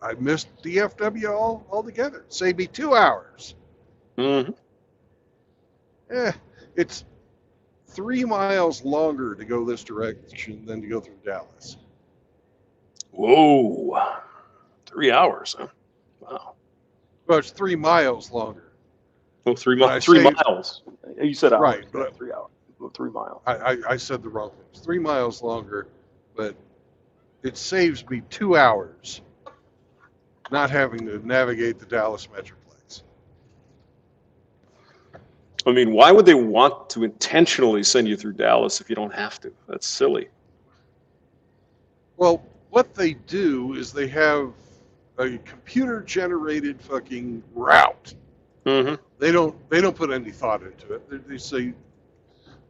I missed DFW altogether. Saved me 2 hours. Mm-hmm. It's 3 miles longer to go this direction than to go through Dallas. Whoa. 3 hours, huh? Wow. Well, it's 3 miles longer. Well, 3 But I miles. 3 saved- miles. You said hours. Right, Yeah, but- 3 hours. Well, 3 miles. I said the wrong thing. It's 3 miles longer, but it saves me 2 hours not having to navigate the Dallas Metroplex. I mean, why would they want to intentionally send you through Dallas if you don't have to? That's silly. Well, what they do is they have a computer-generated fucking route. Mm-hmm. They don't put any thought into it. They say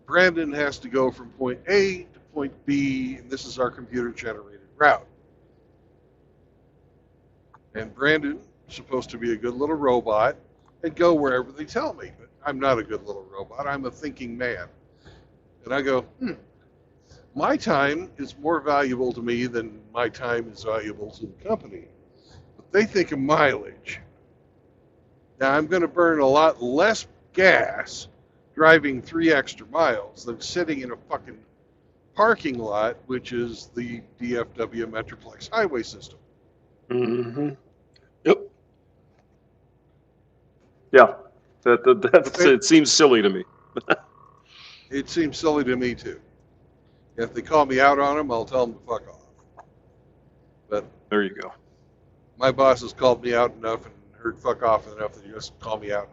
Brandon has to go from point A to point B, and this is our computer-generated route. And Brandon is supposed to be a good little robot and go wherever they tell me. But I'm not a good little robot. I'm a thinking man. And I go, my time is more valuable to me than my time is valuable to the company. But they think of mileage. Now I'm going to burn a lot less gas driving 3 extra miles than sitting in a fucking parking lot, which is the DFW Metroplex highway system. Mm-hmm. Yep. Yeah. It seems silly to me. It seems silly to me too. If they call me out on them, I'll tell them to fuck off. But There you go. my boss has called me out enough and heard fuck off enough that he doesn't call me out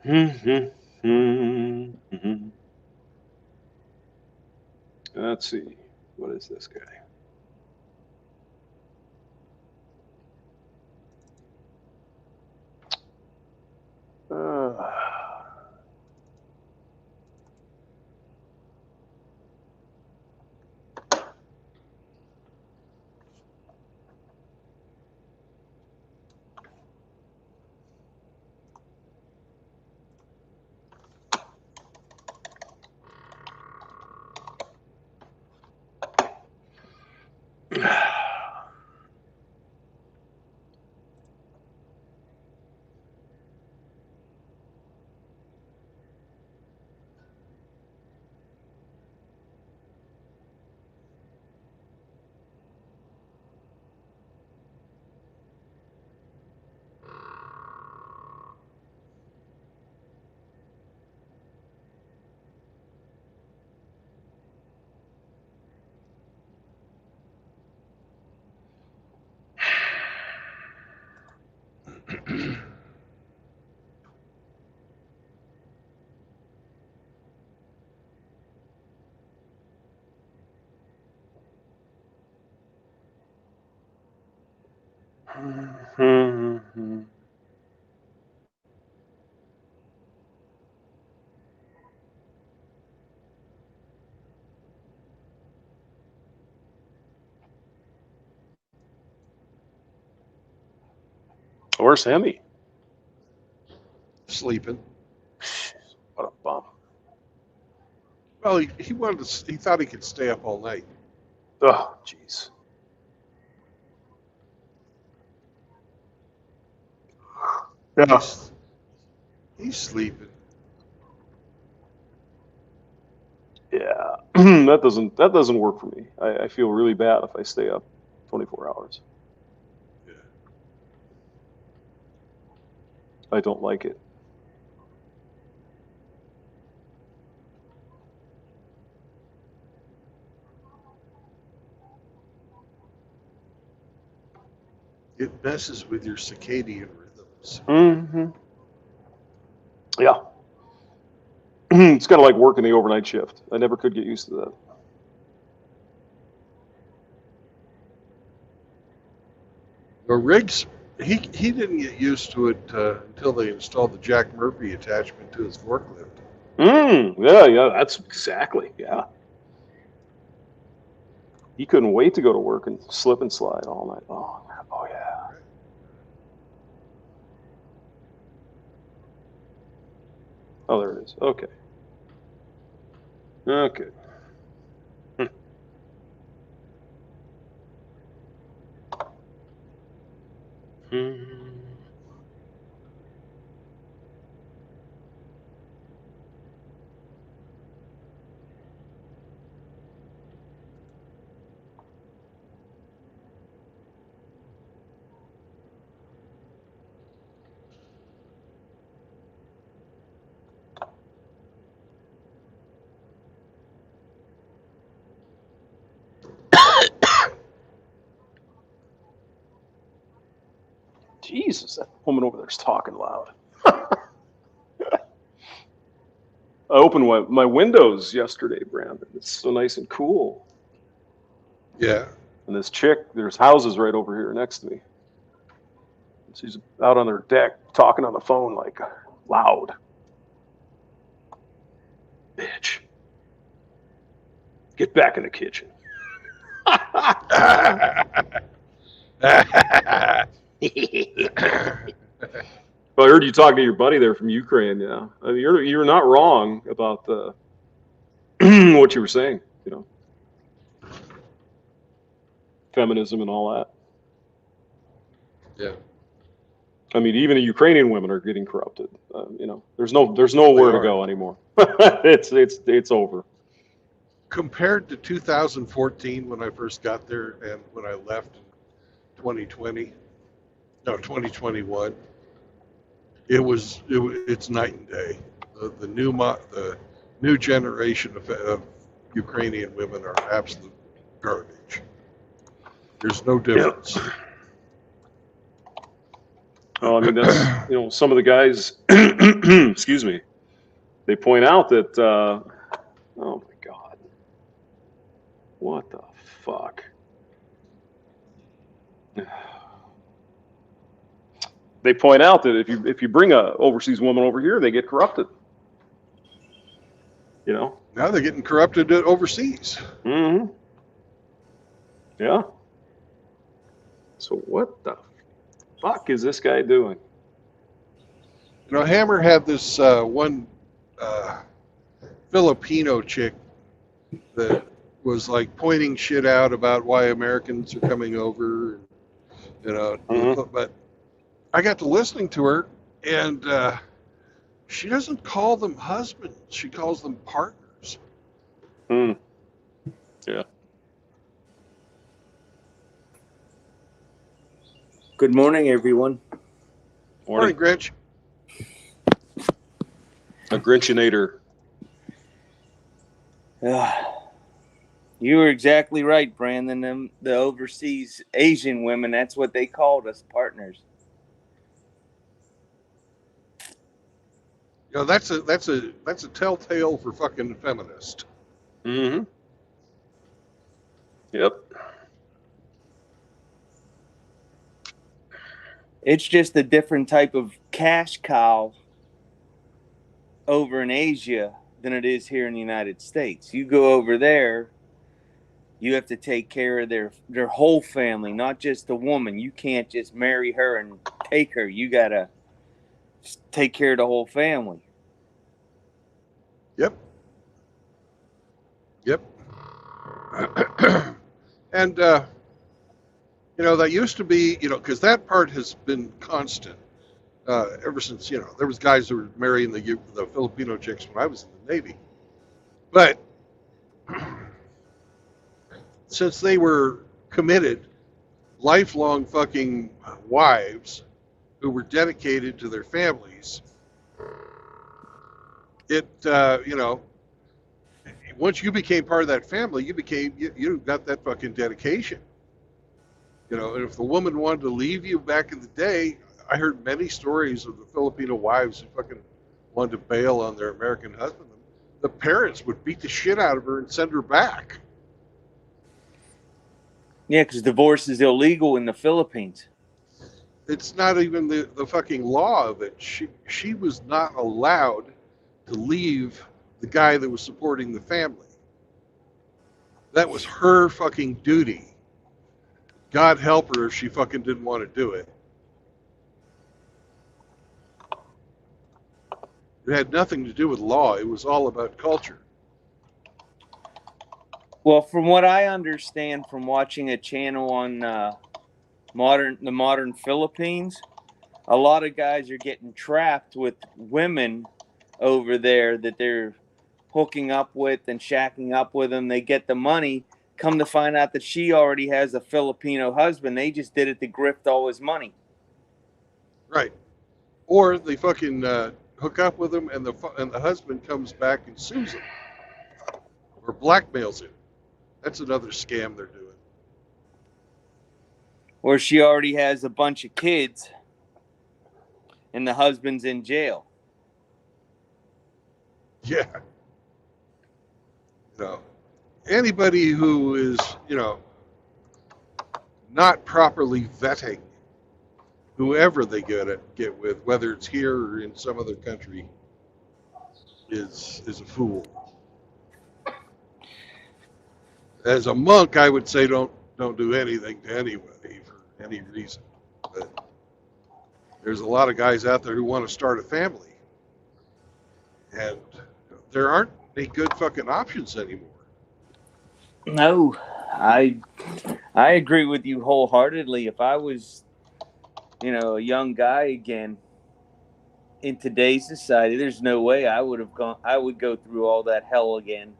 anymore. Mm-hmm. Let's see. What is this guy? Where's Hemi? Sleeping. What a bum. Well, he wanted to. He thought he could stay up all night. Oh, jeez. Yeah. He's sleeping. Yeah. that doesn't work for me. I feel really bad if I stay up 24 hours. Yeah. I don't like it. It messes with your circadian rhythms. Mm-hmm. Yeah. It's kind of like working the overnight shift. I never could get used to that. Well, Riggs, he didn't get used to it until they installed the Jack Murphy attachment to his forklift. Yeah, that's exactly, yeah. He couldn't wait to go to work and slip and slide all night long. Oh, yeah. Oh, there it is. Okay. Okay. Jesus, that woman over there's talking loud. I opened my windows yesterday, Brandon. It's so nice and cool. Yeah. And this chick, there's houses right over here next to me. She's out on her deck talking on the phone like loud. Bitch. Get back in the kitchen. Well, I heard you talking to your buddy there from Ukraine. Yeah, I mean, you're not wrong about the what you were saying. You know, feminism and all that. Yeah. I mean, even the Ukrainian women are getting corrupted. You know, there's nowhere to go anymore. it's over. Compared to 2014 when I first got there and when I left in 2021, it's night and day. The new generation of Ukrainian women are absolute garbage. There's no difference. I mean, that's, you know, some of the guys, excuse me, they point out that, oh my God, what the fuck? They point out that if you bring a overseas woman over here, they get corrupted. You know? Now they're getting corrupted overseas. Mm-hmm. Yeah. So what the fuck is this guy doing? You know, Hammer had this one Filipino chick that was like pointing shit out about why Americans are coming over, you know. Mhm. But I got to listening to her, and she doesn't call them husbands; she calls them partners. Hmm. Yeah. Good morning, everyone. Morning, Grinch. A Grinchinator. You were exactly right, Brandon. The overseas Asian women, that's what they called us, partners. You know, that's a telltale for fucking feminist. Mm-hmm. Yep. It's just a different type of cash cow over in Asia than it is here in the United States. You go over there, you have to take care of their whole family, not just the woman. You can't just marry her and take her. You gotta take care of the whole family. Yep. Yep. And you know, that used to be, you know, because that part has been constant ever since, you know, there was guys who were marrying the Filipino chicks when I was in the Navy. But since they were committed, lifelong fucking wives who were dedicated to their families, it, you know, once you became part of that family, you got that fucking dedication. You know, and if the woman wanted to leave you back in the day, I heard many stories of the Filipino wives who fucking wanted to bail on their American husband. The parents would beat the shit out of her and send her back. Yeah, because divorce is illegal in the Philippines. It's not even the fucking law of it. She was not allowed to leave the guy that was supporting the family. That was her fucking duty. God help her if she fucking didn't want to do it. It had nothing to do with law. It was all about culture. Well, from what I understand from watching a channel on the modern Philippines, a lot of guys are getting trapped with women over there that they're hooking up with and shacking up with them. They get the money. Come to find out that she already has a Filipino husband. They just did it to grift all his money. Right. Or they fucking hook up with him, and the husband comes back and sues him or blackmails him. That's another scam they're doing. Or she already has a bunch of kids and the husband's in jail. Yeah. You know, anybody who is, you know, not properly vetting whoever they get with, whether it's here or in some other country, is a fool. As a monk, I would say don't do anything to anybody for any reason. But there's a lot of guys out there who want to start a family, and there aren't any good fucking options anymore. No, I agree with you wholeheartedly. If I was, you know, a young guy again in today's society, there's no way I would go through all that hell again.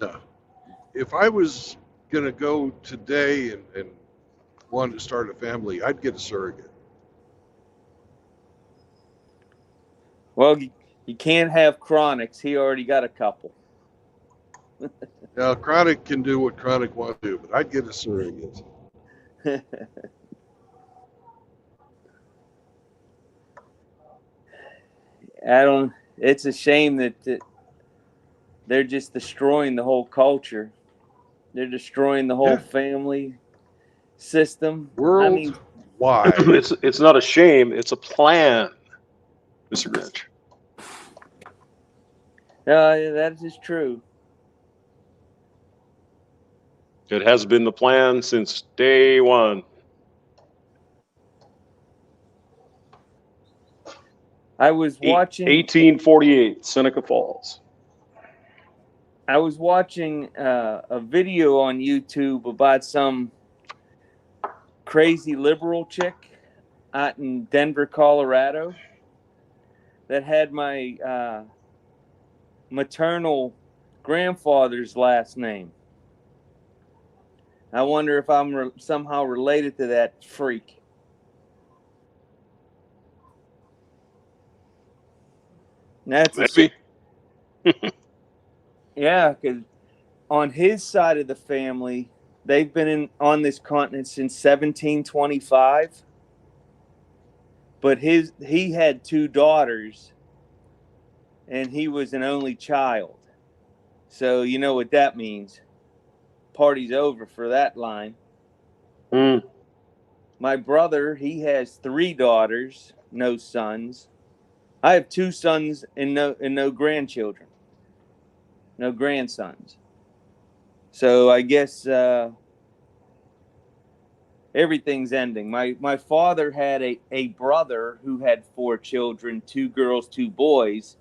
No. If I was going to go today and wanted to start a family, I'd get a surrogate. Well, you can't have Chronics. He already got a couple. Now, Chronic can do what Chronic wants to do, but I'd get a surrogate. It's a shame that they're just destroying the whole culture. They're destroying the whole family system. Worldwide. It's not a shame. It's a plan, Mr. Grinch. That is true. It has been the plan since day one. I was watching 1848, Seneca Falls. I was watching a video on YouTube about some crazy liberal chick out in Denver, Colorado, that had my maternal grandfather's last name. I wonder if I'm somehow related to that freak. That's Maybe. Yeah, because on his side of the family, they've been on this continent since 1725. But he had 2 daughters, and he was an only child. So you know what that means. Party's over for that line. Mm. My brother, he has 3 daughters, no sons. I have 2 sons and no grandchildren. No grandsons. So I guess everything's ending. My father had a brother who had 4 children, 2 girls, 2 boys.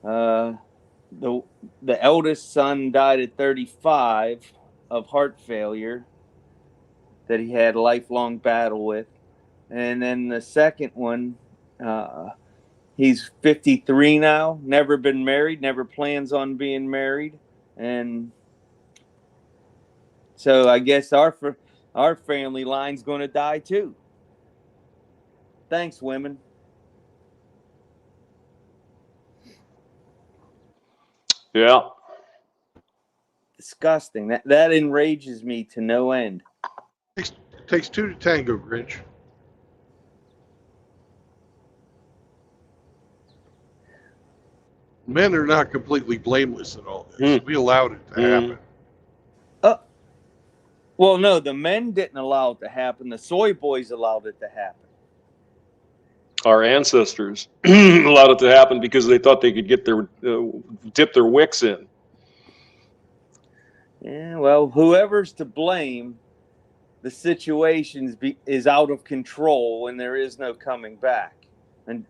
The eldest son died at 35 of heart failure that he had a lifelong battle with. And then the second one, he's 53 now, never been married, never plans on being married. And so I guess our family line's going to die too. Thanks, women. Yeah. Disgusting. That enrages me to no end. Takes 2 to tango, Grinch. Men are not completely blameless in all this. We allowed it to happen. Well, no, the men didn't allow it to happen. The soy boys allowed it to happen. Our ancestors allowed it to happen because they thought they could get their dip their wicks in. Yeah, well, whoever's to blame, the situation is out of control and there is no coming back. And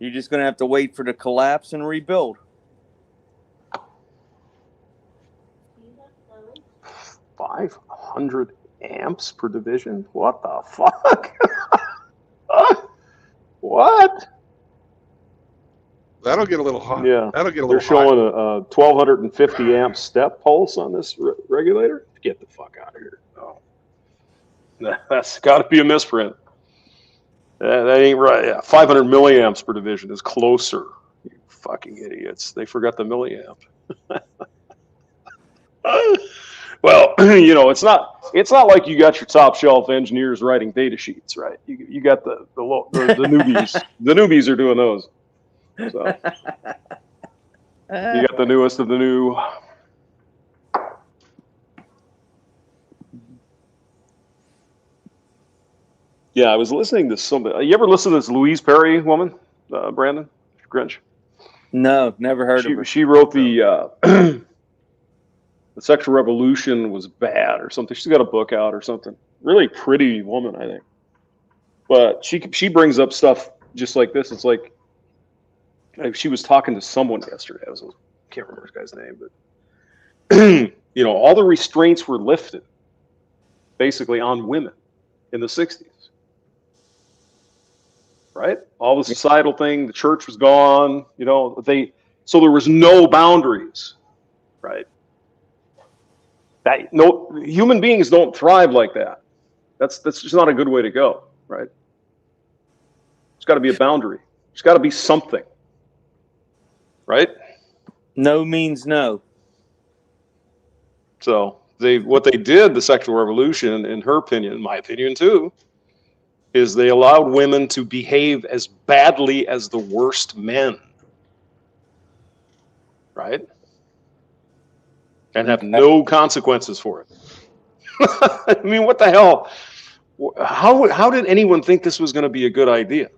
you're just going to have to wait for the collapse and rebuild. 500 amps per division? What the fuck? What? That'll get a little hot. Yeah. That'll get a They're little hot. showing a 1250 amp step pulse on this regulator. Get the fuck out of here. No. That's got to be a misprint. That ain't right. Yeah, 500 milliamps per division is closer. You fucking idiots. They forgot the milliamp. Well, you know, it's not it's not like you got your top shelf engineers writing data sheets, right? You got the newbies. The newbies are doing those. So you got the newest of the new. Yeah, I was listening to somebody. You ever listen to this Louise Perry woman, Brandon Grinch? No, never heard of her. She wrote the the Sexual Revolution was bad or something. She's got a book out or something. Really pretty woman, I think. But she brings up stuff just like this. It's like she was talking to someone yesterday. I can't remember this guy's name, but you know, all the restraints were lifted basically on women in the 60s. Right? All the societal thing, the church was gone, you know, so there was no boundaries, right? No human beings don't thrive like that. That's just not a good way to go, right? There's got to be a boundary. There's got to be something, right? No means no. So what they did, the sexual revolution, in her opinion, in my opinion too, is they allowed women to behave as badly as the worst men, right? And have no consequences for it. I mean, what the hell? How did anyone think this was going to be a good idea?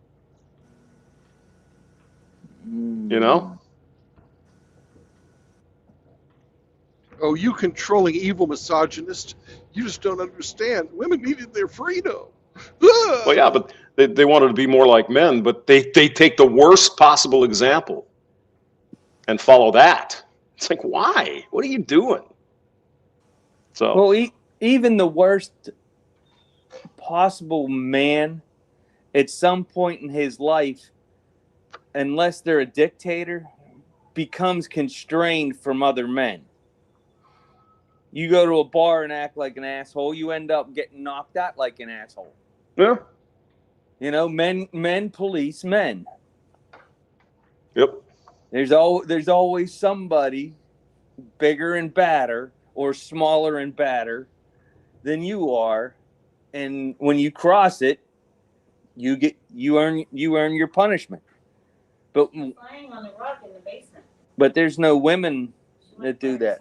You know? Oh, you controlling evil misogynist. You just don't understand. Women needed their freedom. Well, yeah, but they wanted to be more like men, but they take the worst possible example and follow that. It's like, why? What are you doing? So, Well, even the worst possible man at some point in his life, unless they're a dictator, becomes constrained from other men. You go to a bar and act like an asshole, you end up getting knocked out like an asshole. yeah. You know, men police men. Yep. There's always somebody bigger and badder or smaller and badder than you are, and when you cross it, you earn your punishment. But Lying on the rug in the basement. But there's no women that do that.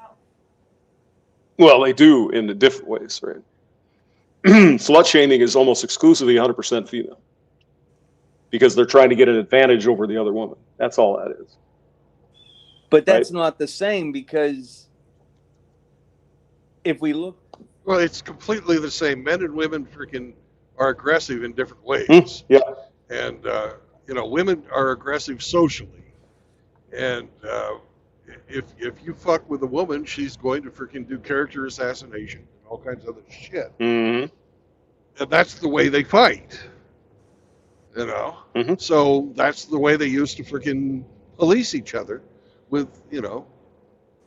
Well, they do in the different ways, right? Slut shaming is almost exclusively 100% female because they're trying to get an advantage over the other woman. That's all that is. But that's not the same, because if we look, Well, it's completely the same. Men and women freaking are aggressive in different ways. Yeah. And, you know, women are aggressive socially. And if you fuck with a woman, she's going to freaking do character assassination and all kinds of other shit. Mm-hmm. And that's the way they fight. You know? Mm-hmm. So that's the way they used to freaking police each other with, you know,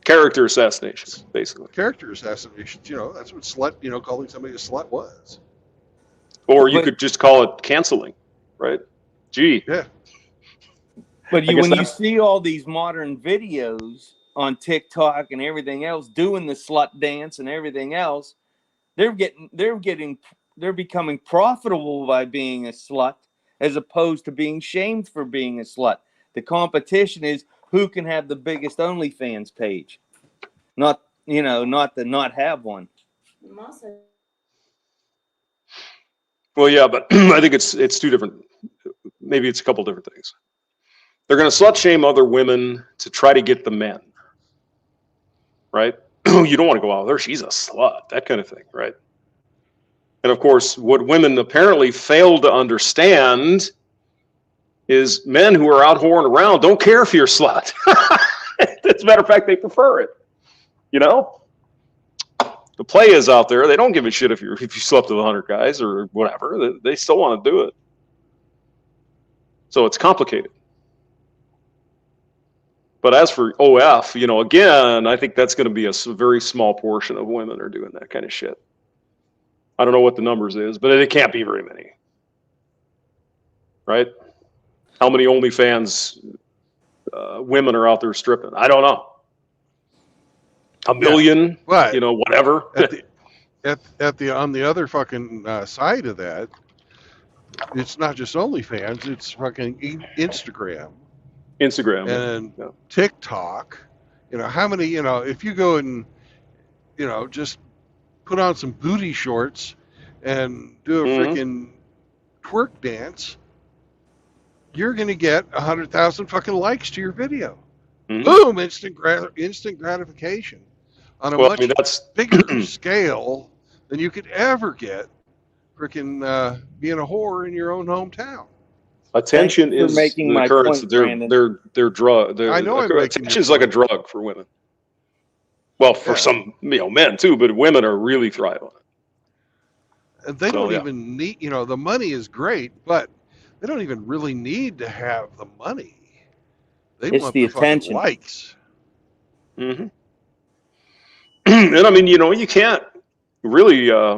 Character assassination, basically. character assassinations. You know, that's what slut, you know, calling somebody a slut was. Or you could just call it canceling, right? Gee. Yeah. but I guess when you that's- see all these modern videos on TikTok and everything else doing the slut dance and everything else, they're becoming profitable by being a slut as opposed to being shamed for being a slut. The competition is who can have the biggest OnlyFans page, not to not have one. Well, yeah, but I think it's two different. Maybe it's a couple different things. They're going to slut shame other women to try to get the men, right? You don't want to go out with her. She's a slut, that kind of thing, right? And of course, what women apparently fail to understand is men who are out whoring around don't care if you're a slut. As a matter of fact, they prefer it. You know, the play is out there. They don't give a shit if you slept with 100 guys or whatever. They still want to do it. So it's complicated. But as for OF, you know, again, I think that's going to be a very small portion of women are doing that kind of shit. I don't know what the numbers is, but it can't be very many. Right? How many OnlyFans women are out there stripping? I don't know. A million, But you know, whatever. at the on the other fucking side of that, it's not just OnlyFans, it's fucking Instagram Instagram. and Yeah. TikTok. How many, if you go and, just put on some booty shorts and do a Mhm. freaking twerk dance, you're going to get 100,000 fucking likes to your video. Mhm. Boom, instant gratification on a Well, I mean, much that's bigger scale than you could ever get freaking being a whore in your own hometown. Thank you attention for is making the my currency. point, Brandon. They're drug. I know I'm making Attention your is like a point. drug for women. Well, for Yeah. some men too, but women are really thrive on it. And they So, don't yeah. even need, the money is great, but they don't even really need to have the money. They It's want the the fucking attention. likes. Hmm. And I mean, you can't really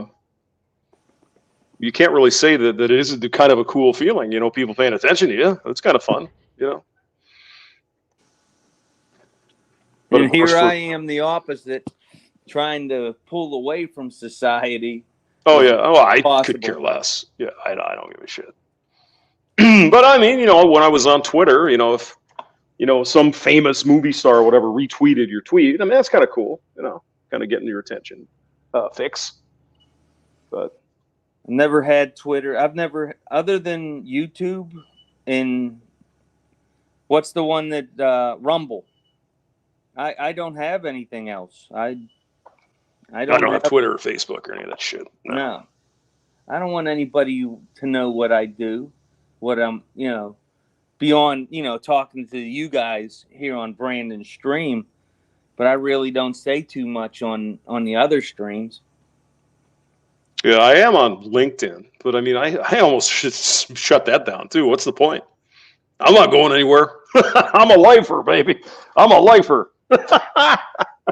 say that it isn't the kind of a cool feeling. People paying attention to you. It's kind of fun. But And of course, here I am, the opposite, trying to pull away from society. oh as yeah, much as I could possible. care less. Yeah, I don't give a shit. But I mean, when I was on Twitter, if some famous movie star or whatever retweeted your tweet, I mean, that's kind of cool. Kind of getting your attention fix. But Never had Twitter. I've never, other than YouTube and what's the one that Rumble. I don't have anything else. I I don't don't have have Twitter or Facebook or any of that shit. no. I don't want anybody to know what I do, what I'm, beyond, talking to you guys here on Brandon's stream. But I really don't say too much on the other streams. Yeah, I am on LinkedIn, but I mean, I almost should shut that down too. What's the point? I'm not going anywhere. I'm a lifer, baby. I'm a lifer. I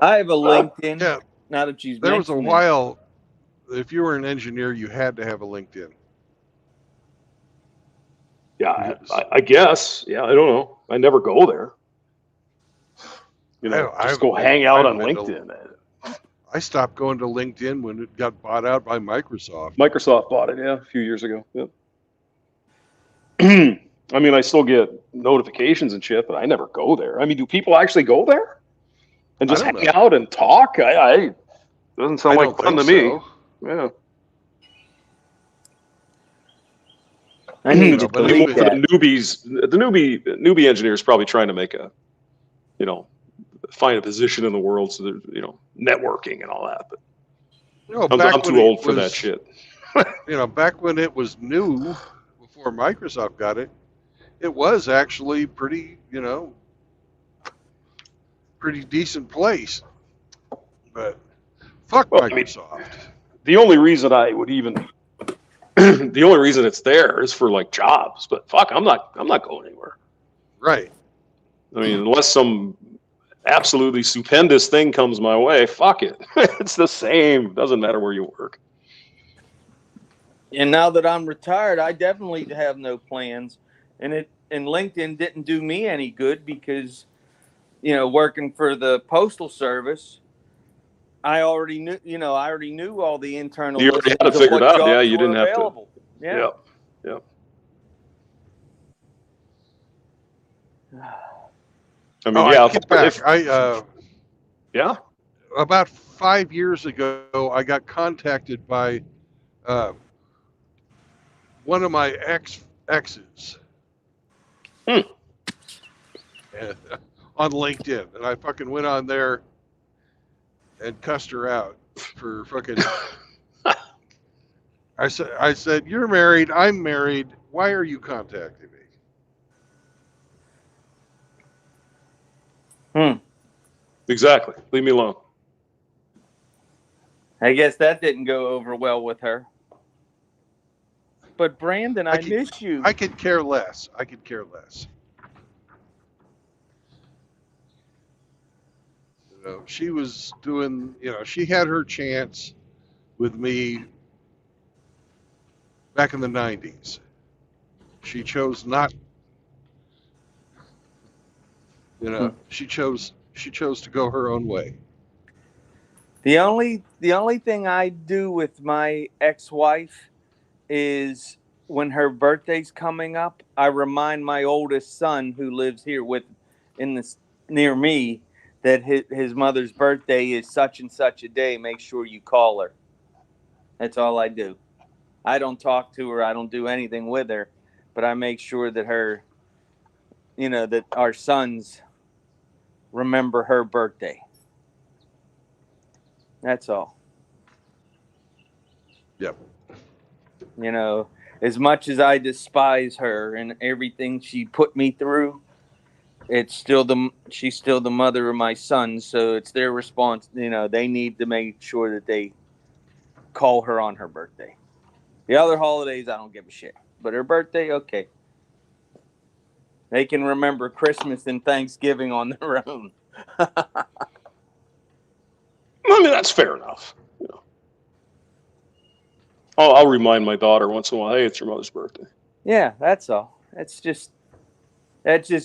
have a LinkedIn. Yeah, Now that you've there was a mentioned it. while, if you were an engineer, you had to have a LinkedIn. Yeah, I guess. Yeah, I don't know. I never go there. Just go hang out on LinkedIn. I stopped going to LinkedIn when it got bought out by Microsoft. Microsoft bought it, a few years ago. Yep. I mean, I still get notifications and shit, but I never go there. I mean, do people actually go there and just hang out and talk? I doesn't sound like fun to me. So. Yeah. I need to But delete for that. the newbies, the newbie engineers probably trying to make find a position in the world, so they're networking and all that. But I'm too old for that shit. Back when it was new, before Microsoft got it, it was actually pretty decent place. But fuck Microsoft. I mean, the only reason I would even the only reason it's there is for like jobs. But fuck, I'm not going anywhere. Right. I mean, unless some absolutely stupendous thing comes my way, fuck it. It's the same. Doesn't matter where you work. And now that I'm retired, I definitely have no plans. And LinkedIn didn't do me any good because, working for the Postal Service, I already knew all the internal. You already had it figured out. Yeah, you didn't have to. Yeah. Yep. I mean, yeah. About 5 years ago, I got contacted by one of my exes on LinkedIn, and I fucking went on there and cussed her out for fucking. I said, "You're married. I'm married. Why are you contacting me?" Exactly. Leave me alone. I guess that didn't go over well with her. But Brandon, I miss you. I could care less. She was doing, she had her chance with me back in the 90s. She chose not, she chose to go her own way. The only thing I do with my ex-wife is when her birthday's coming up, I remind my oldest son who lives here near me that his mother's birthday is such and such a day. Make sure you call her. That's all I do. I don't talk to her. I don't do anything with her, but I make sure that that our sons remember her birthday. That's all. Yep. As much as I despise her and everything she put me through, she's still the mother of my sons, so it's their response. They need to make sure that they call her on her birthday. The other holidays, I don't give a shit, but her birthday, okay. They can remember Christmas and Thanksgiving on their own. I mean, that's fair enough. I'll remind my daughter once in a while, hey, it's your mother's birthday. Yeah, that's all. That's just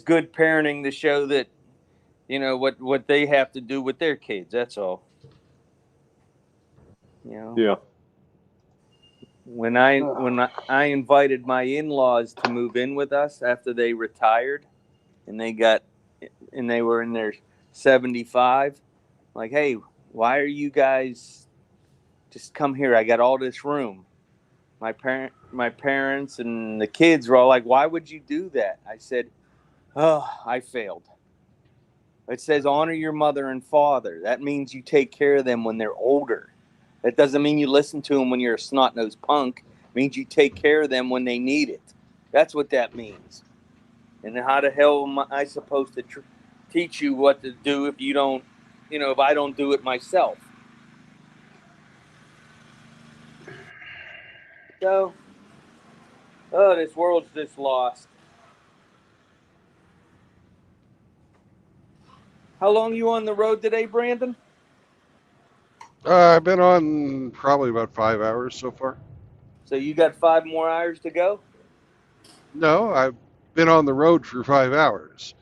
good parenting to show that what they have to do with their kids. That's all. Yeah. When I invited my in-laws to move in with us after they retired, and they were in their 75, like, hey, why are you guys just come here? I got all this room. My parents and the kids were all like, why would you do that? I said, oh, I failed. It says honor your mother and father. That means you take care of them when they're older. That doesn't mean you listen to them when you're a snot-nosed punk. It means you take care of them when they need it. That's what that means. And how the hell am I supposed to teach you what to do if you don't, if I don't do it myself? So, this world's just lost. How long you on the road today, Brandon? I've been on probably about 5 hours so far. So you got 5 more hours to go? No, I've been on the road for 5 hours.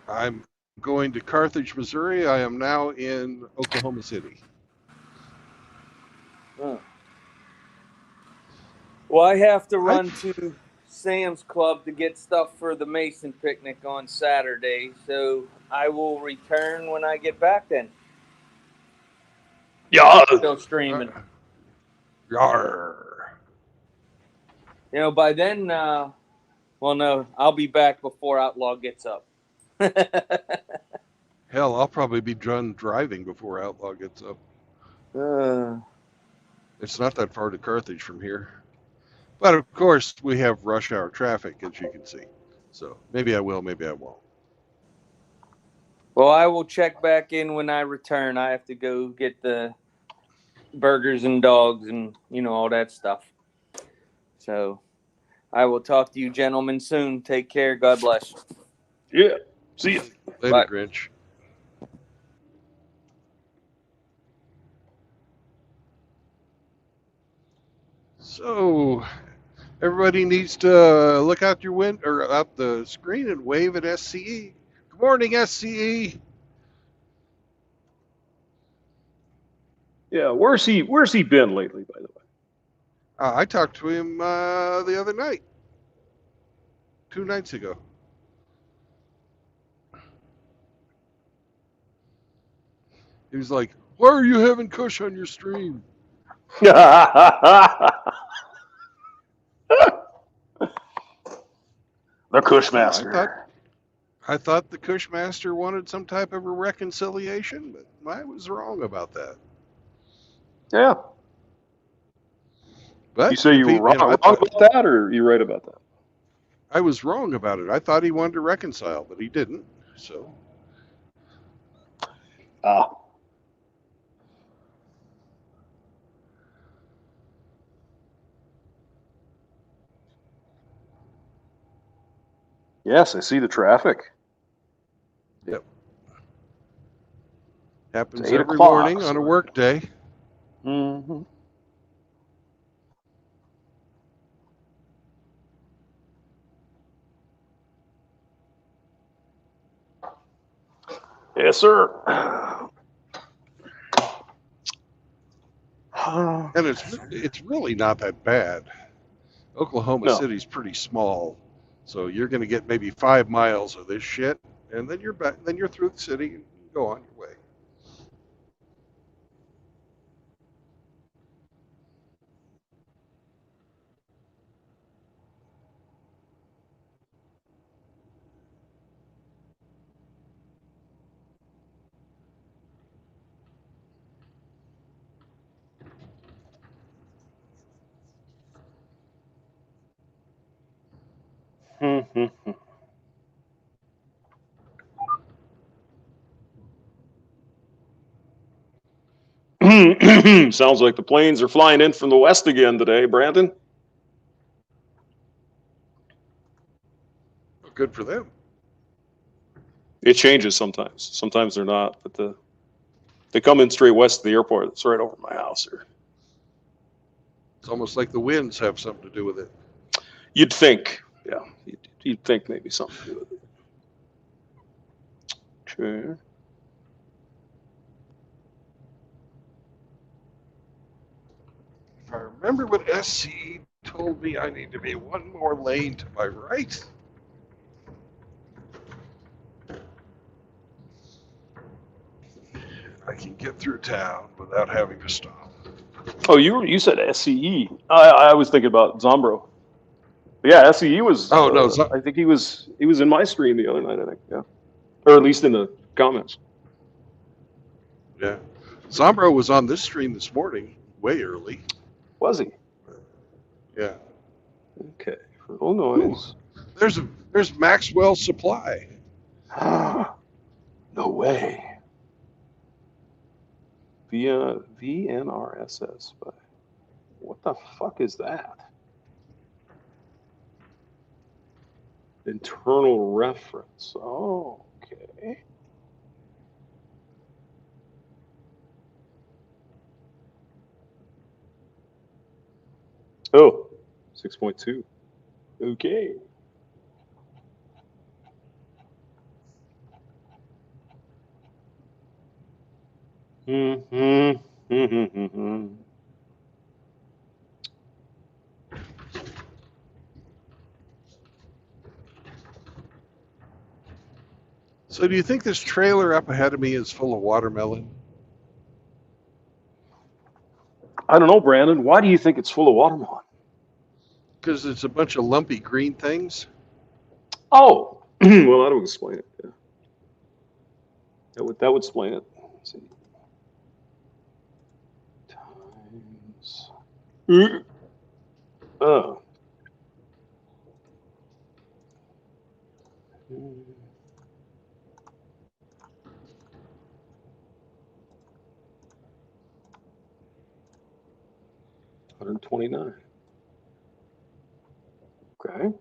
I'm going to Carthage, Missouri. I am now in Oklahoma City. Well, I have to run I've, to Sam's Club to get stuff for the Mason picnic on Saturday, so I will return when I get back then. Yeah. Still streaming. Yarr. By then, well, no, I'll be back before Outlaw gets up. Hell, I'll probably be done driving before Outlaw gets up. It's not that far to Carthage from here. But of course, we have rush hour traffic, as you can see. So maybe I will, maybe I won't. Well, I will check back in when I return. I have to go get the burgers and dogs and, all that stuff. So I will talk to you gentlemen soon. Take care. God bless. Yeah. See ya. Later, Bye. Grinch. So everybody needs to look out your window or out the screen and wave at SCE. Good morning, SCE. Yeah. Where's he been lately, by the way? I talked to him the other night, 2 nights ago. He was like, "Why are you having Kush on your stream?" The Cushmaster. I thought the Cushmaster wanted some type of a reconciliation, but I was wrong about that. Yeah. But You say you were wrong about that, or you right about that? I was wrong about it. I thought he wanted to reconcile, but he didn't. So. Yes, I see the traffic. Yep. Happens It's 8 every o'clock, morning on a work day. Mm-hmm. Yes, sir. And it's really not that bad. Oklahoma No. City's pretty small, so you're going to get maybe 5 miles of this shit, and then you're back. Then you're through the city and you go on your way. Sounds like the planes are flying in from the west again today, Brandon. Good for them. It changes sometimes. Sometimes they're not, but they come in straight west of the airport. It's right over my house here. It's almost like the winds have something to do with it. You'd think, yeah. You'd think maybe something to do with it. Okay. If I remember what SC told me, I need to be one more lane to my right. I can get through town without having to stop. Oh, you said SCE. I was thinking about Zombro. But yeah, SCE was. Oh no, I think he was in my stream the other night. I think, yeah, or at least in the comments. yeah. Zombro was on this stream this morning, way early. Was he? Yeah. Okay. For Illinois. There's Maxwell Supply. No way. Via VNRSS. But what the fuck is that? Internal reference. Oh, okay. Oh, 6.2. Okay. Mm-hmm. So do you think this trailer up ahead of me is full of watermelon? I don't know, Brandon. Why do you think it's full of watermelon? Because it's a bunch of lumpy green things. Oh, well, that would explain it. Yeah. That would explain it. Let's see. Times. Oh. $129. Okay.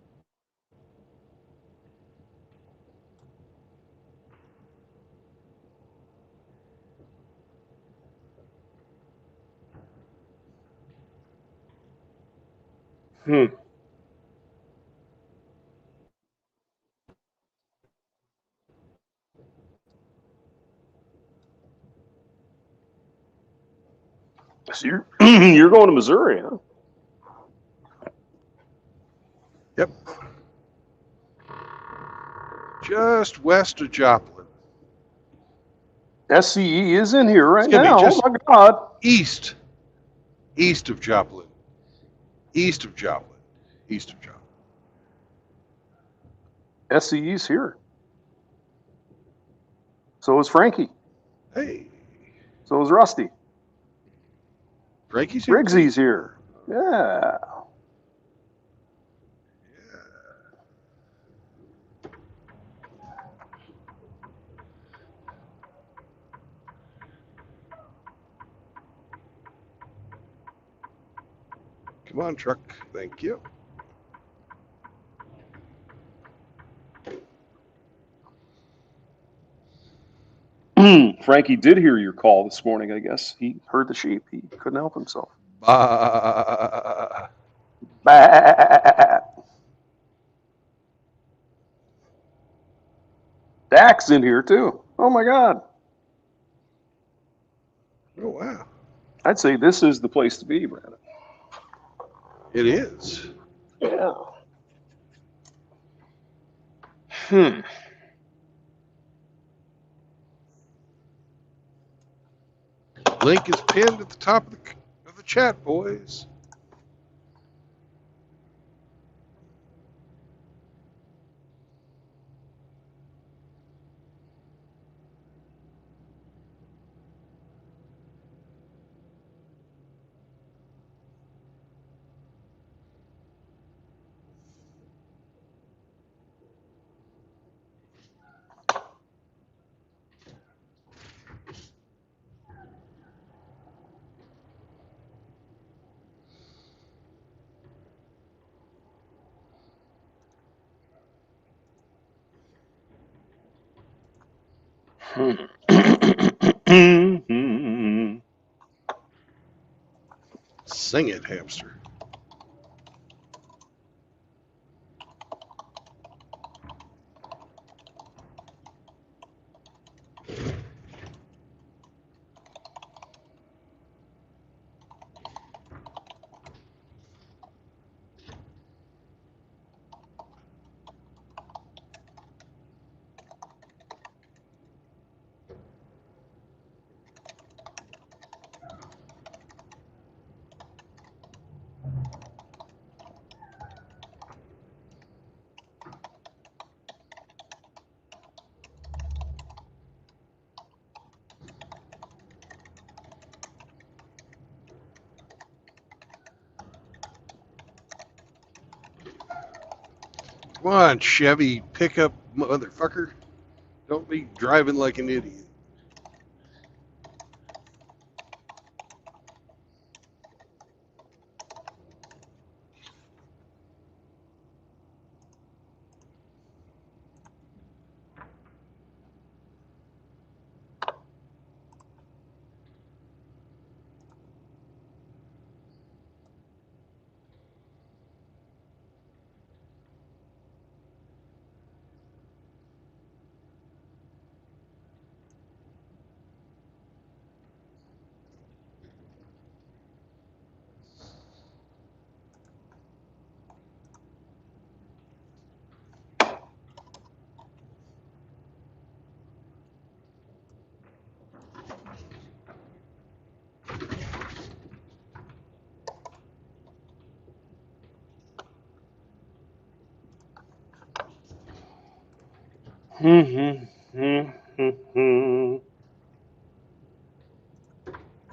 So you're going to Missouri, huh? Yep. Just west of Joplin. SCE is in here right Excuse me, now. just Oh my God. east of Joplin. East of Joplin. East of Joplin. SCE's here. So is Frankie. Hey, So is Rusty. Frankie's here. Riggsy's here. Yeah. Come on, truck. Thank you. Frankie did hear your call this morning, I guess. He heard the sheep. He couldn't help himself. Bah. Bah. Dak's in here too. Oh my God. Oh wow. I'd say this is the place to be, Brandon. It is. Yeah. Hmm. Link is pinned at the top of the chat, boys. Sing it, hamster. Come on, Chevy pickup motherfucker. Don't be driving like an idiot.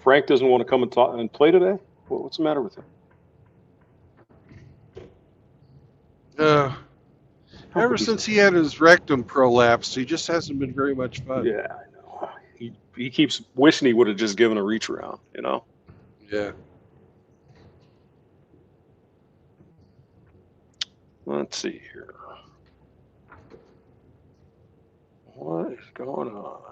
Frank doesn't want to come and talk and play today. What's the matter with him? How Ever could he since say- he had his rectum prolapsed, he just hasn't been very much fun. Yeah, I know. He keeps wishing he would have just given a reach around, you know? Yeah. Let's see here. What is going on?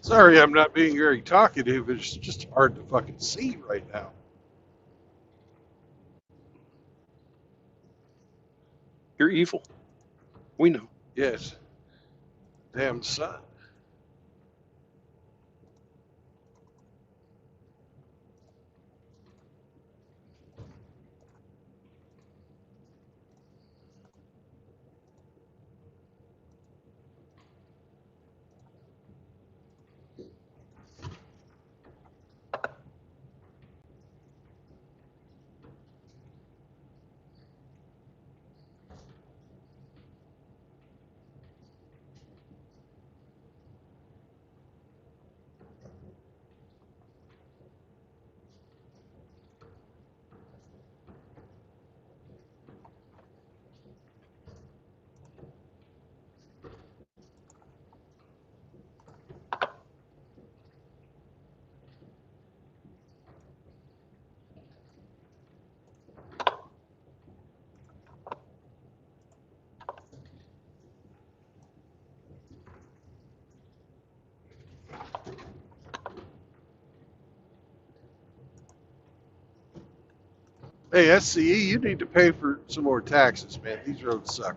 Sorry, I'm not being very talkative. It's just hard to fucking see right now. You're evil. We know. Yes. Damn son. Hey, SCE, you need to pay for some more taxes, man. These roads suck.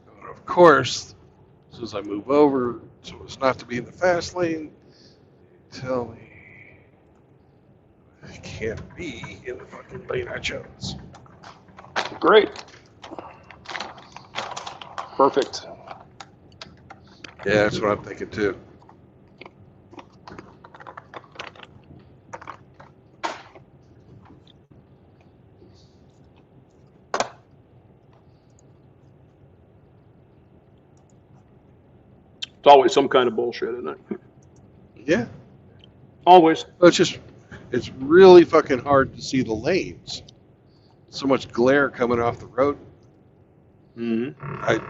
And of course, as soon as I move over, so as not to be in the fast lane, tell me I can't be in the fucking lane I chose. Great. Perfect. Yeah, that's what I'm thinking too. It's always some kind of bullshit, isn't it? Yeah, Always. but it's really fucking hard to see the lanes. So much glare coming off the road. Mm-hmm. I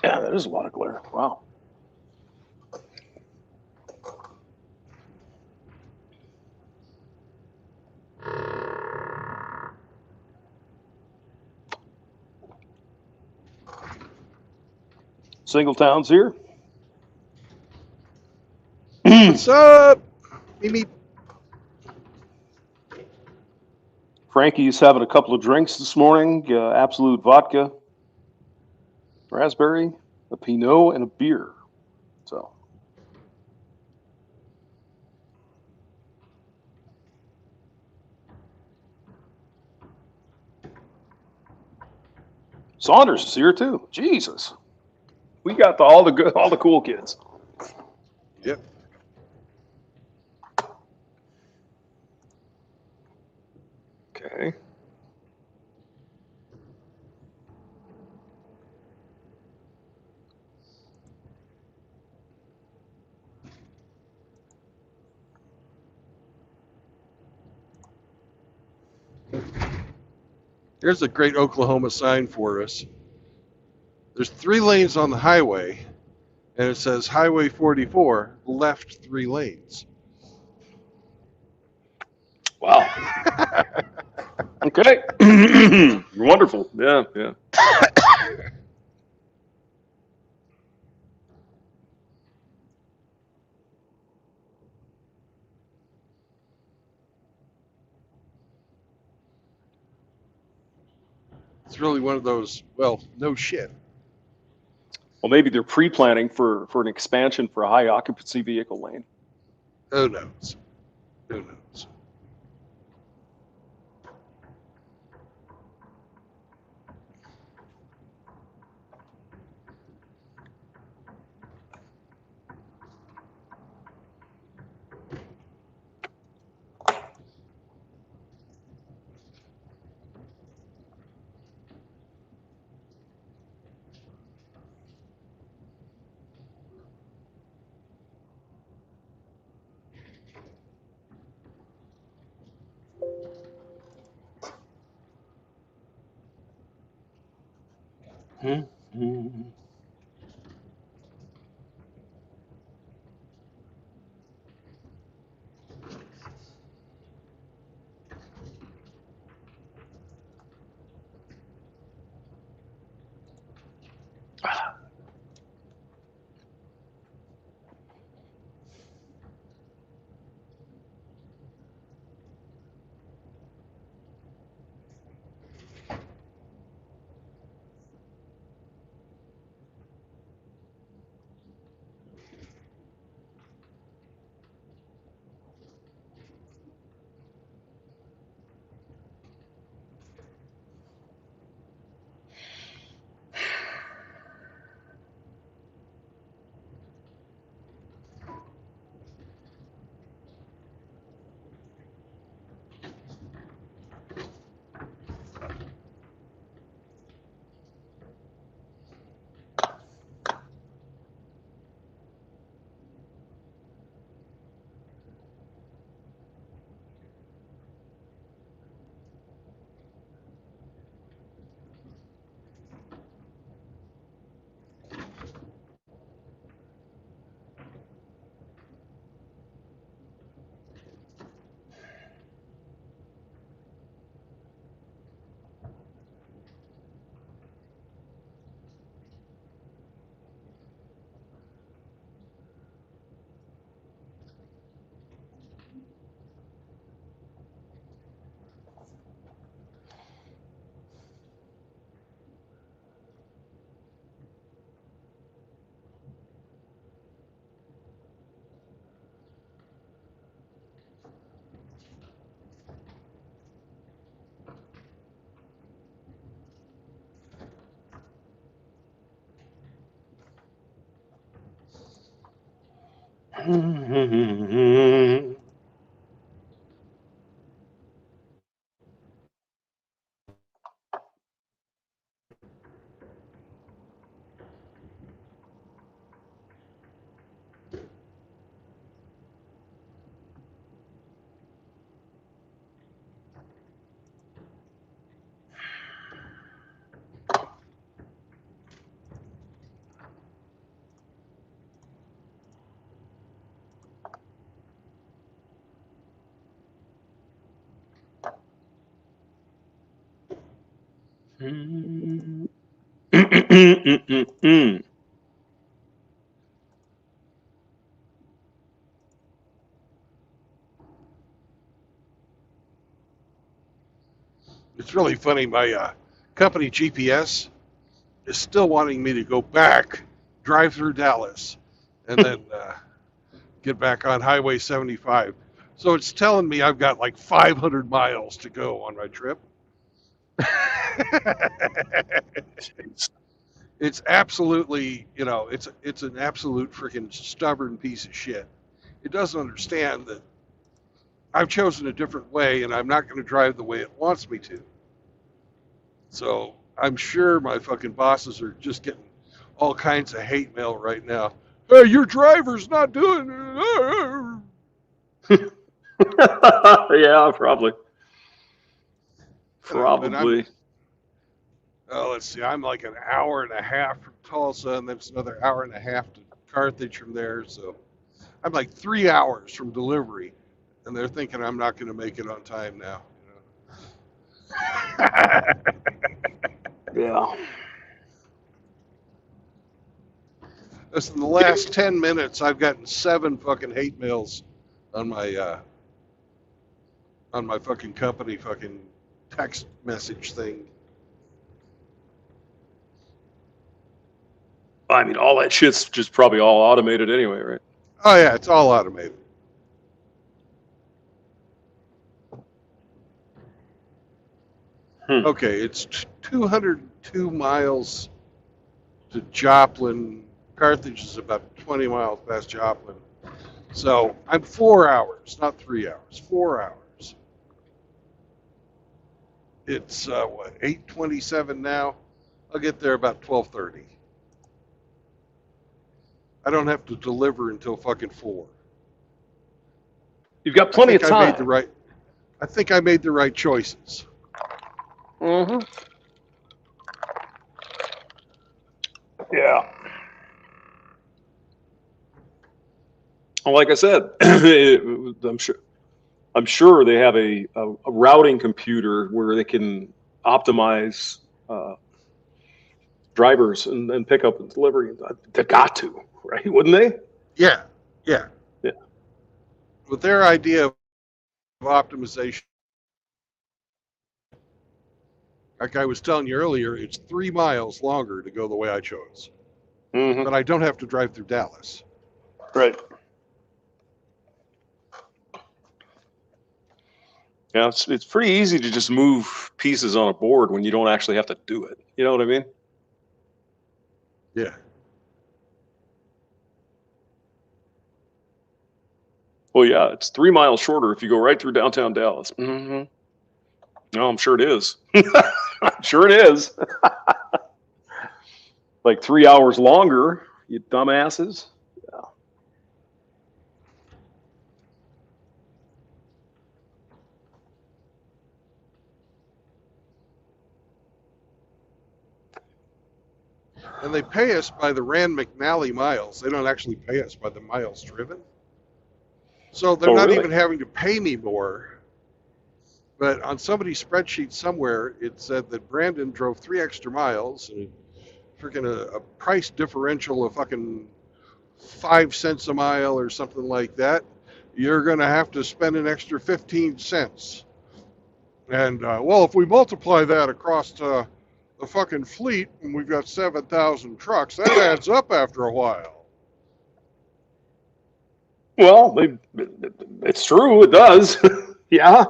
Yeah, that is a lot of glare. Wow. Singletown's here. what's up? Meep, Frankie's having a couple of drinks this morning. Absolute vodka, raspberry, a Pinot, and a beer. So Saunders is here too. Jesus, we got all the cool kids. Yep. Okay. Here's a great Oklahoma sign for us. There's 3 lanes on the highway, and it says Highway 44, left 3 lanes. Wow. Okay. Wonderful. Yeah, yeah. It's really one of those, well, no shit. Well, maybe they're pre-planning for an expansion for a high occupancy vehicle lane. Who knows? Who knows? It's really funny. My company GPS is still wanting me to go back, drive through Dallas, and then get back on Highway 75. So it's telling me I've got like 500 miles to go on my trip. It's absolutely, it's an absolute freaking stubborn piece of shit. It doesn't understand that I've chosen a different way and I'm not going to drive the way it wants me to. So I'm sure my fucking bosses are just getting all kinds of hate mail right now. Hey, your driver's not doing it. Yeah, probably. And let's see. I'm like an hour and a half from Tulsa, and then it's another hour and a half to Carthage from there. So I'm like 3 hours from delivery, and they're thinking I'm not going to make it on time now. Yeah. Listen, in the last 10 minutes, I've gotten 7 fucking hate mails on my fucking company fucking text message thing. I mean, all that shit's just probably all automated anyway, right? Oh yeah, it's all automated. Okay, it's 202 miles to Joplin. Carthage is about 20 miles past Joplin. So I'm 4 hours, not 3 hours, 4 hours. It's what, 8:27 now? I'll get there about 12:30. I don't have to deliver until fucking 4. You've got plenty of I time. think I made the right choices. Mm-hmm. Yeah. Well, like I said, I'm sure they have a routing computer where they can optimize drivers and pickup and delivery. They got to, right? Wouldn't they? Yeah. Yeah. With their idea of optimization, like I was telling you earlier, it's 3 miles longer to go the way I chose. Mm-hmm. But I don't have to drive through Dallas. Right. Yeah, it's pretty easy to just move pieces on a board when you don't actually have to do it. You know what I mean? Yeah. Well, yeah, it's 3 miles shorter if you go right through downtown Dallas. Mm-hmm. No, I'm sure it is. I'm sure it is. Like 3 hours longer, you dumbasses. Yeah. And they pay us by the Rand McNally miles. They don't actually pay us by the miles driven. So they're Oh, not really? even having to pay me more. But on somebody's spreadsheet somewhere, it said that Brandon drove 3 extra miles and freaking a price differential of fucking 5 cents a mile or something like that. You're going to have to spend an extra 15 cents. And, well, if we multiply that across the fucking fleet, and we've got 7,000 trucks, that adds up after a while. Well, it's true. It does. Yeah.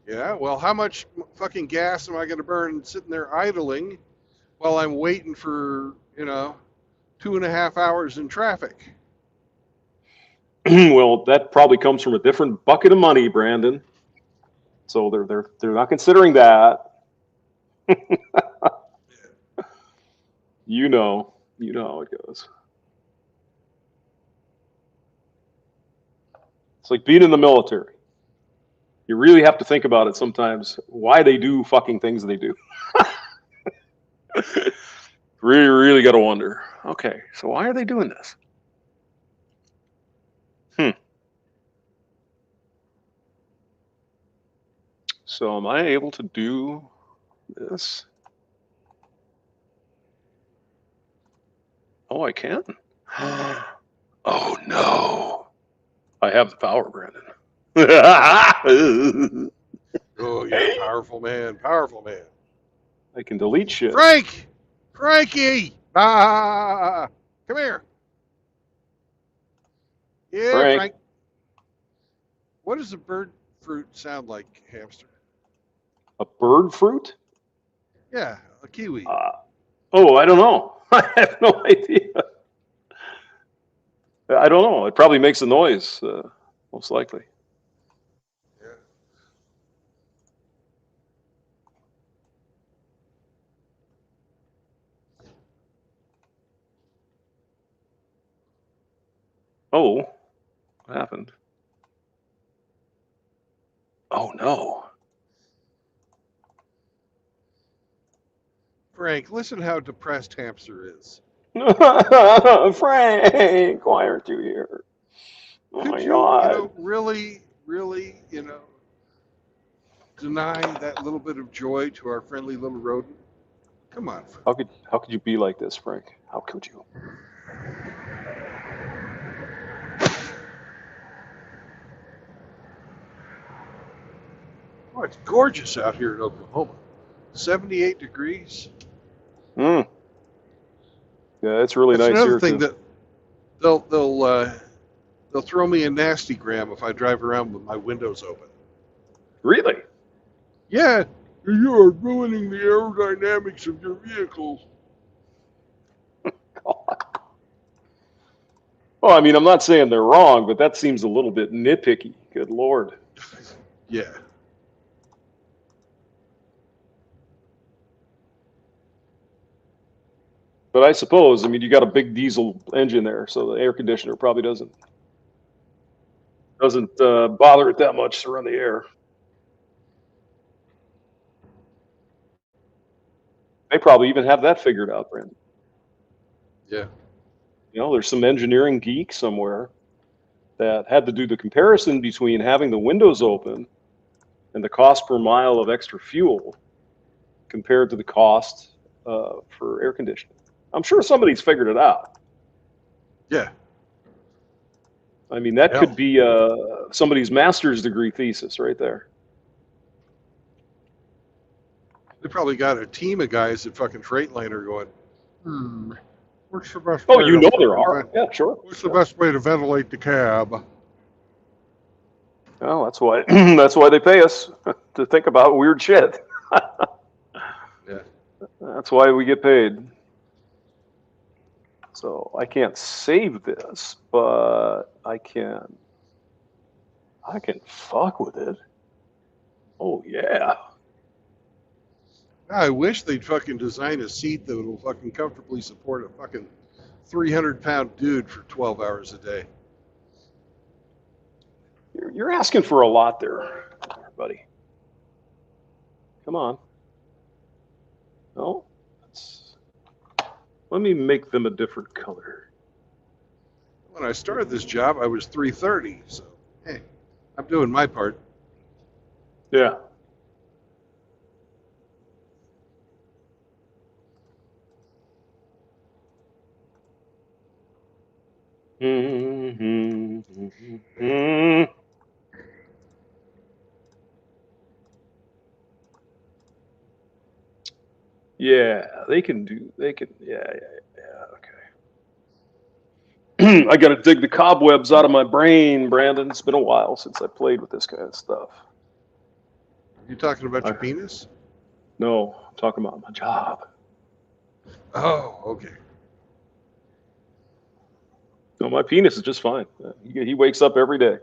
Yeah, well, how much fucking gas am I going to burn sitting there idling while I'm waiting for, 2.5 hours in traffic? Well, that probably comes from a different bucket of money, Brandon. So they're not considering that. You know how it goes. It's like being in the military. You really have to think about it sometimes, why they do fucking things they do. Really, really got to wonder. Okay, so why are they doing this? So am I able to do this? Oh, I can. Oh no! I have the power, Brandon. Oh, you're a powerful man, powerful man. I can delete shit. Frankie! Ah! Come here. Yeah, Frank. What does a bird fruit sound like, hamster? A bird fruit? Yeah, a kiwi. Oh, I don't know. I have no idea. I don't know. It probably makes a noise, most likely. Yeah. Oh, what happened? Oh no. Frank, listen how depressed Hamster is. Frank, why aren't you here? Oh Could my you, God. really, deny that little bit of joy to our friendly little rodent? Come on, Frank. How could you be like this, Frank? How could you? Oh, it's gorgeous out here in Oklahoma. 78 degrees. Mm. Yeah, it's really That's nice another here thing too. that they'll throw me a nasty gram if I drive around with my windows open. Really? Yeah, you are ruining the aerodynamics of your vehicle. Well, I mean, I'm not saying they're wrong, but that seems a little bit nitpicky. Good Lord. Yeah. But I suppose, I mean, you got a big diesel engine there, so the air conditioner probably doesn't bother it that much to run the air. They probably even have that figured out, Brandon. Yeah. You know, there's some engineering geek somewhere that had to do the comparison between having the windows open and the cost per mile of extra fuel compared to the cost for air conditioning. I'm sure somebody's figured it out. Yeah. I mean, that Hell. could be somebody's master's degree thesis right there. They probably got a team of guys at fucking Freightliner going, what's the best Oh, way you to know fucking there are. Yeah, sure. What's the best way to ventilate the cab? Well, that's why that's why they pay us to think about weird shit. Yeah. That's why we get paid. So I can't save this, but I can fuck with it. Oh yeah. I wish they'd fucking design a seat that will fucking comfortably support a fucking 300-pound dude for 12 hours a day. You're asking for a lot there, buddy. Come on. No. Let me make them a different color. When I started this job, I was 330, so hey, I'm doing my part. Yeah. Yeah, they can, yeah, okay. I got to dig the cobwebs out of my brain, Brandon. It's been a while since I played with this kind of stuff. You talking about your penis? No, I'm talking about my job. Oh, okay. No, my penis is just fine. He wakes up every day.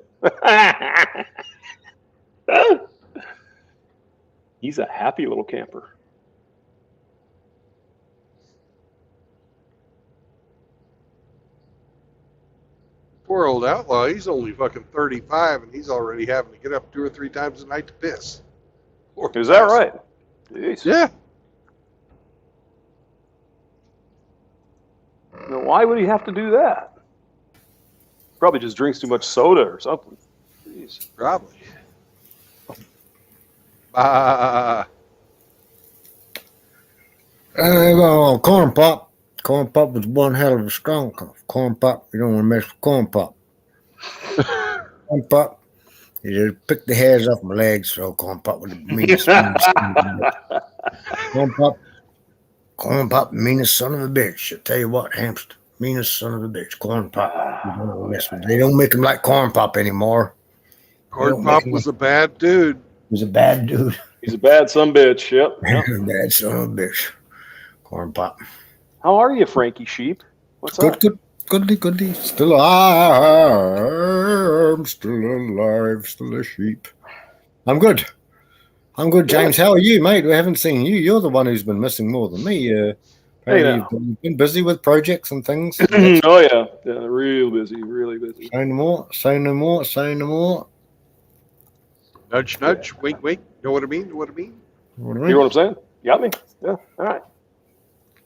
He's a happy little camper. Poor old outlaw, he's only fucking 35 and he's already having to get up 2 or 3 times a night to piss. Poor Is that bastard. right? Jeez. Yeah. Now, why would he have to do that? Probably just drinks too much soda or something. Jeez. Probably. Well, corn pop. Corn pop was one hell of a strong cough. Corn pop, you don't want to mess with corn pop. Corn pop, you just pick the hairs off my legs, so corn pop with the meanest. Corn pop, meanest son of a bitch. I tell you what, hamster, meanest son of a bitch. Corn pop. You don't mess with. They don't make him like corn pop anymore. Corn Pop was a bad dude. He was a bad dude. He's a bad son bitch. Yep. Bad son of a bitch. Corn pop. How are you, Frankie Sheep? What's up? Goodly. Still alive. Still alive. Still a sheep. I'm good. James. How are you, mate? We haven't seen you. You're the one who's been missing more than me. You've been busy with projects and things. Oh, yeah. Real busy. Really busy. Say no more. Nudge, nudge, wink, wink. Know what I mean? What do You know what I'm saying? You got me? Yeah. All right.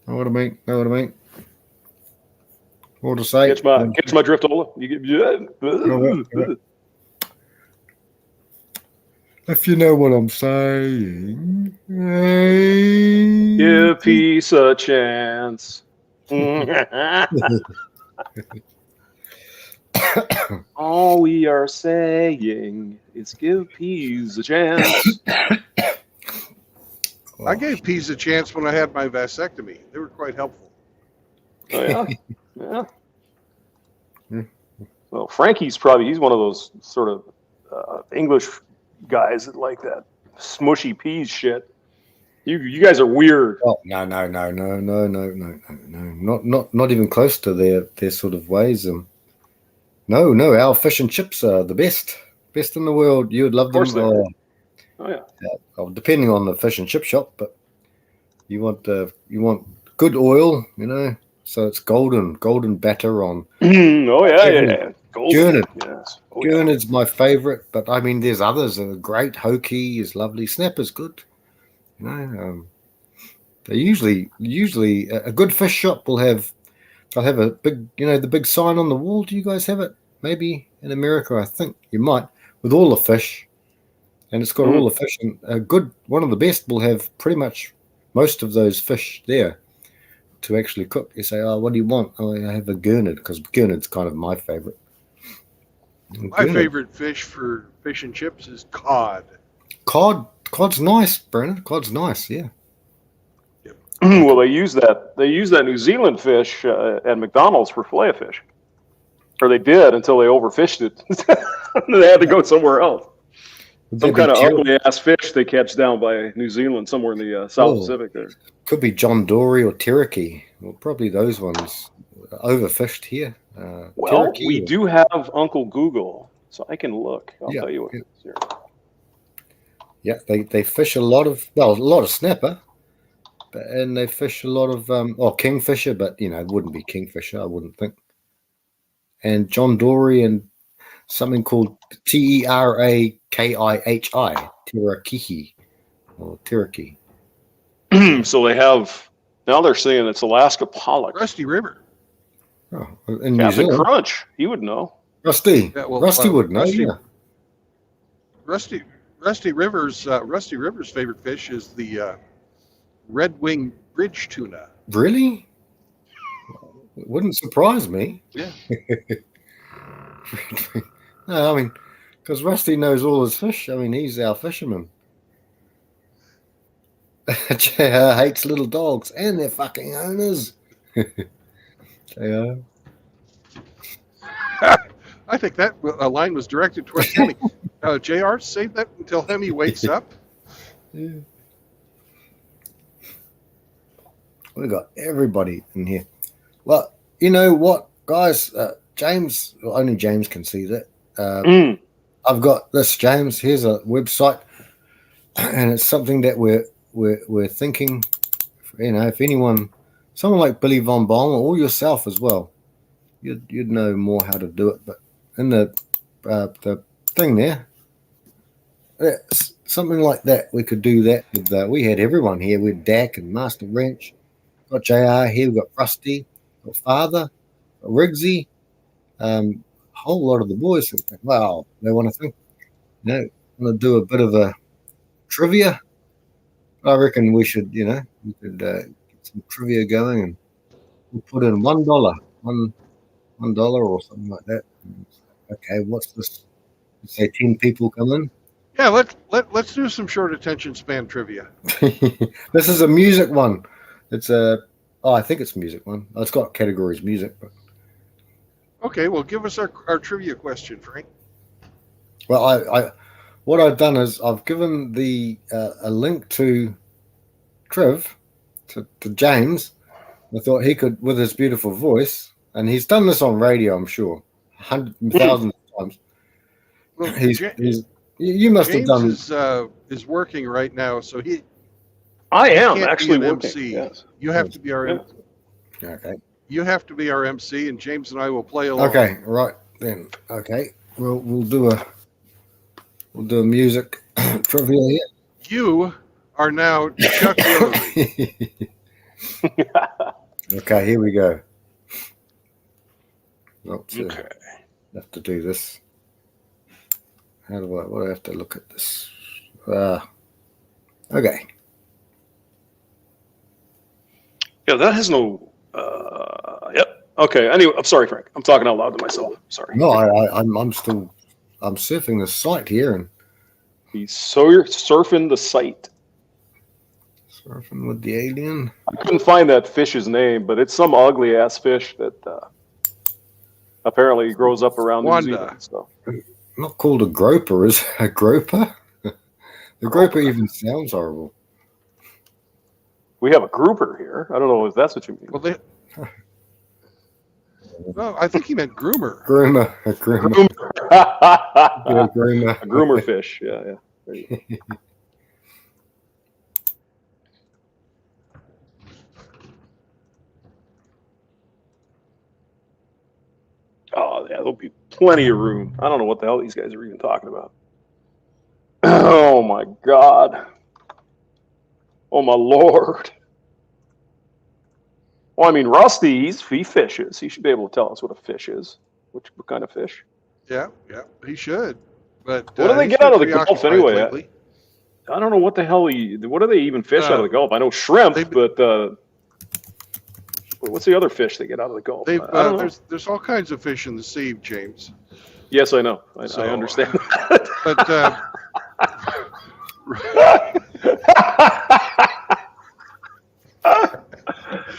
Know what I mean? Know what I mean? What to say? Catch my drift, Ola. You what? get, If you know what I'm saying. Hey. give peace a chance. All we are saying is give peace a chance. I gave peas a chance when I had my vasectomy. They were quite helpful. Oh yeah, yeah. Hmm. Well, he's one of those sort of English guys that like that smushy peas shit. You guys are weird. Oh, no, not even close to their sort of ways. No, our fish and chips are the best in the world. You would love them. Of course they are. Oh yeah. Depending on the fish and chip shop, but you want good oil, so it's golden batter on. Oh yeah. Gurnard. Yes. Oh, Gurnard's my favorite, but I mean, there's others that are great. Hokey is lovely. Snapper's good. They usually a good fish shop will have. They'll have a big, the big sign on the wall. Do you guys have it? Maybe in America, I think you might, with all the fish, and it's got all the fish. And a good one of the best will have pretty much most of those fish there to actually cook. You say, "Oh, what do you want?" "Oh, I have a gurnard," because gurnard's kind of my favorite. My favorite fish for fish and chips is cod. Cod's nice, Brennan. Cod's nice, yeah. Well, they use that New Zealand fish at McDonald's for filet fish, or they did until they overfished it. They had to go somewhere else. Some kind of ugly ass fish they catch down by New Zealand, somewhere in the South Pacific. There could be John Dory or Tiriki. Well, probably those ones overfished here. Well, we do have Uncle Google, so I can look. I'll tell you what it is here. Yeah, they fish a lot of snapper. And they fish a lot of kingfisher, but it wouldn't be kingfisher, I wouldn't think. And John Dory and something called Terakihi, Tirakihi or Tiriki. So they have now. They're saying it's Alaska pollock, Rusty River. Oh, in New Captain Zealand. Crunch, he would know. Rusty, Yeah, well, Rusty would know. Rusty River's favorite fish is the red wing bridge tuna. Really? It wouldn't surprise me. Yeah. No, I mean, because Rusty knows all his fish. I mean, he's our fisherman. JR hates little dogs and their fucking owners. JR. I think that line was directed towards Hemi. JR, save that until Hemi wakes up. Yeah. We got everybody in here. Well, you know what, guys? Only James can see that. I've got this, James. Here's a website, and it's something that we're thinking. If anyone, someone like Billy Von Baum or yourself as well, you'd know more how to do it. But in the thing there, something like that, we could do that with. We had everyone here. We had Dak and Master Wrench. Got JR here. We've got Rusty, got Father, got Riggsy, a whole lot of the boys. Wow, they want to think, want to do a bit of a trivia. I reckon we should, we could get some trivia going, and we'll put in $1, $1 or something like that. Okay, what's this? Say 10 people come in. Yeah, let's do some short attention span trivia. This is a music one. It's I think it's music one. It's got categories music. But... Okay, well, give us our trivia question, Frank. Well, I what I've done is I've given a link to Trev, to James. I thought he could, with his beautiful voice, and he's done this on radio, I'm sure, thousands of times. Well, you must James have done. Is working right now, so he. I am can't actually be an working. MC. Yes. You have to be our MC. Okay. You have to be our MC, and James and I will play along. Okay, right then. Okay, we'll do a music trivia here. You are now Chuck Willery. Okay, here we go. Okay. Have to do this. What do I have to look at this? Okay. Yeah, that has no. Yep. Okay. Anyway, I'm sorry, Frank. I'm talking out loud to myself. Sorry. No, I'm surfing the site here and He's surfing the site. surfing with the alien. I couldn't find that fish's name, but it's some ugly ass fish that apparently grows up around New Wanda. Zealand. So. Not called a groper, is it? A groper? The groper even sounds horrible. We have a grouper here. I don't know if that's what you mean. Well, no, I think he meant groomer. Groomer. A groomer. Yeah, A groomer. groomer fish. Yeah, yeah. There you go. Oh, yeah, there'll be plenty of room. I don't know what the hell these guys are even talking about. Oh, my God. Oh, my Lord. Well, I mean, Rusty, he fishes. He should be able to tell us what a fish is. What kind of fish? Yeah, he should. But What do they he's get been out of the Gulf preoccupied anyway? lately. I don't know what the hell what do they even fish out of the Gulf? I know shrimp, but what's the other fish they get out of the Gulf? I don't know. There's all kinds of fish in the sea, James. Yes, I know. I So, understand that. But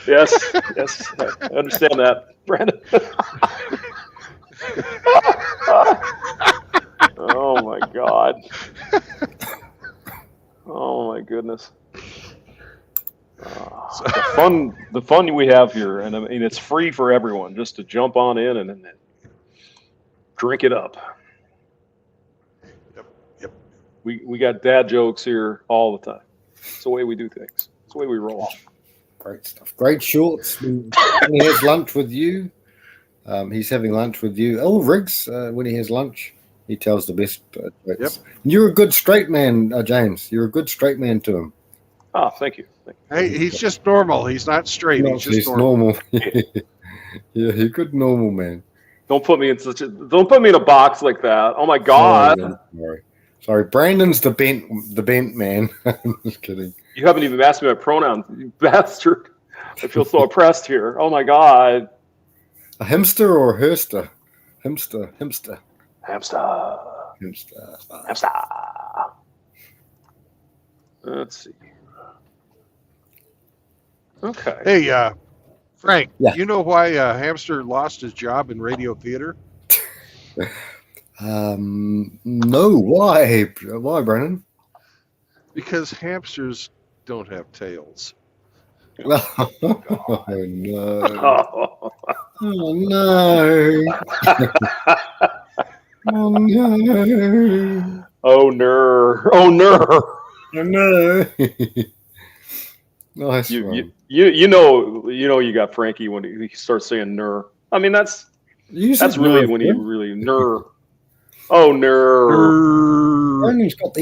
yes, I understand that, Brandon. Oh my God. Oh my goodness. The fun we have here, and I mean it's free for everyone, just to jump on in and drink it up. Yep. We got dad jokes here all the time. It's the way we do things. It's the way we roll. Great stuff. Great shorts. When he has lunch with you, he's having lunch with you. Oh, Riggs, when he has lunch, he tells the best jokes. Yep. You're a good straight man, James. You're a good straight man to him. Oh, thank you. Hey, he's just normal. He's not straight. No, he's just he's normal. Yeah, he's a good normal man. Don't put me in a box like that. Oh my God. Sorry. Brandon's the bent man. I'm just kidding. You haven't even asked me my pronouns, you bastard. I feel so oppressed here. Oh my God. A hamster or a herster? Hamster. Hamster. Let's see. Okay. Hey, Frank, Yeah. you know why Hamster lost his job in radio theater? No. Why? Why, Brandon? Because hamsters don't have tails. Oh no! Oh no! Oh no! Oh no! Oh no! Oh no! Nice one. You know you got Frankie when he starts saying "ner." I mean that's really when he really "ner." Oh ner. Brandon's got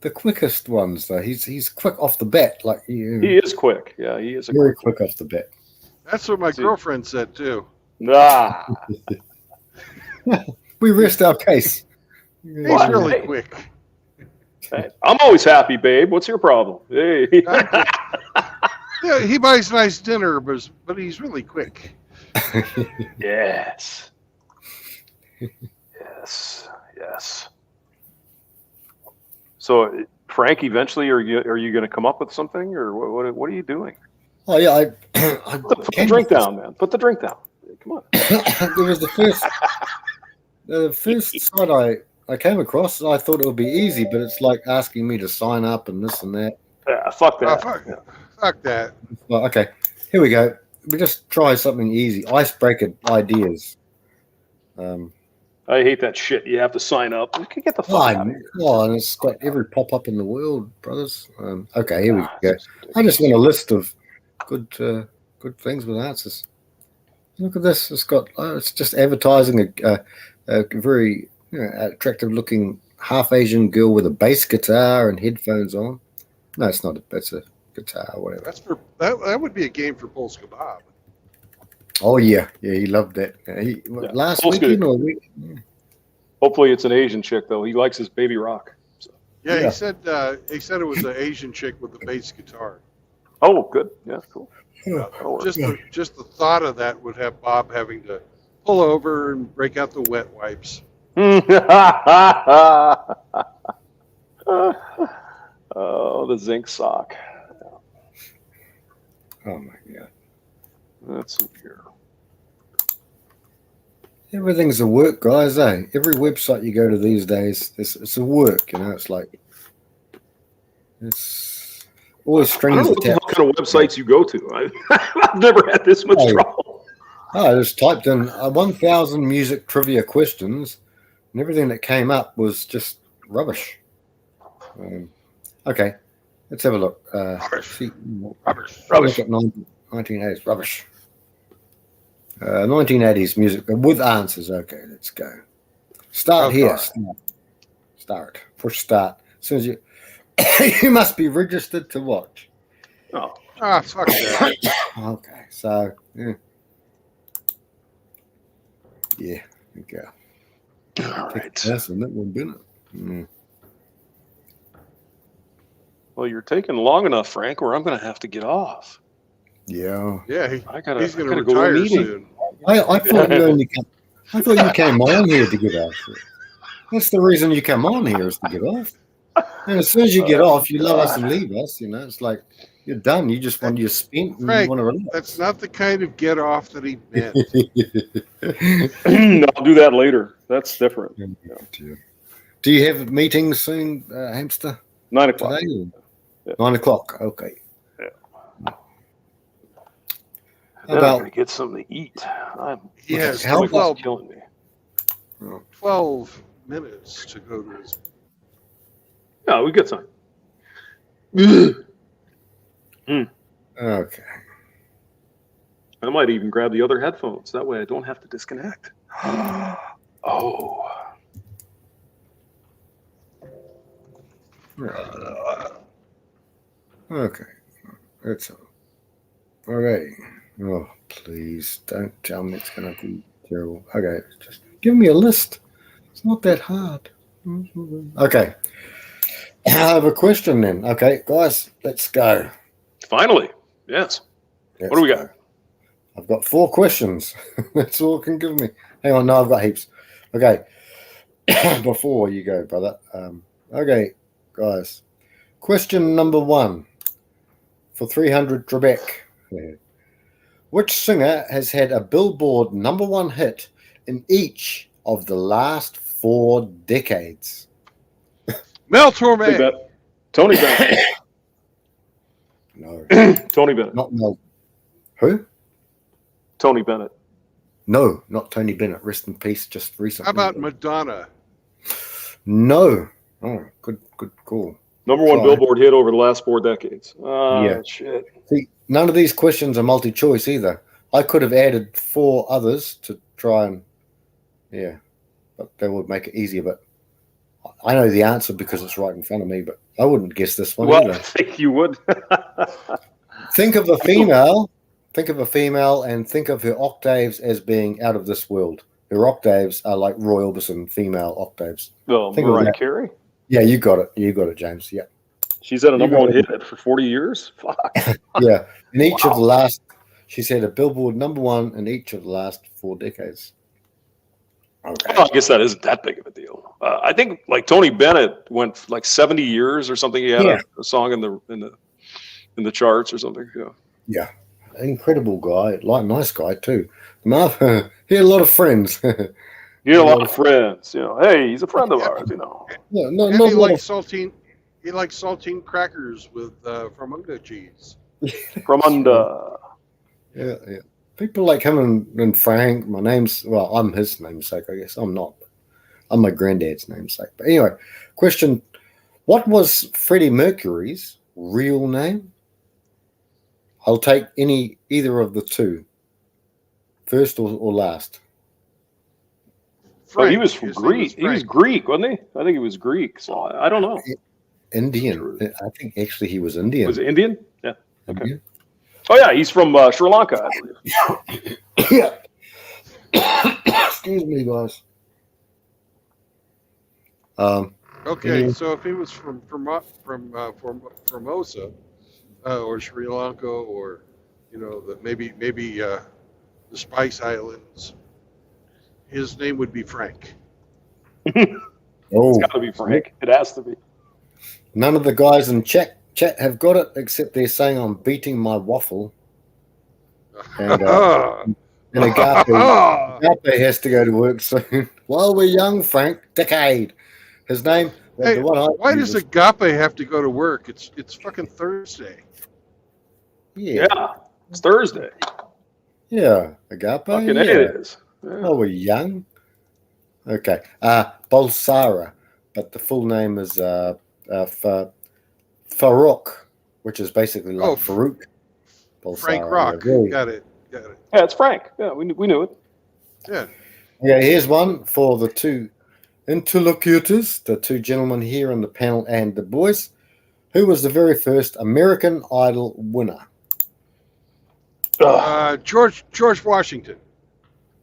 the quickest ones though. He's quick off the bat. Like he is quick. Yeah, he is very quick off the bat. That's what my girlfriend said too. Ah. We rest our case. He's really quick. Hey, I'm always happy, babe. What's your problem? Hey. Yeah, he buys nice dinner, but he's really quick. Yes. So, Frank, eventually, are you going to come up with something, or what are you doing? Oh yeah, Put the drink down, man. Put the drink down. Come on. There was the first site I came across. I thought it would be easy, but it's like asking me to sign up and this and that. Yeah, fuck that. Fuck that. Well, okay, here we go. We just try something easy. Icebreaker ideas. I hate that shit. You have to sign up. You can get the fuck out of here. Oh, and it's got every pop-up in the world, brothers. Okay, here we go. I just want a list of good things with answers. Look at this. It's got. It's just advertising a very attractive-looking half Asian girl with a bass guitar and headphones on. No, it's not. That's a guitar, whatever. That's for that would be a game for Polska Bob. Oh yeah, he loved that. Last Polska- weekend or a week. Yeah. Hopefully, it's an Asian chick though. He likes his baby rock. So. Yeah, Yeah. he said it was an Asian chick with a bass guitar. Oh, good. Yeah, cool. That'll work. Just the thought of that would have Bob having to pull over and break out the wet wipes. Oh, the zinc sock. Oh my god. That's here. Everything's a work, guys, eh? Every website you go to these days, it's a work, you know. It's like it's always I strings don't know what the hell attached. kind of websites you go to. I've never had this much Oh. trouble. I just typed in 1,000 music trivia questions, and everything that came up was just rubbish. Okay, let's have a look. Rubbish. See, Rubbish. look at 1980s rubbish. 1980s music with answers. Okay, let's go. Start here. Start. Push start. As soon as you you must be registered to watch. Oh, Ah, fuck that. Okay, so yeah, we go. all right. Yes, and that one been it. Mm. Well, you're taking long enough, Frank, where I'm going to have to get off. Yeah. Yeah, He's going he's going to to go to a retire meeting. soon. I thought you only came, I thought you came on here to get off. That's the reason you come on here is to get off. And as soon as you get off, you love us and leave us. You know, it's like you're done. You just want you're spent and Frank, you want to relax. That's not the kind of get off that he meant. I'll do that later. That's different. Do you have meetings soon, Hamster? 9 o'clock. Today? Yeah. 9 o'clock. Okay. Yeah. How Then I'm about going to get something to eat. He has How My boss 12, is killing me. 12 minutes to go to his. No, we got time. okay? I might even grab the other headphones. That way I don't have to disconnect. Oh. Okay. That's all right. Oh, please don't tell me it's gonna be terrible. Okay, just give me a list. It's not that hard. Okay. I have a question then. Okay, guys, let's go. Finally. Yes. Let's What do we got? go. I've got 4 questions. That's all it can give me. Hang on, no, I've got heaps. Okay. Before you go, brother. Okay, guys. Question number 1 for 300 Trebek. Which singer has had a Billboard #1 hit in each of the last 4 decades? Mel Tony Torme. Bennett. Tony Bennett. No, Tony Bennett. not no. Who? Tony Bennett. No, not Tony Bennett. Rest in peace. Just recently. How about Madonna? No. Oh, good call. #1 Fine. Billboard hit over the last 4 decades. Yeah. Shit. See, none of these questions are multi-choice either. I could have added 4 others to try and, but that would make it easier. But I know the answer because it's right in front of me. But I wouldn't guess this one Well, I either. think you would. Think of a female. Think of a female, and think of her octaves as being out of this world. Her octaves are like Roy Orbison female octaves. Well, Think of Mariah that. Carey. Yeah, you got it. You got it, James. Yeah. She's had a You #1 got hit for 40 years. Fuck. Yeah, in each of Wow. the last, she's had a Billboard #1 in each of the last 4 decades. Okay. Well, I guess that isn't that big of a deal. I think like Tony Bennett went like 70 years or something. He had Yeah. a song in the charts or something. Yeah. Incredible guy, like nice guy too. Marv, he had a lot of friends. You had a lot of friends. Hey, he's a friend of ours. no, And not he a lot likes of, saltine. He likes saltine crackers with from Ungda cheese. From under. yeah. People like him and Frank. I'm his namesake, I guess. I'm not. I'm my granddad's namesake. But anyway, question: what was Freddie Mercury's real name? I'll take either of the 2, first or last. Oh, he Frank. was from His name Greek. He was Frank. Greek, wasn't he? I think he was Greek. So I don't know. Indian. I think actually he was Indian. Was it Indian? Yeah. Okay. Indian? Oh yeah, he's from Sri Lanka, I believe. Yeah. Excuse me, guys. Okay, Indian. so if he was from Formosa or Sri Lanka, or maybe the Spice Islands, his name would be Frank. Oh, It's got to be Frank. It has to be. none of the guys in chat have got it, except they're saying I'm beating my waffle. And Agape has to go to work soon. While we're young, Frank, decade. His name. Hey, the one I why use does is- Agape have to go to work? It's fucking Thursday. Yeah, Yeah. It's Thursday. yeah, Agape. Fucking yeah. A it is. Yeah. While we're young. Okay. Bolsara, but the full name is Farouk, which is basically like Oh, Farouk. Bolsara. Frank Rock. Yeah, very- Got it. Yeah, it's Frank. Yeah, we knew it. Yeah. Yeah, here's one for the two interlocutors, the two gentlemen here on the panel and the boys. Who was the very first American Idol winner? George Washington.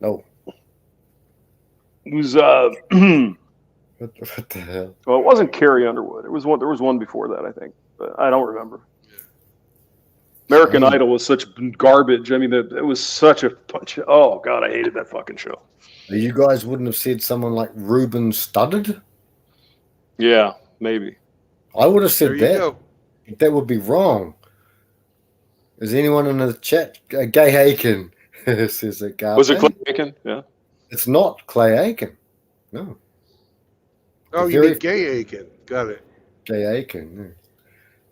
No. It was What the hell? well, it wasn't Carrie Underwood. There was one before that, I think, but I don't remember. American Idol was such garbage. I mean, it was such a bunch of, oh god, I hated that fucking show. You guys wouldn't have said someone like Ruben Studdard? Yeah, maybe. I would have There said you that. go. That would be wrong. Is anyone in the chat? Gay Aiken says that. Was it Clay Aiken? Yeah. It's not Clay Aiken. No. Oh, The you very- mean Gay Aiken. Got it. Gay Aiken.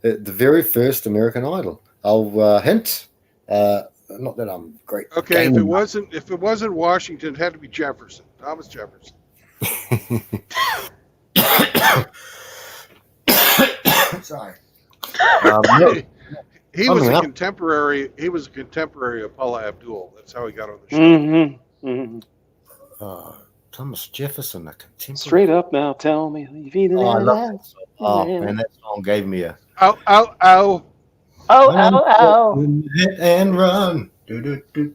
Yeah. The very first American Idol. I'll hint. Not that I'm great. Okay, if game- it wasn't Washington, it had to be Jefferson. Thomas Jefferson. Sorry. No. He I was mean, a I- contemporary. He was a contemporary of Paula Abdul. That's how he got on the show. Mm-hmm. Mm-hmm. Thomas Jefferson, a contemporary. Straight up now, tell me. Oh, I love that song. Oh, man, that song gave me a Ow, ow, ow. hit and run. Do, do, do.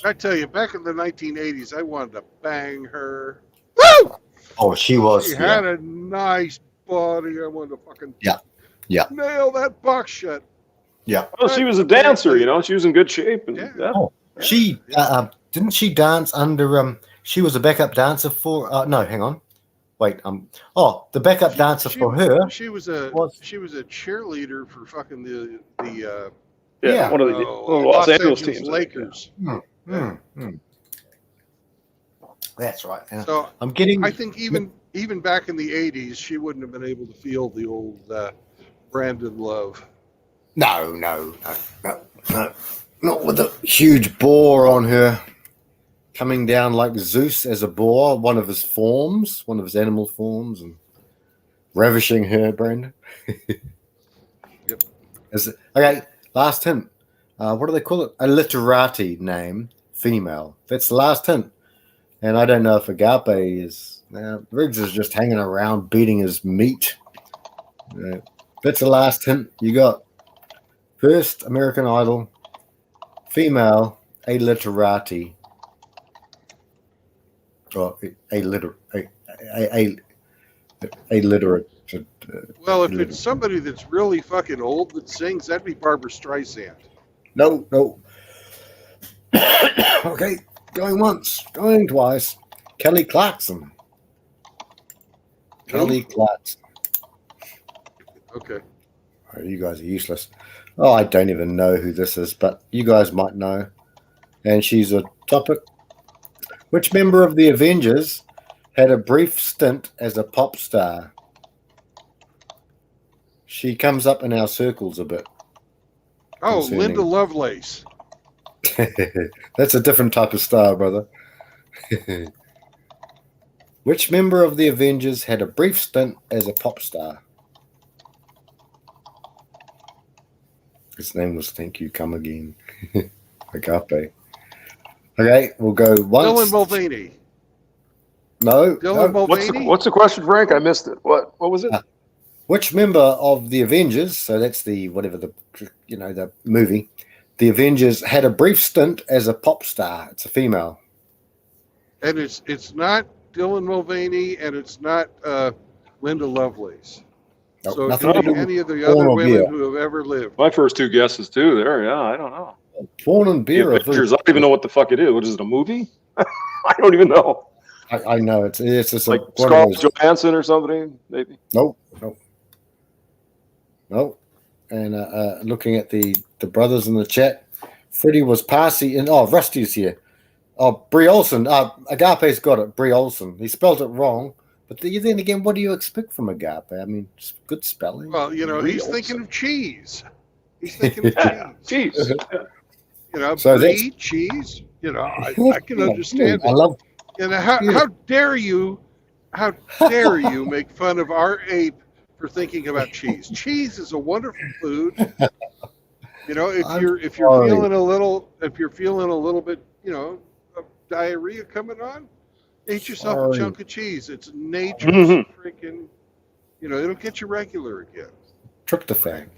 I tell you, back in the 1980s, I wanted to bang her. Oh, she was. She Yeah. had a nice body. I wanted to fucking Yeah. nail that box shut. Yeah. Oh, she was a dancer, you know. She was in good shape. And, Yeah. yeah. Oh, she didn't she dance under she was a backup dancer for no, hang on. Wait, the backup dancer She- for her. She was a was- cheerleader for fucking the Yeah. One of the Los Angeles teams. Lakers. That's right. And So I'm getting I think even back in the 80s, she wouldn't have been able to feel the old Brandon Love. no, not with a huge boar on her coming down like Zeus as a boar, one of his animal forms, and ravishing her, Brandon. Yep. Okay, last hint. What do they call it? A literati name, female. That's the last hint. And I don't know if Agape is. Riggs is just hanging around beating his meat. That's the last hint you got. First American Idol, female, a literati. Or a literate. Well, if it's somebody that's really fucking old that sings, that'd be Barbara Streisand. No. Okay, going once, going twice. Kelly Clarkson. Kelly Clarkson. Okay. Oh, you guys are useless. Oh, I don't even know who this is, but you guys might know. And she's a topic. Which member of the Avengers had a brief stint as a pop star? She comes up in our circles a bit. Oh, Concerning- Linda Lovelace. That's a different type of star, brother. Which member of the Avengers had a brief stint as a pop star? His name was Thank You, Come Again. Agape. Okay, we'll go once. Dylan Mulvaney. No. Dylan no. Mulvaney. What's the question, Frank? I missed it. What was it? Which member of the Avengers, so that's the whatever the the movie, the Avengers had a brief stint as a pop star? It's a female. And it's not Dylan Mulvaney, and it's not Linda Lovelace. Nope, So it nothing could to be do any of the with other Born or women Beer. who have ever lived. My first two guesses too. There, yeah, I don't know. Born and The Beer. Avengers. I don't even know what the fuck it is. What is it? A movie? I don't even know. I know it's just Like one of Scarlett those. Johansson or something, maybe. Nope. And looking at the brothers in the chat, Freddie was Parsi, and Rusty's here. Oh, Brie Olson. Agape's got it. Brie Olson. He spelled it wrong. But then again, what do you expect from Agape? I mean, just good spelling. Well, Brie he's Olson. thinking of cheese. He's thinking of cheese. Jeez. So brie, cheese. I can understand I it. love. How dare you? How dare you make fun of our ape for thinking about cheese? Cheese is a wonderful food. If you're sorry. feeling a little bit, of diarrhea coming on, eat yourself Sorry. a chunk of cheese. It's nature's freaking. It'll get you regular again. Tryptophan.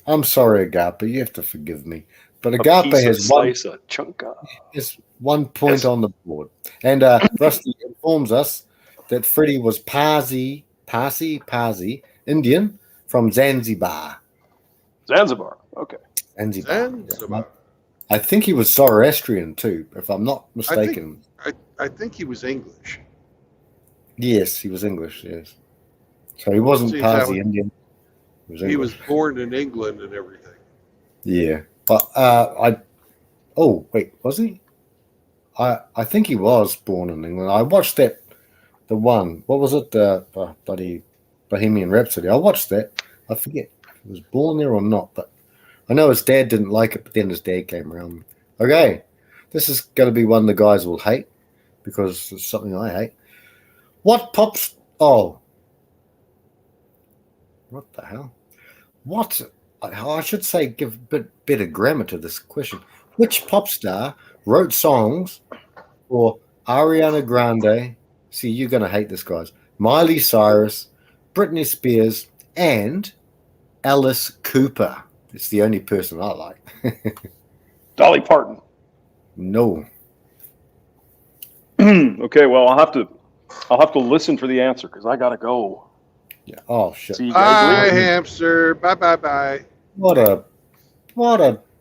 I'm sorry, Agape. You have to forgive me. But A Agape piece of has one. slice, a chunk of. Is 1 point Yes. on the board. And Rusty informs us that Freddie was Parsi, Indian from Zanzibar. Zanzibar. Okay. Zanzibar. I think he was Zoroastrian too, if I'm not mistaken. I think he was English. Yes, he was English, yes. So he wasn't See, Parsi that- Indian. He was He English. was born in England and everything. Yeah. But oh, wait, was he? I think he was born in England. I watched the one. What was it? Bloody Bohemian Rhapsody. I watched that. I forget if he was born there or not, but I know his dad didn't like it, but then his dad came around. Okay. This is going to be one the guys will hate because it's something I hate. What pops? Oh. What the hell? What? I should say give a bit better grammar to this question. Which pop star wrote songs for Ariana Grande? See, you're going to hate this, guys. Miley Cyrus, Britney Spears, and Alice Cooper. It's the only person I like. Dolly Parton. No. Okay, well, I'll have to listen for the answer because I gotta go. Yeah. Oh shit. See you Bye, guys later. hamster. Bye. What a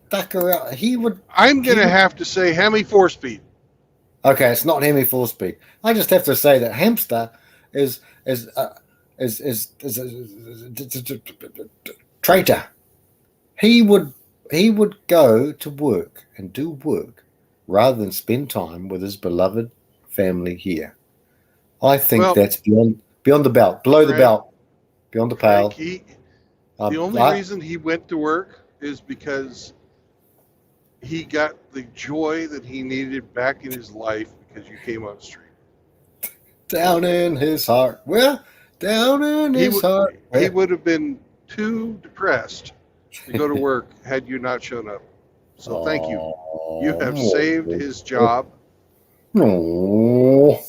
ducker out. He would. I'm gonna have to say Hemi 4-speed. Okay, it's not Hemi 4-speed. I just have to say that Hamster is a traitor. He would go to work and do work rather than spend time with his beloved family here. I think Well, that's beyond the belt, below the Frank- belt, beyond the pale. Frank, the only reason he went to work is because he got the joy that he needed back in his life because you came on stream. Down in his heart. Well, down in He his would- heart. He would have been too depressed to go to work had you not shown up. So thank you. You have saved his job. No.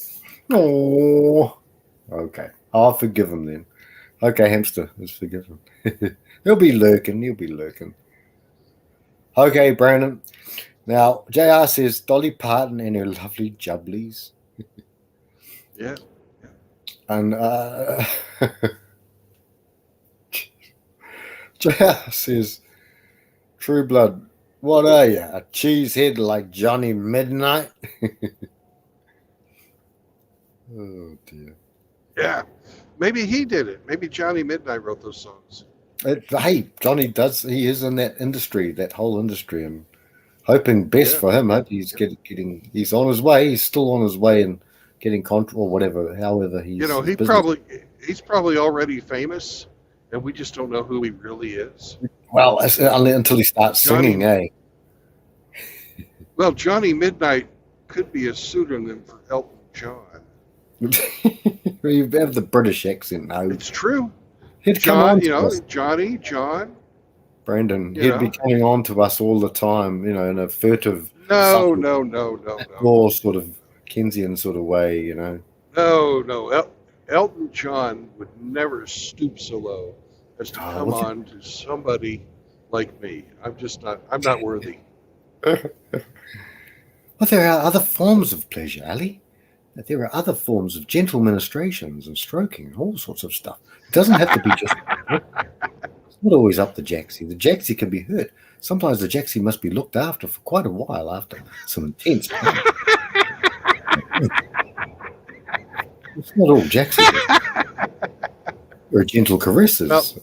Okay, I'll forgive him then. Okay, hamster, let's forgive him. He'll be lurking. Okay, Brandon. Now, JR says Dolly Parton and her lovely jubblies. Yeah. And JR says, True Blood, what are you? A cheesehead like Johnny Midnight? Oh, dear. Yeah. Maybe he did it. Maybe Johnny Midnight wrote those songs. Hey, Johnny does. He is in that industry, that whole industry, and hoping best Yeah. for him. Hope he's getting. He's on his way. He's still on his way and getting or whatever. However, he's. He's probably already famous, and we just don't know who he really is. Well, until he starts Johnny- singing, eh? Well, Johnny Midnight could be a pseudonym for Elton John. You have the British accent now. It's true. He'd come on to us, Johnny, John. Brandon. you He'd know. be coming on to us all the time, in a furtive, No, subtle, no. more sort of Keynesian sort of way, No. Elton John would never stoop so low as to Oh, come what's it- on to somebody like me. I'm not worthy. Well, there are other forms of pleasure, Ali. There are other forms of gentle ministrations and stroking and all sorts of stuff. It doesn't have to be just. It's not always up the jacksie. The jacksie can be hurt. Sometimes the jacksie must be looked after for quite a while after some intense pain. It's not all jacksie. There are gentle caresses.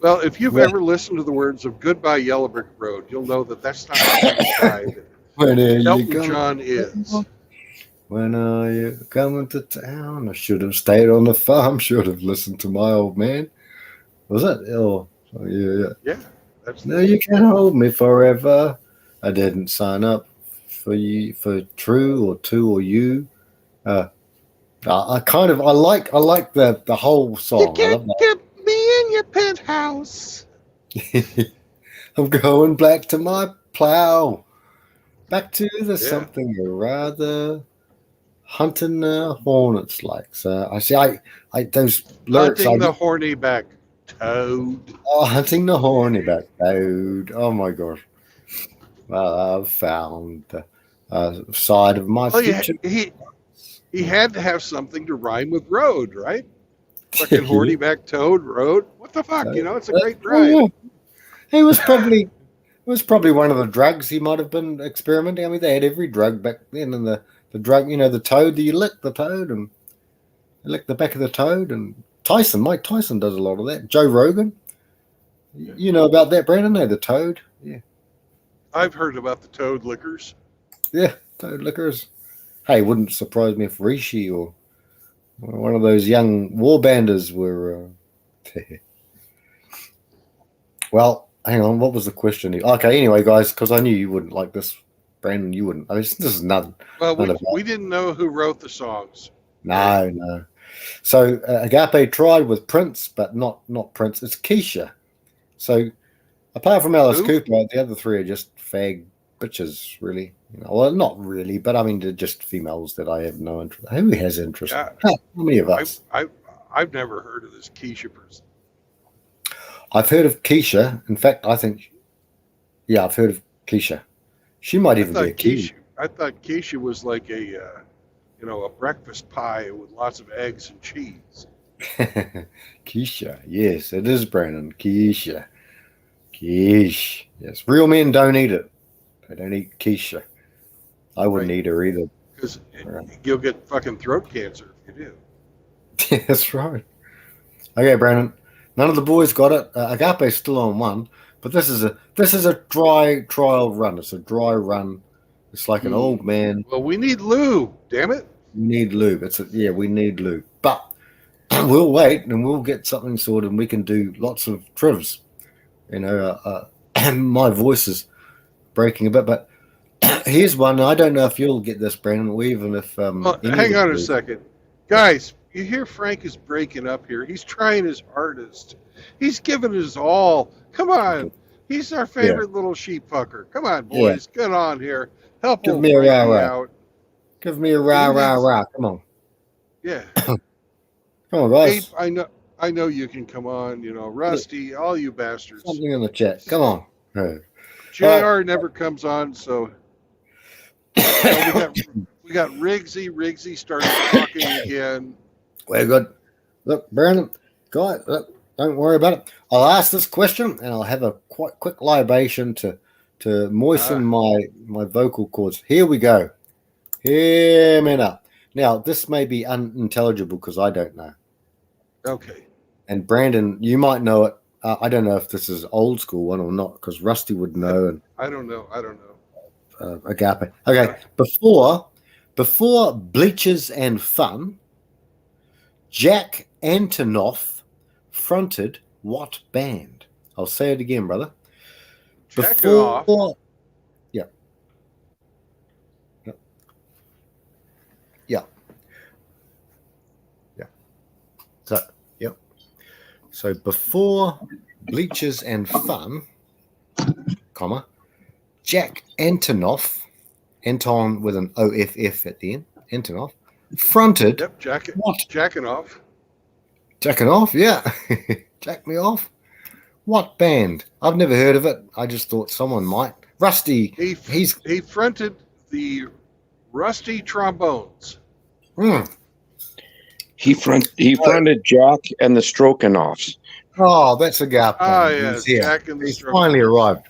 Well, if you've ever listened to the words of Goodbye Yellow Brick Road, you'll know that that's not the kind of guy that When are you Elton coming? John is. When are you coming to town? I should have stayed on the farm. Should have listened to my old man. Was it? Oh, yeah. Yeah, that's No, you can't hold me forever. I didn't sign up for you for True or Two or You. I like the whole song. I love that. get me in your penthouse. I'm going back to my plow. Back to the something or rather. Hunting the hornets like so. I see. I those lyrics. Hunting the horny back toad. Oh, hunting the horny back toad. Oh my gosh. Well, I've found the side of my future. He had to have something to rhyme with road, right? Fucking horny back toad road. What the fuck? You know, it's a great rhyme. It was probably one of the drugs he might have been experimenting. I mean, they had every drug back then, and the drug, you know, the toad. You lick the toad and you lick the back of the toad. And Mike Tyson does a lot of that. Joe Rogan, you know about that, Brandon? No, the toad. Yeah, I've heard about the toad lickers. Yeah, toad lickers. Hey, wouldn't surprise me if Rishi or one of those young warbanders were. Well, hang on. What was the question? Okay, anyway, guys, because I knew you wouldn't like this, Brandon. You wouldn't. I mean, this is nothing. Well, we didn't know who wrote the songs. No. So Agape tried with Prince, but not Prince. It's Keisha. So apart from Alice Cooper, the other three are just fag bitches, really. You know, well, not really, but I mean, they're just females that I have no interest. Who has interest? How many of us? I've never heard of this Keisha person. I've heard of Keisha. In fact, I've heard of Keisha. She might even be a Keisha. I thought Keisha was like a breakfast pie with lots of eggs and cheese. Keisha, yes, it is, Brandon. Keisha. Quiche. Yes, real men don't eat it. They don't eat Keisha. I wouldn't eat her either. Because you'll get fucking throat cancer if you do. That's right. Okay, Brandon. None of the boys got it. Agape's still on one, but this is a dry trial run. It's a dry run. It's like an old man. Well, we need lube. Damn it. We need lube. We need lube. But we'll wait and we'll get something sorted, and we can do lots of trivs. You know, my voice is breaking a bit, but here's one. I don't know if you'll get this, Brandon, or even if. Hang on a second, guys. You hear Frank is breaking up here. He's trying his hardest. He's giving his all. Come on. He's our favorite little sheep fucker. Come on, boys. Get on here. Help Give old me a Frankie rah-rah. out. Give me a rah. Come on. Yeah. Come on, guys. Abe, I know you can come on. You know, Rusty, all you bastards. Something in the chat. Come on. Hey. JR never comes on, so we got Riggsy. Riggsy starts talking again. Very good. Look, Brandon, go ahead. Look, don't worry about it. I'll ask this question, and I'll have a quick libation to moisten my vocal cords. Here we go. Hear me now. Now, this may be unintelligible because I don't know. Okay. And Brandon, you might know it. I don't know if this is old school one or not because Rusty would know. And I don't know. Agape. Okay. Before Bleachers and Fun, Jack Antonoff fronted what band? I'll say it again, brother. Before, yeah. So before Bleachers and Fun, Jack Antonoff Anton with an OFF at the end, Antonov, fronted. Yep, What? jacking off. Jacking off? Yeah. Jack me off? What band? I've never heard of it. I just thought someone might. Rusty. He fronted the Rusty Trombones. He fronted Jack and the Strokenoffs. Oh, that's a gap. Ah, yes, He's here. Jack and the He's Strokenoffs. finally arrived.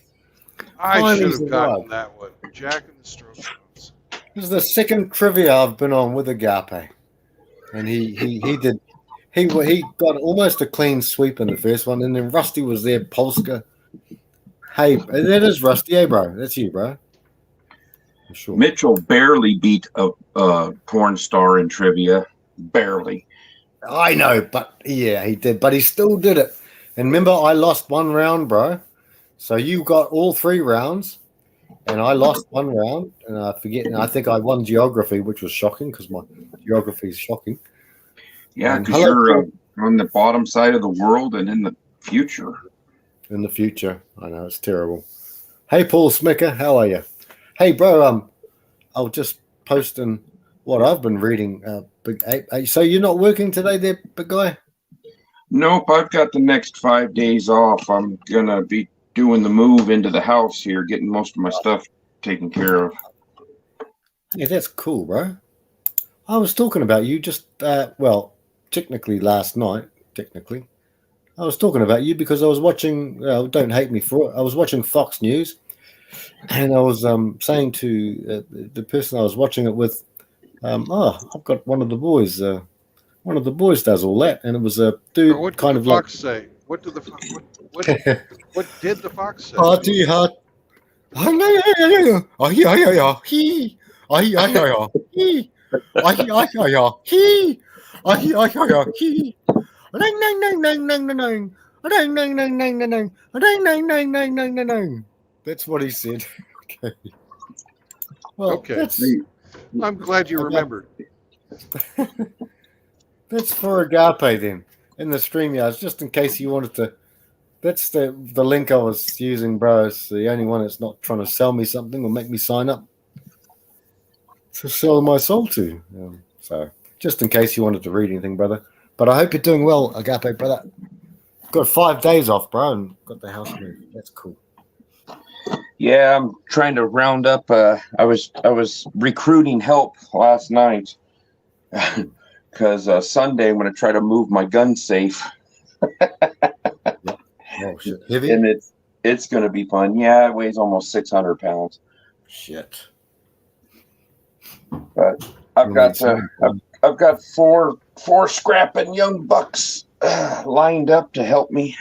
I Finally should he's have gotten arrived. that one. Jack and the Strokenoffs. This is the second trivia I've been on with Agape, and he did. He got almost a clean sweep in the first one, and then Rusty was there. Polska. Hey, that is Rusty. Hey, bro, that's you, bro. I'm sure. Mitchell barely beat a porn star in trivia. Barely. I know, but yeah, he did. But he still did it. And remember, I lost one round, bro. So you got all 3 rounds, and I lost 1 round. And I forget. And I think I won geography, which was shocking because my geography is shocking. Yeah, And because you're on the bottom side of the world and in the future. in the future, I know it's terrible. Hey, Paul Smicker, how are you? Hey, bro. I'll just posting what I've been reading. Big Ape. So you're not working today, there, big guy? Nope, I've got the next 5 days off. I'm gonna be doing the move into the house here, getting most of my stuff taken care of. Yeah, that's cool, bro. I was talking about you just, well, technically last night, technically. I was talking about you because I was watching, don't hate me for it, I was watching Fox News, and I was saying to the person I was watching it with, I've got one of the boys does all that, and it was a dude What did kind the of like, Fox say? What did the what did the Fox say? Hearty heart. That's what he said. Okay. Well, Okay. I'm glad you remembered. That's for Agape then in the StreamYards, just in case you wanted to. That's the link I was using, bro. It's the only one that's not trying to sell me something or make me sign up to sell my soul to. So just in case you wanted to read anything, brother. But I hope you're doing well, Agape, brother. Got 5 days off, bro, and got the house moved. That's cool. Yeah, I'm trying to round up. I was recruiting help last night because Sunday I'm going to try to move my gun safe. Oh shit! Heavy? And it's going to be fun. Yeah, it weighs almost 600 pounds. Shit. But I've got four scrapping young bucks lined up to help me.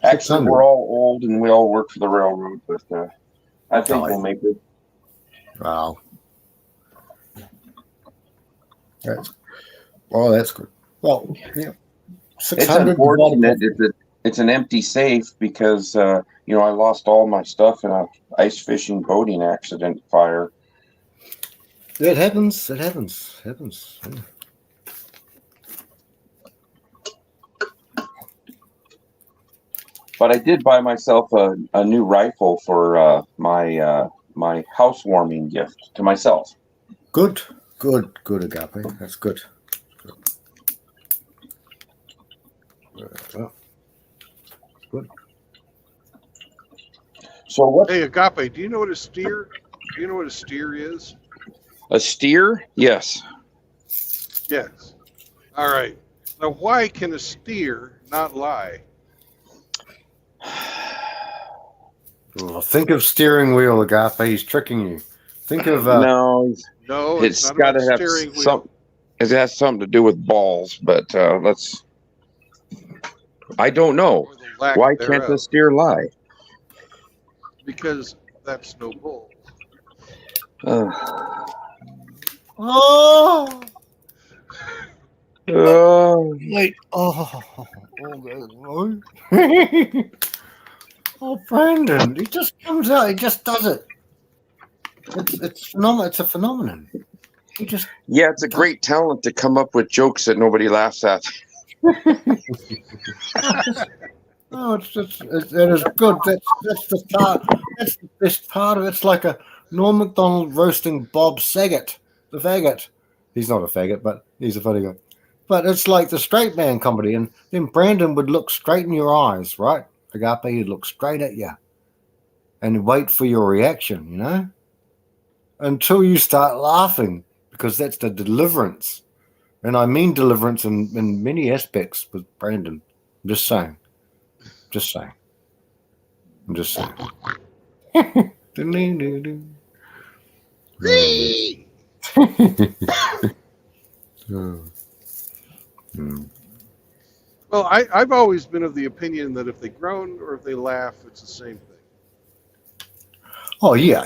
Actually, we're all old and we all work for the railroad, but I think we'll make it. Wow. That's good. Well, yeah. It's unfortunate it's an empty safe because I lost all my stuff in a ice fishing boating accident fire. It happens. It happens. Yeah. But I did buy myself a new rifle for my housewarming gift to myself. Good, Agape. That's good. Good. So what? Hey, Agape, do you know what a steer? Do you know what a steer is? A steer? Yes. Yes. All right. Now, why can a steer not lie? Oh, think of steering wheel, Agape. He's tricking you. Think of no. It's got to have some. It has something to do with balls, but let's. I don't know. Why can't the steer lie? Because that's no bull. Oh. Wait. Oh, Brandon, he just comes out. He just does it. It's phenomenal. It's a phenomenon. He just. Yeah, it's a great talent to come up with jokes that nobody laughs at. Oh, it is good. That's the part. That's the best part of it. It's like a Norm Macdonald roasting Bob Saget, the faggot. He's not a faggot, but he's a funny guy. But it's like the straight man comedy, and then Brandon would look straight in your eyes, right? Agape, he'd look straight at you and wait for your reaction, you know? Until you start laughing, because that's the deliverance. And I mean deliverance in many aspects with Brandon. I'm just saying. Just saying. I'm just saying. Well, I've always been of the opinion that if they groan or if they laugh, it's the same thing. Oh yeah.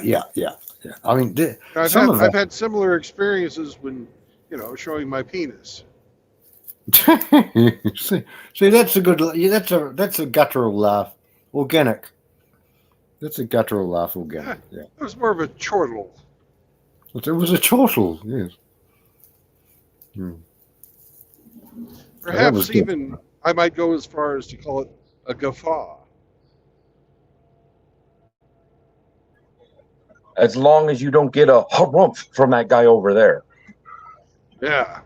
I mean, I've had similar experiences when, showing my penis. see, that's a good. That's a guttural laugh, organic. That's a guttural laugh, organic. Yeah. It was more of a chortle. It was a chortle, yes. Perhaps even I might go as far as to call it a guffaw. As long as you don't get a harumph from that guy over there. Yeah.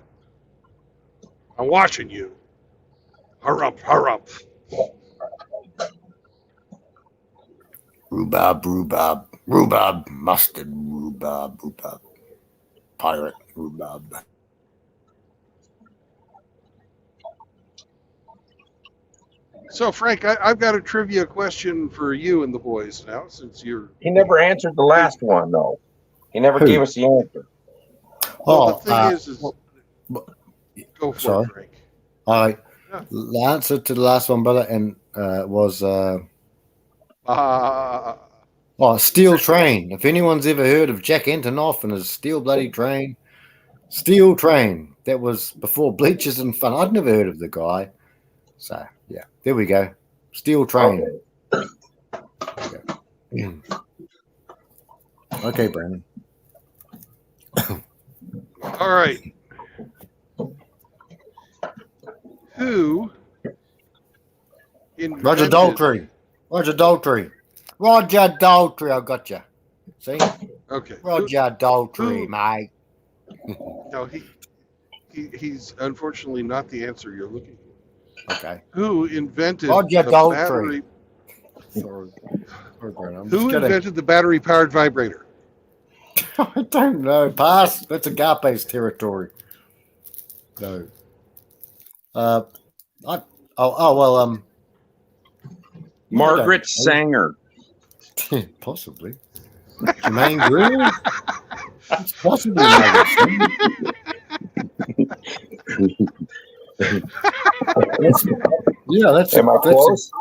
I'm watching you. Harump, harump. Rhubarb, mustard, rhubarb, pirate, rhubarb. So, Frank, I've got a trivia question for you and the boys now, since you're... He never answered the last one, though. He never gave us the answer. Well, the thing is go for it, Frank. All right. Yeah. The answer to the last one, brother, and was... Steel Train. If anyone's ever heard of Jack Antonoff and his Steel Bloody Train, Steel Train. That was before Bleachers and Fun. I'd never heard of the guy. So, yeah, there we go. Steel Train. Okay, okay, Brandon. All right. Who invented... Roger Daltrey. I got you. See? Okay. Roger Daltrey, mate. No, he's unfortunately not the answer you're looking for. Okay. Who invented Roger the Daltrey? Sorry. Who invented the battery-powered vibrator? I don't know. Pass. That's Agape's territory. No. Margaret Sanger. Possibly. Jermaine Greer? It's possibly Margaret Sanger. Am I close?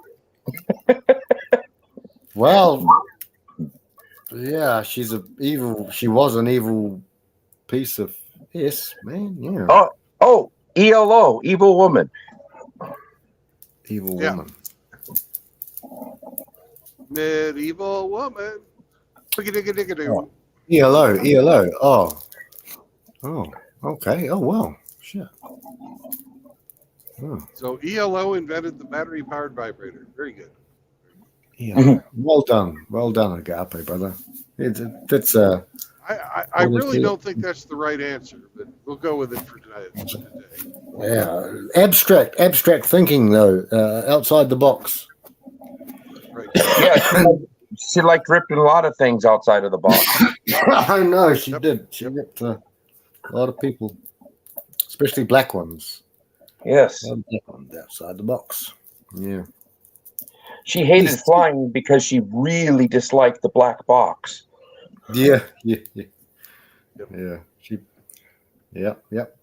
Well, yeah, she was an evil piece of man. Yeah. Oh, ELO, evil woman. Evil woman. Medieval woman. ELO. Oh, okay. Oh, wow. Shit. Oh. So ELO invented the battery-powered vibrator. Very good. Yeah. Well done, Agape, brother. I really don't think that's the right answer, but we'll go with it for today. Yeah, abstract thinking though, outside the box. Right. Yeah, she liked ripping a lot of things outside of the box. I know she did. She ripped a lot of people, especially black ones. Yes, black ones outside the box. Yeah. She hated flying because she really disliked the black box. Yeah. She,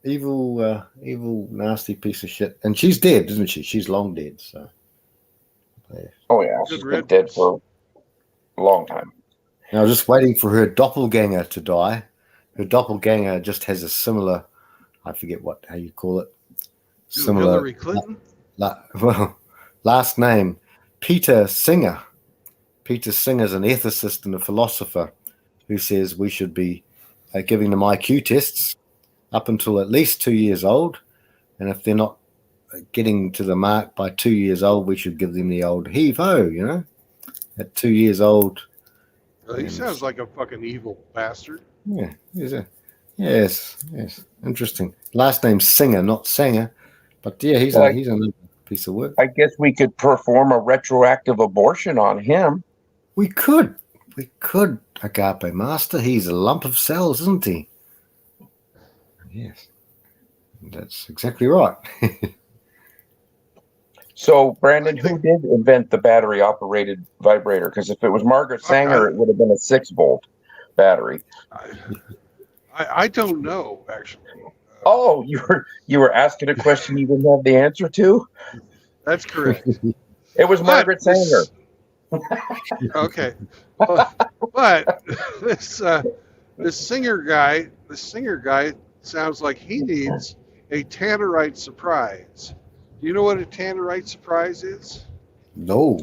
evil, nasty piece of shit. And she's dead, isn't she? She's long dead. So. Yeah. Oh yeah, she's been dead for a long time. Now, just waiting for her doppelganger to die. Her doppelganger just has a similar, I forget how you call it. Similar. Hillary Clinton. Last name. Peter Singer. Peter Singer is an ethicist and a philosopher who says we should be giving them IQ tests up until at least 2 years old. And if they're not getting to the mark by 2 years old, we should give them the old heave-ho, At 2 years old, Well, he sounds like a fucking evil bastard. Yeah, he's a yes. Interesting. Last name's Singer, not Sanger. But yeah, he's Well, he's another piece of work. I guess we could perform a retroactive abortion on him. We could, Agape Master. He's a lump of cells, isn't he? Yes, that's exactly right. So, Brandon, who did invent the battery-operated vibrator? Because if it was Margaret Sanger, it would have been a 6-volt battery. I don't know, actually. Oh, you were asking a question you didn't have the answer to? That's correct. It was Margaret Sanger. Okay, but this singer guy sounds like he needs a Tannerite surprise. Do you know what a Tannerite surprise is? No.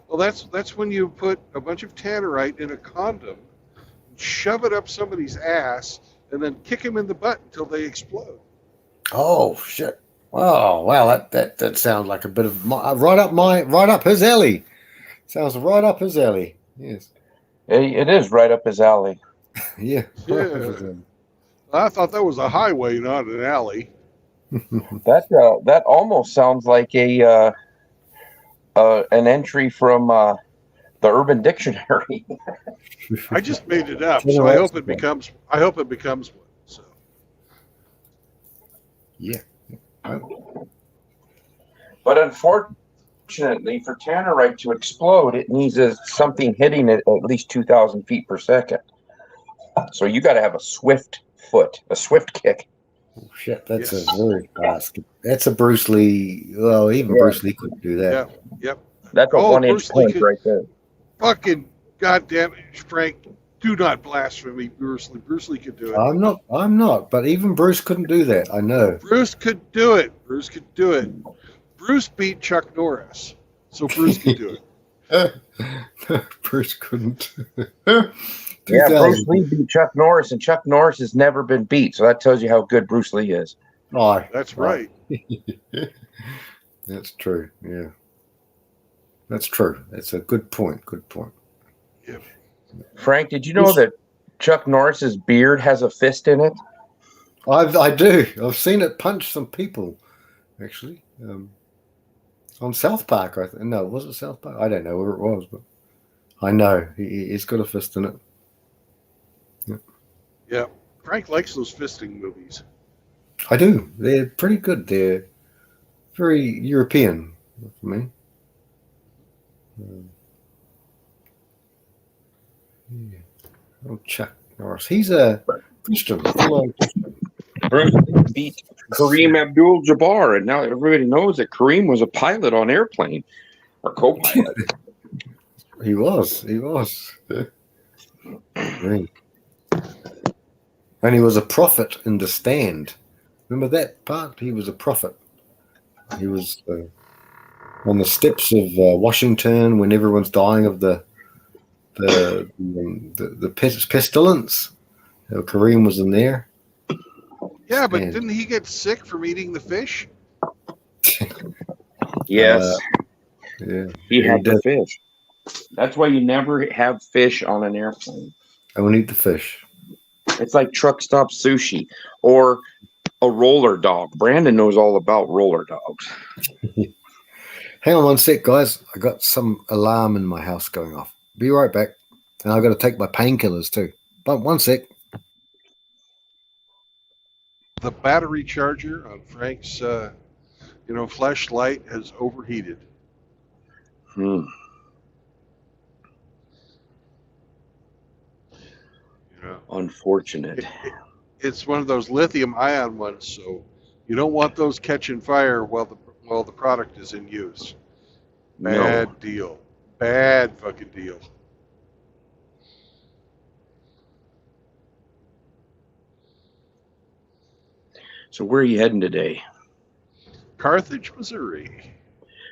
Well, that's when you put a bunch of Tannerite in a condom, shove it up somebody's ass, and then kick him in the butt until they explode. Oh shit! Oh wow, that sounds like a bit of right up his alley. Sounds right up his alley. Yes. It is right up his alley. Yeah. Yeah. I thought that was a highway, not an alley. That almost sounds like an entry from the Urban Dictionary. I just made it up, so I hope it becomes one. So. Yeah. But unfortunately, for Tannerite to explode, it needs something hitting it at least 2,000 feet per second. So you got to have a swift kick. Oh, shit, that's a very fast. That's a Bruce Lee. Well, even Bruce Lee couldn't do that. Yep. That's a 1-inch punch right there. Fucking goddamn it, Frank! Do not blaspheme Bruce Lee. Bruce Lee could do it. I'm not. But even Bruce couldn't do that. I know. Bruce could do it. Bruce beat Chuck Norris, so Bruce could do it. Bruce couldn't. Yeah, Bruce Lee beat Chuck Norris, and Chuck Norris has never been beat. So that tells you how good Bruce Lee is. Oh, that's right. That's true. Yeah, that's true. That's a good point. Yeah. Frank, did you know that Chuck Norris's beard has a fist in it? I do. I've seen it punch some people, actually. On South Park, no, was it South Park? I don't know where it was, but I know he's got a fist in it. Yeah, Frank likes those fisting movies. I do. They're pretty good. They're very European for me. Yeah. Oh, Chuck Norris. He's a Christian. Bruce beat Kareem Abdul-Jabbar, and now everybody knows that Kareem was a pilot on Airplane, or co-pilot. He was. Right. And he was a prophet in The Stand. Remember that part? He was a prophet. He was on the steps of Washington when everyone's dying of the pestilence. Kareem was in there. Yeah, but didn't he get sick from eating the fish? Yes. Yeah. He had the fish. That's why you never have fish on an airplane. I won't eat the fish. It's like truck stop sushi or a roller dog. Brandon knows all about roller dogs. Hang on one sec, guys. I got some alarm in my house going off. Be right back. And I've got to take my painkillers too. But one sec. The battery charger on Frank's, flashlight has overheated. Unfortunate. It's one of those lithium-ion ones, so you don't want those catching fire while the product is in use. Bad deal. Bad fucking deal. So where are you heading today? Carthage, Missouri.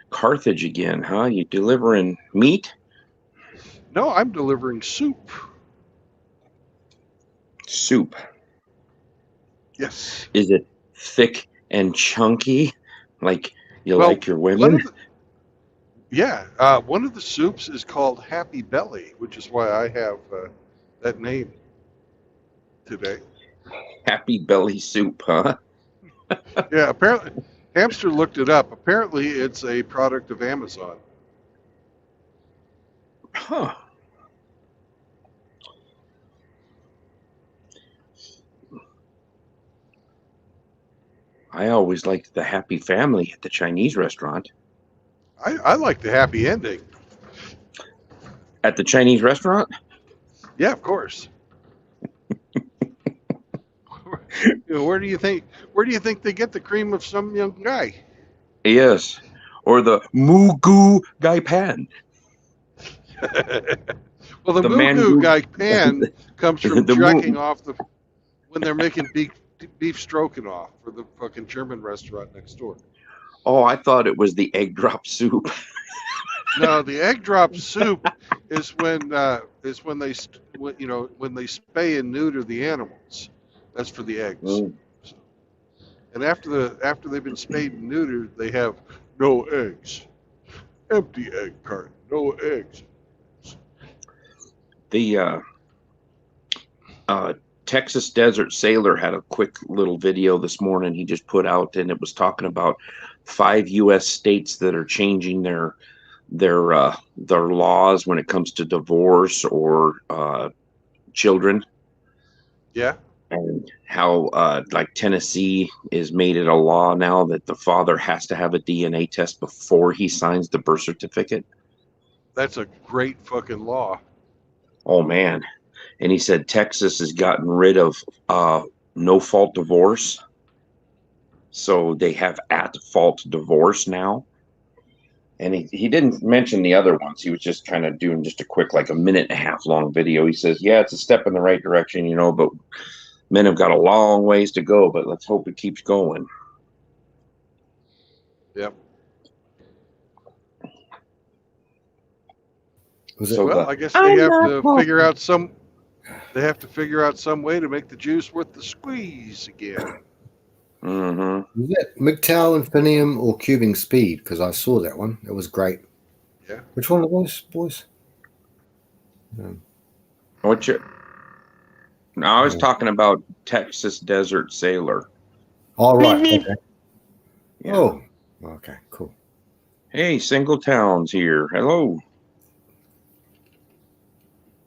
Carthage again, huh? You delivering meat? No, I'm delivering soup. Soup. Yes. Is it thick and chunky, like you like your women? Yeah, one of the soups is called Happy Belly, which is why I have that name today. Happy belly soup, huh? Yeah, apparently, Hamster looked it up. Apparently, it's a product of Amazon. Huh. I always liked the happy family at the Chinese restaurant. I like the happy ending. At the Chinese restaurant? Yeah, of course. Where do you think they get the cream of some young guy? Yes. Or the Mugu Gai Pan. Well, the The Mugu Mangu. Gai Pan comes from The jacking Mu. off when they're making beef stroganoff for the fucking German restaurant next door. Oh, I thought it was the egg drop soup. No, the egg drop soup is when they when they spay and neuter the animals. That's for the eggs. Mm. And after they've been spayed and neutered, they have no eggs. Empty egg carton, no eggs. The Texas Desert Sailor had a quick little video this morning he just put out, and it was talking about 5 U.S. states that are changing their laws when it comes to divorce or children, Yeah, and how like Tennessee is made it a law now that the father has to have a DNA test before he signs the birth certificate. that's a great fucking law. Oh man. And he said Texas has gotten rid of no fault divorce. So they have at fault divorce now. And he didn't mention the other ones. He was just kind of doing just a quick, like a 1.5 minute long video. He says, yeah, it's a step in the right direction, but men have got a long ways to go, but let's hope it keeps going. Yep. So well, I guess they have to figure out some. They have to figure out some way to make the juice worth the squeeze again. Mm-hmm. Was it MGTOW Infinium or Cubing Speed? Because I saw that one. It was great. Yeah. Which one of those, boys? What's your? No, I was talking about Texas Desert Sailor. All right. Meep, meep. Okay. Yeah. Oh. Okay. Cool. Hey, Single Town's here. Hello.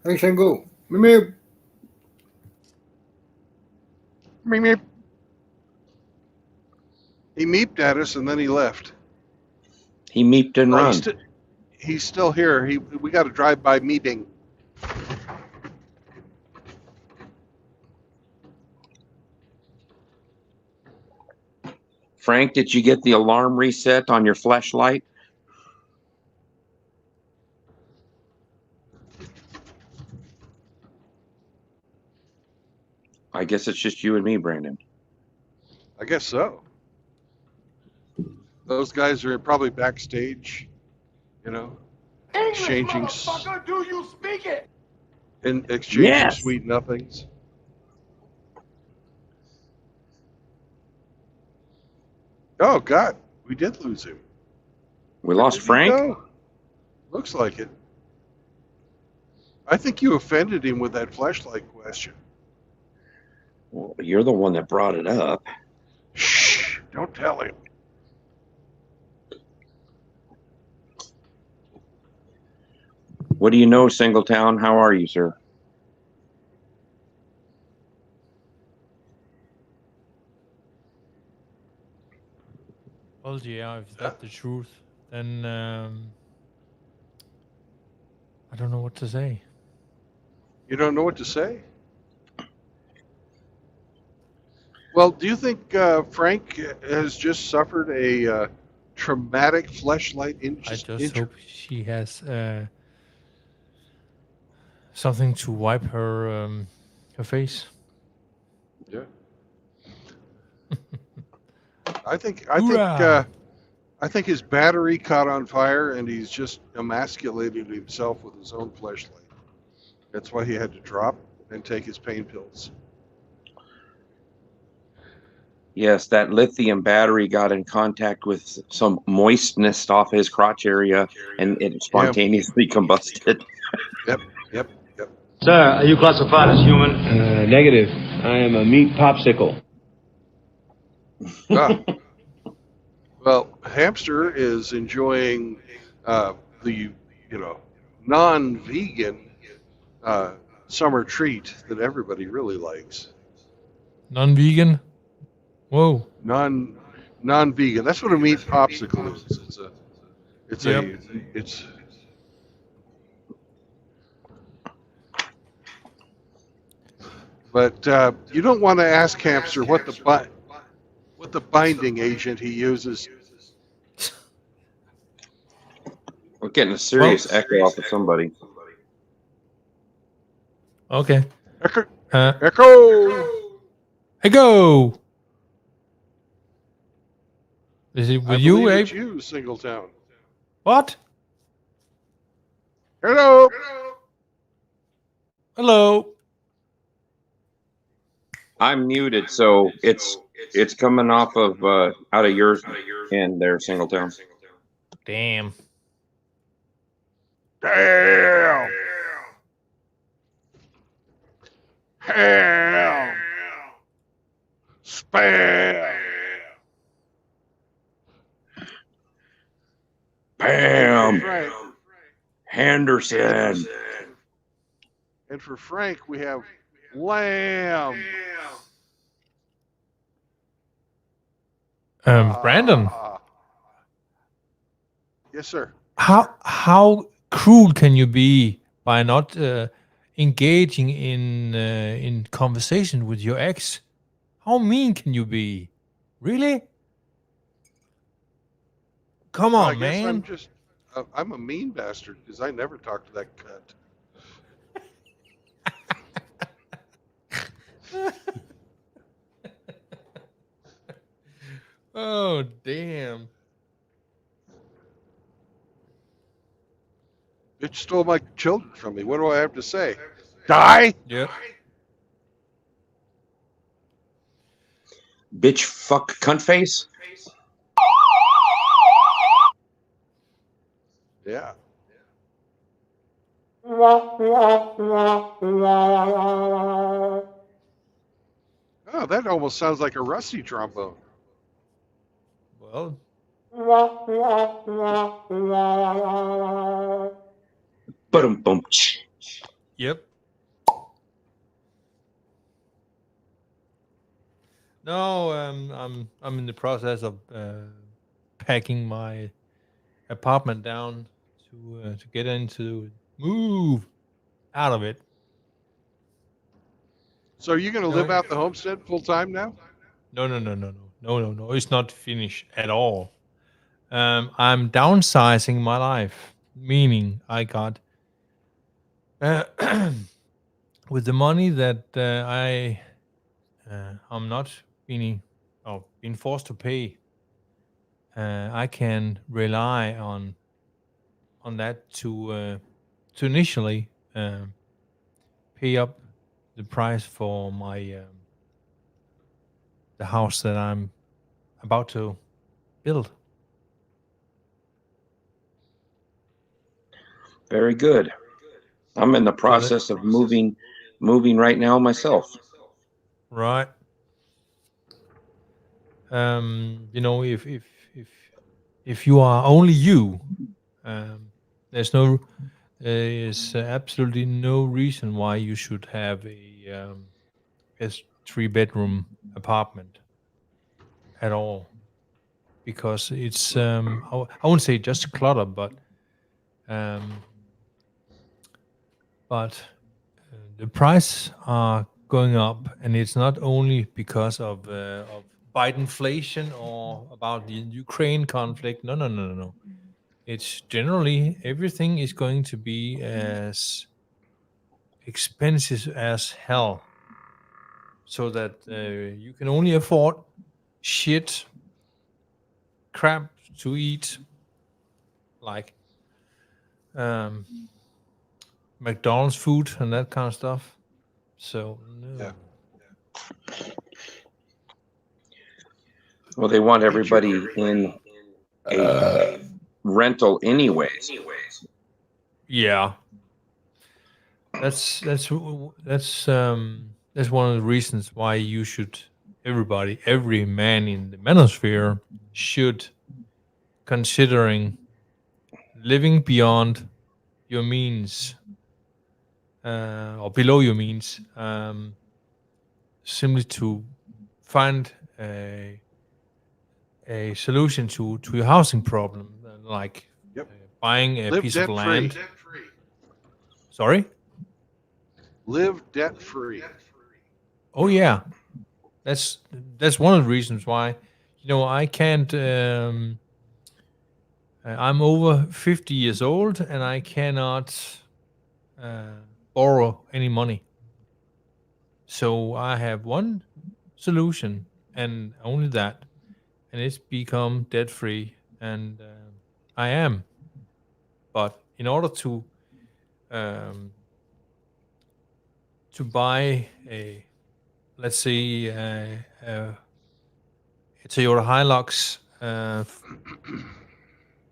Hey, Single. Meep. Meep, meep. He meeped at us and then he left. He meeped and run. He's still here. We got to drive by meeping. Frank, did you get the alarm reset on your flashlight? I guess it's just you and me, Brandon. I guess so. Those guys are probably backstage, exchanging. Motherfucker, do you speak it? And exchanging Yes. sweet nothings. Oh God, we did lose him. We lost Frank? Go? Looks like it. I think you offended him with that flashlight question. Well, you're the one that brought it up. Shh! Don't tell him. What do you know, Singletown? How are you, sir? Well, yeah, if that's the truth, then I don't know what to say. You don't know what to say? Well, do you think Frank has just suffered a traumatic fleshlight I just injury? hope she has something to wipe her face. Yeah. I think his battery caught on fire and he's just emasculated himself with his own fleshlight. That's why he had to drop and take his pain pills. Yes, that lithium battery got in contact with some moistness off his crotch area, and it spontaneously combusted. Yep. Sir, are you classified as human? Negative. I am a meat popsicle. Ah. Well, Hamster is enjoying the non-vegan summer treat that everybody really likes. Non-vegan. Whoa. Non-vegan. That's what a meat popsicle is. It's But you don't want to ask Hamster what the binding agent he uses. We're getting a serious echo off of somebody. Okay. Echo. Is it I with you, believe Abe? it's you, Singletown. What? Hello. Hello. I'm muted, so it's coming off of out of your end there, Singletown. Damn. Hell. Spam. Bam. Frank. Henderson. And for Frank, we have lamb. Brandon. Yes, sir. How cruel can you be by not engaging in conversation with your ex? How mean can you be? Really? Come Well, on, I guess man. I'm a mean bastard because I never talk to that cunt. Oh, damn. Bitch stole my children from me. What do I have to say? Die? Yep. Bitch, fuck, cunt face. Yeah. Oh, that almost sounds like a rusty trombone. Well. Boom. Yep. No, I'm in the process of packing my apartment down to get move out of it. So are you going to live out the homestead full time now? No. It's not finished at all. I'm downsizing my life, meaning I got with the money that I'm not being forced to pay. I can rely on that to initially pay up the price for my the house that I'm about to build. Very good. I'm in the process of moving right now myself. Right. If you are only you, there is absolutely no reason why you should have a 3-bedroom apartment at all, because it's I wouldn't say just clutter, but the prices are going up, and it's not only because of Biden-inflation or about the Ukraine conflict. No. It's generally everything is going to be as expensive as hell, so that you can only afford shit crap to eat, like McDonald's food and that kind of stuff. So no. Yeah. Well, they want everybody in a rental anyways. Yeah, that's one of the reasons why you should every man in the manosphere should considering living beyond your means or below your means, simply to find a solution to your housing problem, like Yep. buying a Live piece of debt land. free. Sorry. Live debt free. Oh yeah, that's one of the reasons why I can't. I'm over 50 years old and I cannot borrow any money. So I have one solution and only that, and it's become debt free, and I am. But in order um, to buy let's say a Toyota Hilux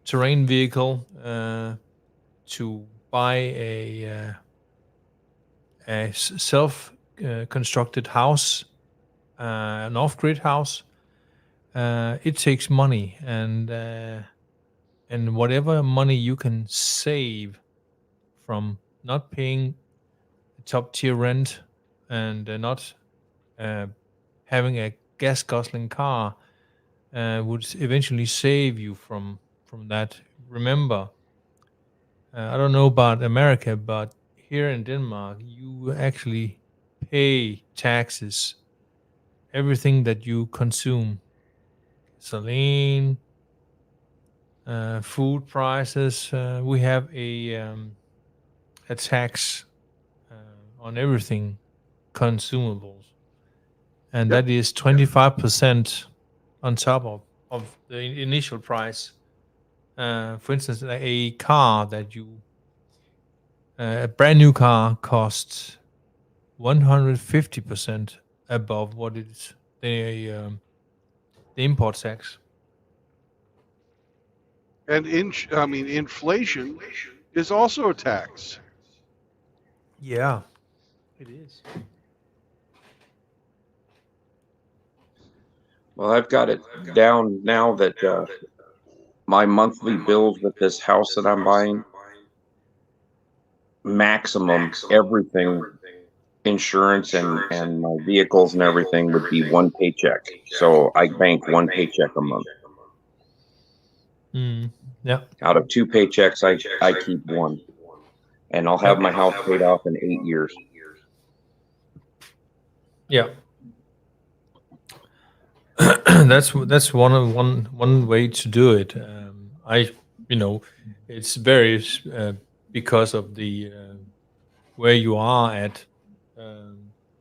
terrain vehicle, to buy a self constructed house, an off grid house, it takes money, and whatever money you can save from not paying top tier rent and not uh, having a gas guzzling car would eventually save you from that. Remember, I don't know about America, but here in Denmark, you actually pay taxes everything that you consume, gasoline, food prices. We have a tax on everything consumables, and Yep. that is 25% on top of the initial price. For instance, a car that a brand new car costs 150% above what is the import tax. And inflation is also a tax. Yeah, it is. Well, I've got it down now that my monthly bills with this house that I'm buying, maximum everything, insurance and my vehicles and everything would be one paycheck. So I bank one paycheck a month. Yeah. Out of two paychecks, I keep one, and I'll have my house paid off in 8 years. Yeah. that's one way to do it. It's varies because of the where you are at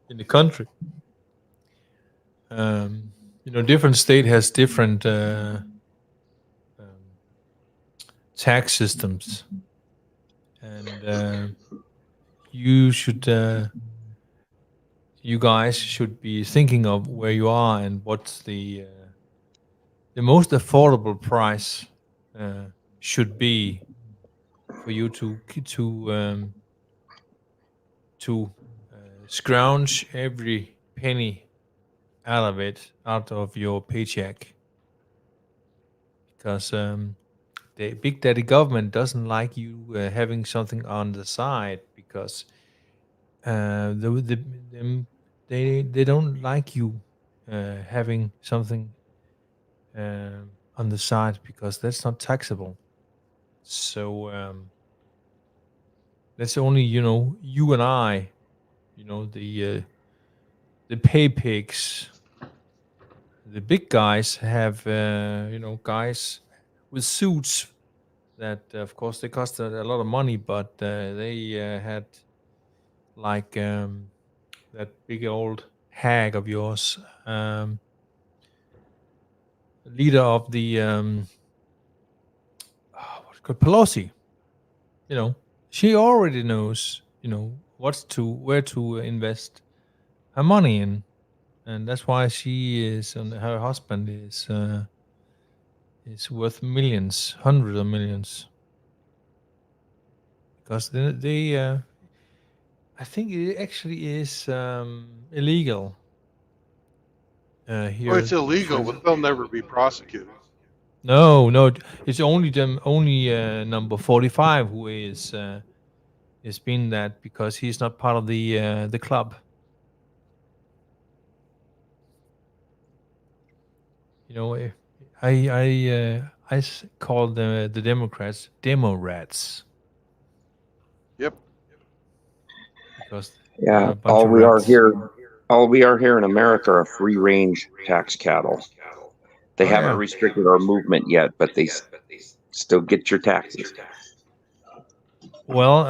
in the country. Different state has different tax systems, and you guys should be thinking of where you are and what's the most affordable price should be for you to scrounge every penny out of your paycheck, because the big daddy government doesn't like you having something on the side, because they don't like you having something on the side, because that's not taxable. So that's only you and I, the pay pigs, the big guys have guys with suits that of course they cost a lot of money, but they had like that big old hag of yours, leader of the what's it called, Pelosi. She already knows where to invest her money in. and that's why she is and her husband is worth millions, hundreds of millions, because they I think it actually is illegal here. Well, it's illegal, So but they'll never be prosecuted. no, it's only them, only number 45 who is being that, because he's not part of the club. You know, I call the Democrats demo rats. Yep. Because Yeah, a bunch of rats. all we are here in America are free range tax cattle. They Oh, haven't yeah. restricted our movement yet, but they still get your taxes. Well,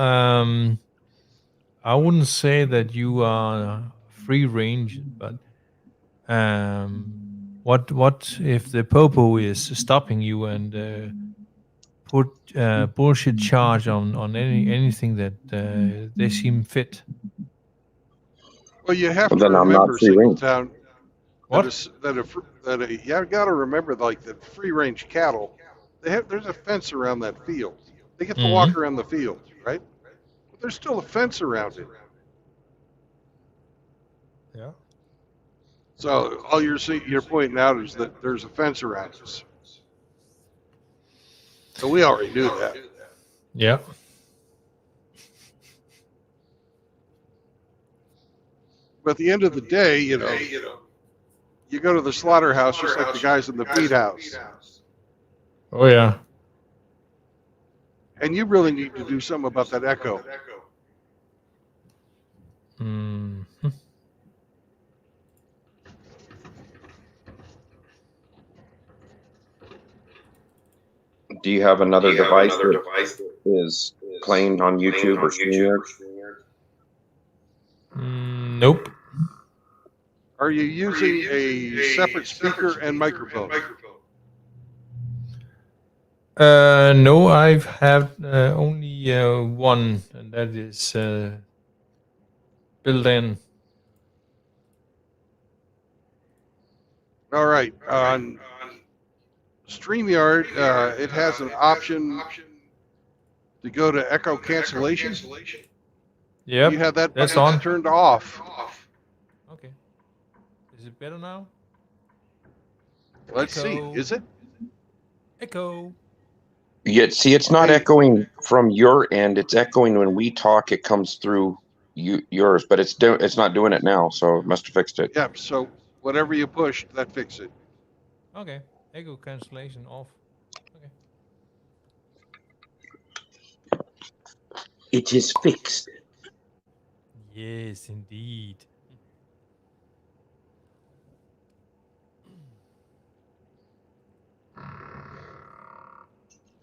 I wouldn't say that you are free range, but what if the popo is stopping you and put bullshit charge on anything that they seem fit? Well, you have Well, to then I'm not remember, free range. Singletown, What? you got to remember, like the free range cattle, there's a fence around that field. They get to walk around the field, right? But there's still a fence around it. Yeah. So all you're pointing out is that there's a fence around us. So we already knew that. Yeah. But at the end of the day, you go to the slaughterhouse just like the guys in the feed house. Oh, yeah. And you really need to do something about that echo. Mm-hmm. Do you have another device that is playing on YouTube or StreamYard? Nope. Are you using a separate speaker and microphone? No, I've had only one, and that is built in. All right. On StreamYard, it has an option to go to echo cancellation. Yep, You have that that's button on. turned off. Okay. Is it better now? Let's see. Echo. Is it? Echo. Yeah, see, it's not echoing from your end. It's echoing when we talk. It comes through yours, but it's not doing it now. So it must have fixed it. Yep. So whatever you pushed, that fixed it. Okay. Echo cancellation off. Okay. It is fixed. Yes, indeed.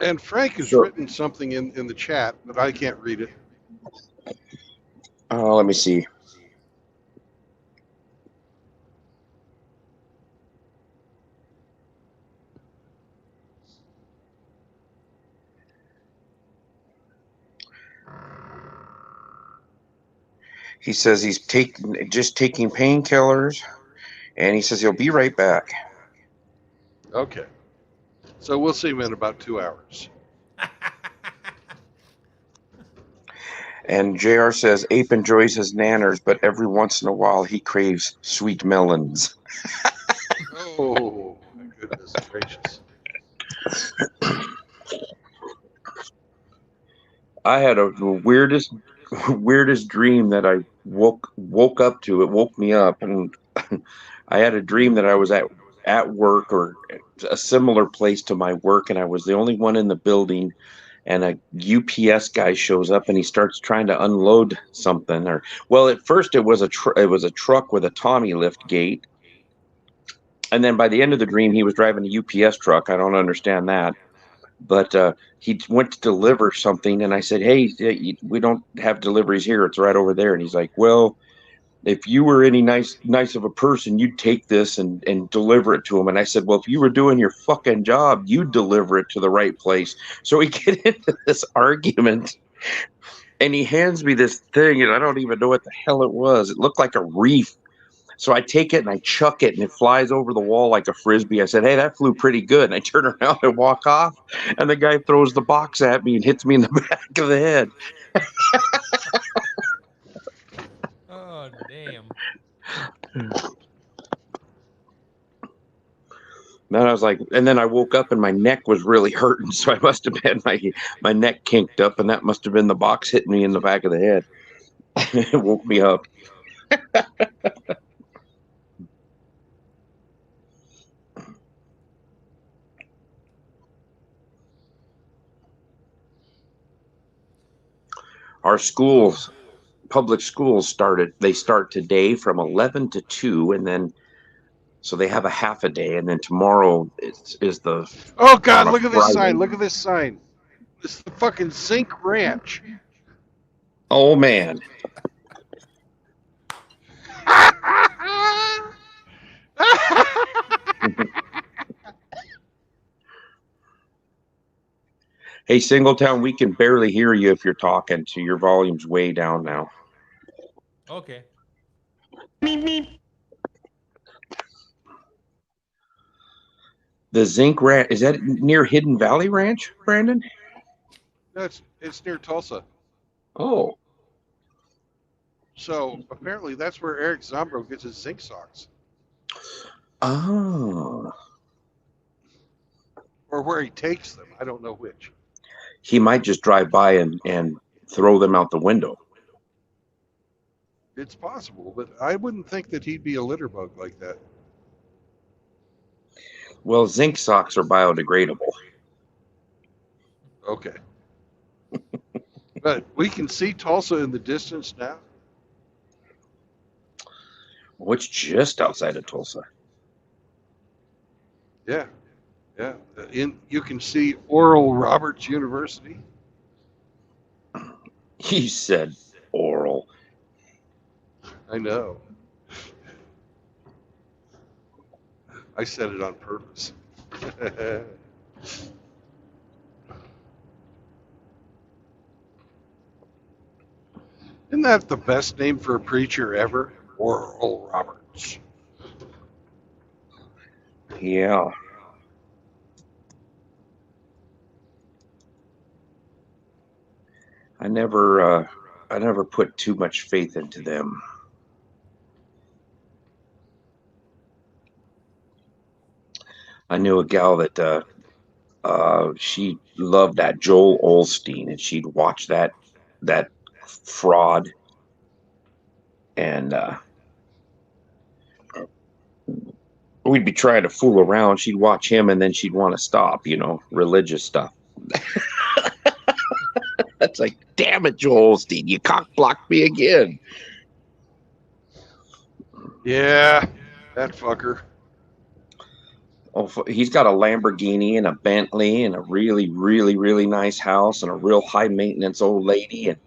And Frank has written something in the chat, but I can't read it. Let me see. He says he's just taking painkillers, and he says he'll be right back. Okay. So we'll see him in about 2 hours. And JR says Ape enjoys his nanners, but every once in a while he craves sweet melons. Oh, my goodness gracious. I had a weirdest dream that I woke up to. It woke me up, and I had a dream that I was at work or a similar place to my work, and I was the only one in the building. And a UPS guy shows up and he starts trying to unload something. Well, at first it was a truck with a Tommy lift gate, and then by the end of the dream he was driving a UPS truck. I don't understand that, but he went to deliver something, and I said, "Hey, we don't have deliveries here. It's right over there." And he's like, "Well, if you were any nice of a person, you'd take this and deliver it to him." And I said, "Well, if you were doing your fucking job, you'd deliver it to the right place." So we get into this argument, and he hands me this thing, and I don't even know what the hell it was. It looked like a reef. So I take it and I chuck it and it flies over the wall like a frisbee. I said, hey, that flew pretty good. And I turn around and walk off. And the guy throws the box at me and hits me in the back of the head. Oh, damn. Then I was like, and then I woke up and my neck was really hurting. So I must have had my neck kinked up, and that must have been the box hitting me in the back of the head. It woke me up. Our schools, public schools they start today from 11 to 2, and then so they have a half a day, and then tomorrow is the Oh God! on a Look at this Friday. sign. Look at this sign. This is the fucking Zinc Ranch. Oh man. Hey, Singletown, we can barely hear you if you're talking, so your volume's way down now. Okay. The Zinc Ranch, is that near Hidden Valley Ranch, Brandon? No, it's near Tulsa. Oh. So apparently that's where Eric Zombro gets his zinc socks. Oh. Or where he takes them. I don't know which. He might just drive by and throw them out the window. It's possible, but I wouldn't think that he'd be a litter bug like that. Well, zinc socks are biodegradable. Okay. But we can see Tulsa in the distance now. Oh, it's just outside of Tulsa. Yeah. Yeah. You can see Oral Roberts University. He said oral. I know. I said it on purpose. Isn't that the best name for a preacher ever? Oral Roberts. Yeah. I never put too much faith into them. I knew a gal that she loved that Joel Osteen, and she'd watch that fraud, and we'd be trying to fool around. She'd watch him, and then she'd want to stop, religious stuff. That's like, damn it, Joel Osteen, you cock blocked me again. Yeah, that fucker. Oh, he's got a Lamborghini and a Bentley and a really, really, really nice house and a real high maintenance old lady. And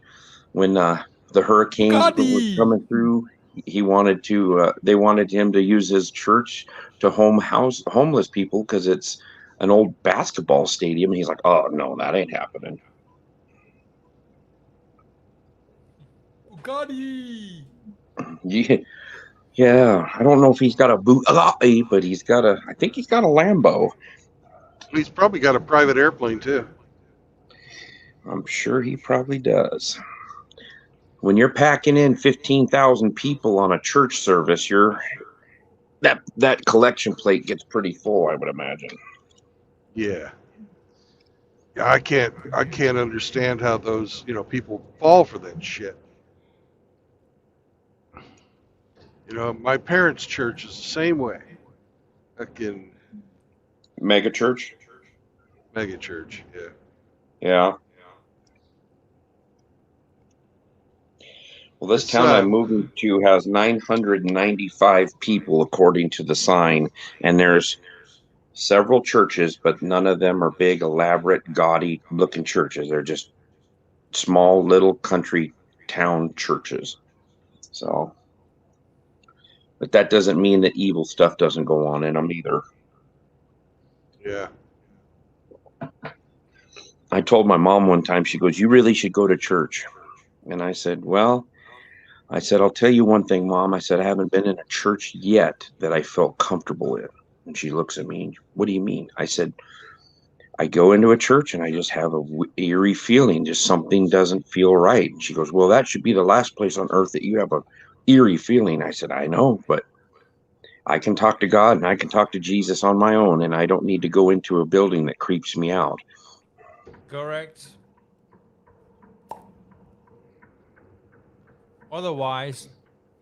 when the hurricanes were coming through, they wanted him to use his church to house homeless people because it's an old basketball stadium. And he's like, oh no, that ain't happening. Bugatti. Yeah, I don't know if he's got a Bugatti, but I think he's got a Lambo. He's probably got a private airplane too. I'm sure he probably does. When you're packing in 15,000 people on a church service, that collection plate gets pretty full, I would imagine. Yeah. Yeah, I can't understand how those, people fall for that shit. My parents' church is the same way. Fucking mega church? Mega church, yeah. Yeah. Well, this town I'm moving to has 995 people, according to the sign, and there's several churches, but none of them are big, elaborate, gaudy-looking churches. They're just small, little country town churches. So, but that doesn't mean that evil stuff doesn't go on in them either. Yeah. I told my mom one time, she goes, you really should go to church. And I said, well, I said, I'll tell you one thing, Mom. I said, I haven't been in a church yet that I felt comfortable in. And she looks at me, what do you mean? I said, I go into a church and I just have a eerie feeling, just something doesn't feel right. And she goes, well, that should be the last place on earth that you have a eerie feeling. I said, I know, but I can talk to God and I can talk to Jesus on my own, and I don't need to go into a building that creeps me out. Correct. Otherwise,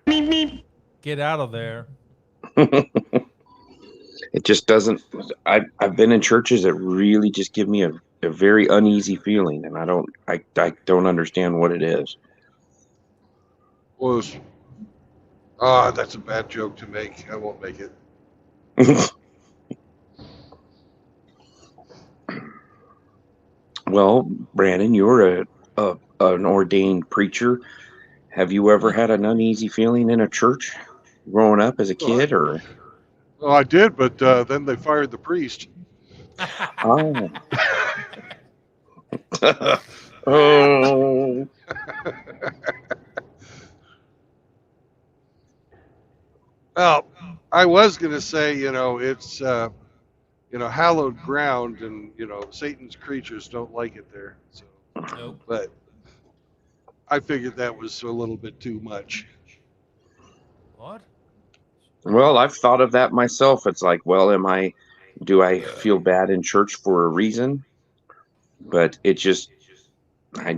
get out of there. It just doesn't. I've been in churches that really just give me a very uneasy feeling, and I don't understand what it is. Was that's a bad joke to make. I won't make it. Well, Brandon, you're an ordained preacher. Have you ever had an uneasy feeling in a church growing up as a kid, or? Well, I did, but then they fired the priest. Oh. Oh. Well, I was going to say, it's, hallowed ground, and, Satan's creatures don't like it there. So, Nope. But I figured that was a little bit too much. What? Well, I've thought of that myself. It's like, well, do I feel bad in church for a reason? But I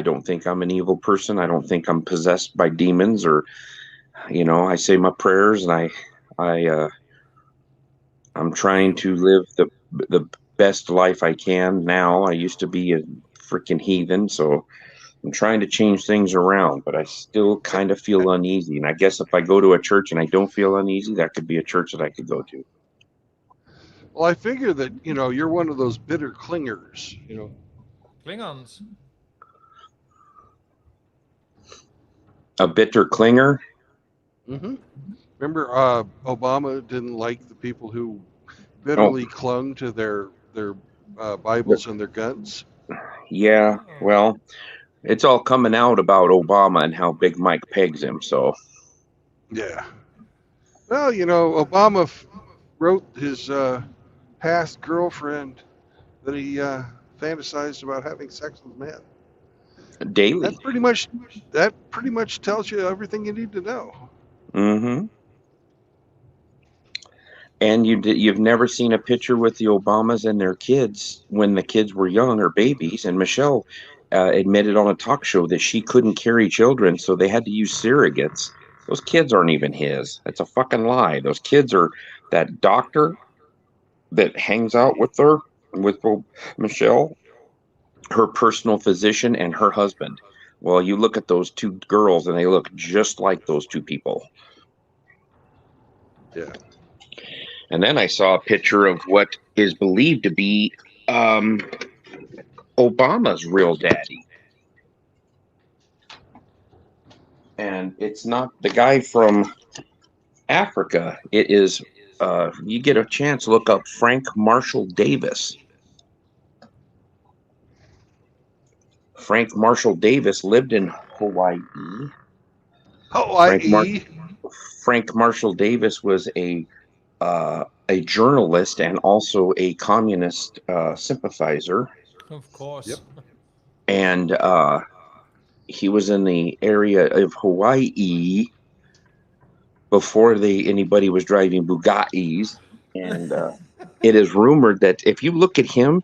don't think I'm an evil person. I don't think I'm possessed by demons, or, I say my prayers, and I'm trying to live the best life I can now. I used to be a freaking heathen, so I'm trying to change things around, but I still kind of feel uneasy. And I guess if I go to a church and I don't feel uneasy, that could be a church that I could go to. Well, I figure that, you're one of those bitter clingers, Klingons. A bitter clinger? Mm-hmm. Remember, Obama didn't like the people who bitterly clung to their Bibles and their guns? Yeah, well, it's all coming out about Obama and how Big Mike pegs him, so. Yeah. Well, Obama wrote his past girlfriend that he fantasized about having sex with men. Daily. That pretty much tells you everything you need to know. Mm-hmm. And you've never seen a picture with the Obamas and their kids when the kids were young or babies. And Michelle admitted on a talk show that she couldn't carry children, so they had to use surrogates. Those kids aren't even his. That's a fucking lie. Those kids are that doctor that hangs out with her, with Michelle, her personal physician, and her husband. Well, you look at those two girls and they look just like those two people. Yeah. And then I saw a picture of what is believed to be Obama's real daddy. And it's not the guy from Africa. It is, you get a chance, look up Frank Marshall Davis. Frank Marshall Davis lived in Hawaii. Frank Marshall Davis was a journalist and also a communist sympathizer. Of course. Yep. And he was in the area of Hawaii before anybody was driving Bugattis. And it is rumored that if you look at him,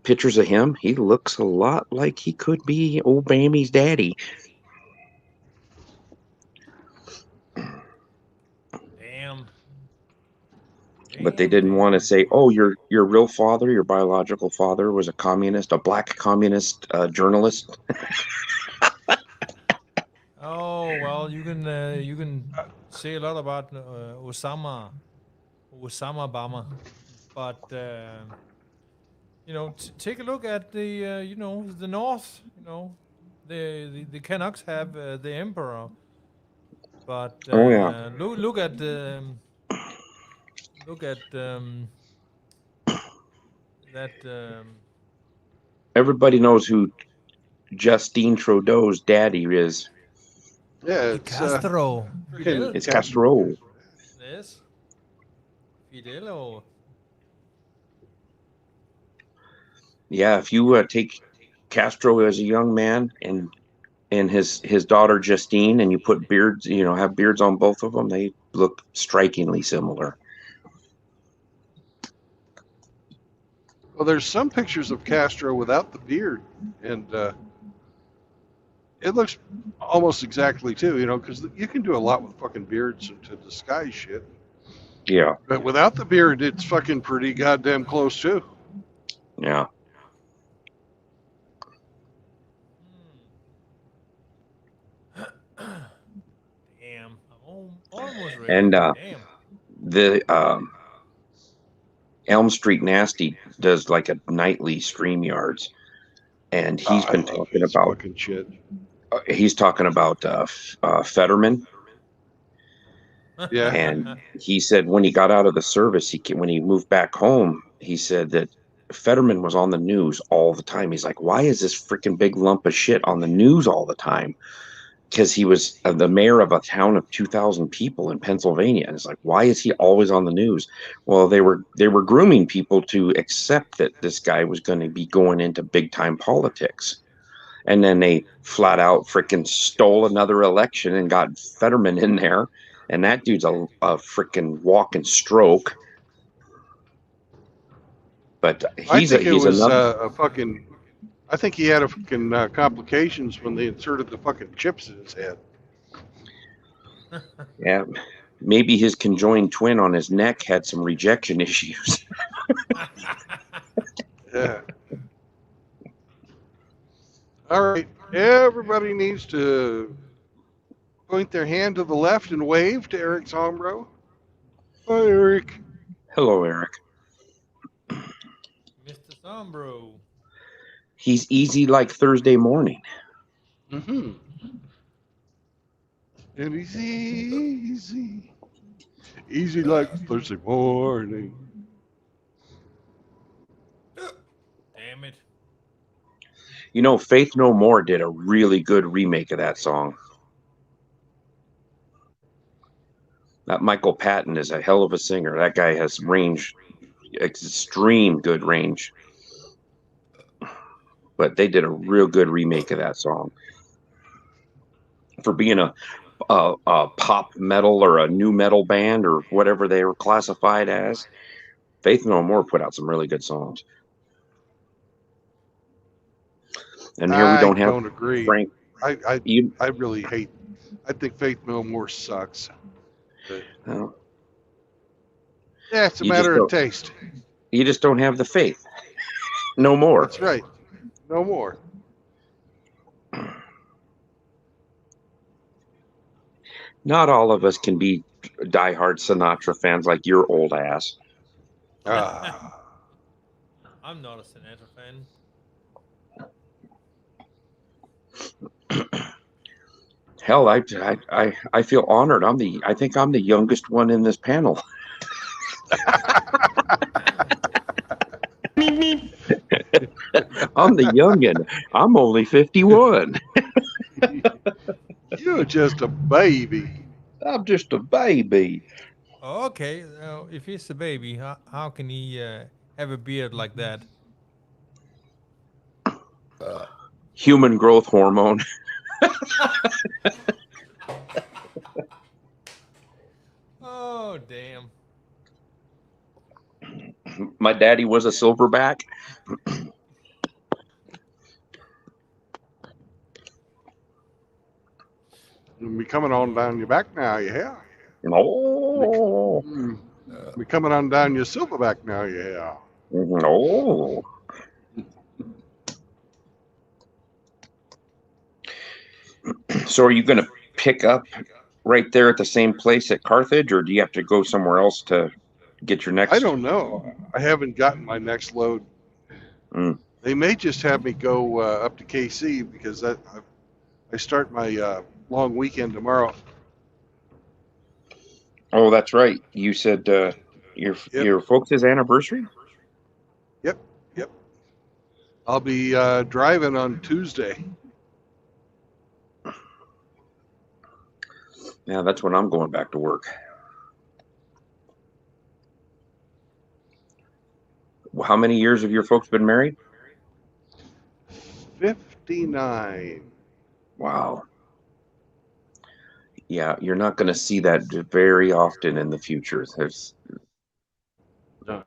pictures of him, he looks a lot like he could be old Bammy's daddy. Damn. But they didn't want to say, oh, your real father, your biological father was a communist, a black communist journalist. Oh well, you can say a lot about Osama Bama, but take a look at the the North. The Canucks have the emperor, but look at that. Everybody knows who Justine Trudeau's daddy is. Yeah, it's Castro. Fidel. It's Castro. Yes. Fidel. Yeah, if you take Castro as a young man and his daughter Justine, and you put beards, have beards on both of them, they look strikingly similar. Well, there's some pictures of Castro without the beard, and it looks almost exactly too, because you can do a lot with fucking beards to disguise shit. Yeah. But without the beard, it's fucking pretty goddamn close too. Yeah. Damn, I'm almost ready. And Damn. the Elm Street Nasty does like a nightly StreamYards, and he's been talking about fucking shit. He's talking about Fetterman. Yeah. And he said when he got out of the service, when he moved back home, he said that Fetterman was on the news all the time. He's like, why is this freaking big lump of shit on the news all the time? Because he was the mayor of a town of 2,000 people in Pennsylvania. And it's like, why is he always on the news? Well, they were grooming people to accept that this guy was going to be going into big time politics. And then they flat out freaking stole another election and got Fetterman in there. And that dude's a freaking walking stroke. But I think it was another. a fucking. I think he had a fucking complications when they inserted the fucking chips in his head. Yeah, maybe his conjoined twin on his neck had some rejection issues. Yeah. All right, everybody needs to point their hand to the left and wave to Eric Sombro. Hi, Eric. Hello, Eric. Mr. Sombro. He's easy like Thursday morning. Mm-hmm. And he's easy. Easy like Thursday morning. Damn it. Faith No More did a really good remake of that song. That Michael Patton is a hell of a singer. That guy has range, extreme good range. But they did a real good remake of that song. For being a pop metal or a new metal band or whatever they were classified as, Faith No More put out some really good songs. And here we don't have. I don't agree. Frank. I really hate. I think Faith No More sucks. But, yeah, it's a matter of taste. You just don't have the faith. No more. That's right. No more. Not all of us can be diehard Sinatra fans like your old ass. I'm not a Sinatra fan. Hell, I feel honored. I think I'm the youngest one in this panel. I'm the youngin'. I'm only 51. You're just a baby. I'm just a baby. Okay, if he's a baby, how can he have a beard like that? Human growth hormone. Oh, damn. My daddy was a silverback. Be coming on down your back now, yeah. No. Be coming on down your silverback now, yeah. No. So are you going to pick up right there at the same place at Carthage, or do you have to go somewhere else to get your next? I don't know. I haven't gotten my next load. They may just have me go up to KC because I start my long weekend tomorrow. Oh, that's right. You said your folks' anniversary? Yep. I'll be driving on Tuesday. Yeah, that's when I'm going back to work. How many years have your folks been married? 59. Wow. Yeah, you're not going to see that very often in the future. There's No.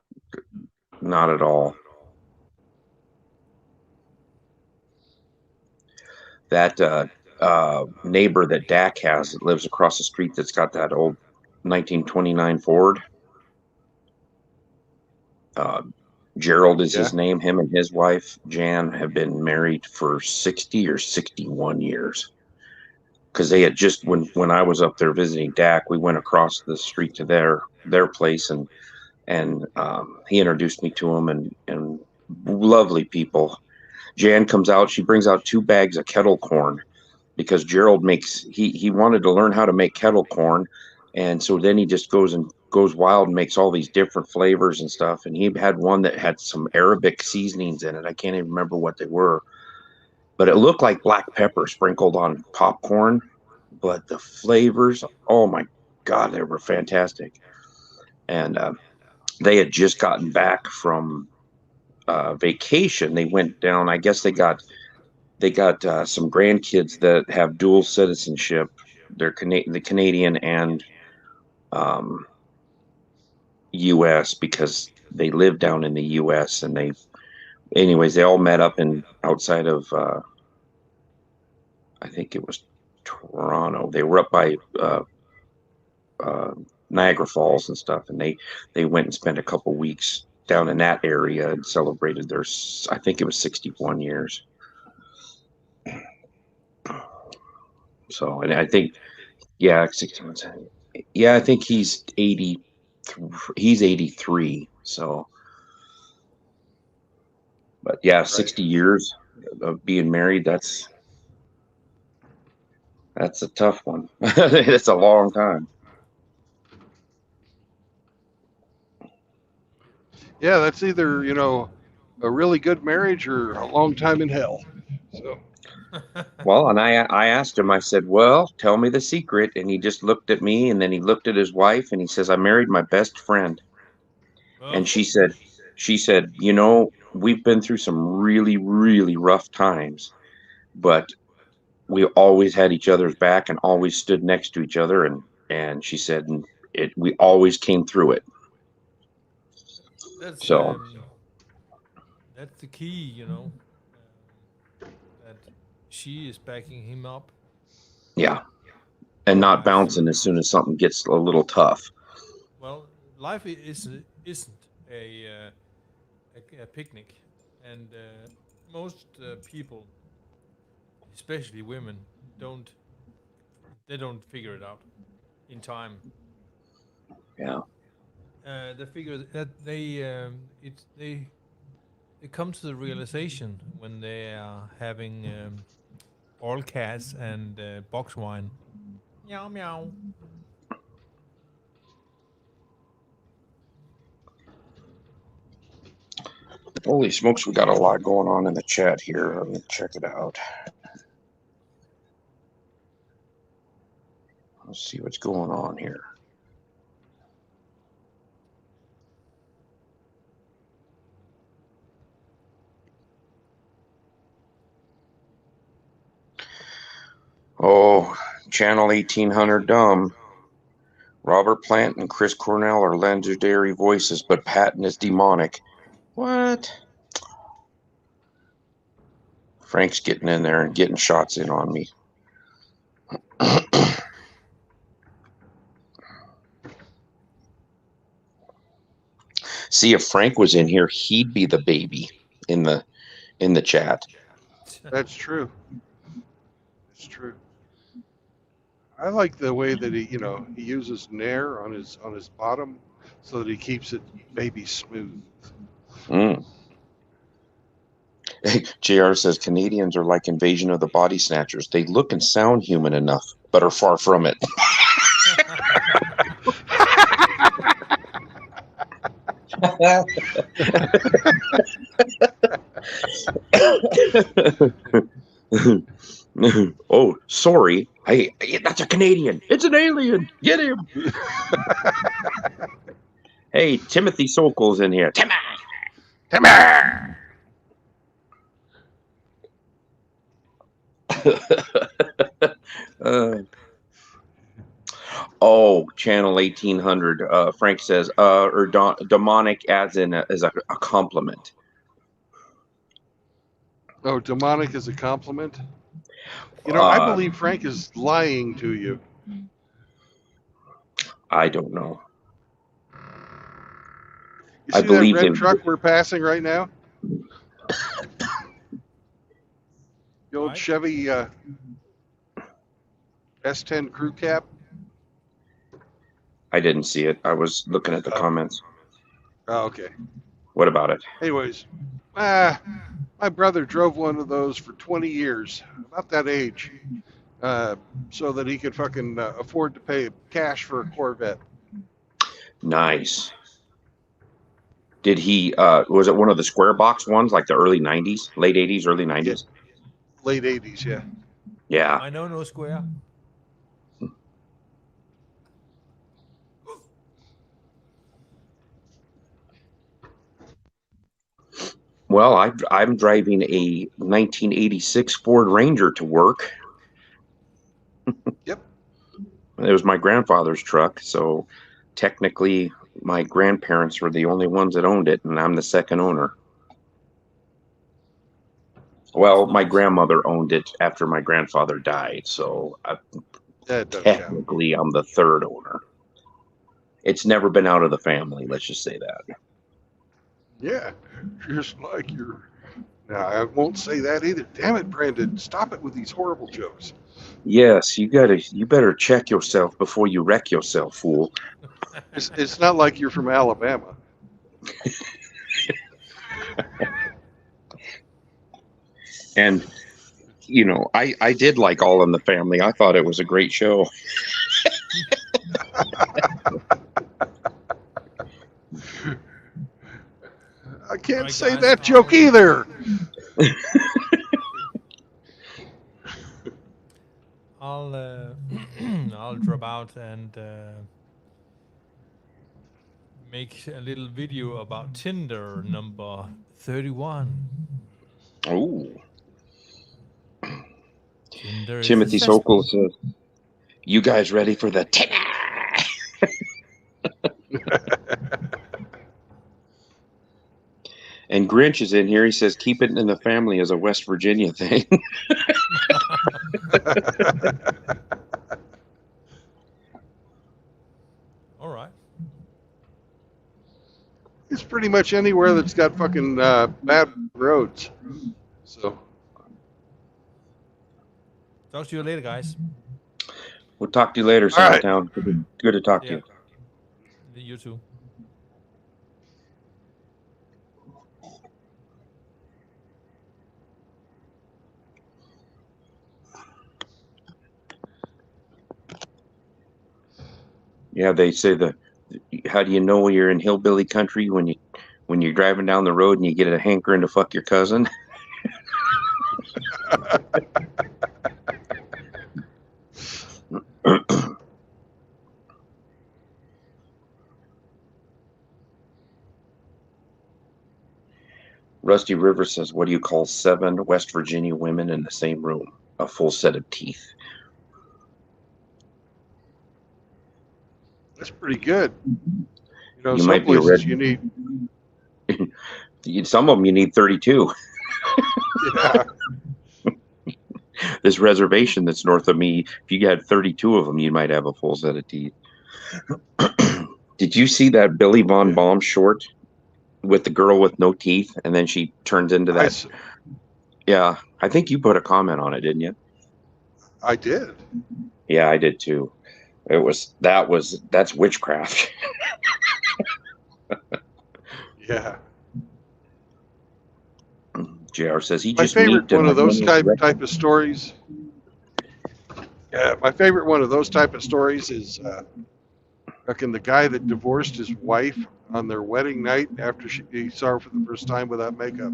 not at all. That neighbor that Dak has that lives across the street that's got that old 1929 Ford. Gerald is his name. Him and his wife, Jan, have been married for 60 or 61 years. Because they had just, when I was up there visiting Dak, we went across the street to their place, and he introduced me to them, and lovely people. Jan comes out, she brings out 2 bags of kettle corn because Gerald he wanted to learn how to make kettle corn, and so then he just goes wild and makes all these different flavors and stuff. And he had one that had some Arabic seasonings in it. I can't even remember what they were, but it looked like black pepper sprinkled on popcorn. But the flavors, oh my God, they were fantastic. And they had just gotten back from vacation. They went down. I guess they got some grandkids that have dual citizenship. They're the Canadian and U.S. because they live down in the U.S. and they all met up outside of I think it was Toronto. They were up by Niagara Falls and stuff, and they went and spent a couple weeks down in that area and celebrated their, I think it was 61 years. So, and I think, yeah, 61. Yeah, I think he's 80. He's 83. So, but yeah, 60 years of being married. That's a tough one. It's a long time. Yeah, that's either, a really good marriage or a long time in hell. So. Well, and I asked him, I said, well, tell me the secret. And he just looked at me, and then he looked at his wife, and he says, I married my best friend. And she said, we've been through some really, really rough times, but we always had each other's back and always stood next to each other. And she said, we always came through it. That's So that's the key, that she is backing him up. yeah, and not bouncing as soon as something gets a little tough. Well, life isn't a picnic, and most people, especially women, don't figure it out in time. Yeah. They figure that they come to the realization when they are having oral cats and box wine. Meow meow. Holy smokes, we got a lot going on in the chat here. Let me check it out. Let's see what's going on here. Oh, Channel 1800 dumb. Robert Plant and Chris Cornell are legendary voices, but Patton is demonic. What? Frank's getting in there and getting shots in on me. See, if Frank was in here, he'd be the baby in the chat. That's true. It's true. I like the way that he uses Nair on his bottom so that he keeps it baby smooth. JR says Canadians are like Invasion of the Body Snatchers. They look and sound human enough, but are far from it. Oh, sorry. Hey, that's a Canadian. It's an alien. Get him. Hey, Timothy Sokol's in here. Timmy. Channel 1800. Frank says, or demonic as in as a compliment. Oh, demonic is a compliment? You know, I believe Frank is lying to you. I don't know. You see that red truck we're passing right now? The old Chevy S10 crew cab? I didn't see it. I was looking at the comments. Oh, okay. What about it? Anyways, my brother drove one of those for 20 years, about that age, so that he could fucking afford to pay cash for a Corvette. Nice. Did he, was it one of the square box ones, like the early 90s, late 80s, early 90s? Yeah. Late 80s, yeah. Yeah. I know no square. Well, I'm driving a 1986 Ford Ranger to work. Yep. It was my grandfather's truck, so technically my grandparents were the only ones that owned it, and I'm the second owner. Well, my grandmother owned it after my grandfather died, so technically I'm the third owner. It's never been out of the family, let's just say that. Yeah, just like your... Now, I won't say that either. Damn it, Brandon. Stop it with these horrible jokes. Yes, you better check yourself before you wreck yourself, fool. It's not like you're from Alabama. And, you know, I did like All in the Family. I thought it was a great show. I can't say that joke either. I'll drop out and make a little video about Tinder number 31. Oh. Tinder Timothy Sokol says, "You guys ready for the Tinder?" And Grinch is in here. He says, "Keep it in the family as a West Virginia thing." All right. It's pretty much anywhere that's got fucking bad roads. So. Talk to you later, guys. We'll talk to you later, Southtown. Right. Good to talk to you. You too. Yeah, they say how do you know when you're in hillbilly country when you're driving down the road and you get a hankering to fuck your cousin? Rusty River says, "What do you call 7 West Virginia women in the same room? A full set of teeth." That's pretty good. You know, you some might places be you need. Some of them you need 32. Yeah. This reservation that's north of me, if you had 32 of them, you might have a full set of teeth. Did you see that Billy Von Baum short with the girl with no teeth, and then she turns into that? Yeah, I think you put a comment on it, didn't you? I did. Yeah, I did too. That's witchcraft. Yeah. JR says he my just favorite one of those type of stories. Yeah, my favorite one of those type of stories is fucking the guy that divorced his wife on their wedding night after he saw her for the first time without makeup.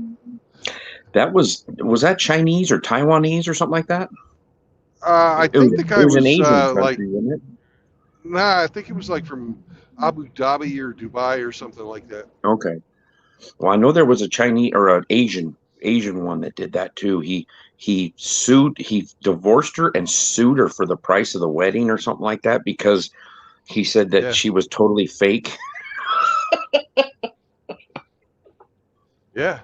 Was that Chinese or Taiwanese or something like that? I It was think the guy it was an was Asian like, country, wasn't it? nah, I think it was like from Abu Dhabi or Dubai or something like that. Okay. Well, I know there was a Chinese or an Asian one that did that too. He divorced her and sued her for the price of the wedding or something like that because he said that Yeah. she was totally fake. Yeah.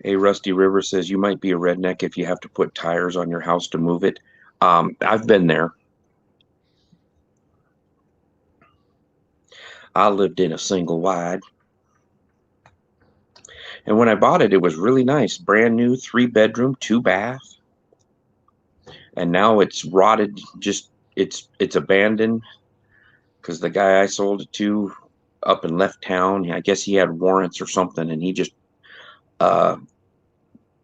Hey, Rusty River says you might be a redneck if you have to put tires on your house to move it. I've been there. I lived in a single wide. And when I bought it, it was really nice. Brand new, 3-bedroom, 2-bath. And now it's rotted. Just it's abandoned because the guy I sold it to up and left town. I guess he had warrants or something, and he just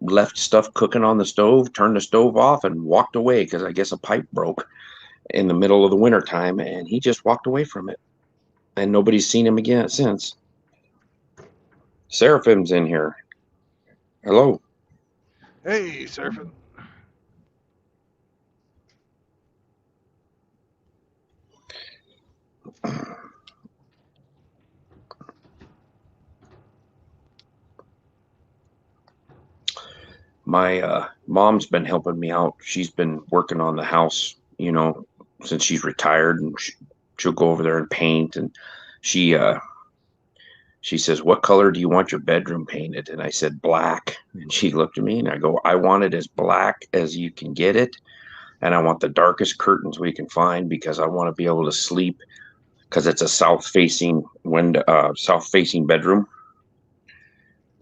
left stuff cooking on the stove, turned the stove off, and walked away because I guess a pipe broke in the middle of the winter time, and he just walked away from it. And nobody's seen him again since. Seraphim's in here. Hello. Hey, surfing. My mom's been helping me out. She's been working on the house, since she's retired, and she'll go over there and paint. And she says, "What color do you want your bedroom painted?" And I said, "Black." And she looked at me and I go, "I want it as black as you can get it. And I want the darkest curtains we can find because I want to be able to sleep because it's a south-facing bedroom."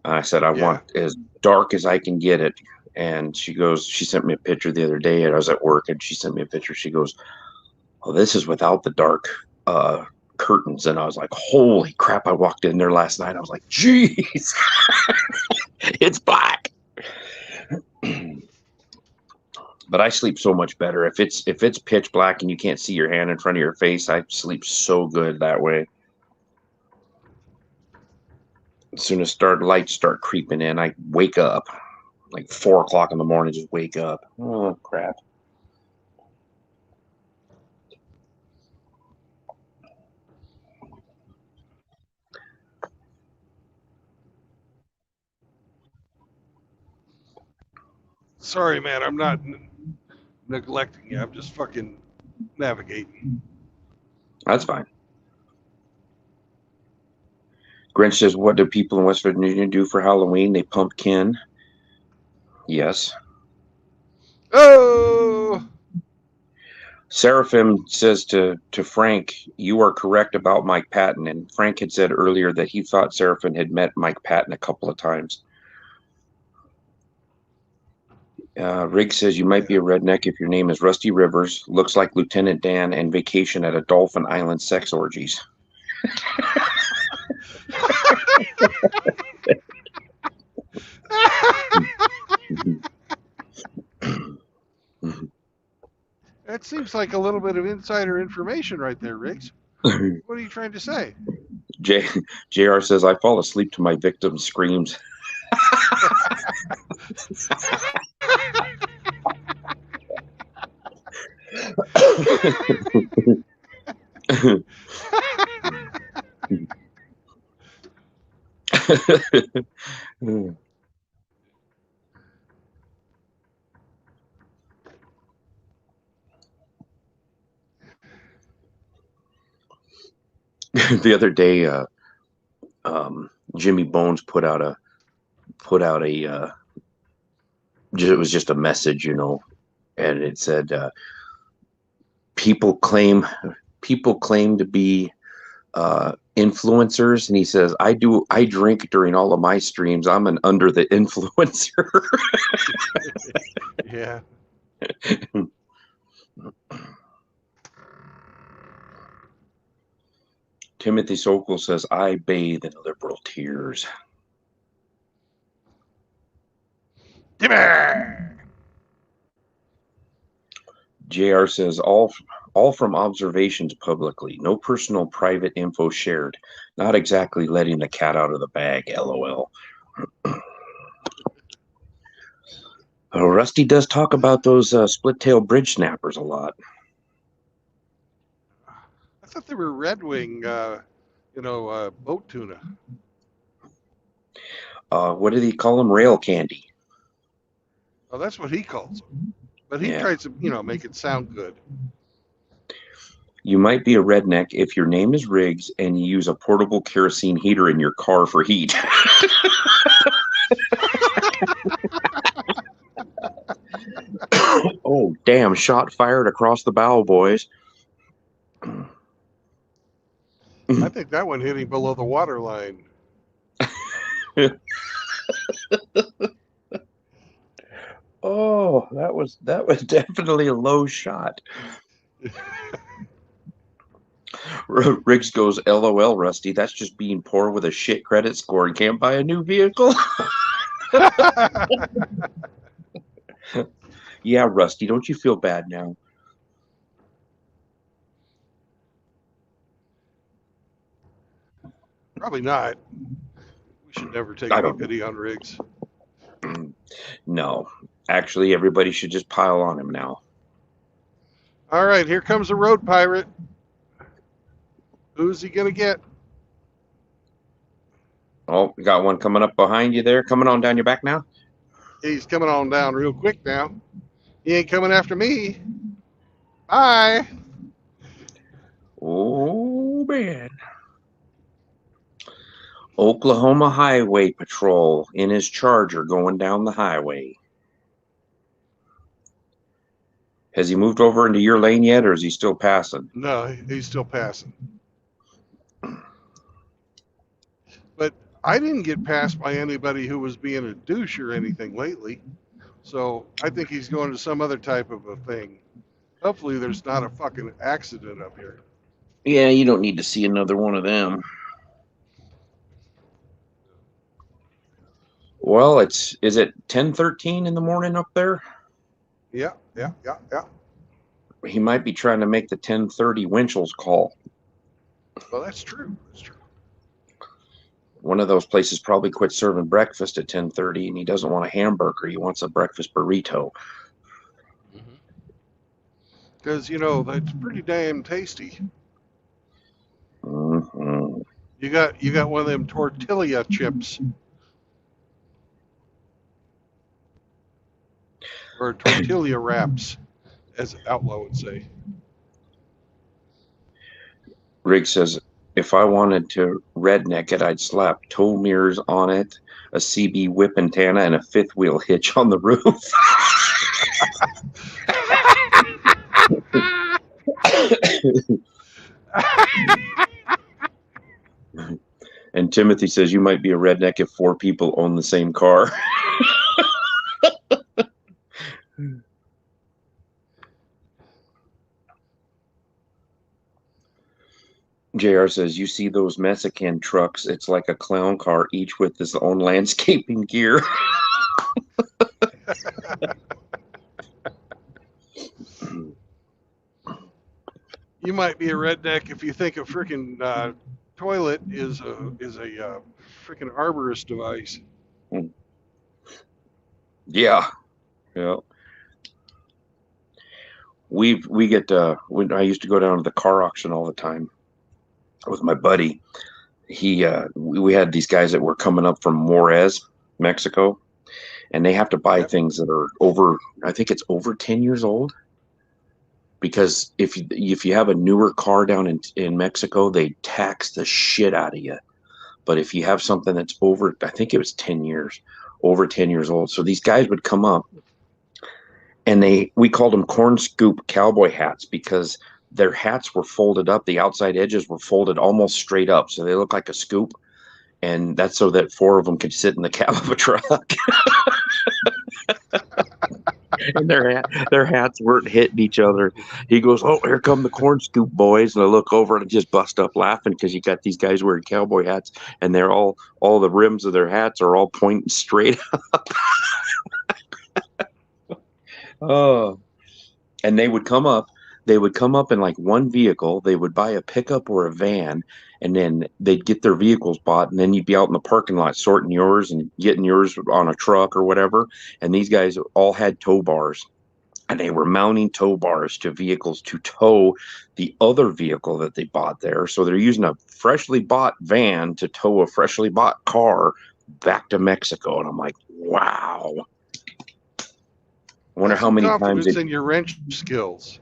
I said, "I want as dark as I can get it." And she sent me a picture the other day, and I was at work, and she sent me a picture. She goes, "Oh, this is without the dark curtains." And I was like, "Holy crap." I walked in there last night. I was like, "Geez, it's black." But I sleep so much better. If it's pitch black and you can't see your hand in front of your face, I sleep so good that way. As soon as lights start creeping in, I wake up like 4 o'clock in the morning. Just wake up. Oh crap! Sorry, man. I'm not neglecting you. I'm just fucking navigating. That's fine. Grinch says, "What do people in West Virginia do for Halloween? They pumpkin." Yes. Oh. Seraphim says to Frank, "You are correct about Mike Patton." And Frank had said earlier that he thought Seraphim had met Mike Patton a couple of times. Riggs says, "You might be a redneck if your name is Rusty Rivers, looks like Lieutenant Dan, and vacation at a Dolphin Island sex orgies." That seems like a little bit of insider information right there, Riggs. What are you trying to say? JR says, "I fall asleep to my victim's screams." The other day, Jimmy Bones put out a it was just a message, and it said, people claim to be influencers, and he says, I drink during all of my streams. I'm an under the influencer." Yeah. Timothy Sokol says, "I bathe in liberal tears." JR says, all All from observations publicly. No personal private info shared. Not exactly letting the cat out of the bag, LOL. Rusty does talk about those split-tail bridge snappers a lot. I thought they were red wing, boat tuna. What did he call them? Rail candy. Oh, that's what he calls them. But he Yeah. tries to, make it sound good. You might be a redneck if your name is Riggs and you use a portable kerosene heater in your car for heat. Oh, damn. Shot fired across the bow, boys. I think that one hit him below the water line. Oh, that was definitely a low shot. Riggs goes, LOL, Rusty. That's just being poor with a shit credit score and can't buy a new vehicle. Yeah, Rusty, don't you feel bad now? Probably not. We should never take I any don't know. pity on Riggs. No. Actually, everybody should just pile on him now. All right, here comes a road pirate. Who's he gonna get? Oh, you got one coming up behind you there, coming on down your back now? He's coming on down real quick now. He ain't coming after me. Bye. Oh, man. Oklahoma Highway Patrol in his Charger going down the highway. Has he moved over into your lane yet, or is he still passing? No, he's still passing. But I didn't get passed by anybody who was being a douche or anything lately. So I think he's going to some other type of a thing. Hopefully there's not a fucking accident up here. Yeah, you don't need to see another one of them. Well, is it 10:13 in the morning up there? Yeah. He might be trying to make the 10:30 Winchell's call. Well, that's true. One of those places probably quit serving breakfast at 10:30, and he doesn't want a hamburger. He wants a breakfast burrito. Because, that's pretty damn tasty. Mm-hmm. You got one of them tortilla chips. Or tortilla wraps, as Outlaw would say. Riggs says, if I wanted to redneck it, I'd slap tow mirrors on it, a CB whip antenna, and a fifth wheel hitch on the roof. And Timothy says, you might be a redneck if 4 people own the same car. JR says, you see those Mexican trucks, it's like a clown car, each with his own landscaping gear. You might be a redneck if you think a freaking toilet is a freaking arborist device. Yeah. We get when I used to go down to the car auction all the time with my buddy. We had these guys that were coming up from Juarez, Mexico, and they have to buy things that are over, I think it's over 10 years old, because if you have a newer car down in Mexico, they tax the shit out of you. But if you have something that's over, I think it was 10 years, over 10 years old. So these guys would come up, and we called them corn scoop cowboy hats because their hats were folded up. The outside edges were folded almost straight up, so they look like a scoop. And that's so that 4 of them could sit in the cab of a truck. And their hats weren't hitting each other. He goes, oh, here come the corn scoop boys. And I look over and I just bust up laughing because you got these guys wearing cowboy hats, and they're all the rims of their hats are all pointing straight up. Oh. And they would come up. they would come up in like one vehicle. They would buy a pickup or a van, and then they'd get their vehicles bought, and then you'd be out in the parking lot sorting yours and getting yours on a truck or whatever. And these guys all had tow bars, and they were mounting tow bars to vehicles to tow the other vehicle that they bought there. So they're using a freshly bought van to tow a freshly bought car back to Mexico. And I'm like, wow. I wonder That's how some many times confidence it, in your wrench skills.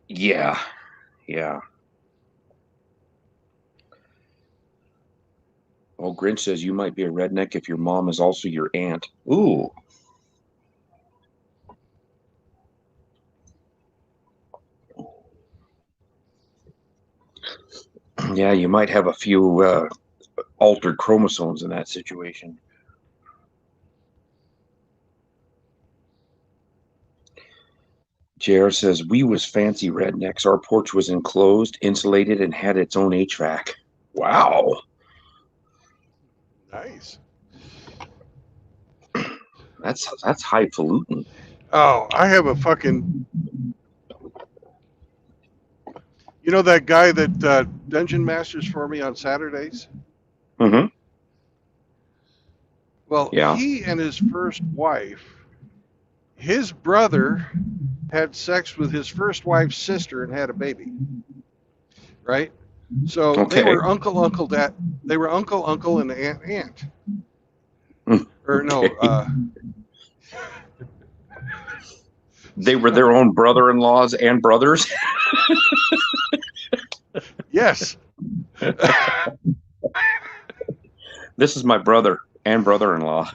yeah. Oh, Grinch says you might be a redneck if your mom is also your aunt. Ooh. Yeah, you might have a few altered chromosomes in that situation. JR says, we was fancy rednecks. Our porch was enclosed, insulated, and had its own HVAC. Wow. Nice. That's highfalutin. Oh, I have a fucking... You know that guy that Dungeon Masters for me on Saturdays? Mm-hmm. Well, Yeah. he and his first wife, his brother had sex with his first wife's sister and had a baby. Right? So Okay. they were uncle, dad. They were uncle, and aunt. Or no, Okay. They were their own brother-in-laws and brothers. Yes. This is my brother and brother-in-law.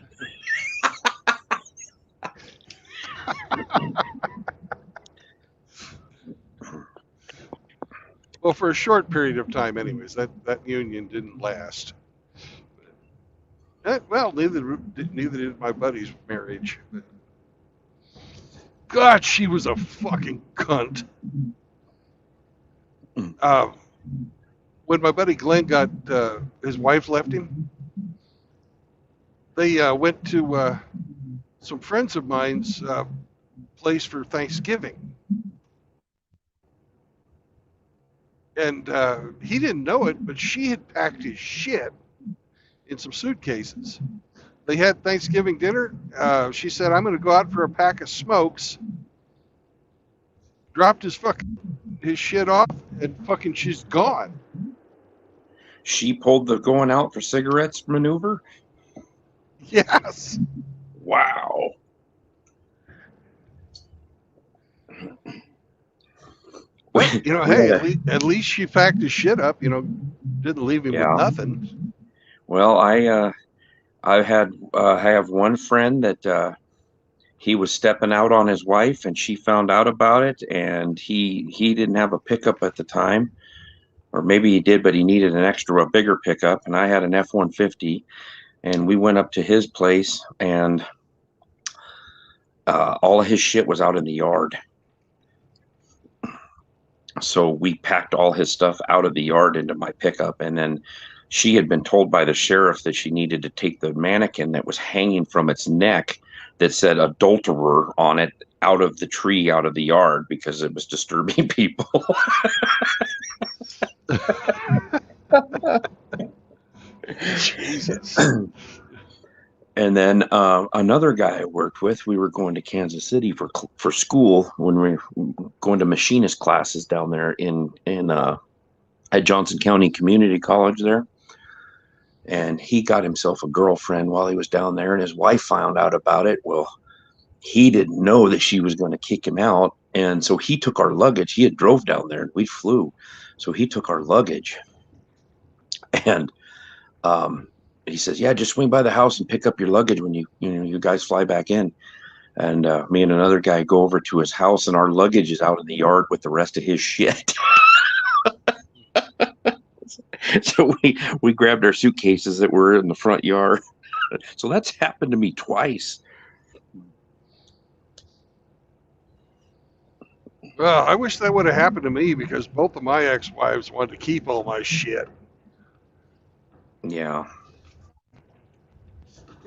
Well, for a short period of time, anyways. That union didn't last. Well, neither did my buddy's marriage. God, she was a fucking cunt. When my buddy Glenn got his wife left him, they went to some friends of mine's place for Thanksgiving, and he didn't know it, but she had packed his shit in some suitcases. They had Thanksgiving dinner. She said, "I'm going to go out for a pack of smokes." Dropped his shit off, and fucking she's gone. She pulled the going out for cigarettes maneuver? Yes. Wow. Well, hey, at least she packed his shit up. Didn't leave him with nothing. Well, I have one friend that he was stepping out on his wife, and she found out about it, and he didn't have a pickup at the time, or maybe he did, but he needed a bigger pickup, and I had an F-150, and we went up to his place, and all of his shit was out in the yard. So we packed all his stuff out of the yard into my pickup, and then she had been told by the sheriff that she needed to take the mannequin that was hanging from its neck that said adulterer on it out of the tree, out of the yard, because it was disturbing people. Jesus. And then another guy I worked with, we were going to Kansas City for school when we were going to machinist classes down there at Johnson County Community College there. And he got himself a girlfriend while he was down there, and his wife found out about it. Well, he didn't know that she was going to kick him out. And so he took our luggage. He had drove down there and we flew. So he took our luggage. And he says, yeah, just swing by the house and pick up your luggage when you guys fly back in. And me and another guy go over to his house, and our luggage is out in the yard with the rest of his shit. So we grabbed our suitcases that were in the front yard. So that's happened to me twice. Well, I wish that would have happened to me, because both of my ex-wives wanted to keep all my shit. Yeah.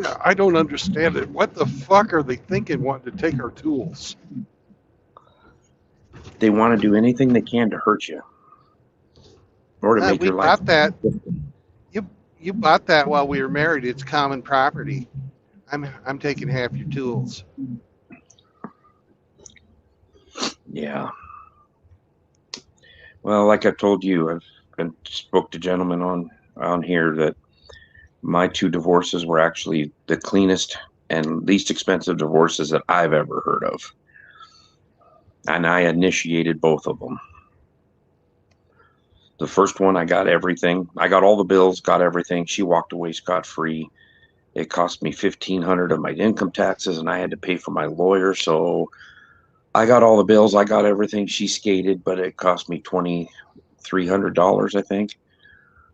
Yeah, I don't understand it. What the fuck are they thinking wanting to take our tools? they want to do anything they can to hurt you or to make We your life. bought that. You bought that while we were married. It's common property. I'm taking half your tools. Yeah. Well, like I told you, I spoke to gentlemen on here that my 2 divorces were actually the cleanest and least expensive divorces that I've ever heard of. And I initiated both of them. The first one, I got everything. I got all the bills, got everything. She walked away scot-free. It cost me $1,500 of my income taxes, and I had to pay for my lawyer. So I got all the bills. I got everything. She skated, but it cost me $2,300, I think.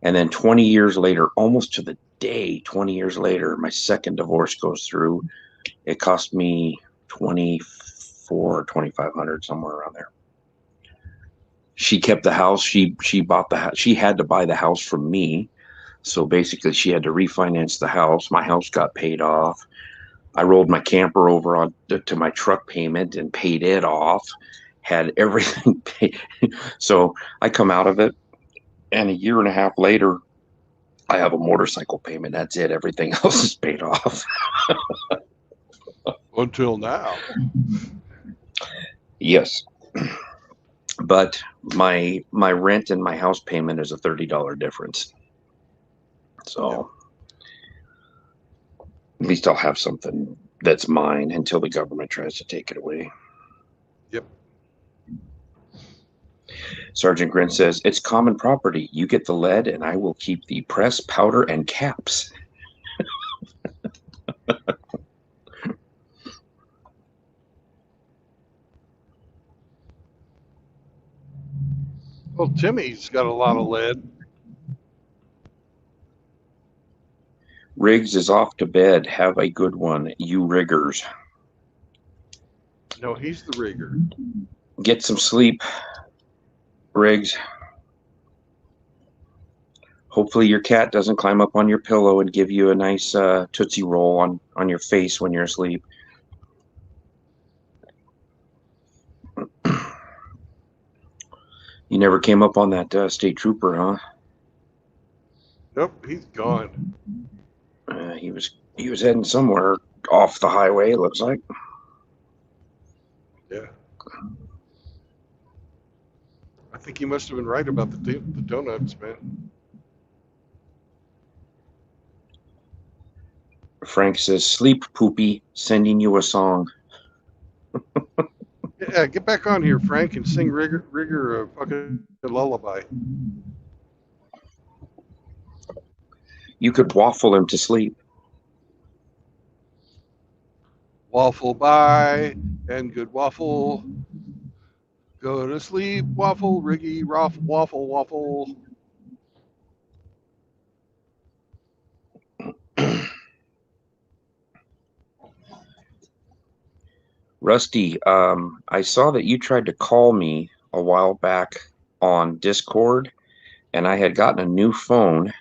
And then 20 years later, almost to the day, 20 years later, my second divorce goes through. It cost me $2,400 or $2,500, somewhere around there. She kept the house. She bought the house. She had to buy the house from me. So basically, she had to refinance the house. My house got paid off. I rolled my camper over to my truck payment and paid it off. Had everything paid. So I come out of it, and a year and a half later, I have a motorcycle payment. That's it. Everything else is paid off. Until now. Yes. But my rent and my house payment is a $30 difference. So at least I'll have something that's mine until the government tries to take it away. Yep. Sergeant Grin says, it's common property. You get the lead and I will keep the press, powder, and caps. Well, Timmy's got a lot of lead. Riggs is off to bed. Have a good one, you riggers. No, he's the rigger. Get some sleep, Riggs. Hopefully your cat doesn't climb up on your pillow and give you a nice Tootsie Roll on your face when you're asleep. You never came up on that state trooper, huh? Nope, he's gone. He was heading somewhere off the highway, it looks like. Yeah. I think he must have been right about the donuts, man. Frank says, sleep, Poopy, sending you a song. Yeah, get back on here, Frank, and sing Rigger a fucking lullaby. You could waffle him to sleep. Waffle by and good waffle. Go to sleep, waffle, Riggy, waffle, waffle. Rusty, I saw that you tried to call me a while back on Discord, and I had gotten a new phone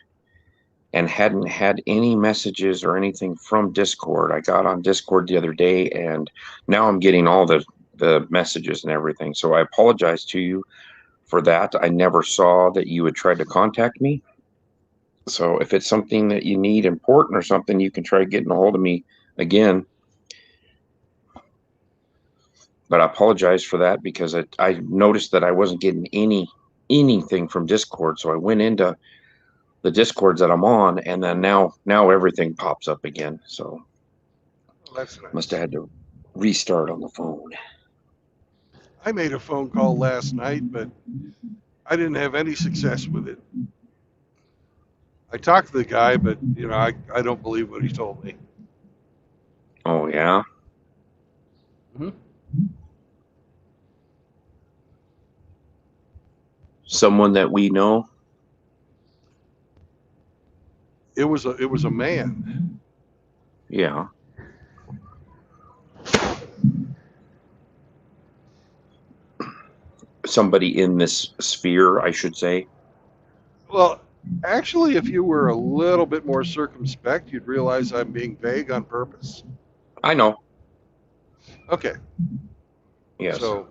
and hadn't had any messages or anything from Discord. I got on Discord the other day, and now I'm getting all the messages and everything. So I apologize to you for that. I never saw that you had tried to contact me. So if it's something that you need important or something, you can try getting a hold of me again. But I apologize for that because I noticed that I wasn't getting anything from Discord. So I went into the Discords that I'm on, and then now everything pops up again. So That's nice. Must have had to restart on the phone. I made a phone call last night, but I didn't have any success with it. I talked to the guy, but I don't believe what he told me. Oh yeah. Mm-hmm. Someone that we know. It was a man. Yeah. Somebody in this sphere, I should say. Well, actually, if you were a little bit more circumspect, you'd realize I'm being vague on purpose. I know. Okay. Yes. So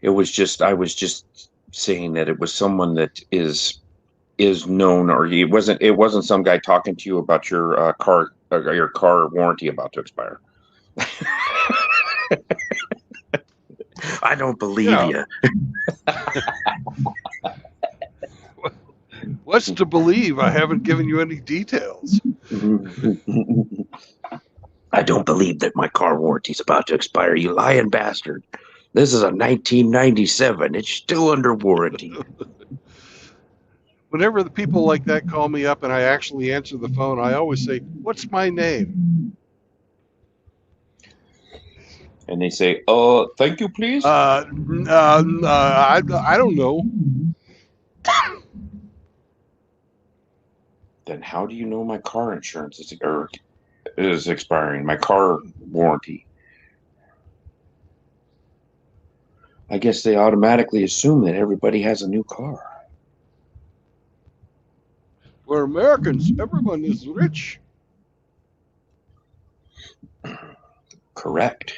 It was just I was just saying that it was someone that is known, or it wasn't some guy talking to you about your car warranty about to expire. I don't believe you. What's to believe? I haven't given you any details. I don't believe that my car warranty's about to expire, you lying bastard. This is a 1997. It's still under warranty. Whenever the people like that call me up and I actually answer the phone, I always say, "What's my name?" And they say, thank you, please. I don't know. Then how do you know my car insurance is expiring? My car warranty. I guess they automatically assume that everybody has a new car. We're Americans. Everyone is rich. Correct.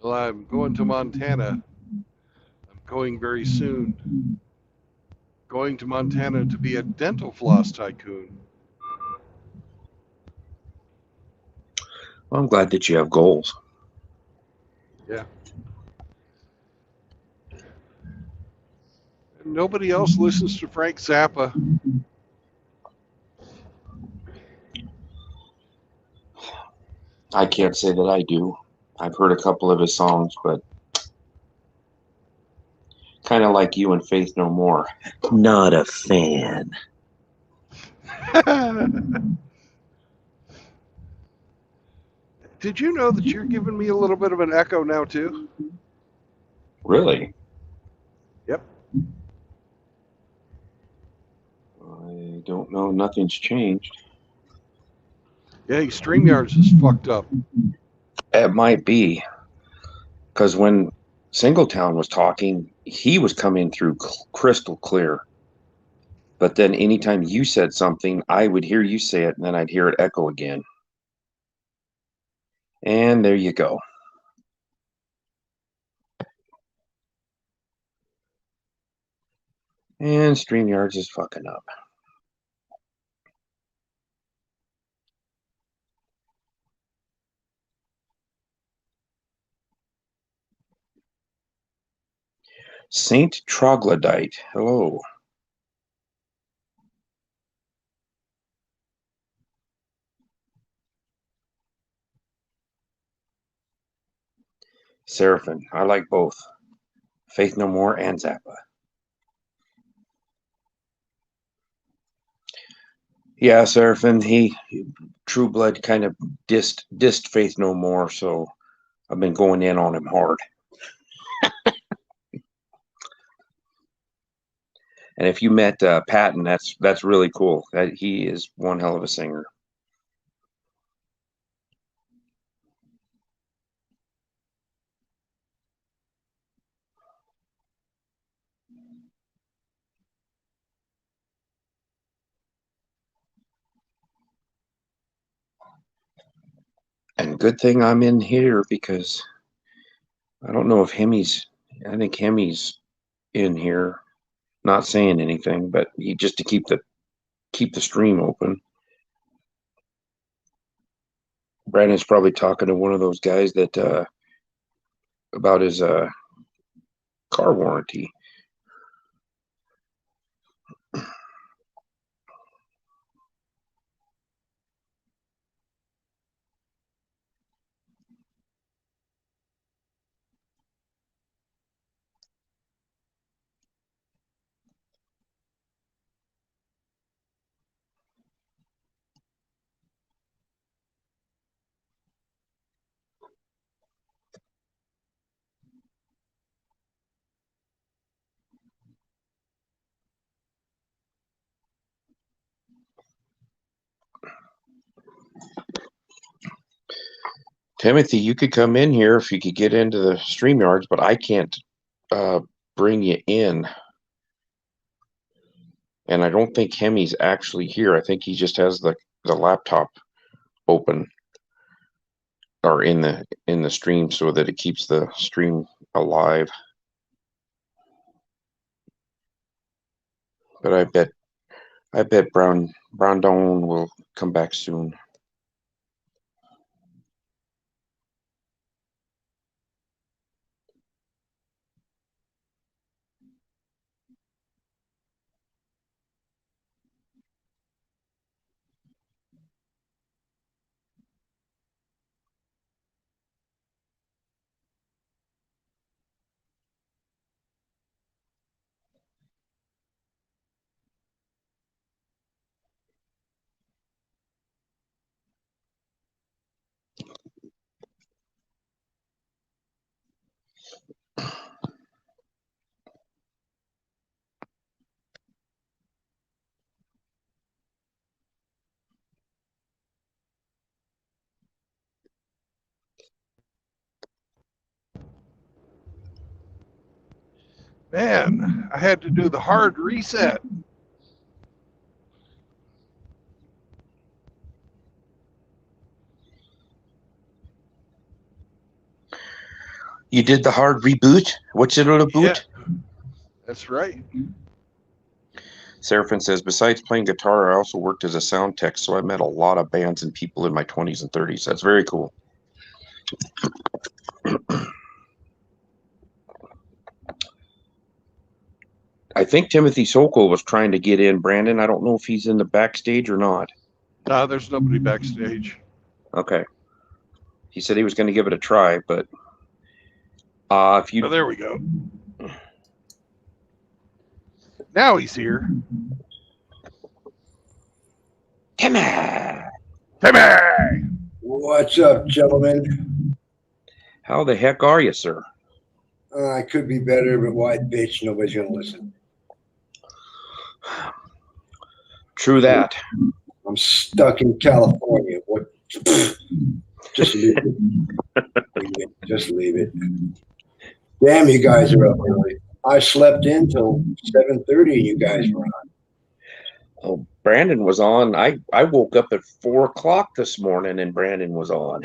Well, I'm going to Montana. I'm going very soon. Going to Montana to be a dental floss tycoon. Well, I'm glad that you have goals. Yeah. Nobody else listens to Frank Zappa. I can't say that I do. I've heard a couple of his songs, but kind of like you and Faith No More. Not a fan. Did you know that you're giving me a little bit of an echo now, too? Really? Yep. I don't know. Nothing's changed. Yeah, StreamYards is fucked up. It might be. Because when Singletown was talking, he was coming through crystal clear. But then anytime you said something, I would hear you say it, and then I'd hear it echo again. And there you go. And StreamYards is fucking up. Saint Troglodyte, hello. Seraphin, I like both. Faith No More and Zappa. Yeah, Seraphin, True Blood kind of dissed Faith No More, so I've been going in on him hard. And if you met Patton, that's really cool. He is one hell of a singer. And good thing I'm in here because I don't know if I think Hemi's in here, not saying anything, but just to keep the stream open. Brandon's probably talking to one of those guys that about his car warranty. Timothy, you could come in here if you could get into the StreamYards, but I can't bring you in. And I don't think Hemi's actually here. I think he just has the laptop open or in the stream so that it keeps the stream alive. But I bet Brandon will come back soon. Man, I had to do the hard reset. You did the hard reboot? What's it about? Yeah, that's right. Seraphin says, besides playing guitar, I also worked as a sound tech, so I met a lot of bands and people in my 20s and 30s. That's very cool. I think Timothy Sokol was trying to get in, Brandon. I don't know if he's in the backstage or not. No, there's nobody backstage. Okay. He said he was going to give it a try, but if you... Oh, there we go. Now he's here. Timmy! What's up, gentlemen? How the heck are you, sir? I could be better, but why bitch? Nobody's going to listen. True that. I'm stuck in California. What? Just leave it. Just leave it. Damn, you guys are up early. I slept in till 7:30 and you guys were on. Oh, Brandon was on. I woke up at 4 o'clock this morning and Brandon was on.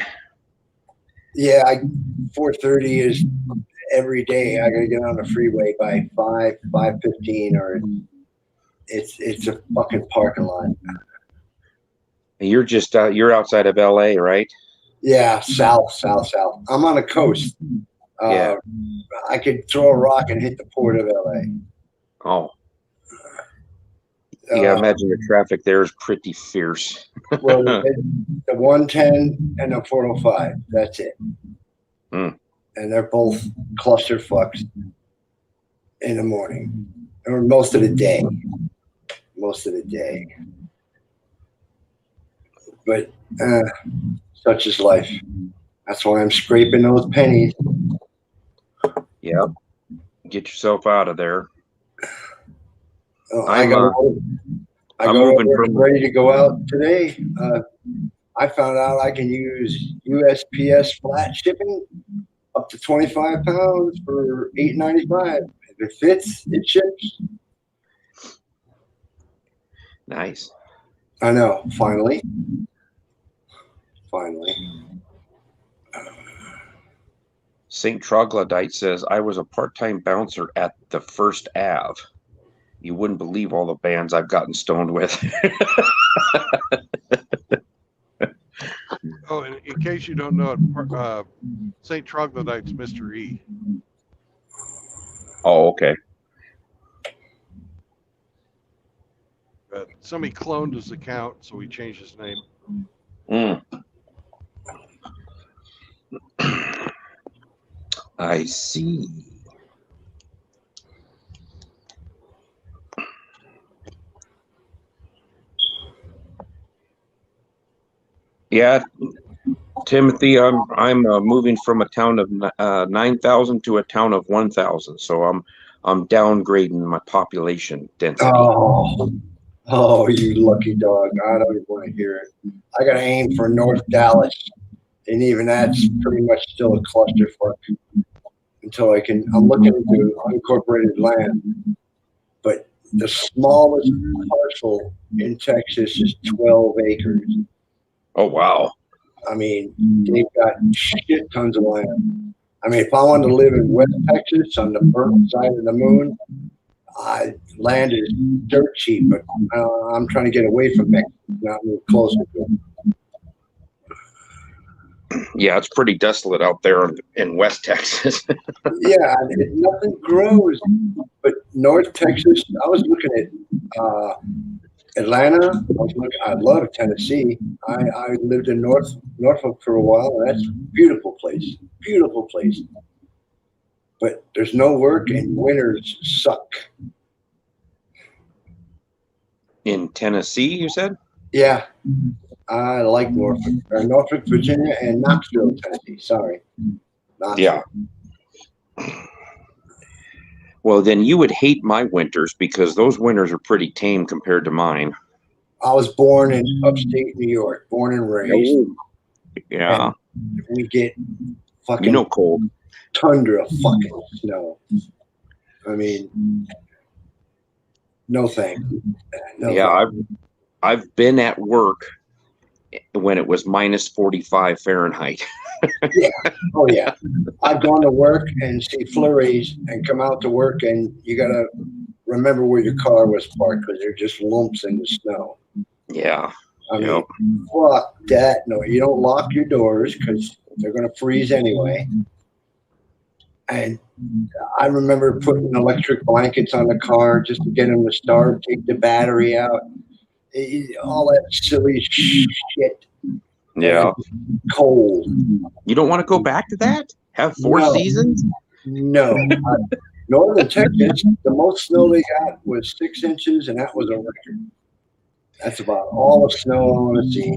Yeah, 4:30 is every day. I gotta get on the freeway by 5:15, or it's a fucking parking lot. You're just you're outside of LA, right? Yeah, south. I'm on the coast. Yeah. I could throw a rock and hit the port of LA. Oh. Yeah, I imagine the traffic there is pretty fierce. Well, the 110 and the 405. That's it. Mm. And they're both cluster fucks in the morning, or most of the day. But such is life. That's why I'm scraping those pennies. Yeah. Get yourself out of there. I got ready to go out today. I found out I can use USPS flat shipping up to 25 pounds for $8.95. If it fits, it ships. Nice. I know. Finally. St. Troglodyte says, I was a part-time bouncer at the First Ave. You wouldn't believe all the bands I've gotten stoned with. Oh, and in case you don't know it, St. Troglodyte's Mr. E. Oh, okay. But somebody cloned his account, so he changed his name. Mm. I see. Yeah, Timothy, I'm moving from a town of 9,000 to a town of 1,000, so I'm downgrading my population density. Oh, you lucky dog! I don't even want to hear it. I got to aim for North Dallas, and even that's pretty much still a clusterfuck. Until I can, I'm looking into unincorporated land, but the smallest parcel in Texas is 12 acres. Oh, wow. I mean, they've got shit tons of land. I mean, if I wanted to live in West Texas on the burnt side of the moon, land is dirt cheap, but I'm trying to get away from Mexico, not move closer to it. Yeah, it's pretty desolate out there in West Texas. Yeah, nothing grows. But North Texas, I was looking at Atlanta. I love Tennessee. I lived in Norfolk for a while, and that's a beautiful place. Beautiful place. But there's no work, and winters suck. In Tennessee, you said? Yeah, I like Norfolk, Virginia, and Knoxville, Tennessee. Sorry. Knoxville. Yeah. Well, then you would hate my winters because those winters are pretty tame compared to mine. I was born in upstate New York, born and raised. Oh, yeah. And we get fucking cold. Tundra fucking snow. I mean, no thanks. Yeah, I've been at work when it was minus 45 Fahrenheit. Yeah. Oh yeah. I've gone to work and see flurries and come out to work, and you gotta remember where your car was parked because they're just lumps in the snow. Yeah. I mean, fuck that. No, you don't lock your doors because they're gonna freeze anyway. And I remember putting electric blankets on the car just to get them to start, take the battery out, all that silly shit. Yeah. Cold. You don't want to go back to that? Have four seasons? No. Northern Texas, the most snow they got was 6 inches, and that was a record. That's about all the snow I want to see.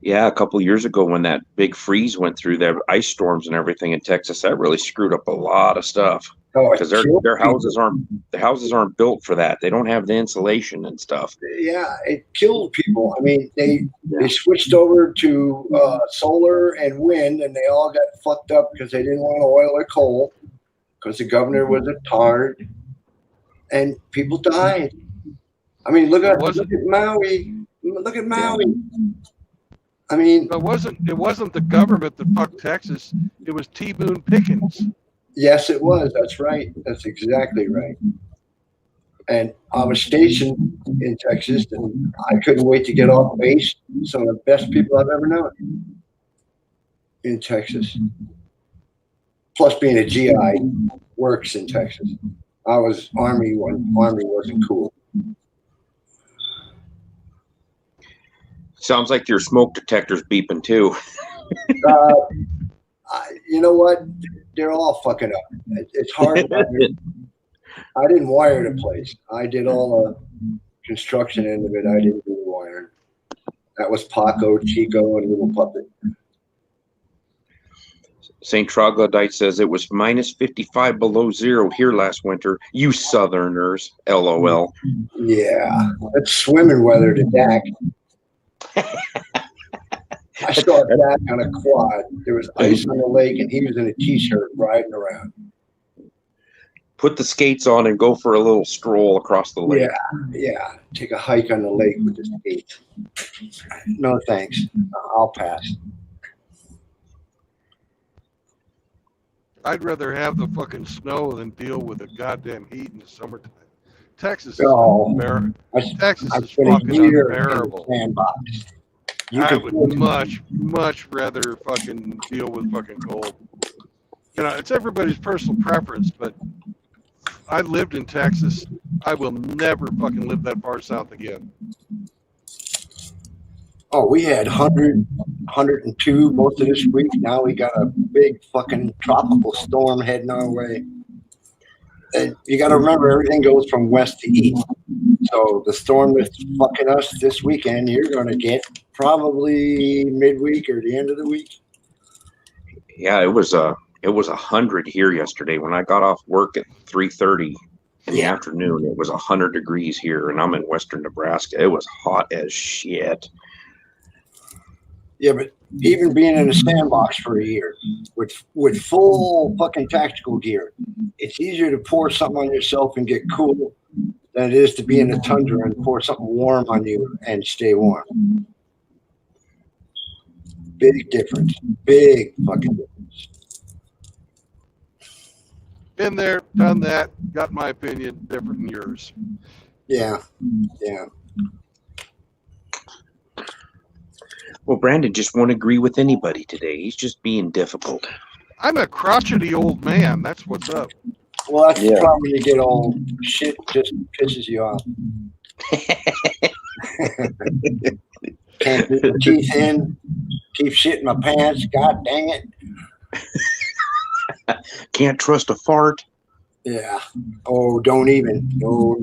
Yeah, a couple of years ago when that big freeze went through, the ice storms and everything in Texas, that really screwed up a lot of stuff. Because their houses aren't built for that. They don't have the insulation and stuff. Yeah, it killed people. I mean, they switched over to solar and wind, and they all got fucked up because they didn't want oil or coal because the governor was a tard, and people died. I mean, look at Maui. Look at Maui. I mean, it wasn't the government that fucked Texas. It was T. Boone Pickens. Yes, it was. That's right. That's exactly right. And I was stationed in Texas, and I couldn't wait to get off base. Some of the best people I've ever known in Texas. Plus, being a GI works in Texas. I was Army when Army wasn't cool. Sounds like your smoke detector's beeping too. You know what? They're all fucking up. It's hard. I didn't wire the place. I did all the construction end of it. I didn't do the wiring. That was Paco, Chico, and Little Puppet. St. Troglodyte says it was minus 55 below zero here last winter. You Southerners, LOL. Yeah, that's swimming weather to Dak. I saw Dak on a quad. There was ice on the lake, and he was in a t-shirt riding around. Put the skates on and go for a little stroll across the lake. Yeah. Take a hike on the lake with the skates. No thanks. I'll pass. I'd rather have the fucking snow than deal with the goddamn heat in the summertime. Texas is unbearable. Texas is fucking unbearable. I would much rather fucking deal with fucking cold. You know, it's everybody's personal preference, but I lived in Texas. I will never fucking live that far south again. Oh, we had 100, 102 most of this week. Now we got a big fucking tropical storm heading our way. And you got to remember, everything goes from west to east. So the storm that's fucking us this weekend, you're going to get probably midweek or the end of the week. Yeah, it was 100 here yesterday when I got off work at 3:30 in the afternoon. It was 100 degrees here, and I'm in western Nebraska. It was hot as shit. Yeah, but even being in a sandbox for a year with full fucking tactical gear, it's easier to pour something on yourself and get cool than it is to be in the tundra and pour something warm on you and stay warm. Big difference. Big fucking difference. Been there, done that, got my opinion different than yours. Yeah. Yeah. Well, Brandon just won't agree with anybody today. He's just being difficult. I'm a crotchety old man. That's what's up. Well, that's the problem when you get old. Shit just pisses you off. Can't keep my teeth in. Keep shit in my pants. God dang it. Can't trust a fart. Yeah. Oh, don't even. No.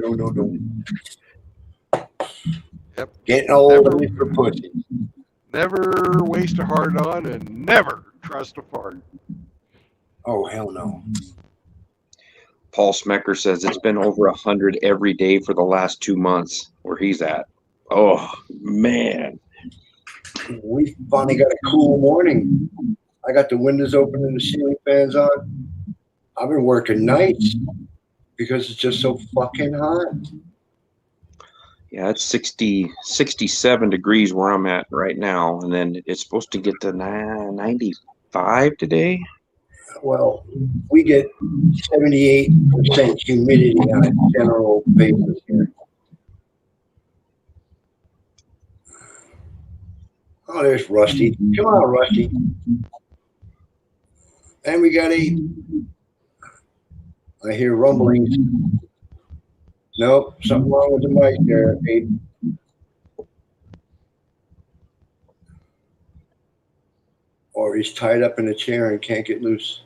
Yep. Getting old is for pussy. Never waste a hard on and never trust a fart. Oh, hell no. Paul Smecker says it's been over 100 every day for the last 2 months where he's at. Oh, man. We finally got a cool morning. I got the windows open and the ceiling fans on. I've been working nights because it's just so fucking hot. Yeah, it's 67 degrees where I'm at right now. And then it's supposed to get to 95 today. Well, we get 78% humidity on a general basis here. Oh, there's Rusty. Come on, Rusty. And we got 8. I hear rumblings. Nope, something wrong with the mic there, 8. Or he's tied up in a chair and can't get loose.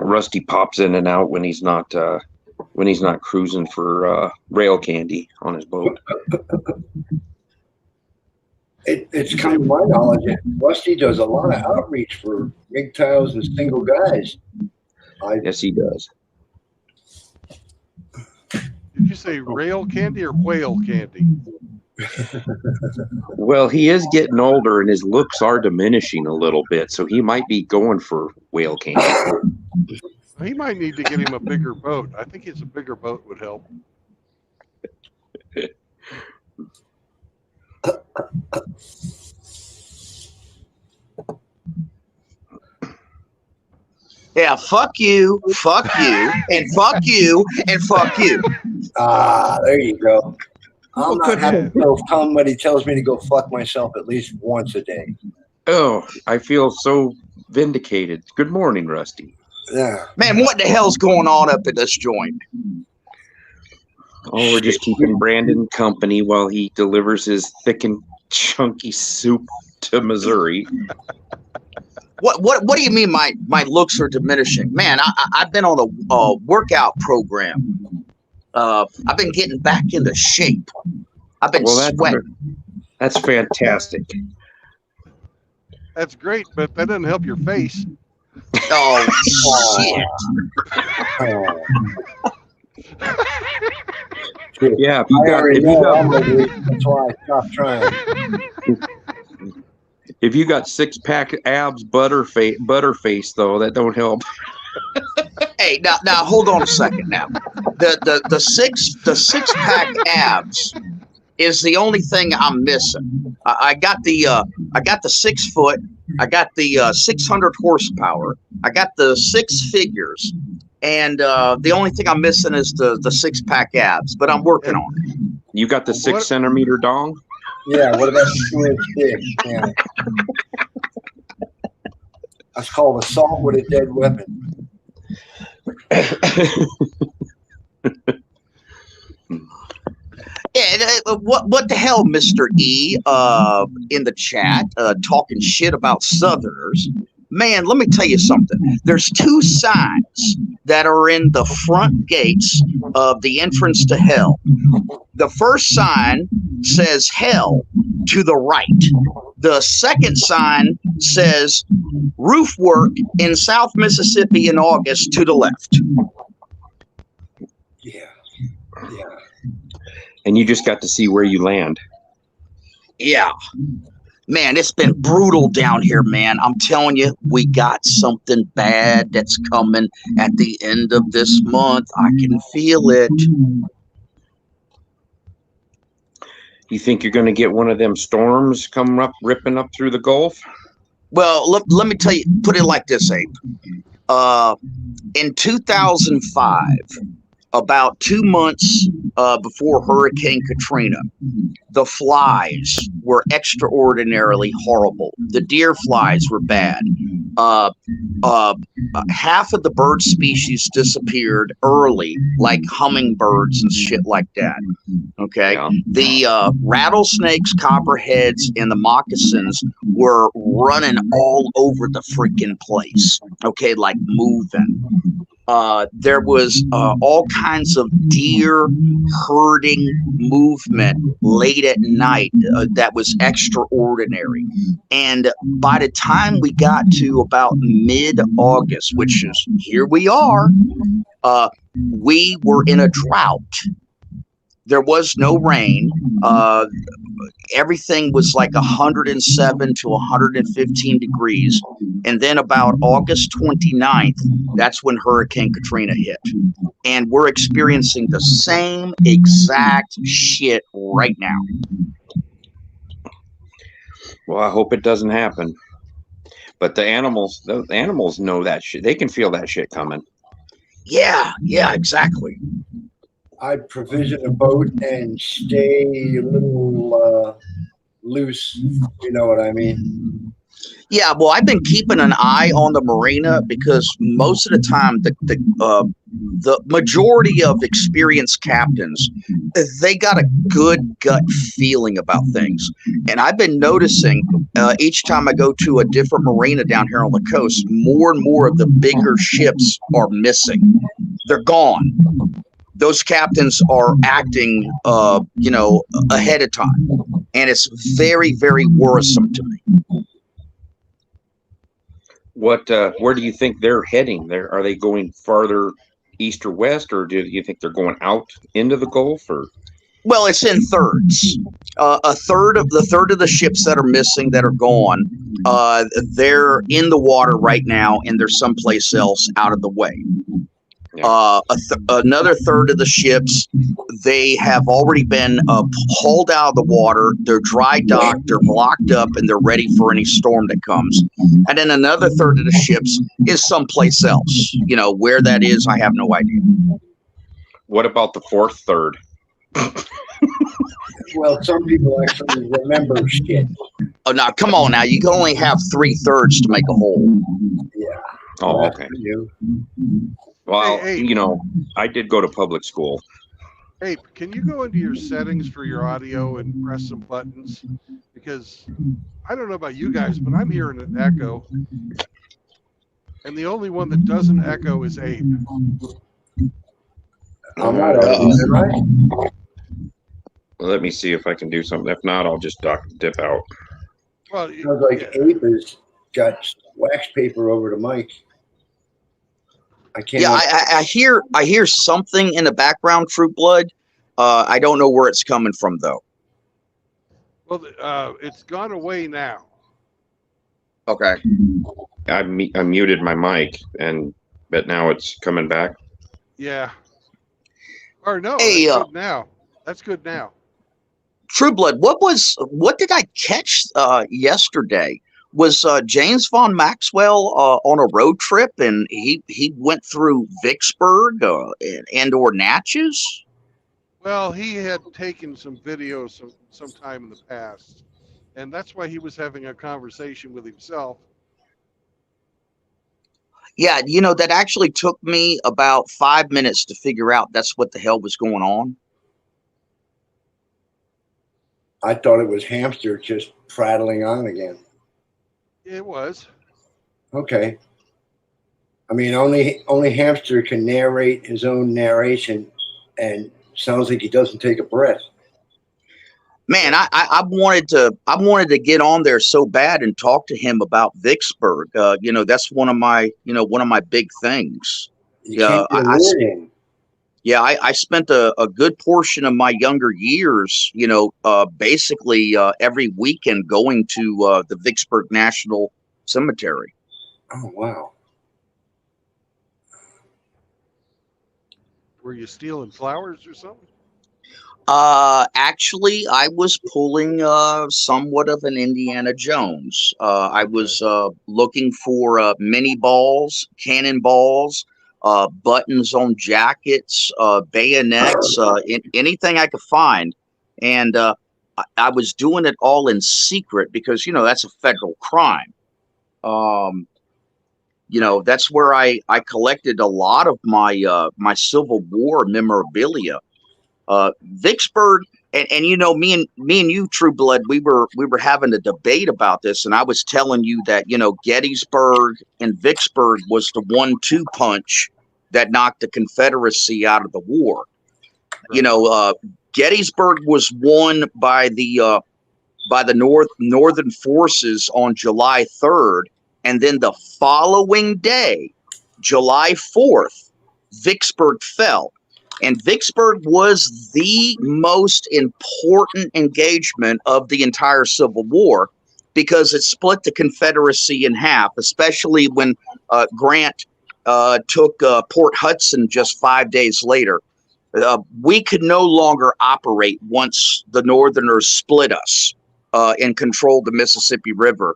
Rusty pops in and out when he's not cruising for rail candy on his boat. It's come to my knowledge that Rusty does a lot of outreach for MGTOWs and single guys. Yes, he does. Did you say rail candy or whale candy? Well, he is getting older and his looks are diminishing a little bit, so he might be going for whale candy. He might need to get him a bigger boat. I think a bigger boat would help. Yeah, fuck you, and fuck you, and fuck you. Ah, there you go. I'm not happy till somebody tells me to go fuck myself at least once a day. Oh, I feel so vindicated. Good morning, Rusty. Yeah. Man, what the hell's going on up at this joint? Oh, we're just keeping Brandon company while he delivers his thick and chunky soup to Missouri. What do you mean my looks are diminishing? Man, I've been on a workout program. I've been getting back into shape. I've been sweating. That's fantastic. That's great, but that doesn't help your face. Oh, shit. Yeah, that's why I stopped trying. If you got 6-pack abs, butterface though, that don't help. Hey, now hold on a second. Now, the 6-pack abs is the only thing I'm missing. I got the 6 foot. I got the 600 horsepower. I got the 6 figures, and the only thing I'm missing is the 6-pack abs. But I'm working on it. You got the 6 centimeter dong? Yeah. What about the 2-inch dick? Yeah. That's called assault with a dead weapon. Yeah, what the hell, Mr. E, in the chat, talking shit about Southerners. Man, let me tell you something. There's 2 signs that are in the front gates of the entrance to hell. The first sign says hell to the right. The second sign says roof work in South Mississippi in August to the left. Yeah. And you just got to see where you land. Yeah. Man, it's been brutal down here, man. I'm telling you, we got something bad that's coming at the end of this month. I can feel it. You think you're going to get one of them storms coming up, ripping up through the Gulf? Well, let me tell you, put it like this, Abe. In 2005, about 2 months before Hurricane Katrina, the flies were extraordinarily horrible. The deer flies were bad. Half of the bird species disappeared early, like hummingbirds and shit like that. Okay. Yeah. The rattlesnakes, copperheads, and the moccasins were running all over the freaking place. Okay. Like moving. There was all kinds of deer herding movement late at night that was extraordinary. And by the time we got to about mid-August, which is here we are, we were in a drought. There was no rain. Everything was like 107 to 115 degrees. And then about August 29th, that's when Hurricane Katrina hit. And we're experiencing the same exact shit right now. Well, I hope it doesn't happen. But the animals know that shit. They can feel that shit coming. Yeah, exactly. I'd provision a boat and stay a little loose. You know what I mean? Yeah, well, I've been keeping an eye on the marina because most of the time the majority of experienced captains, they got a good gut feeling about things. And I've been noticing each time I go to a different marina down here on the coast, more and more of the bigger ships are missing. They're gone. Those captains are acting, ahead of time. And it's very, very worrisome to me. Where do you think they're heading? Are they going farther east or west, or do you think they're going out into the Gulf? Or well, it's in thirds. A third of the ships that are missing, that are gone, they're in the water right now, and they're someplace else out of the way. Yeah. Another third of the ships, they have already been hauled out of the water. They're dry docked, they're blocked up, and they're ready for any storm that comes. And then another third of the ships is someplace else. Where that is, I have no idea. What about the fourth third? Well, some people actually remember shit. Oh, now come on! Now you can only have 3/3 to make a whole. Yeah. Oh, okay. Well, I did go to public school. Hey, can you go into your settings for your audio and press some buttons? Because I don't know about you guys, but I'm hearing an echo. And the only one that doesn't echo is Abe. I'm not right? Let me see if I can do something. If not, I'll just dip out. Well, sounds like Abe has got wax paper over the mic. I can't. Yeah, I hear something in the background, Fruit Blood. I don't know where it's coming from though. Well, it's gone away now. Okay. I muted my mic, but now it's coming back. Yeah. Or no, hey, that's good now. That's good now. True Blood, what did I catch yesterday? Was James von Maxwell on a road trip, and he went through Vicksburg and/or Natchez? Well, he had taken some videos sometime in the past, and that's why he was having a conversation with himself. Yeah, that actually took me about 5 minutes to figure out that's what the hell was going on. I thought it was Hamster just prattling on again. It was. Okay. I mean, only Hamster can narrate his own narration, and sounds like he doesn't take a breath. Man, I wanted to get on there so bad and talk to him about Vicksburg. That's one of my big things. You can't get a word in. Yeah, I spent a good portion of my younger years, basically every weekend going to the Vicksburg National Cemetery. Oh, wow. Were you stealing flowers or something? Actually, I was pulling somewhat of an Indiana Jones. I was looking for mini balls, cannonballs, buttons on jackets, bayonets, anything I could find. And I was doing it all in secret because, that's a federal crime. That's where I collected a lot of my Civil War memorabilia. Vicksburg, and me and you, True Blood, we were having a debate about this, and I was telling you that Gettysburg and Vicksburg was the 1-2 punch that knocked the Confederacy out of the war. Right. Gettysburg was won by the Northern forces on July 3rd, and then the following day, July 4th, Vicksburg fell. And Vicksburg was the most important engagement of the entire Civil War because it split the Confederacy in half, especially when Grant took Port Hudson just 5 days later. We could no longer operate once the Northerners split us and controlled the Mississippi River.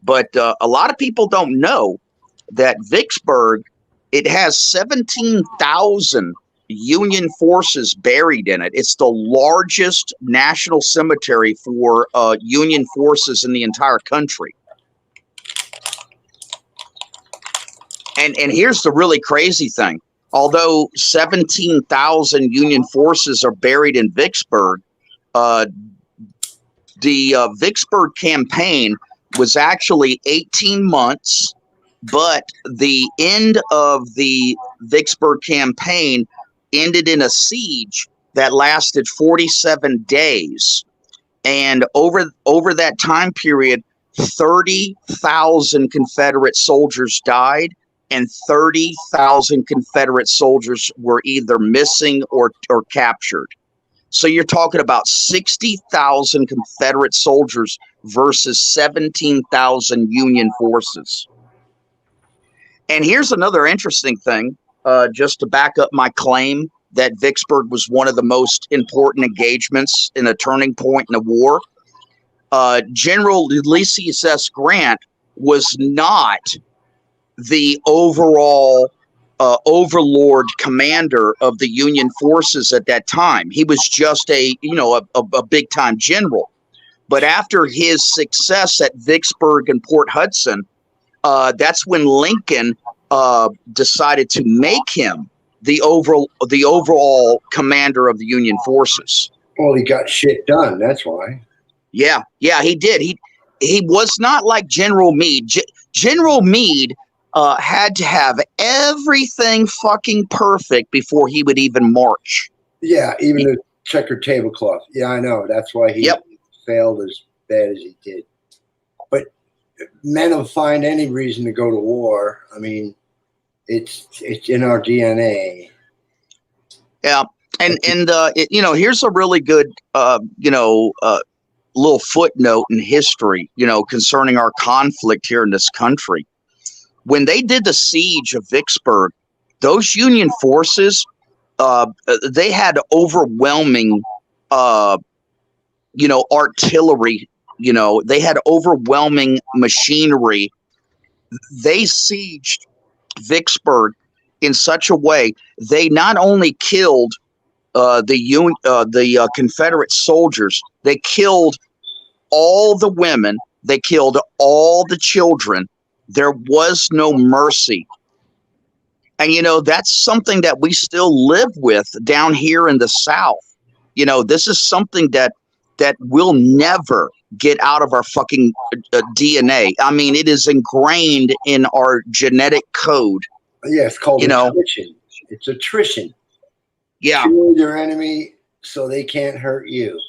But a lot of people don't know that Vicksburg, it has 17,000 Union forces buried in it. It's the largest national cemetery for Union forces in the entire country. And here's the really crazy thing. Although 17,000 Union forces are buried in Vicksburg, the Vicksburg campaign was actually 18 months, but the end of the Vicksburg campaign ended in a siege that lasted 47 days. And over that time period, 30,000 Confederate soldiers died, and 30,000 Confederate soldiers were either missing or captured. So you're talking about 60,000 Confederate soldiers versus 17,000 Union forces. And here's another interesting thing. Just to back up my claim that Vicksburg was one of the most important engagements in a turning point in the war. General Ulysses S. Grant was not the overall overlord commander of the Union forces at that time. He was just a big time general. But after his success at Vicksburg and Port Hudson, that's when Lincoln decided to make him the overall commander of the Union forces. Well, he got shit done. That's why. Yeah, he did. He was not like General Meade. General Meade had to have everything fucking perfect before he would even march. Yeah, even the checkered tablecloth. Yeah, I know. That's why he failed as bad as he did. But men will find any reason to go to war. I mean, it's in our DNA. Yeah, and here's a really good little footnote in history, concerning our conflict here in this country. When they did the siege of Vicksburg, those Union forces, they had overwhelming, artillery. They had overwhelming machinery. They sieged Vicksburg in such a way they not only killed the Confederate soldiers, they killed all the women, they killed all the children. There was no mercy. And, that's something that we still live with down here in the South. This is something that will never get out of our fucking DNA. I mean, it is ingrained in our genetic code. Yeah, it's called attrition. It's attrition. Yeah. Kill your enemy so they can't hurt you.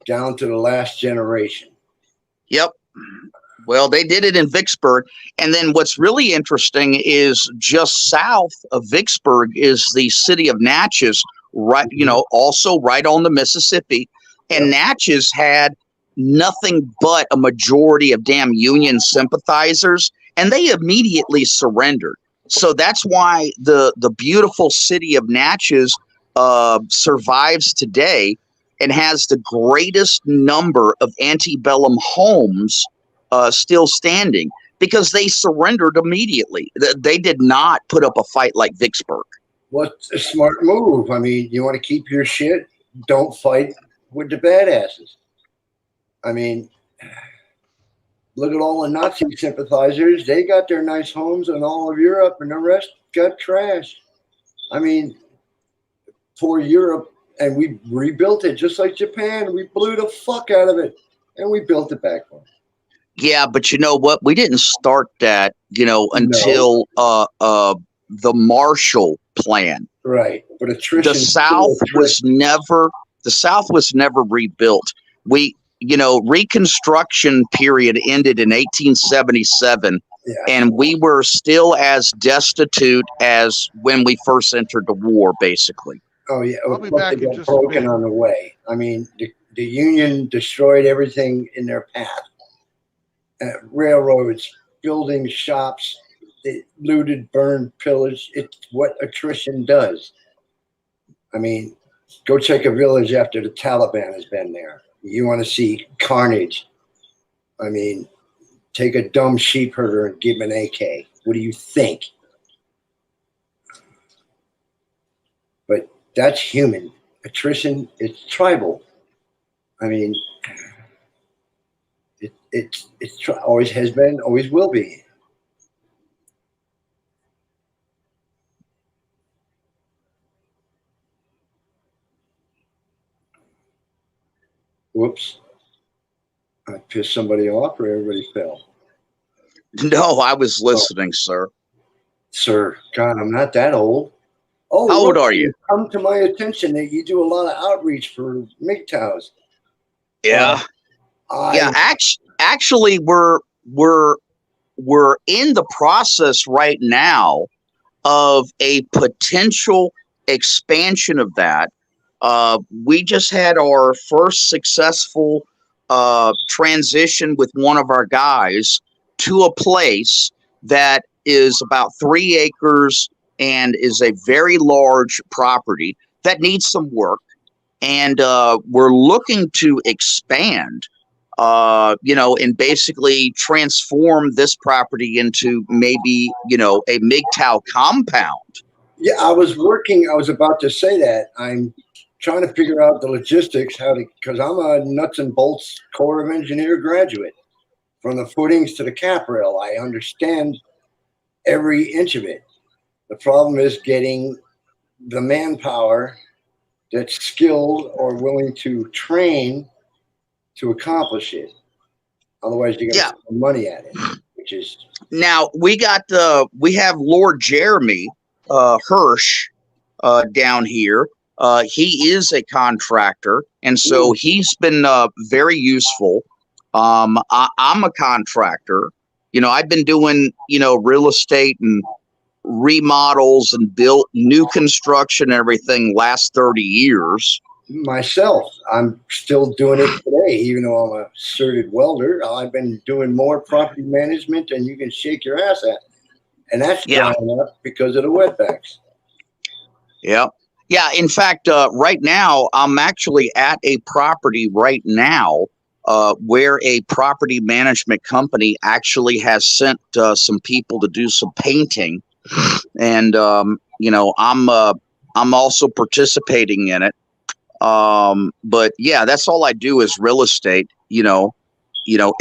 Down to the last generation. Yep. Well, they did it in Vicksburg. And then what's really interesting is just south of Vicksburg is the city of Natchez, right, also right on the Mississippi. And Natchez had nothing but a majority of damn Union sympathizers, and they immediately surrendered. So that's why the beautiful city of Natchez survives today and has the greatest number of antebellum homes still standing, because they surrendered immediately. They did not put up a fight like Vicksburg. What's a smart move? I mean, you want to keep your shit, don't fight with the badasses. I mean, look at all the Nazi sympathizers. They got their nice homes in all of Europe, and the rest got trashed. I mean, poor Europe, and we rebuilt it just like Japan. We blew the fuck out of it, and we built it back on. Yeah, but you know what? We didn't start that, until the Marshall Plan. Right, but attrition. The South was never rebuilt. Reconstruction period ended in 1877, and we were still as destitute as when we first entered the war, basically. Oh yeah, I'll be back in just a broken minute. on the way. I mean, the Union destroyed everything in their path. Railroads, buildings, shops, they looted, burned, pillaged. It's what attrition does. I mean, go check a village after the Taliban has been there. You want to see carnage. I mean, take a dumb sheep herder and give him an AK. What do you think? But that's human. Attrition, it's tribal. I mean, it's always has been, always will be. Whoops. I pissed somebody off, or everybody fell? No, I was listening, sir. Sir, God, I'm not that old. Oh, how old are you? Come to my attention that you do a lot of outreach for MGTOWs. Yeah. Actually, we're in the process right now of a potential expansion of that. We just had our first successful transition with one of our guys to a place that is about 3 acres and is a very large property that needs some work. And we're looking to expand, and basically transform this property into maybe, a MGTOW compound. Yeah, I was about to say that. I'm trying to figure out the logistics, because I'm a nuts and bolts Corps of Engineer graduate. From the footings to the cap rail, I understand every inch of it. The problem is getting the manpower that's skilled or willing to train to accomplish it. Otherwise, you're going to spend money at it, which is. Now we have Lord Jeremy Hirsch down here. He is a contractor, and so he's been very useful. I'm a contractor. I've been doing, real estate and remodels and built new construction and everything last 30 years. Myself, I'm still doing it today, even though I'm a certified welder. I've been doing more property management than you can shake your ass at. And that's drying up because of the wetbacks. Yeah. Yeah. In fact, right now, I'm actually at a property right now where a property management company actually has sent some people to do some painting. And, I'm also participating in it. But yeah, that's all I do is real estate,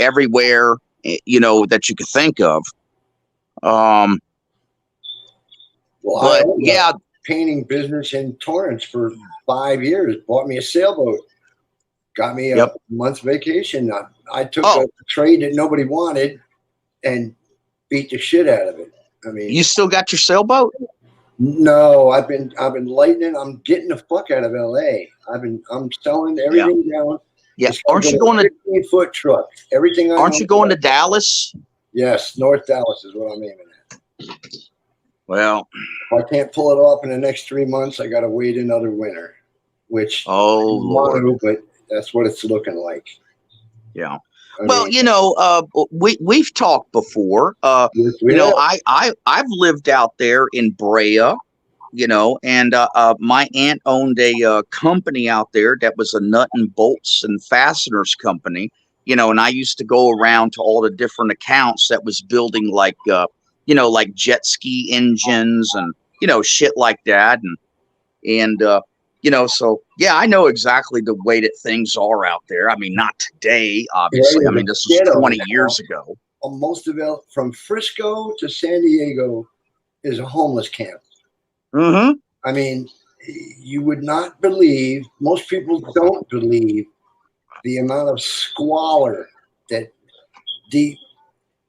everywhere, that you could think of. Well, I owned a painting business in Torrance for 5 years, bought me a sailboat, got me a month's vacation. I took a trade that nobody wanted and beat the shit out of it. I mean, you still got your sailboat? No, I've been lightening. I'm getting the fuck out of LA. I'm selling everything down. Yeah. It's gonna Aren't you go going to? 15-foot truck. Everything I Aren't know you going to about- Dallas? Yes, North Dallas is what I'm aiming at. Well, If I can't pull it off in the next 3 months, I got to wait another winter, which oh I want Lord. to, but that's what it's looking like. Yeah. I Well, mean, you know, we've talked before. yes, we You know, have. I've lived out there in Brea, you know, and my aunt owned a company out there that was a nut and bolts and fasteners company, you know, and I used to go around to all the different accounts that was building like you know, like jet ski engines and, you know, shit like that. And you know, so yeah, I know exactly the way that things are out there. I mean, not today, obviously. I mean, this was 20 years ago. Most of it, from Frisco to San Diego, is a homeless camp. Mm-hmm. I mean, you would not believe, most people don't believe the amount of squalor that the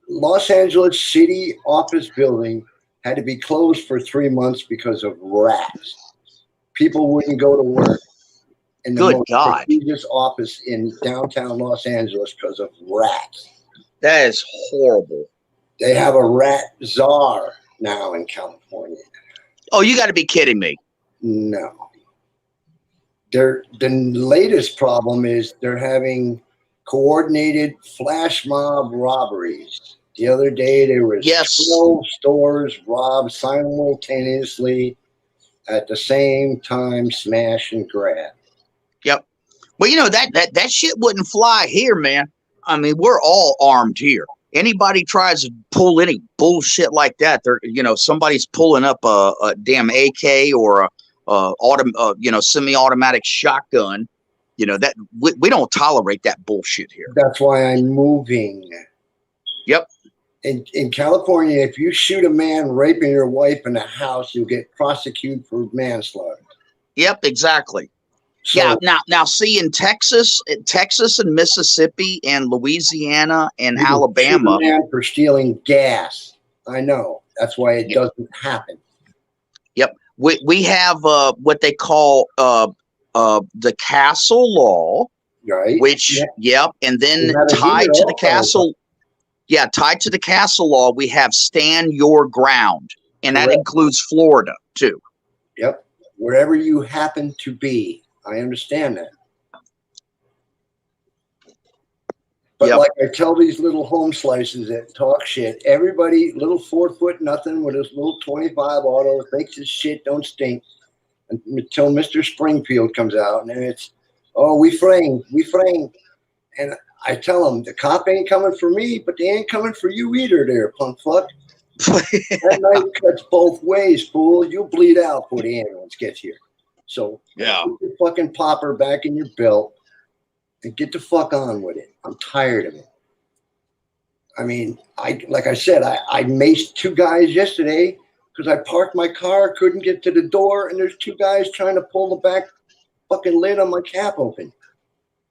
Los Angeles city office building had to be closed for 3 months because of rats. People wouldn't go to work in the Good most God. prestigious office in downtown Los Angeles because of rats. That is horrible. They have a rat czar now in California. Oh, you got to be kidding me. No. The latest problem is they're having coordinated flash mob robberies. The other day there was 12 stores robbed simultaneously at the same time, smash and grab. Yep. Well, you know, that shit wouldn't fly here, man. I mean, we're all armed here. Anybody tries to pull any bullshit like that, they're, you know, somebody's pulling up a damn AK or you know, semi-automatic shotgun. You know, that we don't tolerate that bullshit here. That's why I'm moving. Yep. In California, if you shoot a man raping your wife in a house, you'll get prosecuted for manslaughter. Yep, exactly. So, yeah. Now, see, in Texas and Mississippi and Louisiana and you can Alabama, shoot a man for stealing gas. I know. That's why it doesn't happen. Yep. We have what they call the castle law, right? Which and then tied to the castle law, we have stand your ground, and that includes Florida too. Yep. Wherever you happen to be, I understand that. But like I tell these little home slices that talk shit, everybody, little 4 foot nothing with his little 25 auto, thinks his shit don't stink until Mr. Springfield comes out, and then it's, oh, we framed. And I tell them, the cop ain't coming for me, but they ain't coming for you either there, punk fuck. That knife cuts both ways, fool. You'll bleed out before the ambulance gets here. So put your fucking popper back in your belt and get the fuck on with it. I'm tired of it. I mean, like I said, I maced 2 guys yesterday because I parked my car, couldn't get to the door, and there's 2 guys trying to pull the back fucking lid on my cap open.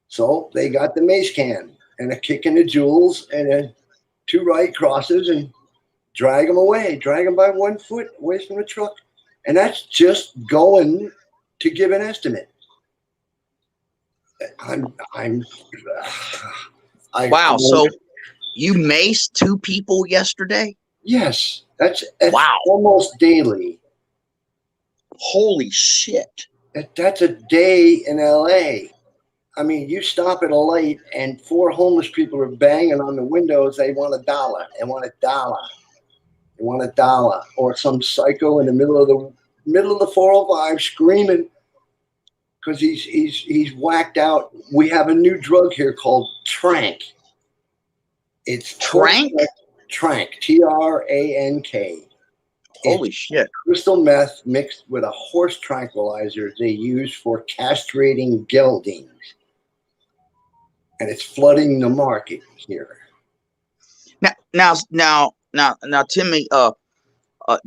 So they got the mace can and a kick in the jewels and then 2 right crosses and drag them by 1 foot away from the truck. And that's just going to give an estimate. Wow. So you maced 2 people yesterday? Yes. That's wow. Almost daily. Holy shit. That's a day in LA. I mean, you stop at a light and 4 homeless people are banging on the windows. They want $1. They want $1. They want $1. Or some psycho in the middle of the 405 screaming because he's whacked out. We have a new drug here called Trank. It's Trank? Trank. TRANK. Holy shit. Crystal meth mixed with a horse tranquilizer they use for castrating geldings. And it's flooding the market here. Now, Timmy,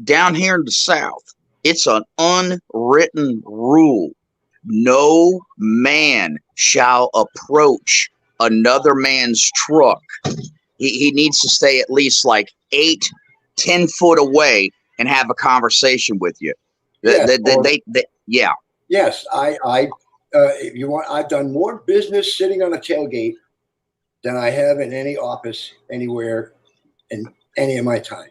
down here in the South, it's an unwritten rule. No man shall approach another man's truck. He needs to stay at least like 8-10 foot away and have a conversation with you. Yes, Yeah. Yes, If you want, I've done more business sitting on a tailgate than I have in any office anywhere in any of my time.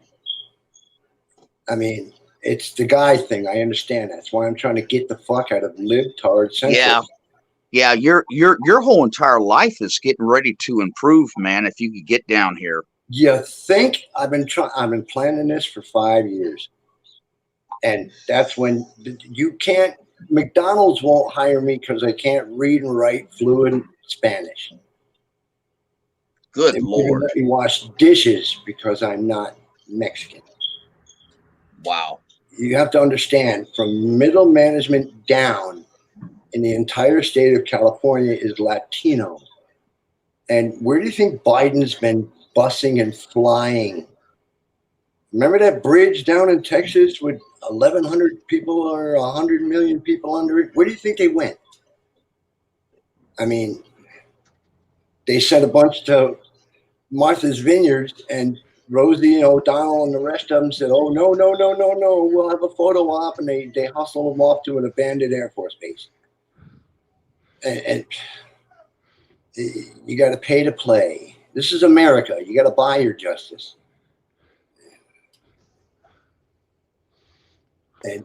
I mean, it's the guy thing. I understand. That's why I'm trying to get the fuck out of libtard central. Yeah, your whole entire life is getting ready to improve, man. If you could get down here. You think I've been planning this for 5 years, and that's when you can't. McDonald's won't hire me because I can't read and write fluent Spanish. Good They Lord! won't let me wash dishes because I'm not Mexican. Wow. You have to understand, from middle management down in the entire state of California is Latino. And where do you think Biden's been busing and flying? Remember that bridge down in Texas with 1,100 people or 100 million people under it? Where do you think they went? I mean, they sent a bunch to Martha's Vineyard, and Rosie O'Donnell and the rest of them said, "Oh, no, we'll have a photo op," and they hustled them off to an abandoned Air Force base. And you got to pay to play. This is America. You got to buy your justice. And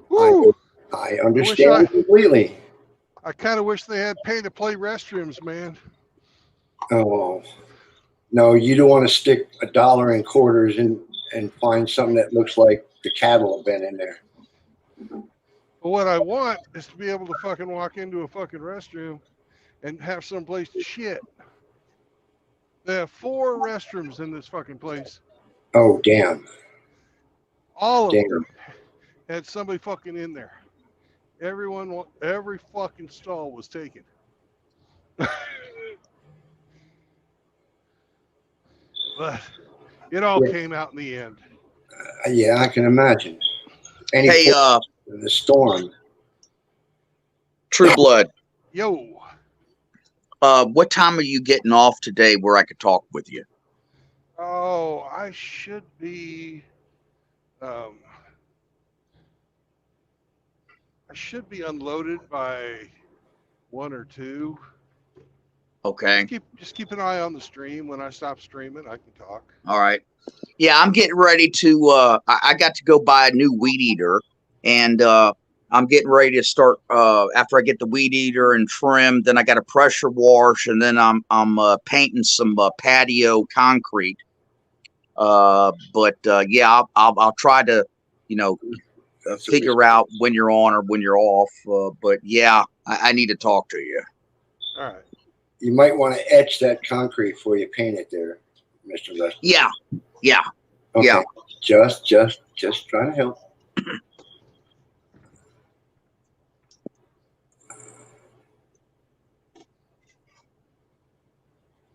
I understand completely. I kind of wish they had pay-to-play restrooms, man. Oh, no, you don't want to stick $1 in quarters and find something that looks like the cattle have been in there. But what I want is to be able to fucking walk into a fucking restroom and have some place to shit. They have 4 restrooms in this fucking place. Oh, damn. All of them had somebody fucking in there. Every fucking stall was taken. But it all came out in the end. Yeah, I can imagine. Hey, the storm. True Blood. Yo. What time are you getting off today where I could talk with you? Oh, I should be unloaded by 1 or 2. Okay. Just keep an eye on the stream. When I stop streaming, I can talk. All right. Yeah, I'm getting ready to I got to go buy a new weed eater, and I'm getting ready to start after I get the weed eater and trim, then I got a pressure wash, and then I'm painting some patio concrete. But yeah, I'll try to, figure out when you're on or when you're off. But yeah, I need to talk to you. All right. You might want to etch that concrete before you paint it there, Mr. Lester. Yeah. Okay. Yeah. Just trying to help.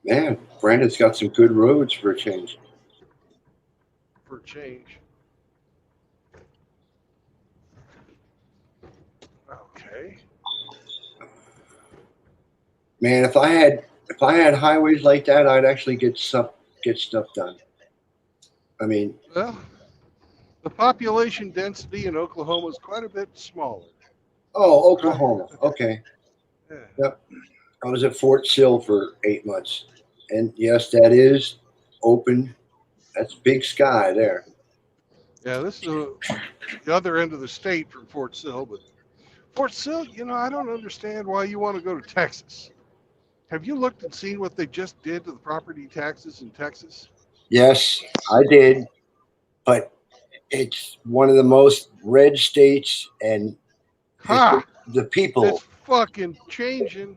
Man, Brandon's got some good roads for a change. For change. Okay. Man, if I had highways like that, I'd actually get stuff done. I mean, well, the population density in Oklahoma is quite a bit smaller. Oh, Oklahoma. Okay. Yeah. Yep. I was at Fort Sill for 8 months, and yes, that is open. That's big sky there. Yeah, this is the other end of the state from Fort Sill, but Fort Sill, I don't understand why you want to go to Texas. Have you looked and seen what they just did to the property taxes in Texas? Yes, I did, but it's one of the most red states, and the people. It's fucking changing.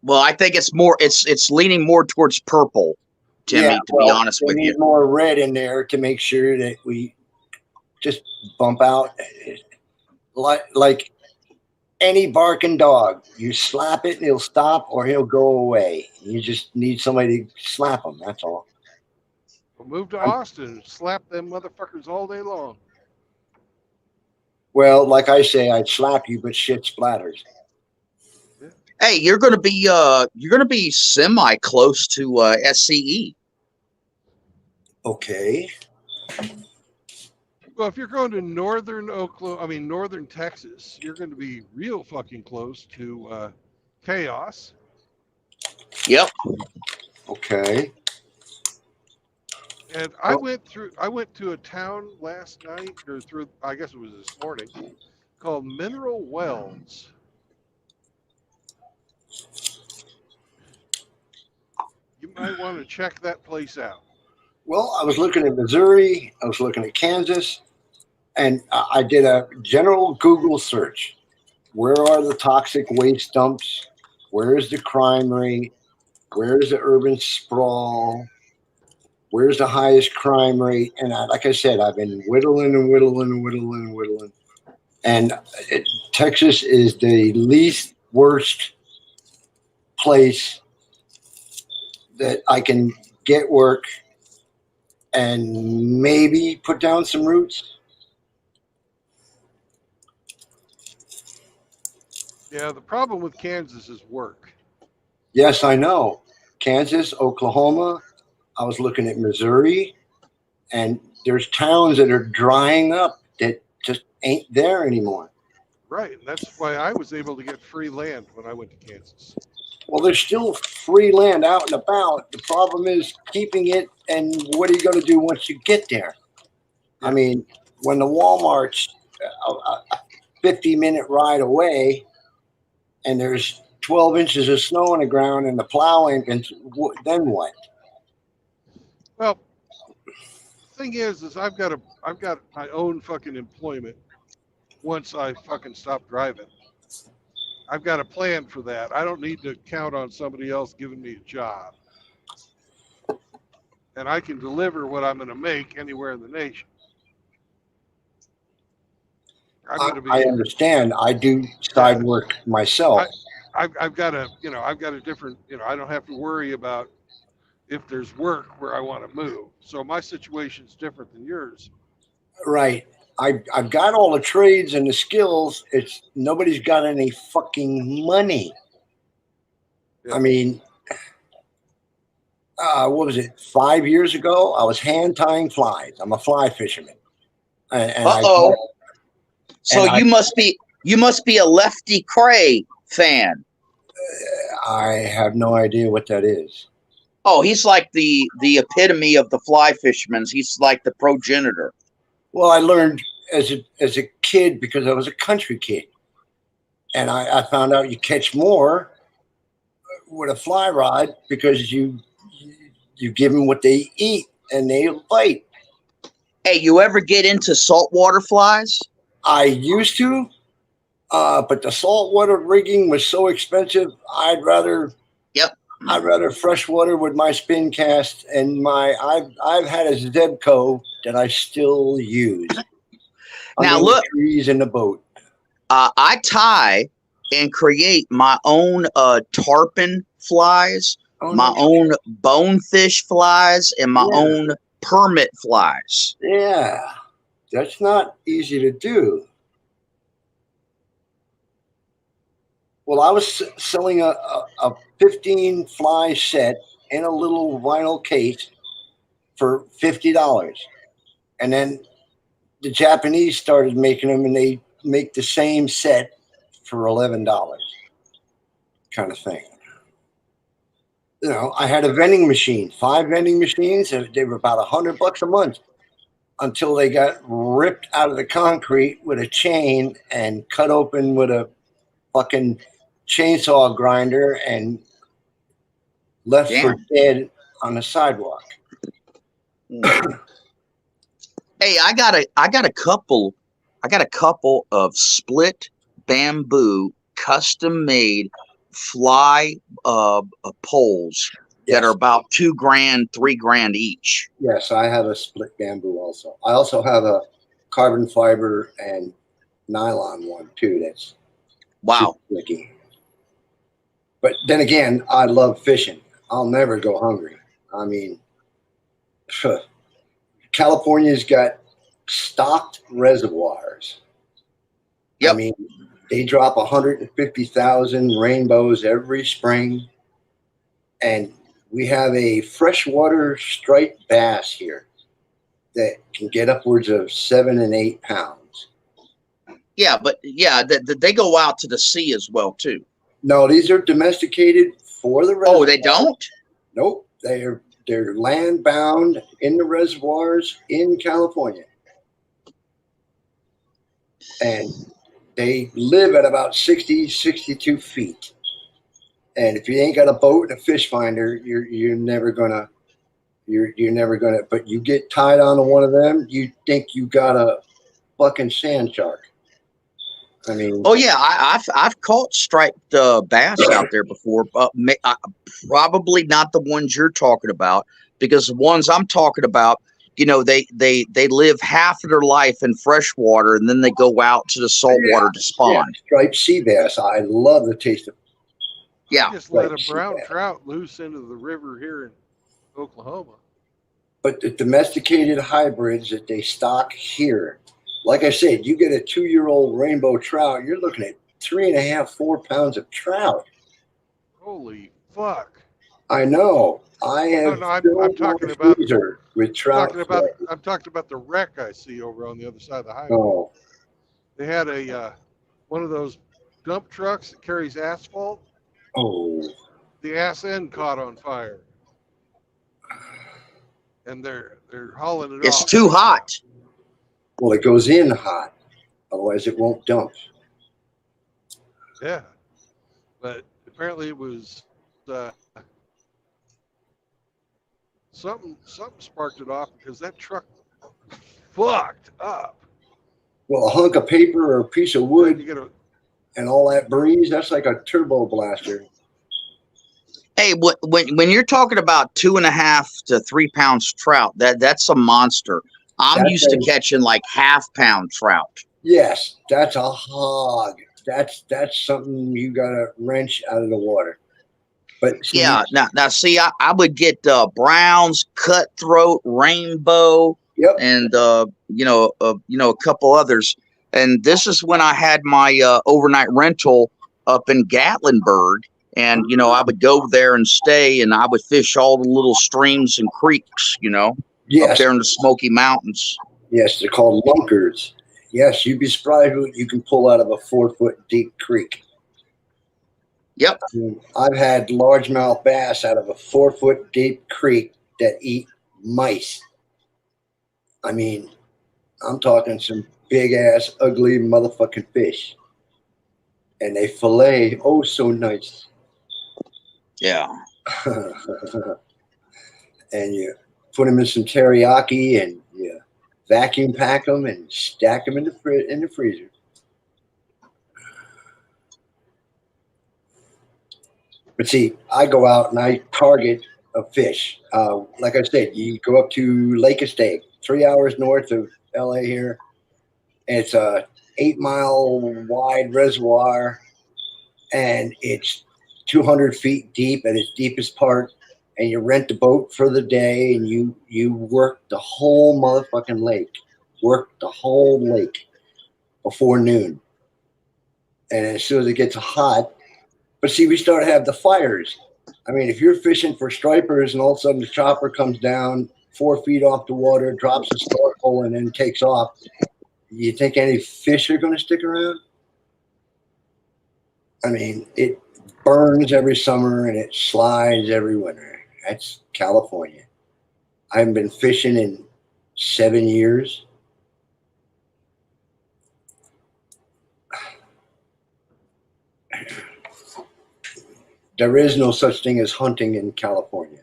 Well, I think it's leaning more towards purple, Timmy, to be honest with you. We need more red in there to make sure that we just bump out like any barking dog. You slap it and he'll stop, or he'll go away. You just need somebody to slap him. That's all. We'll move to Austin and slap them motherfuckers all day long. Well, like I say, I'd slap you, but shit splatters. Hey, you're gonna be semi close to SCE. Okay. Well, if you're going to northern Texas, you're going to be real fucking close to chaos. Yep. Okay. And I went to a town last night, or I guess it was this morning, called Mineral Wells. You might want to check that place out. Well, I was looking at Missouri. I was looking at Kansas, and I did a general Google search. Where are the toxic waste dumps? Where is the crime rate? Where is the urban sprawl? Where's the highest crime rate? And like I said, I've been whittling and whittling and whittling and whittling. And Texas is the least worst place that I can get work and maybe put down some roots. Yeah, the problem with Kansas is work. Yes, I know. Kansas, Oklahoma. I was looking at Missouri, and there's towns that are drying up that just ain't there anymore. Right, and that's why I was able to get free land when I went to Kansas. Well, there's still free land out and about. The problem is keeping it, and what are you going to do once you get there? Yeah. I mean, when the Walmart's a 50-minute ride away, and there's 12 inches of snow on the ground, and the plowing, and then what? Well, the thing is I've got my own fucking employment once I fucking stop driving. I've got a plan for that. I don't need to count on somebody else giving me a job. And I can deliver what I'm going to make anywhere in the nation. I understand. I do side work myself. I've got a different, I don't have to worry about if there's work where I want to move. So my situation's different than yours. Right. I've got all the trades and the skills. It's nobody's got any fucking money. Yeah. I mean, what was it? 5 years ago, I was hand tying flies. I'm a fly fisherman. So you must be a Lefty Cray fan. I have no idea what that is. Oh, he's like the epitome of the fly fishermen. He's like the progenitor. Well, I learned as a kid because I was a country kid, and I found out you catch more with a fly rod because you give them what they eat and they bite. Hey, you ever get into saltwater flies? I used to, but the saltwater rigging was so expensive. I'd rather freshwater with my spin cast and I've had a Zebco that I still use. Now look, trees in the boat. I tie and create my own tarpon flies, my own bonefish flies, and my own permit flies. Yeah, that's not easy to do. Well, I was selling a 15 fly set in a little vinyl case for $50. And then the Japanese started making them, and they make the same set for $11 kind of thing. You know, I had a vending machine, 5 vending machines. They were about $100 a month until they got ripped out of the concrete with a chain and cut open with a fucking chainsaw grinder and left for dead on the sidewalk. Hey, I got a couple of split bamboo custom made fly poles that are about $2,000, $3,000 each. Yes, I have a split bamboo also. I also have a carbon fiber and nylon one too. That's wow. Tricky. But then again, I love fishing. I'll never go hungry. I mean, California's got stocked reservoirs. Yep. I mean, they drop 150,000 rainbows every spring. And we have a freshwater striped bass here that can get upwards of 7 and 8 pounds. Yeah, but they go out to the sea as well, too. No, these are domesticated for the reservoir. Oh, they don't? Nope. They're land bound in the reservoirs in California. And they live at about 60, 62 feet. And if you ain't got a boat and a fish finder, you're never gonna but you get tied onto one of them, you think you got a fucking sand shark. I mean, oh yeah, I've caught striped bass out there before. Probably not the ones you're talking about, because the ones I'm talking about, you know, they live half of their life in freshwater and then they go out to the saltwater to spawn. Yeah, striped sea bass. I love the taste of. Yeah, I just let a brown trout loose into the river here in Oklahoma. But the domesticated hybrids that they stock here, like I said, you get a 2-year-old rainbow trout, you're looking at 3.5, 4 pounds of trout. Holy fuck! I know. I have. No, I'm talking about with trout. I'm talking about the wreck I see over on the other side of the highway. Oh. They had a one of those dump trucks that carries asphalt. Oh. The ass end caught on fire, and they're hauling it off. It's too hot. Well, it goes in hot, otherwise it won't dump. Yeah, but apparently it was something sparked it off because that truck fucked up. Well, a hunk of paper or a piece of wood and all that breeze, that's like a turbo blaster. Hey, when you're talking about 2.5 to 3 pounds trout, that's a monster. I'm used to catching like half-pound trout. Yes, that's a hog. That's something you gotta wrench out of the water. But yeah, now see, I would get browns, cutthroat, rainbow, and you know, a couple others. And this is when I had my overnight rental up in Gatlinburg. And, you know, I would go there and stay, and I would fish all the little streams and creeks, you know, up there in the Smoky Mountains. Yes, they're called lunkers. Yes, you'd be surprised what you can pull out of a 4-foot deep creek. Yep. I've had largemouth bass out of a 4-foot deep creek that eat mice. I mean, I'm talking some big-ass, ugly motherfucking fish. And they fillet so nice. Yeah. And you put them in some teriyaki and you vacuum pack them and stack them in the freezer. But see, I go out and I target a fish. Like I said, you go up to Lake Estate, 3 hours north of LA here. And it's a 8-mile wide reservoir, and it's 200 feet deep at its deepest part, and you rent the boat for the day, and you work the whole motherfucking lake. Work the whole lake before noon. And as soon as it gets hot, but see, we start to have the fires. I mean, if you're fishing for stripers and all of a sudden the chopper comes down 4 feet off the water, drops a snorkel, and then takes off, you think any fish are going to stick around? I mean, it burns every summer and it slides every winter. That's California. I haven't been fishing in 7 years. There is no such thing as hunting in California.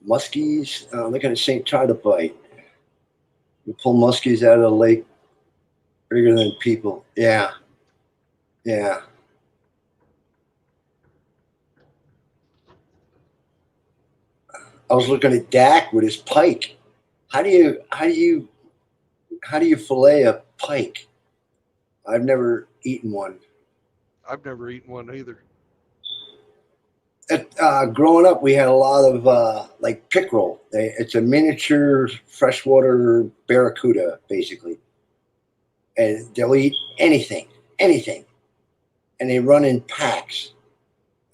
Muskies, look at a St. Try to bite. You pull muskies out of the lake bigger than people. Yeah. Yeah. I was looking at Dak with his pike. How do you fillet a pike? I've never eaten one. I've never eaten one either. Growing up, we had a lot of like pickerel. It's a miniature freshwater barracuda, basically. And they'll eat anything. And they run in packs.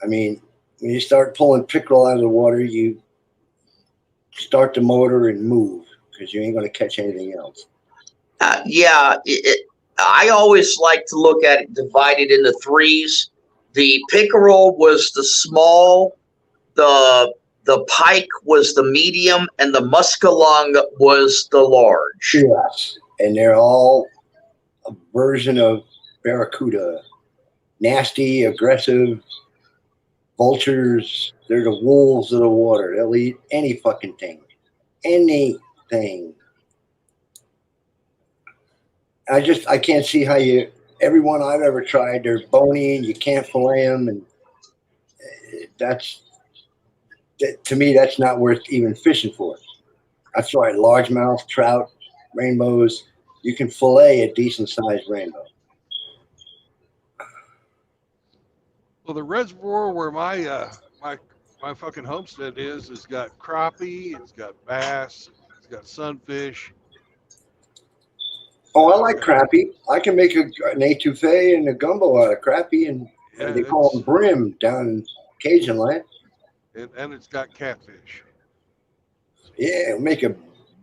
I mean, when you start pulling pickerel out of the water, you start the motor and move because you ain't going to catch anything else. Yeah, I always like to look at it divided into threes. The pickerel was the small, the pike was the medium, and the muskellunge was the large. Yes, and they're all a version of barracuda. Nasty, aggressive, vultures. They're the wolves of the water. They'll eat any fucking thing. Anything. I can't see how everyone I've ever tried, they're bony and you can't fillet them, and to me, that's not worth even fishing for. I've tried largemouth, trout, rainbows. You can fillet a decent sized rainbow. Well, the reservoir where my fucking homestead is has got crappie, it's got bass, it's got sunfish. Oh, I like crappie. I can make an etouffee and a gumbo out of crappie, and they call them brim down in Cajun land. And it's got catfish. Yeah, make a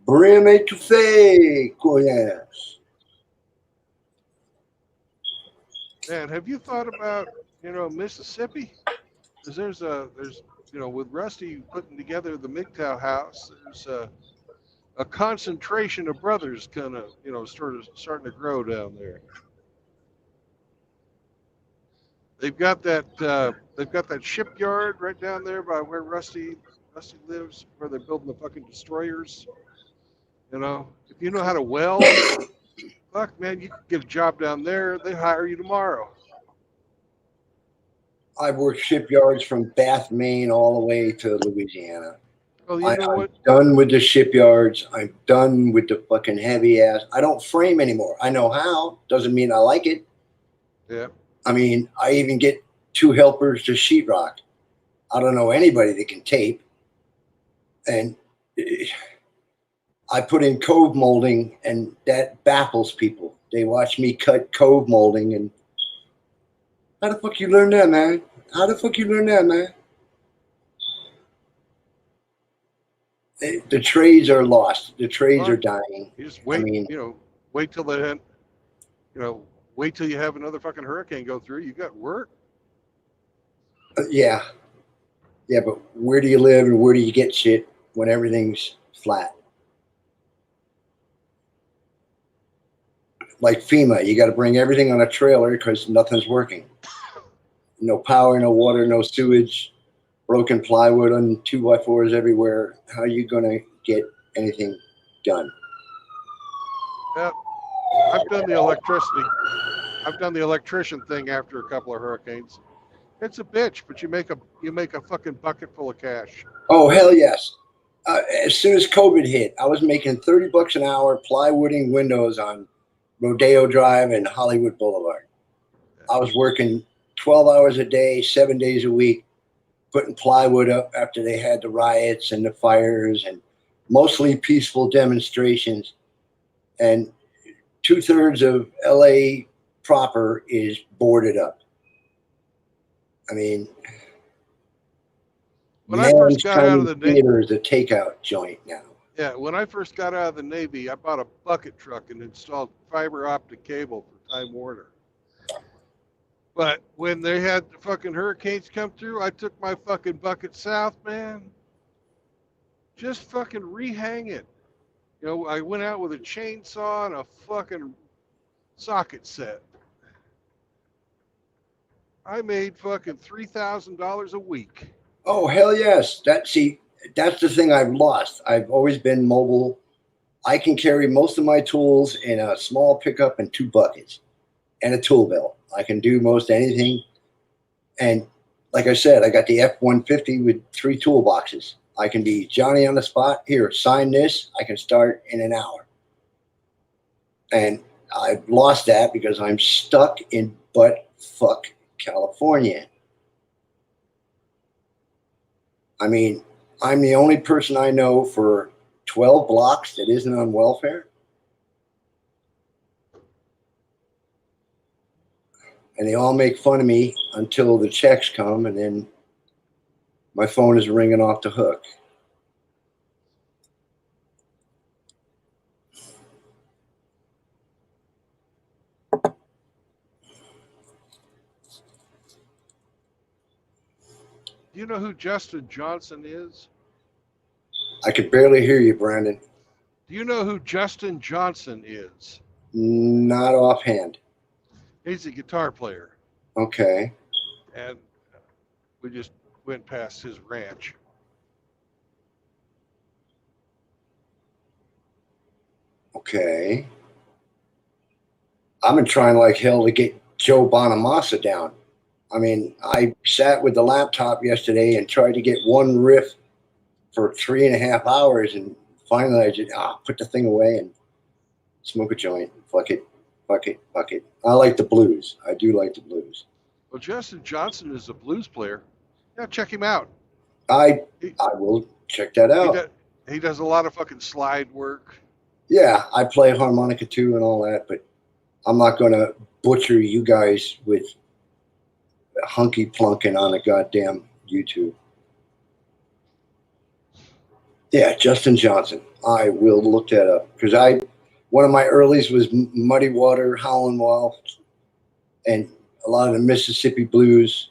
brim etouffee. Cool, yes. Man, have you thought about, Mississippi? Because there's with Rusty putting together the MGTOW house, there's a concentration of brothers kind of, starting to grow down there. They've got that shipyard right down there by where Rusty lives, where they're building the fucking destroyers. If you know how to weld, fuck man, you could get a job down there. They hire you tomorrow. I've worked shipyards from Bath, Maine, all the way to Louisiana. Well, you know what? I'm done with the shipyards. I'm done with the fucking heavy ass. I don't frame anymore. I know how. Doesn't mean I like it. Yeah. I mean, I even get 2 helpers to sheetrock. I don't know anybody that can tape. And I put in cove molding, and that baffles people. They watch me cut cove molding, and how the fuck you learn that, man? How the fuck you learn that, man? The trades are lost. The trades are dying. You just wait. I mean, wait till wait till you have another fucking hurricane go through. You got work. Yeah, but where do you live and where do you get shit when everything's flat? Like FEMA, you got to bring everything on a trailer because nothing's working. No power, no water, no sewage, broken plywood on 2x4s everywhere. How are you going to get anything done? Yeah, I've done the electricity. I've done the electrician thing after a couple of hurricanes. It's a bitch, but you make a fucking bucket full of cash. Oh hell yes! As soon as COVID hit, I was making $30 an hour plywooding windows on Rodeo Drive and Hollywood Boulevard. I was working 12 hours a day, 7 days a week, putting plywood up after they had the riots and the fires and mostly peaceful demonstrations. And 2/3 of LA proper is boarded up. I mean, when I first got out of the theater is a takeout joint now. Yeah, when I first got out of the Navy, I bought a bucket truck and installed fiber optic cable for Time Warner. But when they had the fucking hurricanes come through, I took my fucking bucket south, man. Just fucking rehang it. I went out with a chainsaw and a fucking socket set. I made fucking $3,000 a week. Oh hell yes! That's the thing I've lost. I've always been mobile. I can carry most of my tools in a small pickup and 2 buckets and a tool belt. I can do most anything. And like I said, I got the F-150 with 3 toolboxes. I can be Johnny on the spot. Here, sign this. I can start in an hour. And I've lost that because I'm stuck in butt-fuck California. I mean, I'm the only person I know for 12 blocks that isn't on welfare. And they all make fun of me until the checks come, and then my phone is ringing off the hook. you know who Justin Johnson is? I could barely hear you, Brandon. Do you know who Justin Johnson is? Not offhand. He's a guitar player, Okay. and we just went past his ranch. Okay. I've been trying like hell to get Joe Bonamassa down. I mean, I sat with the laptop yesterday and tried to get one riff for 3.5 hours, and finally I just put the thing away and smoke a joint. Fuck it. Fuck it. Fuck it. I like the blues. I do like the blues. Well, Justin Johnson is a blues player. Yeah, check him out. I will check that out. He does a lot of fucking slide work. Yeah, I play harmonica too and all that, but I'm not going to butcher you guys with hunky plunking on a goddamn YouTube. Yeah, Justin Johnson. I will look that up because one of my earlies was Muddy Water, Howlin' Wolf, and a lot of the Mississippi blues.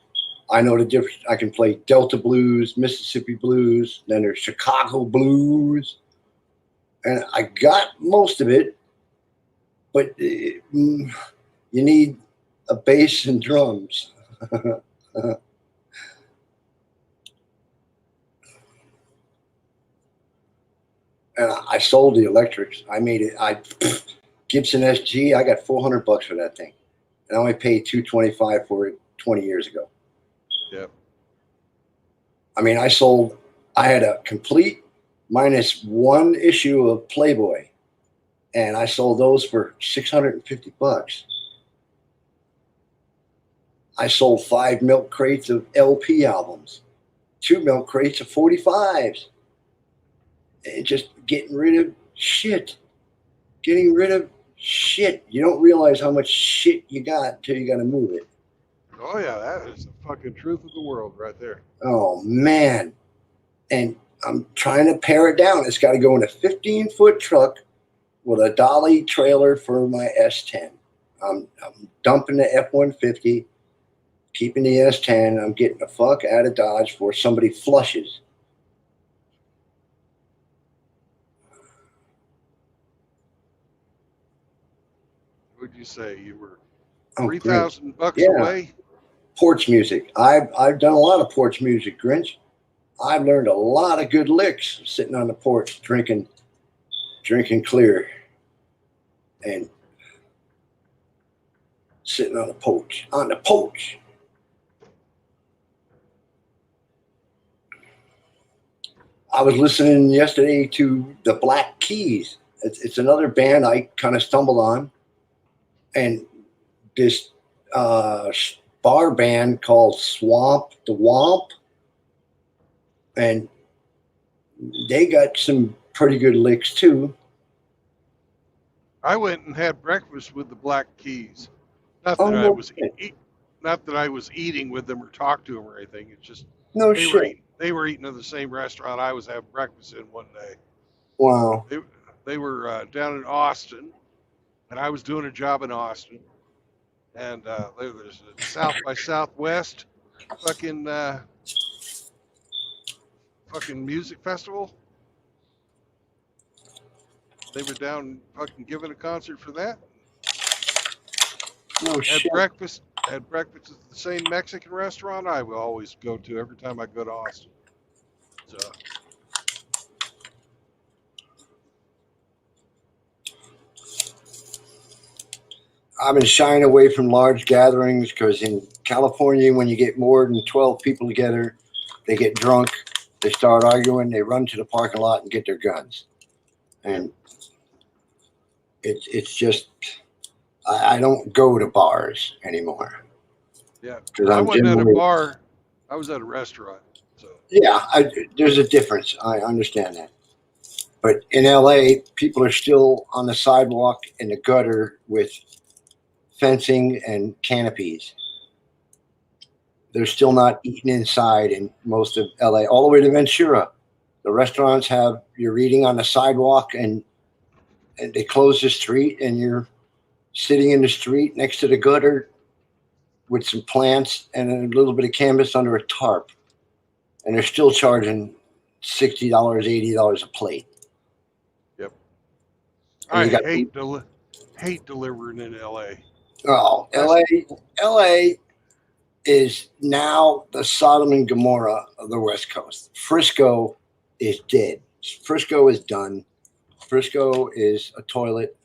I know the difference. I can play Delta blues, Mississippi blues, then there's Chicago blues, and I got most of it, but you need a bass and drums. And I sold the electrics. I made it. Gibson SG. I got $400 for that thing, and I only paid $225 for it 20 years ago. Yep. I mean, I had a complete minus one issue of Playboy, and I sold those for $650. I sold 5 milk crates of LP albums, 2 milk crates of 45s. And just getting rid of shit. Getting rid of shit. You don't realize how much shit you got until you got to move it. Oh, yeah, that is the fucking truth of the world right there. Oh, man. And I'm trying to pare it down. It's got to go in a 15-foot truck with a dolly trailer for my S10. I'm dumping the F-150, keeping the S10. I'm getting the fuck out of Dodge before somebody flushes. Would you say you were Oh, $3,000 away? Porch music. I've done a lot of porch music, Grinch. I've learned a lot of good licks sitting on the porch, drinking clear, and sitting on the porch. I was listening yesterday to the Black Keys. It's another band I kind of stumbled on, and this bar band called Swamp the Womp, and they got some pretty good licks too. I went and had breakfast with the Black Keys. Not that I was eating with them or talked to them or anything. It's just they were eating at the same restaurant I was having breakfast in one day. Wow. They were down in Austin, and I was doing a job in Austin. And there's a South by Southwest fucking music festival. They were down fucking giving a concert for that. No shit. Had breakfast at the same Mexican restaurant I will always go to every time I go to Austin. So I've been shying away from large gatherings because in California, when you get more than 12 people together, they get drunk, they start arguing, they run to the parking lot and get their guns. And it's just, I don't go to bars anymore. yeah, I wasn't at a bar. I was at a restaurant. So yeah, there's a difference. I understand that. But in LA, people are still on the sidewalk in the gutter with fencing and canopies. They're still not eating inside in most of LA, all the way to Ventura. The restaurants have you're eating on the sidewalk and they close the street and you're sitting in the street next to the gutter with some plants and a little bit of canvas under a tarp. and they're still charging $60, $80 a plate. Yep. And I you got hate delivering in LA. Oh, LA is now the Sodom and Gomorrah of the West Coast. Frisco is dead. Frisco is done. Frisco is a toilet.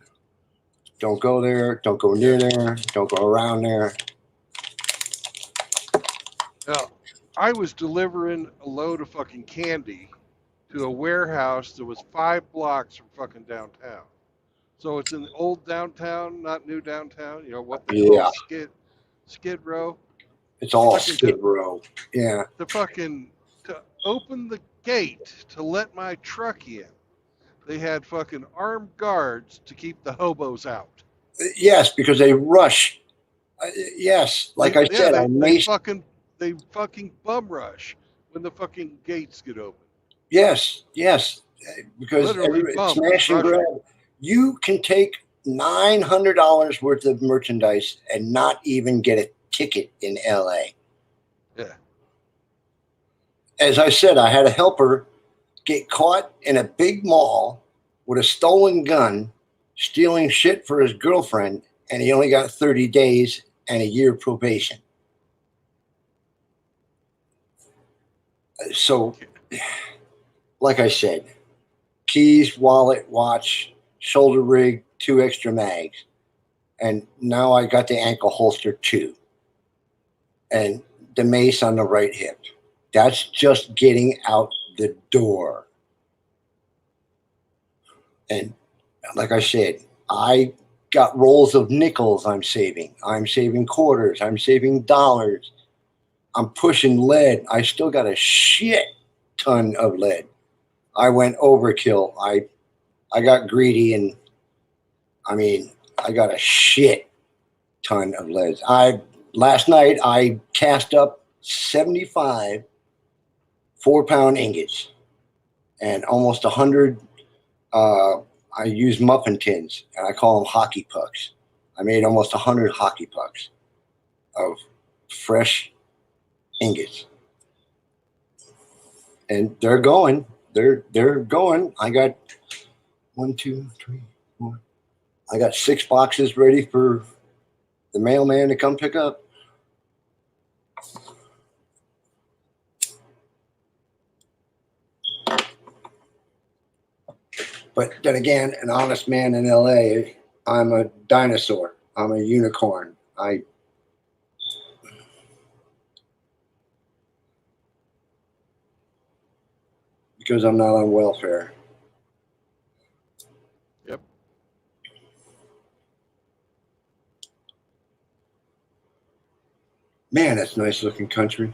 Don't go there. Don't go near there. Don't go around there. Now, I was delivering a load of fucking candy to a warehouse that was 5 blocks from fucking downtown. So it's in the old downtown, not new downtown. You know what they call Skid Row. It's all Fucking Skid Row. Yeah. To open the gate to let my truck in, they had fucking armed guards to keep the hobos out. Yes, because they rush. Yes, like I said, they fucking bum rush when the fucking gates get open. Yes, because Literally smash and grab. You can take $900 worth of merchandise and not even get a ticket in LA. Yeah. As I said, I had a helper get caught in a big mall with a stolen gun, stealing shit for his girlfriend, and he only got 30 days and a year probation. So, like I said, keys, wallet, watch, shoulder rig, 2 extra mags. And now I got the ankle holster too. And the mace on the right hip. That's just getting out the door. And like I said, I got rolls of nickels I'm saving. I'm saving quarters. I'm saving dollars. I'm pushing lead. I still got a shit ton of lead. I went overkill. I got greedy, and I mean, I got a shit ton of lead. Last night I cast up 75 4-pound ingots and almost 100. I use muffin tins, and I call them hockey pucks. I made almost 100 hockey pucks of fresh ingots, and they're going. They're going. I got 1, 2, 3, 4. I got 6 boxes ready for the mailman to come pick up. But then again, an honest man in LA, I'm a dinosaur. I'm a unicorn. Because I'm not on welfare. Yep. Man, that's nice looking country.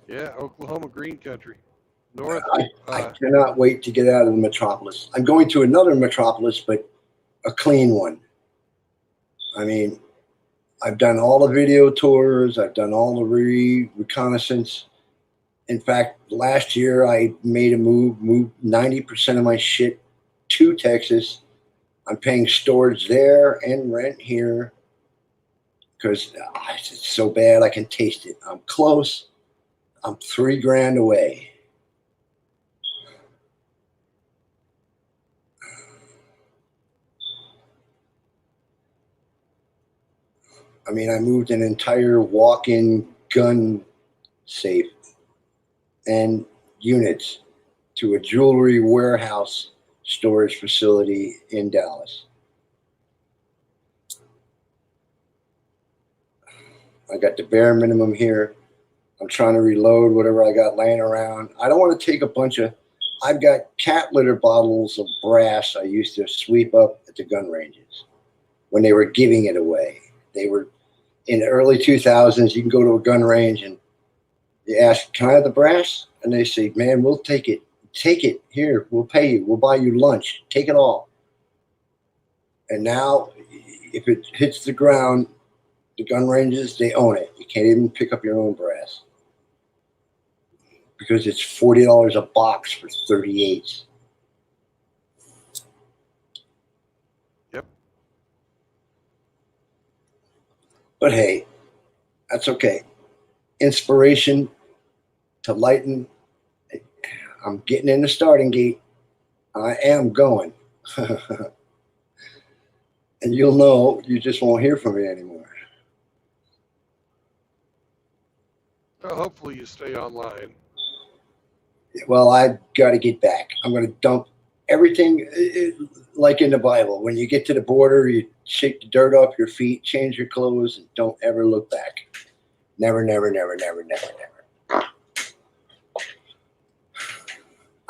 Yeah, Oklahoma green country. North. I cannot wait to get out of the metropolis. I'm going to another metropolis, but a clean one. I mean, I've done all the video tours. I've done all the reconnaissance. In fact, last year I made a moved 90% of my shit to Texas. I'm paying storage there and rent here because it's so bad I can taste it. I'm close. I'm $3,000 away. I mean, I moved an entire walk-in gun safe and units to a jewelry warehouse storage facility in Dallas. I got the bare minimum here. I'm trying to reload whatever I got laying around. I don't want to take a bunch of, I've got cat litter bottles of brass I used to sweep up at the gun ranges when they were giving it away. They were in the early 2000s. You can go to a gun range and you ask, can I have the brass? And they say, man, we'll take it. Take it. Here, we'll pay you. We'll buy you lunch. Take it all. And now, if it hits the ground, the gun ranges, they own it. You can't even pick up your own brass because it's $40 a box for 38s. Yep. But hey, that's okay. Inspiration to lighten. I'm getting in the starting gate. I am going. And you'll know, you just won't hear from me anymore. Well, hopefully you stay online. Well, I've got to get back. I'm going to dump everything like in the Bible. When you get to the border, you shake the dirt off your feet, change your clothes, and don't ever look back. Never, never, never, never, never, never.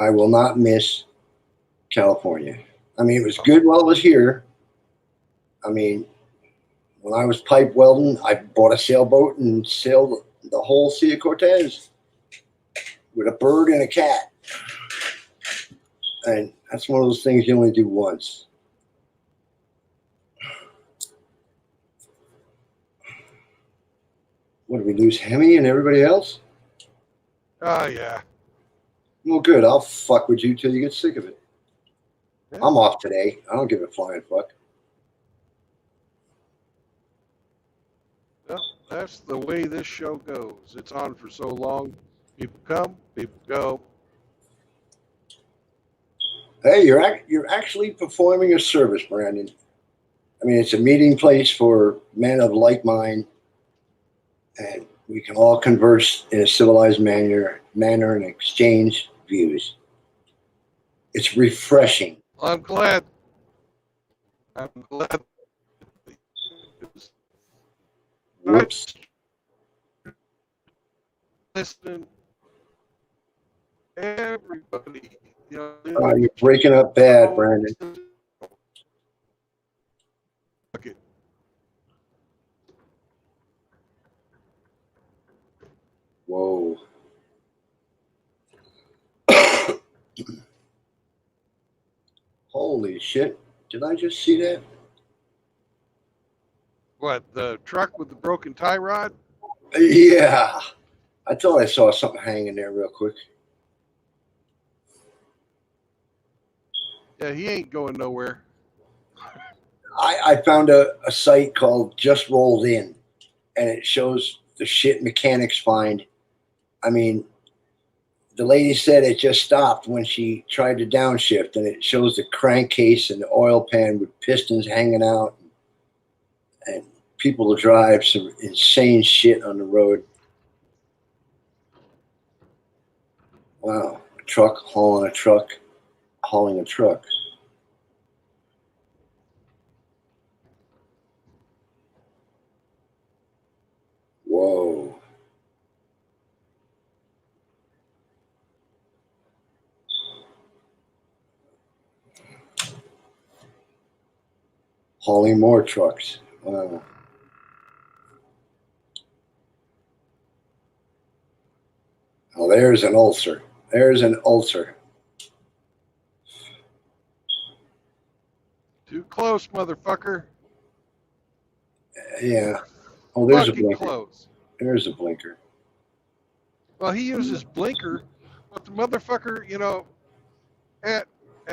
I will not miss California. I mean, it was good while I was here. I mean, when I was pipe welding, I bought a sailboat and sailed the whole Sea of Cortez with a bird and a cat. And that's one of those things you only do once. What, did we lose Hemi and everybody else? Oh, yeah. Well, good. I'll fuck with you till you get sick of it. Yeah. I'm off today. I don't give a flying fuck. Well, that's the way this show goes. It's on for so long. People come, people go. Hey, you're actually performing a service, Brandon. I mean, it's a meeting place for men of like mind, and we can all converse in a civilized manner and exchange views. It's refreshing. Well, I'm glad. I'm glad. Whoops. Listening, everybody. You know, You're breaking up bad, Brandon. Okay. Whoa. Holy shit. Did I just see that? What, the truck with the broken tie rod? Yeah. I thought I saw something hanging there real quick. Yeah, he ain't going nowhere. I found a site called Just Rolled In, and it shows the shit mechanics find. I mean, the lady said it just stopped when she tried to downshift, and it shows the crankcase and the oil pan with pistons hanging out, and people drive some insane shit on the road. Wow, a truck hauling a truck, hauling a truck. Whoa. Hauling more trucks. Wow. Oh, there's an ulcer. There's an ulcer. Too close, motherfucker. Yeah. Oh, there's Fucking a blinker. close. There's a blinker. Well, he uses blinker, but the motherfucker, you know, at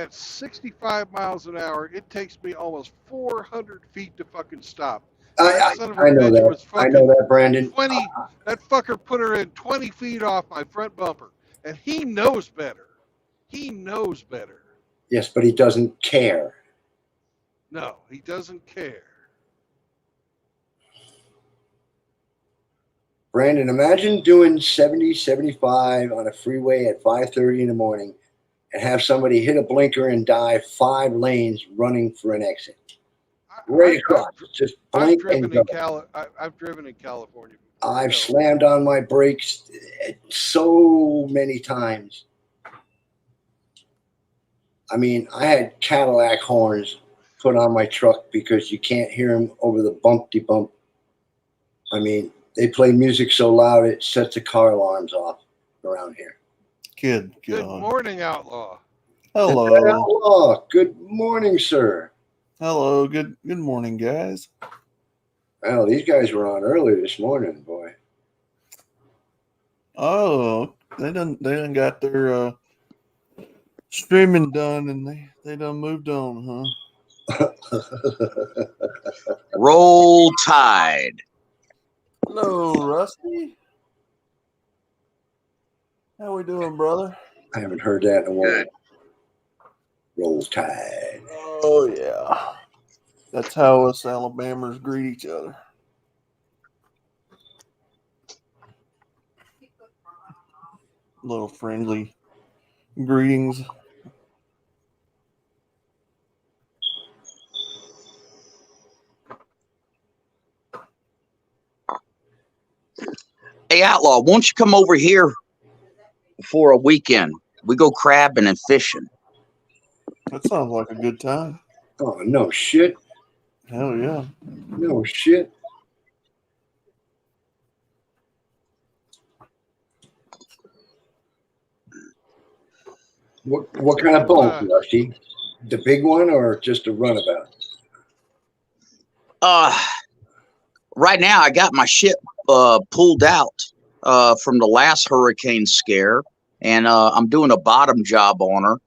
65 miles an hour, it takes me almost 400 feet to fucking stop. That son of a I know bitch that. was fucking I know that, Brandon. 20. That fucker put her in 20 feet off my front bumper, and he knows better. He knows better. Yes, but he doesn't care. No, he doesn't care. Brandon, imagine doing 70, 75 on a freeway at 5:30 in the morning and have somebody hit a blinker and dive 5 lanes running for an exit. Right across. Just blink and go. I've driven in California. I've slammed on my brakes so many times. I mean, I had Cadillac horns put on my truck because you can't hear them over the bump-de-bump. I mean, they play music so loud it sets the car alarms off around here. Good morning, Outlaw. Hello. Outlaw. Good morning, sir. Hello. Good morning, guys. Well, these guys were on early this morning, boy. Oh, they done got their streaming done, and they done moved on, huh? Roll Tide. Hello, Rusty. How we doing, brother? I haven't heard that in a while. Roll Tide. Oh yeah, that's how us Alabamers greet each other. Little friendly greetings. Hey, Outlaw, won't you come over here for a weekend? We go crabbing and fishing. That sounds like a good time. Oh, no shit. Hell yeah. No shit. What kind of boat, Rusty? The big one or just a runabout? Right now I got my ship pulled out from the last hurricane scare, and I'm doing a bottom job on her.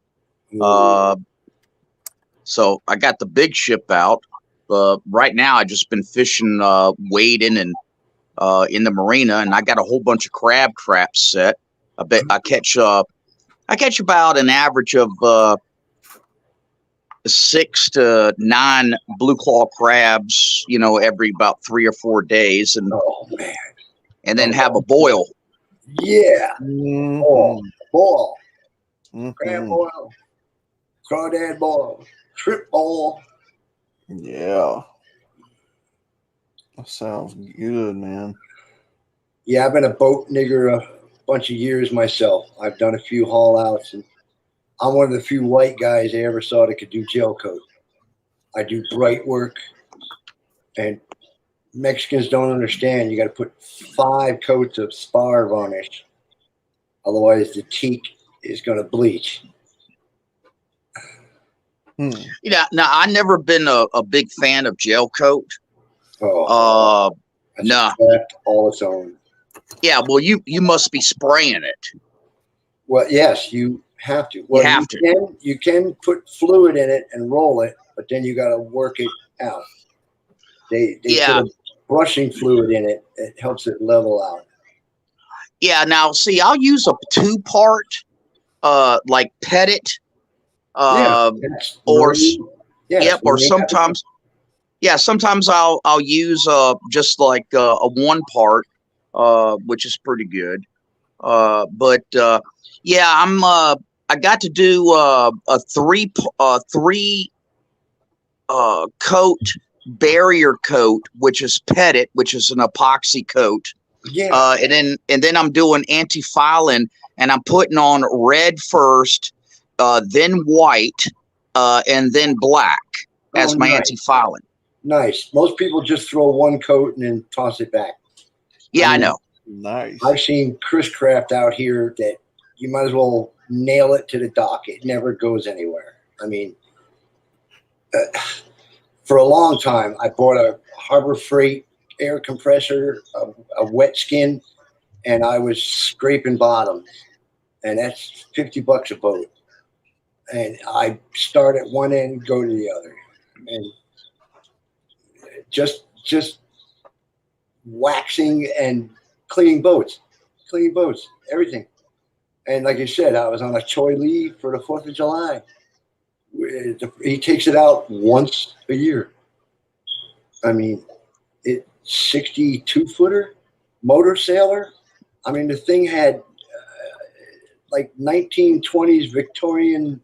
So I got the big ship out. Right now I just been fishing, wading and in the marina, and I got a whole bunch of crab traps set. I bet I catch about an average of 6 to 9 blue claw crabs, every about 3 or 4 days, and and then have a boil. Yeah. Mm-hmm. Boil. Mm-hmm. Crab boil. Crawdad boil. Trip boil. Yeah. That sounds good, man. Yeah, I've been a boat nigger a bunch of years myself. I've done a few haul outs, and I'm one of the few white guys I ever saw that could do gel coat. I do bright work, and Mexicans don't understand. You got to put 5 coats of spar varnish, otherwise the teak is going to bleach. Now I never been a big fan of gel coat. Oh, no. All its own. Yeah, well, you must be spraying it. Well, yes, you have to. Well, you have to. You can put fluid in it and roll it, but then you got to work it out. They put a brushing fluid in it. It helps it level out. Yeah. Now, see, I'll use a 2-part, like Pettit, or sometimes, sometimes I'll use just like a 1-part, which is pretty good. But I got to do a 3 coat barrier coat, which is Pettit, which is an epoxy coat. Yeah. And then I'm doing anti-fouling, and I'm putting on red first, then white, and then black as my anti-fouling. Nice. Most people just throw 1 coat and then toss it back. Yeah, I know. Nice. I've seen Chris Craft out here that you might as well nail it to the dock. It never goes anywhere. I mean, for a long time, I bought a Harbor Freight air compressor, a wet skin, and I was scraping bottoms. And that's $50 a boat. And I start at one end, go to the other. And just waxing and cleaning boats, everything. And like I said, I was on a Choi Lee for the 4th of July. He takes it out once a year. I mean, 62-footer motor sailor. I mean, the thing had like 1920s Victorian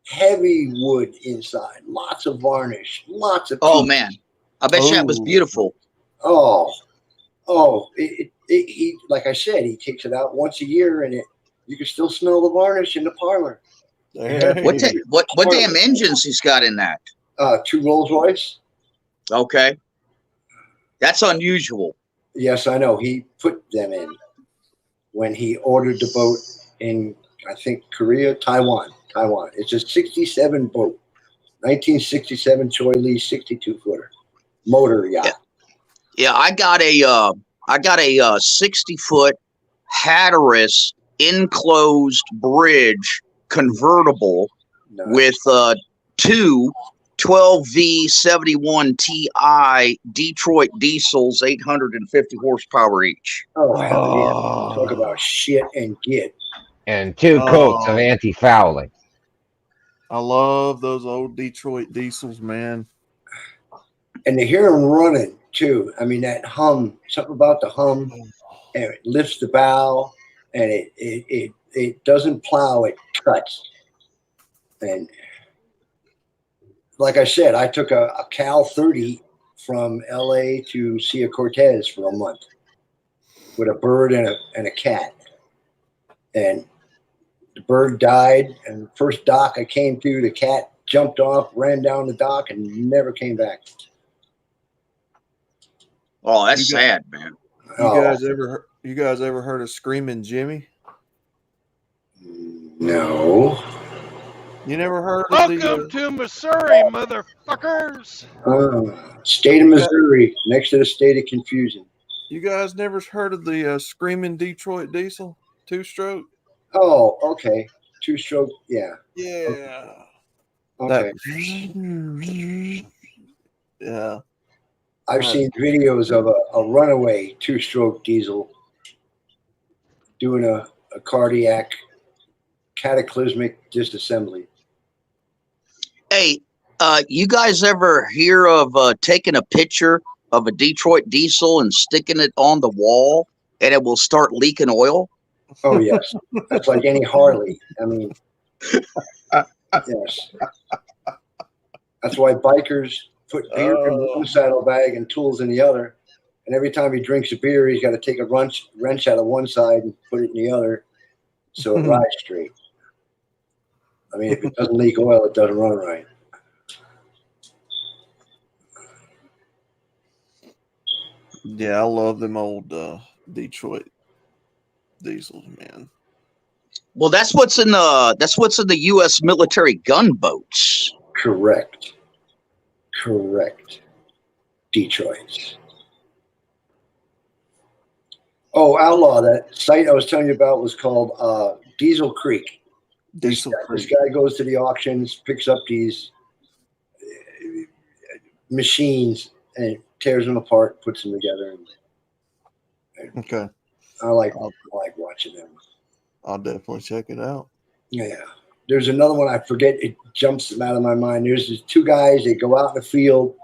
heavy wood inside, lots of varnish, lots of. Oh man, I bet that was beautiful. He like I said, he takes it out once a year, and you can still smell the varnish in the parlor. What damn engines he's got in that? 2 Rolls Royce. Okay, that's unusual. Yes, I know. He put them in when he ordered the boat in, I think, Taiwan. It's a 67 boat, 1967 Choi Lee 62-footer motor yacht. Yeah, I got a 60-foot Hatteras enclosed bridge convertible with 2 12V71 Ti Detroit diesels, 850 horsepower each. Oh, hell yeah. Talk about shit and get. And 2 coats of anti-fouling. I love those old Detroit diesels, man. And to hear them running, too. I mean, that hum, something about the hum, and it lifts the bow, and it doesn't plow, it cuts. And like I said, I took a Cal 30 from LA to Sea Cortez for a month with a bird and a cat. And the bird died, and the first dock I came to, the cat jumped off, ran down the dock, and never came back. Oh, that's sad, man. You guys ever heard of Screaming Jimmy? No. You never heard of Welcome to Missouri, motherfuckers. State of Missouri, next to the state of confusion. You guys never heard of the Screaming Detroit diesel 2-stroke? Oh, okay. 2-stroke, yeah. Yeah. Okay. Yeah. I've seen videos of a runaway 2-stroke diesel doing a cardiac cataclysmic disassembly. Hey, you guys ever hear of taking a picture of a Detroit diesel and sticking it on the wall and it will start leaking oil? Oh, yes. That's like any Harley. I mean, yes. That's why bikers put beer in one saddlebag and tools in the other. And every time he drinks a beer, he's got to take a wrench out of one side and put it in the other so it rides straight. I mean, if it doesn't leak oil, it doesn't run right. Yeah, I love them old Detroit diesels, man. Well, that's what's in the U.S. military gunboats. Correct. Detroit. Oh, Outlaw, that site I was telling you about was called Diesel Creek. This guy goes to the auctions, picks up these machines, and tears them apart, puts them together. Okay. I like watching them. I'll definitely check it out. Yeah. There's another one I forget. It jumps out of my mind. There's these 2 guys. They go out in the field,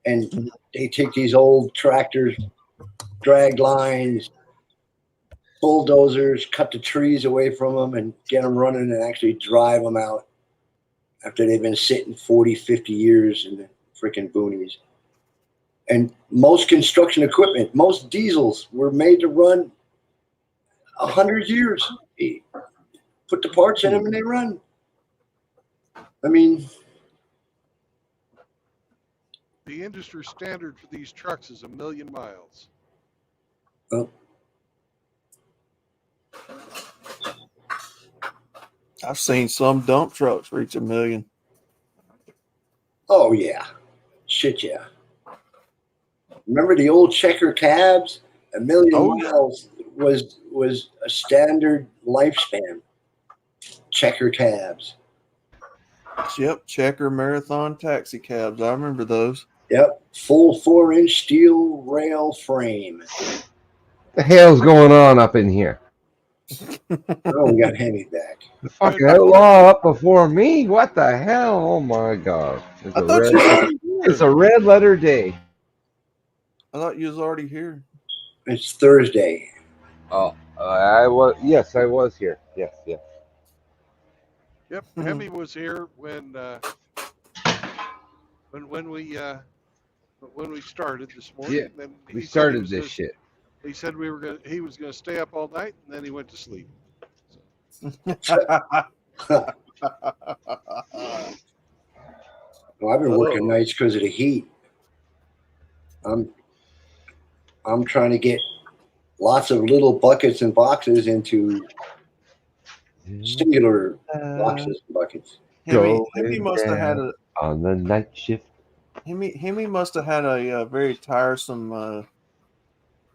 and they take these old tractors, drag lines, bulldozers, cut the trees away from them, and get them running and actually drive them out after they've been sitting 40, 50 years in the freaking boonies. And most construction equipment, most diesels were made to run 100 years. Put the parts in them and they run. I mean, The industry standard for these trucks is 1 million miles. oh, I've seen some dump trucks reach 1 million. oh yeah. Shit, yeah. Remember the old checker cabs? 1 million miles was a standard lifespan. Checker cabs. Yep, checker marathon taxi cabs. I remember those. Yep, full 4-inch steel rail frame. The hell's going on up in here? Oh, we got Hemi back. The fucking outlaw up before me? What the hell? Oh my god! It's a red letter day. I thought you was already here. It's Thursday. Oh, I was. Yes, I was here. Yes. Yep, Hemi was here when we started this morning. Yeah, Then we he said started he was this gonna- shit. He said he was gonna stay up all night, and then he went to sleep. Well, I've been working nights because of the heat. I'm trying to get lots of little buckets and boxes into singular boxes and buckets. Hemi must have had on the night shift. Hemi must have had a very tiresome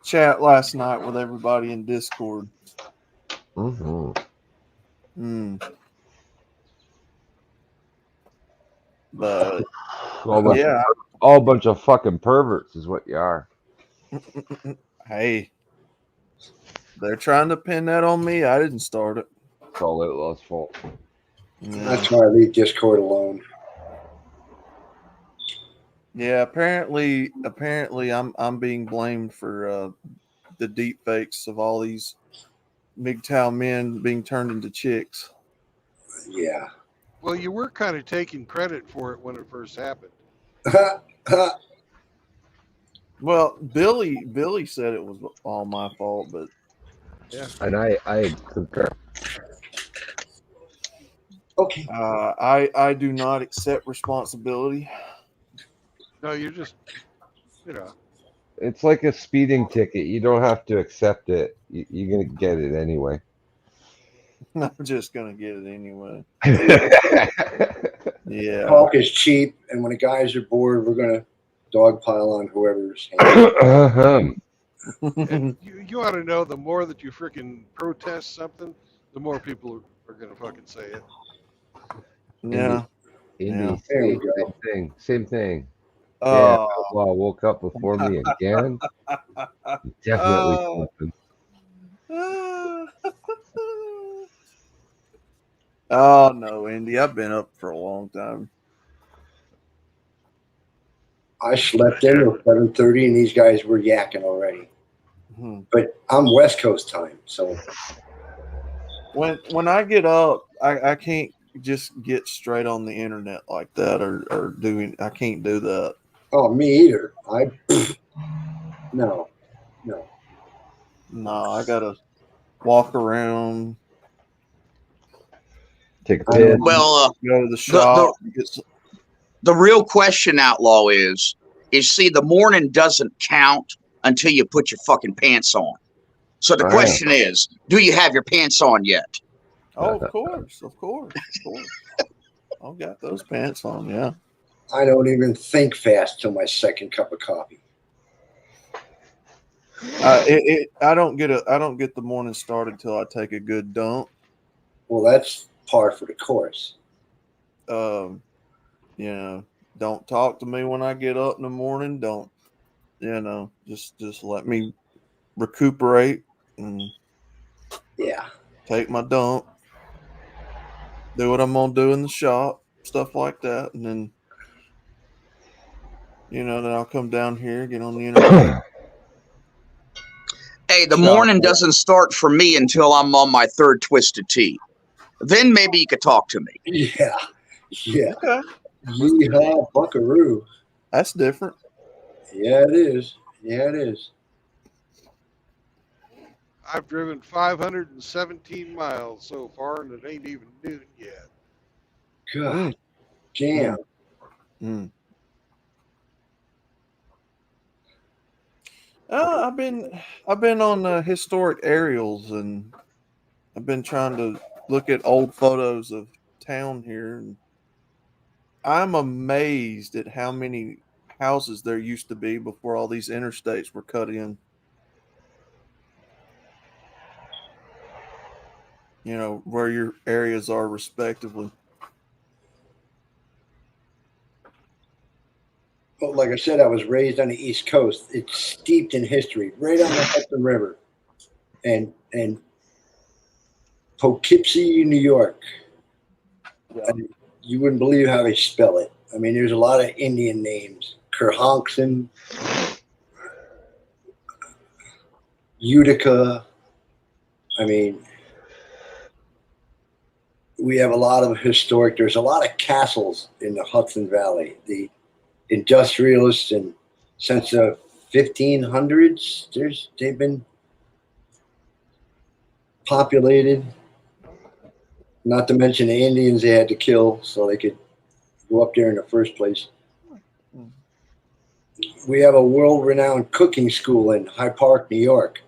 chat last night with everybody in Discord. Mm-hmm. But Yeah. All a bunch of fucking perverts is what you are. Hey, they're trying to pin that on me. I didn't start it. It's all Outlaw's fault. That's why I leave Discord alone. Yeah, apparently I'm being blamed for the deep fakes of all these MGTOW men being turned into chicks. Yeah. Well, you were kind of taking credit for it when it first happened. Well, Billy said it was all my fault, but yeah, and I concur. Okay. I do not accept responsibility. No, you're just, It's like a speeding ticket. You don't have to accept it. You're gonna get it anyway. I'm just gonna get it anyway. Yeah. Talk is cheap, and when the guys are bored, we're gonna dogpile on whoever's. And you ought to know the more that you freaking protest something, the more people are going to fucking say it. Yeah. Indy, There we same go. thing. Same thing. Oh. Yeah, Outlaw woke up before me again. Definitely something. Oh no, Indy, I've been up for a long time. I slept in till 7:30, and these guys were yakking already. But I'm West Coast time, so When I get up, I can't just get straight on the internet like that or doing. I can't do that. oh, me either. No. No, I gotta walk around. Take a piss. Well, go to the shop. The real question, Outlaw, is see, the morning doesn't count until you put your fucking pants on. So the question is, do you have your pants on yet? Oh, of course. I've got those pants on. Yeah. I don't even think fast till my second cup of coffee. I don't get the morning started till I take a good dump. Well, that's par for the course. Don't talk to me when I get up in the morning. Don't, just let me recuperate and take my dump, do what I'm gonna do in the shop, stuff like that, and then then I'll come down here, get on the internet. Hey, the morning doesn't start for me until I'm on my third twisted tea. Then maybe you could talk to me. Yeah. Okay. Yeehaw, buckaroo. That's different. Yeah, it is. Yeah, it is. I've driven 517 miles so far, and it ain't even noon yet. God damn. I've been on historic aerials, and I've been trying to look at old photos of town here, and I'm amazed at how many houses there used to be before all these interstates were cut in. Where your areas are respectively. Well, like I said, I was raised on the East Coast. It's steeped in history, right on the Hudson River, and Poughkeepsie, New York. And you wouldn't believe how they spell it. I mean, there's a lot of Indian names: Kerhonkson, Utica. I mean, we have a lot of historic. There's a lot of castles in the Hudson Valley. The industrialists, and since the 1500s, they've been populated. Not to mention the Indians they had to kill so they could go up there in the first place. We have a world-renowned cooking school in Hyde Park, New York.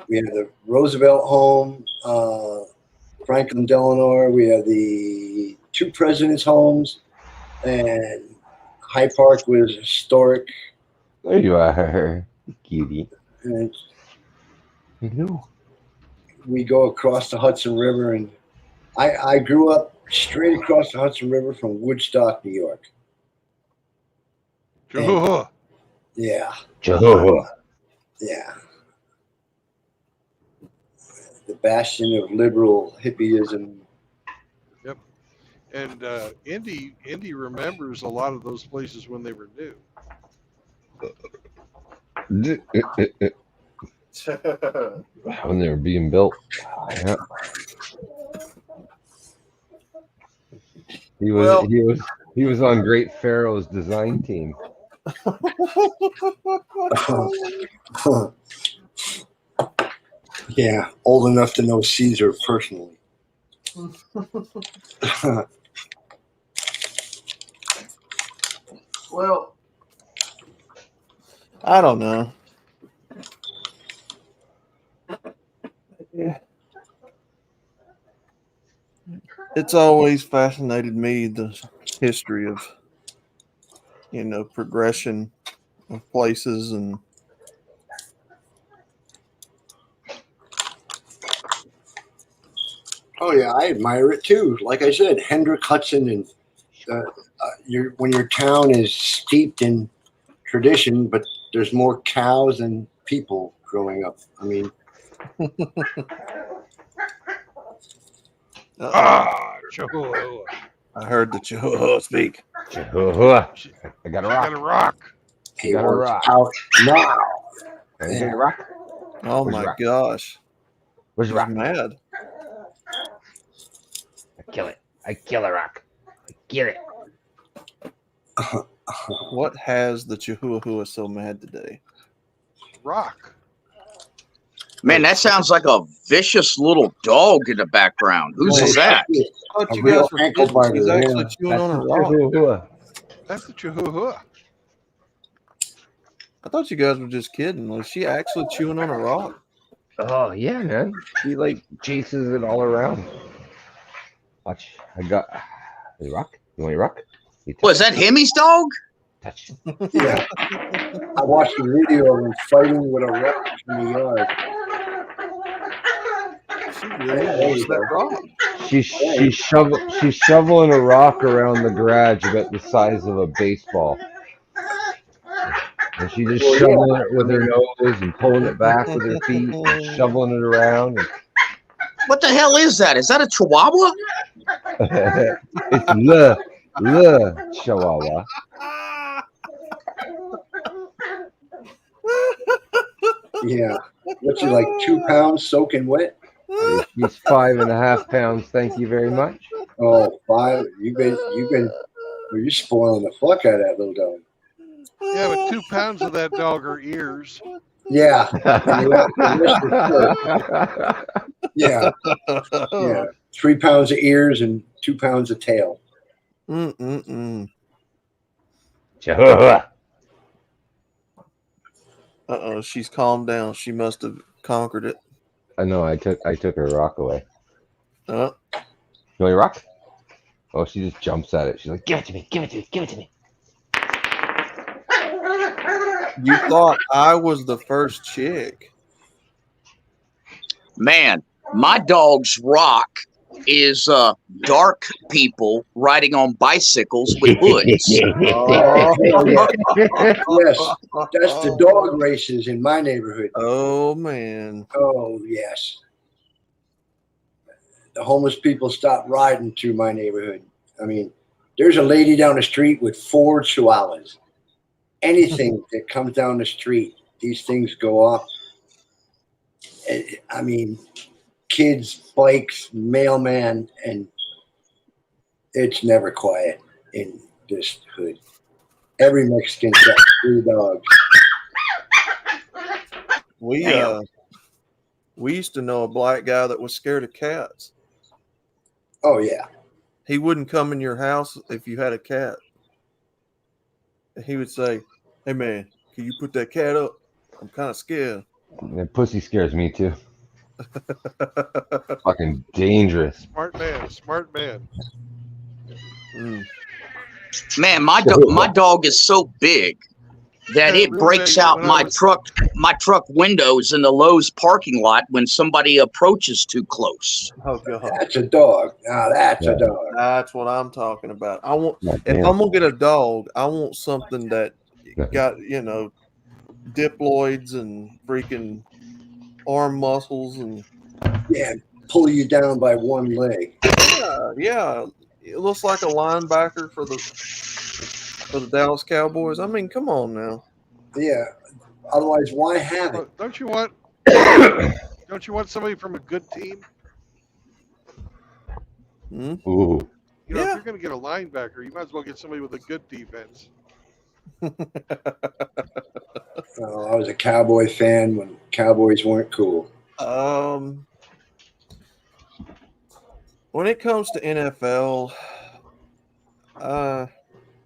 We have the Roosevelt home, Franklin Delano. We have the two presidents' homes, and Hyde Park was historic. There you are, cutie. And Hello. we go across the Hudson River, and I grew up straight across the Hudson River from Woodstock, New York. Chihuahua. Yeah. Chihuahua. Yeah. The bastion of liberal hippieism. Yep. And Indy remembers a lot of those places when they were new. When they were being built. Yeah. He was on Great Pharaoh's design team. Yeah, old enough to know Caesar personally. Well, I don't know. Yeah. It's always fascinated me, the history of, progression of places and Oh yeah, I admire it too. Like I said, Hendrick Hudson, and when your town is steeped in tradition, but there's more cows than people growing up. I mean, Chihuahua. I heard the Chihuahua speak. Chihuahua. I got a rock. Got a rock. He got a rock. Out now. Can I get a rock? Oh Where's my the rock? gosh. Where's the He's rock? mad. I kill it. I kill a rock. I kill it. What has the Chihuahua so mad today? Rock. Man, that sounds like a vicious little dog in the background. Whose is that? I thought you guys were kidding. He's actually chewing on a rock. Chihuahua. That's the Chihuahua. I thought you guys were just kidding. Was she actually chewing on a rock? Oh yeah, man. He like chases it all around. Watch. I got a rock. You want a rock? Was that Hemi's dog? Touch. Yeah. I watched a video of him fighting with a rock in the yard. She's shoveling a rock around the garage about the size of a baseball. And she's just shoveling it with her nose and pulling it back with her feet and shoveling it around. What the hell is that? Is that a Chihuahua? It's the Chihuahua. Yeah. What's he like, 2 pounds soaking wet? He's 5.5 pounds. Thank you very much. Oh, 5. Well, you're spoiling the fuck out of that little dog. Yeah, but 2 pounds of that dog are ears. Yeah. Yeah. Yeah. 3 pounds of ears and 2 pounds of tail. Chihuahua. Uh-oh, she's calmed down. She must have conquered it. I know. I took her rock away. Oh. You want your rock? Oh, she just jumps at it. She's like, "Give it to me! Give it to me! Give it to me!" You thought I was the first chick. Man, my dog's rock is dark people riding on bicycles with hoods. Oh, yes. That's the dog races in my neighborhood. Oh, man. Oh, yes. The homeless people stopped riding through my neighborhood. I mean, there's a lady down the street with 4 chihuahuas. Anything that comes down the street, these things go off. I mean, kids, bikes, mailman, and it's never quiet in this hood. Every Mexican's got 3 dogs. We used to know a black guy that was scared of cats. Oh, yeah. He wouldn't come in your house if you had a cat. He would say, "Hey, man, can you put that cat up? I'm kind of scared." That pussy scares me too. Fucking dangerous. Smart man. Smart man. Man, my dog is so big that it breaks out my truck windows in the Lowe's parking lot when somebody approaches too close. Oh God, that's a dog. Now that's a dog. That's what I'm talking about. I want Yeah, if damn. I'm gonna get a dog, I want something that got, you know, diploids and freaking arm muscles and Yeah, pull you down by one leg. yeah. It looks like a linebacker for the Dallas Cowboys. I mean, come on now. Yeah. Otherwise, why have it? Well, don't you want somebody from a good team? Ooh. You know, if you're going to get a linebacker, you might as well get somebody with a good defense. I was a Cowboy fan when Cowboys weren't cool. When it comes to NFL, I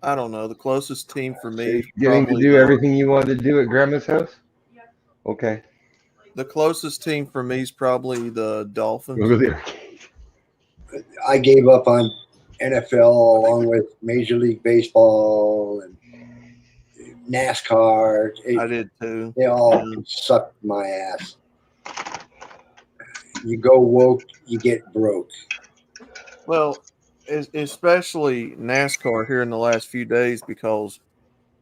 don't know. The closest team for me is Getting to probably do everything you wanted to do at Grandma's house? Okay. the closest team for me is probably the Dolphins. Go to the I gave up on NFL along with Major League Baseball and NASCAR. I did too. They all sucked my ass. You go woke, you get broke. Well, especially NASCAR here in the last few days because,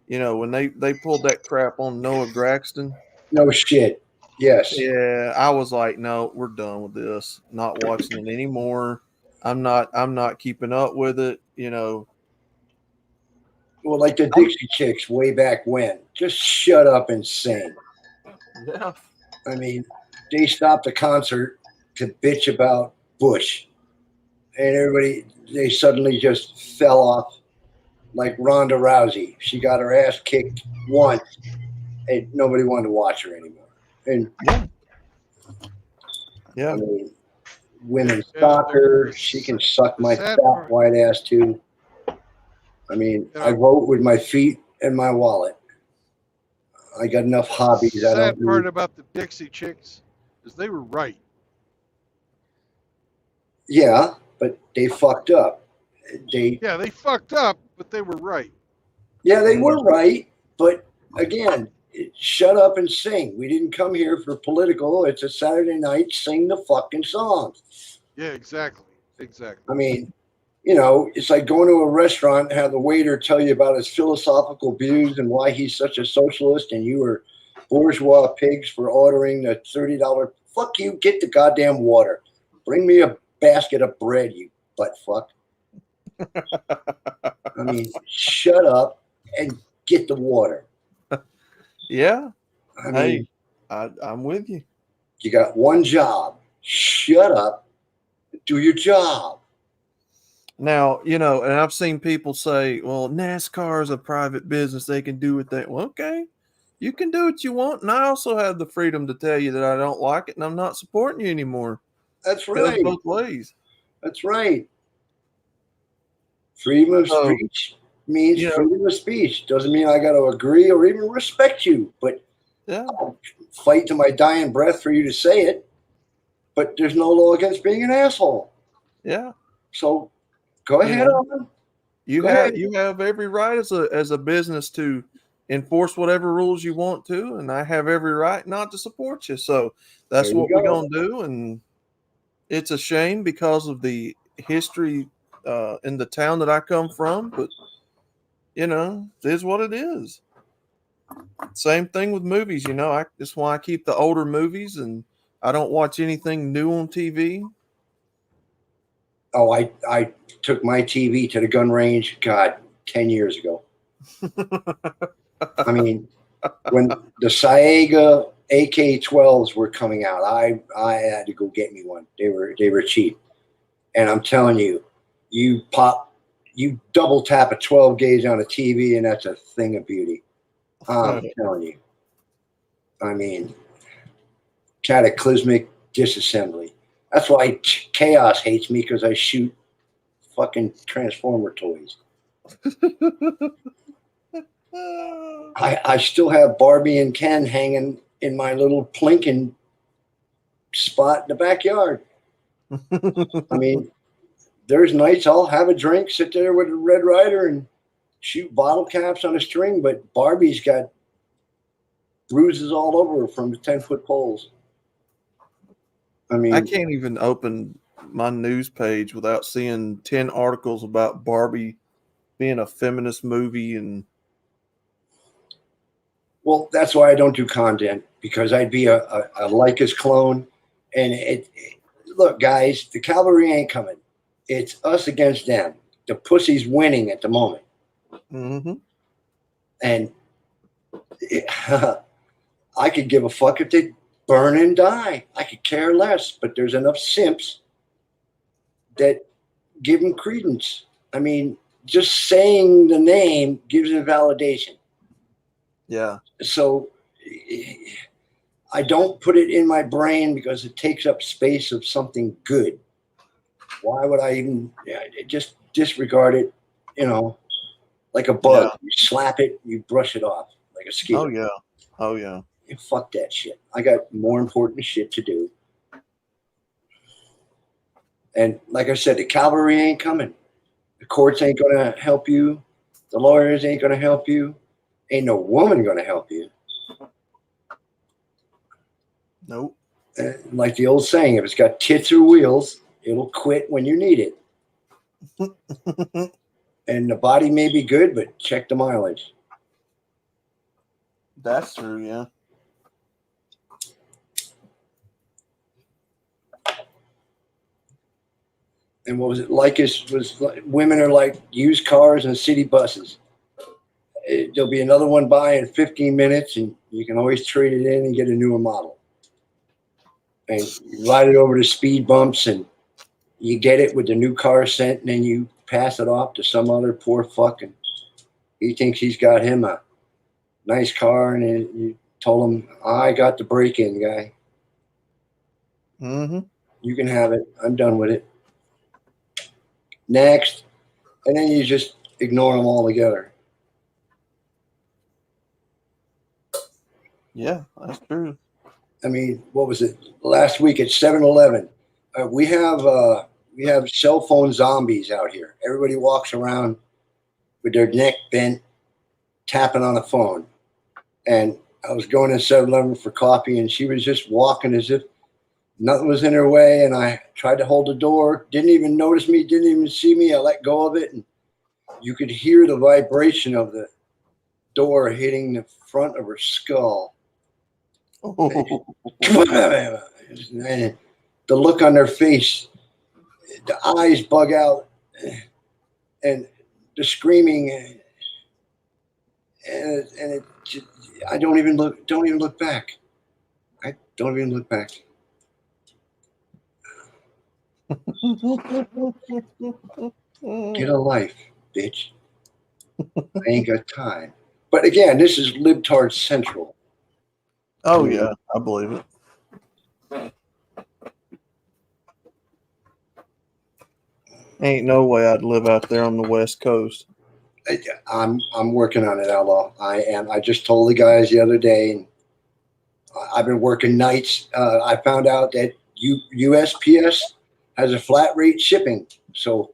you know, when they pulled that crap on Noah Graxton. No shit. Yes. Yeah, I was like, no, we're done with this. Not watching it anymore. I'm not keeping up with it. You know. Well, like the Dixie Chicks way back when. Just shut up and sing. Yeah. I mean, they stopped the concert to bitch about Bush. And everybody, they suddenly just fell off like Ronda Rousey. She got her ass kicked once and nobody wanted to watch her anymore. And yeah. I mean, women's soccer, she can suck my fat white ass too. I mean, I vote with my feet and my wallet. I got enough hobbies. The I sad don't part need. about the Dixie Chicks is they were right. Yeah, but they fucked up. They fucked up, but they were right. Yeah, they were right, but again, shut up and sing. We didn't come here for political. It's a Saturday night. Sing the fucking songs. Yeah, exactly. I mean, you know, it's like going to a restaurant and have the waiter tell you about his philosophical views and why he's such a socialist and you were bourgeois pigs for ordering the $30. Fuck you, get the goddamn water. Bring me a basket of bread, you butt fuck. I mean, shut up and get the water. Yeah. I mean, I'm with you. You got one job. Shut up. Do your job. Now, you know, and I've seen people say, well, NASCAR is a private business. They can do what they well, okay. You can do what you want. And I also have the freedom to tell you that I don't like it and I'm not supporting you anymore. That's It goes right. both ways. That's right. Freedom of speech means freedom of speech. Doesn't mean I got to agree or even respect you, but I'll fight to my dying breath for you to say it. But there's no law against being an asshole. Yeah. So go ahead on. You have every right as a business to enforce whatever rules you want to, and I have every right not to support you. So that's what we're gonna do. And it's a shame because of the history in the town that I come from, but you know, it is what it is. Same thing with movies, you know. That's why I keep the older movies and I don't watch anything new on TV. Oh, I took my TV to the gun range, God, 10 years ago. I mean, when the Saiga AK-12s were coming out, I had to go get me one. They were cheap. And I'm telling you, you double tap a 12 gauge on a TV and that's a thing of beauty. I'm telling you. I mean, cataclysmic disassembly. That's why Chaos hates me, because I shoot fucking Transformer toys. I still have Barbie and Ken hanging in my little plinking spot in the backyard. I mean, there's nights I'll have a drink, sit there with a Red Ryder and shoot bottle caps on a string, but Barbie's got bruises all over her from the 10-foot poles. I mean, I can't even open my news page without seeing 10 articles about Barbie being a feminist movie and Well, that's why I don't do content, because I'd be a Lycus clone. And look, guys, the cavalry ain't coming. It's us against them. The pussy's winning at the moment. Mm-hmm. And I could give a fuck if they burn and die. I could care less. But there's enough simps that give them credence. I mean, just saying the name gives them validation. Yeah. So I don't put it in my brain because it takes up space of something good. Why would I even just disregard it, like a bug? Yeah. You slap it, you brush it off like a mosquito. Oh, yeah. Oh, yeah. Fuck that shit. I got more important shit to do. And like I said, the cavalry ain't coming. The courts ain't going to help you. The lawyers ain't going to help you. Ain't no woman going to help you. Nope. Like the old saying, if it's got tits or wheels, it'll quit when you need it. And the body may be good, but check the mileage. That's true, yeah. And what was it? Women are like used cars and city buses. There'll be another one by in 15 minutes, and you can always trade it in and get a newer model. And you ride it over the speed bumps, and you get it with the new car scent, and then you pass it off to some other poor fuck, and he thinks he's got him a nice car, and you told him, I got the break-in guy. Mm-hmm. You can have it. I'm done with it. Next. And then you just ignore them altogether. Yeah, that's true. I mean, what was it? Last week at 7-Eleven, we have cell phone zombies out here. Everybody walks around with their neck bent, tapping on a phone. And I was going to 7-Eleven for coffee, and she was just walking as if nothing was in her way. And I tried to hold the door, didn't even notice me, didn't even see me. I let go of it, and you could hear the vibration of the door hitting the front of her skull. Oh. And the look on their face, the eyes bug out, and the screaming, and I don't even look back. I don't even look back. Get a life, bitch. I ain't got time. But again, this is libtard central. Oh, yeah, I believe it. Ain't no way I'd live out there on the West Coast. I'm working on it, Outlaw. I am. I just told the guys the other day, and I've been working nights. I found out that USPS has a flat rate shipping, so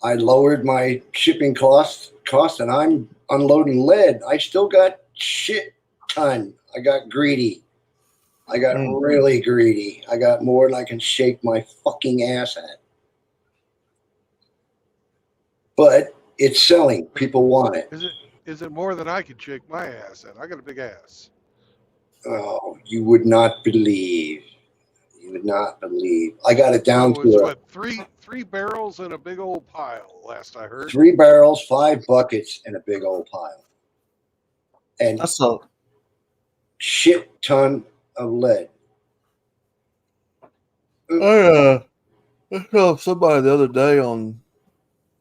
I lowered my shipping cost, and I'm unloading lead. I still got shit ton. I got greedy. I got really greedy. I got more than I can shake my fucking ass at. But it's selling. People want it. Is it more than I can shake my ass at? I got a big ass. Oh, you would not believe. You would not believe. I got it down So to it's what, three barrels and a big old pile, last I heard. 3 barrels, 5 buckets, and a big old pile. And that's a shit ton of lead. I saw somebody the other day on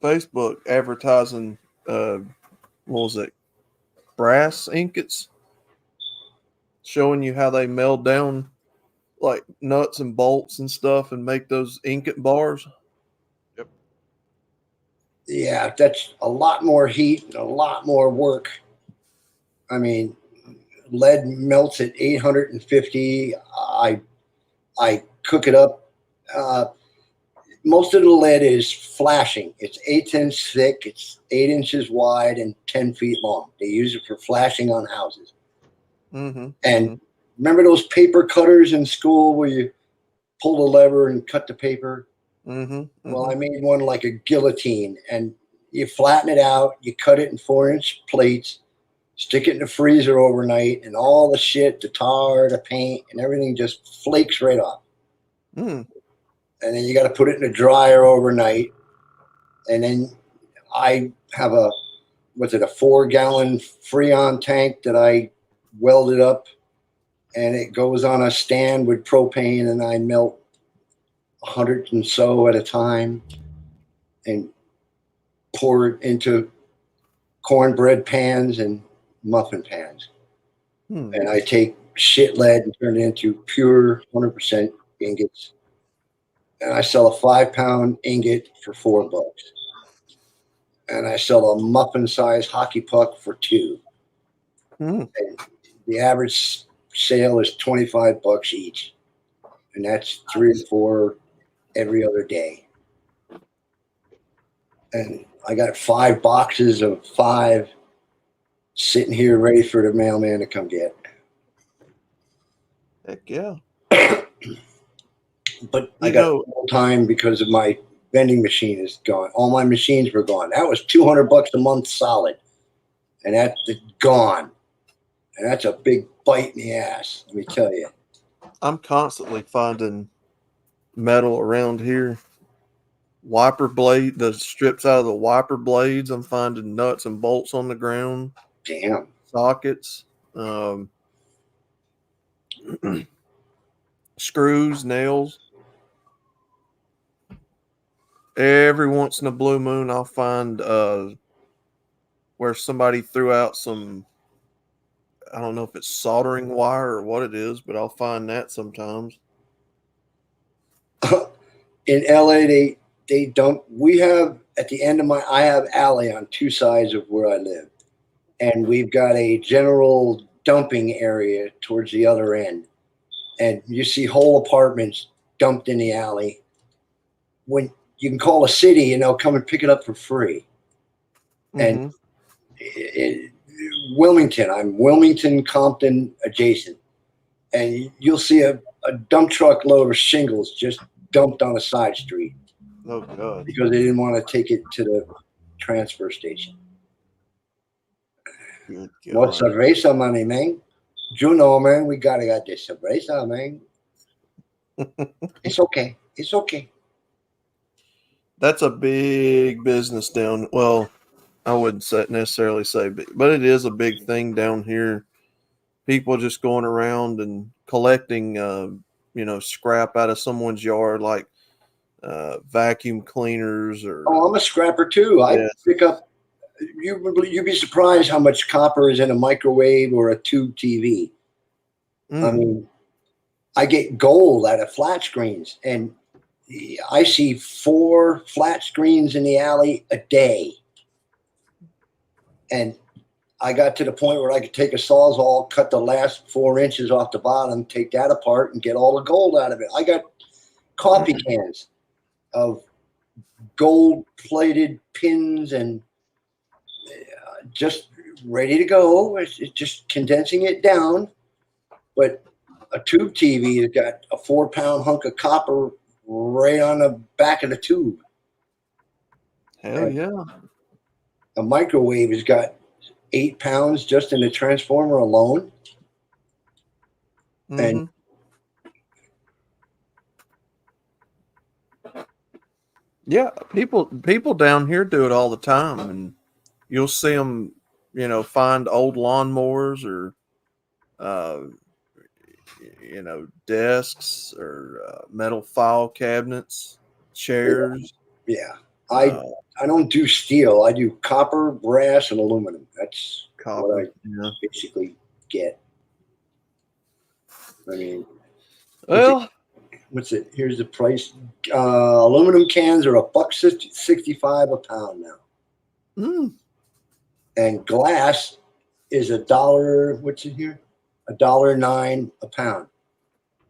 Facebook advertising what was it? Brass ingots, showing you how they melt down like nuts and bolts and stuff and make those ingot bars. Yep. Yeah, that's a lot more heat and a lot more work. I mean, lead melts at 850. I cook it up. Most of the lead is flashing. It's 1/8 inch thick. It's 8 inches wide and 10 feet long. They use it for flashing on houses. Mm-hmm. And remember those paper cutters in school where you pull the lever and cut the paper? Mm-hmm. Well, I made one like a guillotine, and you flatten it out. You cut it in 4-inch plates. stick it in the freezer overnight, and all the shit, the tar, the paint, and everything just flakes right off. Mm. And then you got to put it in the dryer overnight. And then I have a 4-gallon Freon tank that I welded up, and it goes on a stand with propane, and I melt 100 and so at a time and pour it into cornbread pans and muffin pans. And I take shit lead and turn it into pure 100% ingots. And I sell a 5-pound ingot for $4. And I sell a muffin-sized hockey puck for $2. And the average sale is $25 each, and that's 3 or 4 every other day. And I got 5 boxes of 5 sitting here ready for the mailman to come get. Heck yeah. But I got no time because of my vending machine is gone. All my machines were gone. That was $200 a month solid, and that's gone. And that's a big bite in the ass, let me tell you. I'm constantly finding metal around here. Wiper blade, the strips out of the wiper blades. I'm finding nuts and bolts on the ground. Damn. Sockets. Screws, nails. Every once in a blue moon, I'll find where somebody threw out some, I don't know if it's soldering wire or what it is, but I'll find that sometimes. In LA, they don't. We have at the end of I have alley on 2 sides of where I live, and we've got a general dumping area towards the other end, and you see whole apartments dumped in the alley. When you can call a city and they'll come and pick it up for free. And Wilmington, I'm Wilmington, Compton adjacent, and you'll see a dump truck load of shingles just dumped on a side street. Oh God! Because they didn't want to take it to the transfer station. Good God. What's cerveza money, man? You know, man, we gotta get this cerveza, man. It's okay. It's okay. That's a big business down. Well, I wouldn't necessarily say big, but it is a big thing down here. People just going around and collecting, scrap out of someone's yard, like vacuum cleaners or. Oh, I'm a scrapper too. I pick up. You'd be surprised how much copper is in a microwave or a tube TV. I mean, I get gold out of flat screens, and I see 4 flat screens in the alley a day. And I got to the point where I could take a Sawzall, cut the last 4 inches off the bottom, take that apart, and get all the gold out of it. I got coffee cans of gold-plated pins and just ready to go. It's just condensing it down. But a tube TV has got a 4-pound hunk of copper right on the back of the tube. Hell yeah. A microwave has got 8 pounds just in the transformer alone. And yeah, people down here do it all the time, and you'll see them, find old lawnmowers or, desks or metal file cabinets, chairs. Yeah. I don't do steel. I do copper, brass, and aluminum. That's what I basically get. I mean, what's it? Here's the price. Aluminum cans are $1.65 a pound now. And glass is $1. What's it here? $1.09 a pound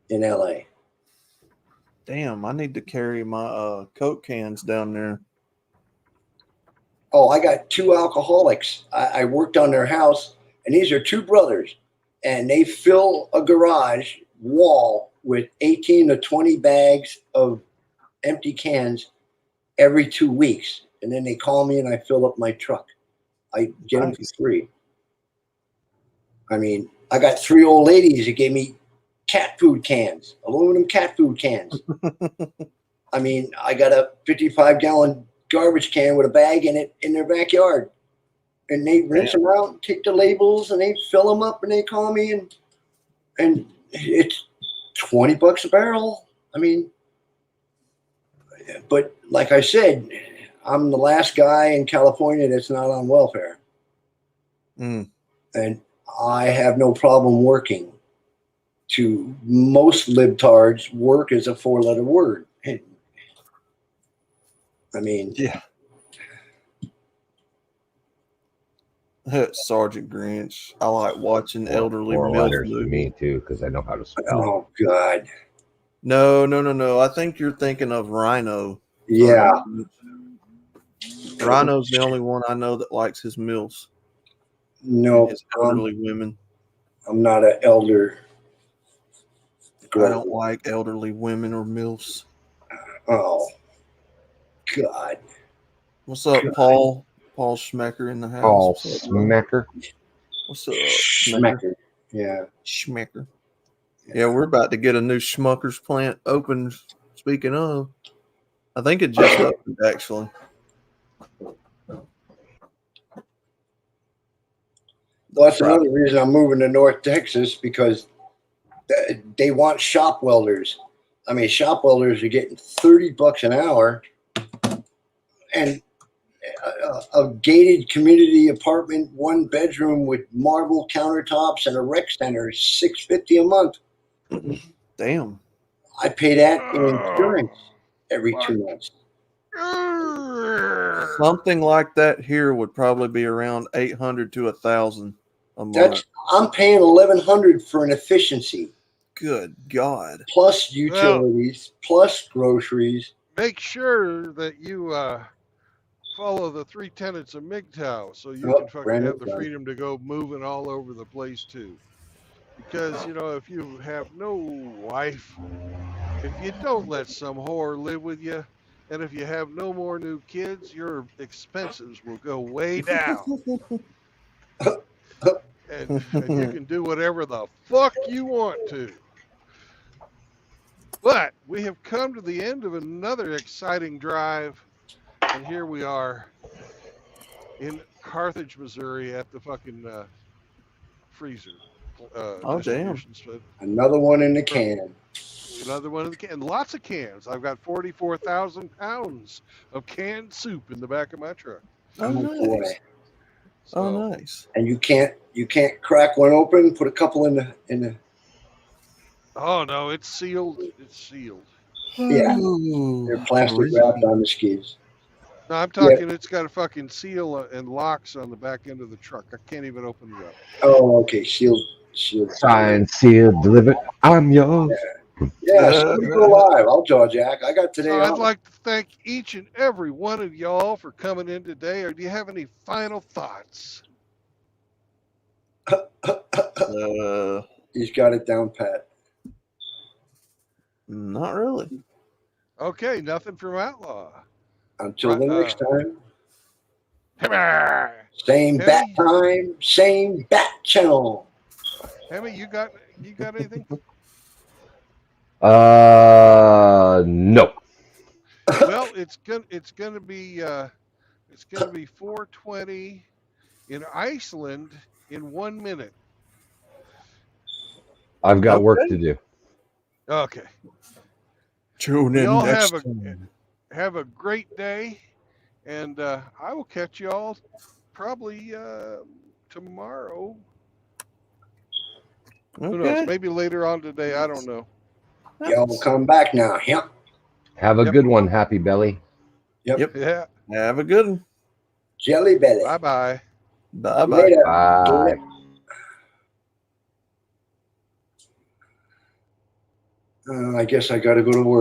in LA. Damn, I need to carry my Coke cans down there. Oh, I got 2 alcoholics. I worked on their house, and these are 2 brothers, and they fill a garage wall with 18 to 20 bags of empty cans every 2 weeks. And then they call me and I fill up my truck. I get them for free. I mean, I got 3 old ladies that gave me cat food cans, aluminum cat food cans. I mean, I got a 55-gallon garbage can with a bag in it in their backyard. And they rinse them out and take the labels and they fill them up and they call me and it's $20 a barrel. I mean, but like I said, I'm the last guy in California that's not on welfare. Mm. And I have no problem working. To most libtards, work is a 4-letter word. I mean, yeah. Sergeant Grinch. I like watching elderly 4 MILF letters for movies. me too, because I know how to spell. Oh God. No. I think you're thinking of Rhino. Yeah. Rhino's the only one I know that likes his MILFs. No, his elderly women. I'm not an elder. I don't like elderly women or MILFs. Oh, God. What's up, God. Paul? Paul Schmecker in the house. Paul What's up, bro? Smecker. What's up, Schmecker? Yeah. Schmecker. Yeah, we're about to get a new Schmucker's plant open. Speaking of, I think it just opened, actually. Well, that's another reason I'm moving to North Texas, because they want shop welders. I mean, shop welders are getting $30 an hour, and a gated community apartment, 1 bedroom with marble countertops and a rec center is $650 a month. Damn. I pay that in insurance every 2 months. Something like that here would probably be around $800 to $1,000 a month. I'm paying $1,100 for an efficiency. Good God. Plus utilities, plus groceries. Make sure that you follow the 3 tenets of MGTOW so you can fucking have the freedom to go moving all over the place too. Because, you know, if you have no wife, if you don't let some whore live with you, and if you have no more new kids, your expenses will go way down. and you can do whatever the fuck you want to. But we have come to the end of another exciting drive, and here we are in Carthage, Missouri, at the fucking freezer. Oh, damn. Another one in the can. Another one in the can. Lots of cans. I've got 44,000 pounds of canned soup in the back of my truck. Oh, nice. Oh, nice. And you can't crack one open. Put a couple in the. Oh no, it's sealed. It's sealed. Yeah, they're plastic wrapped on the skids. No, I'm talking. It's got a fucking seal and locks on the back end of the truck. I can't even open it up. Oh, okay. Sealed. Signed, sealed, delivered. I'm yours. Yeah, so we go live. I'll jaw jack. I got today. So I'd like to thank each and every one of y'all for coming in today. Or do you have any final thoughts? He's got it down pat. Not really. Okay, nothing from Outlaw. Until the next time. Hemmy. Same bat time, same bat channel. Hemmy, you got anything? No. Well, it's gonna be 4:20 in Iceland in 1 minute. I've got work to do. Okay. Tune in Y'all next time. have a great day, and I will catch y'all probably tomorrow. Okay. Who knows? Maybe later on today. I don't know. Y'all will come back now. Yep. Have a good one, Happy Belly. Yep. Yeah. Have a good one. Jelly belly. Bye-bye. Bye-bye. Later. Bye. I guess I got to go to work.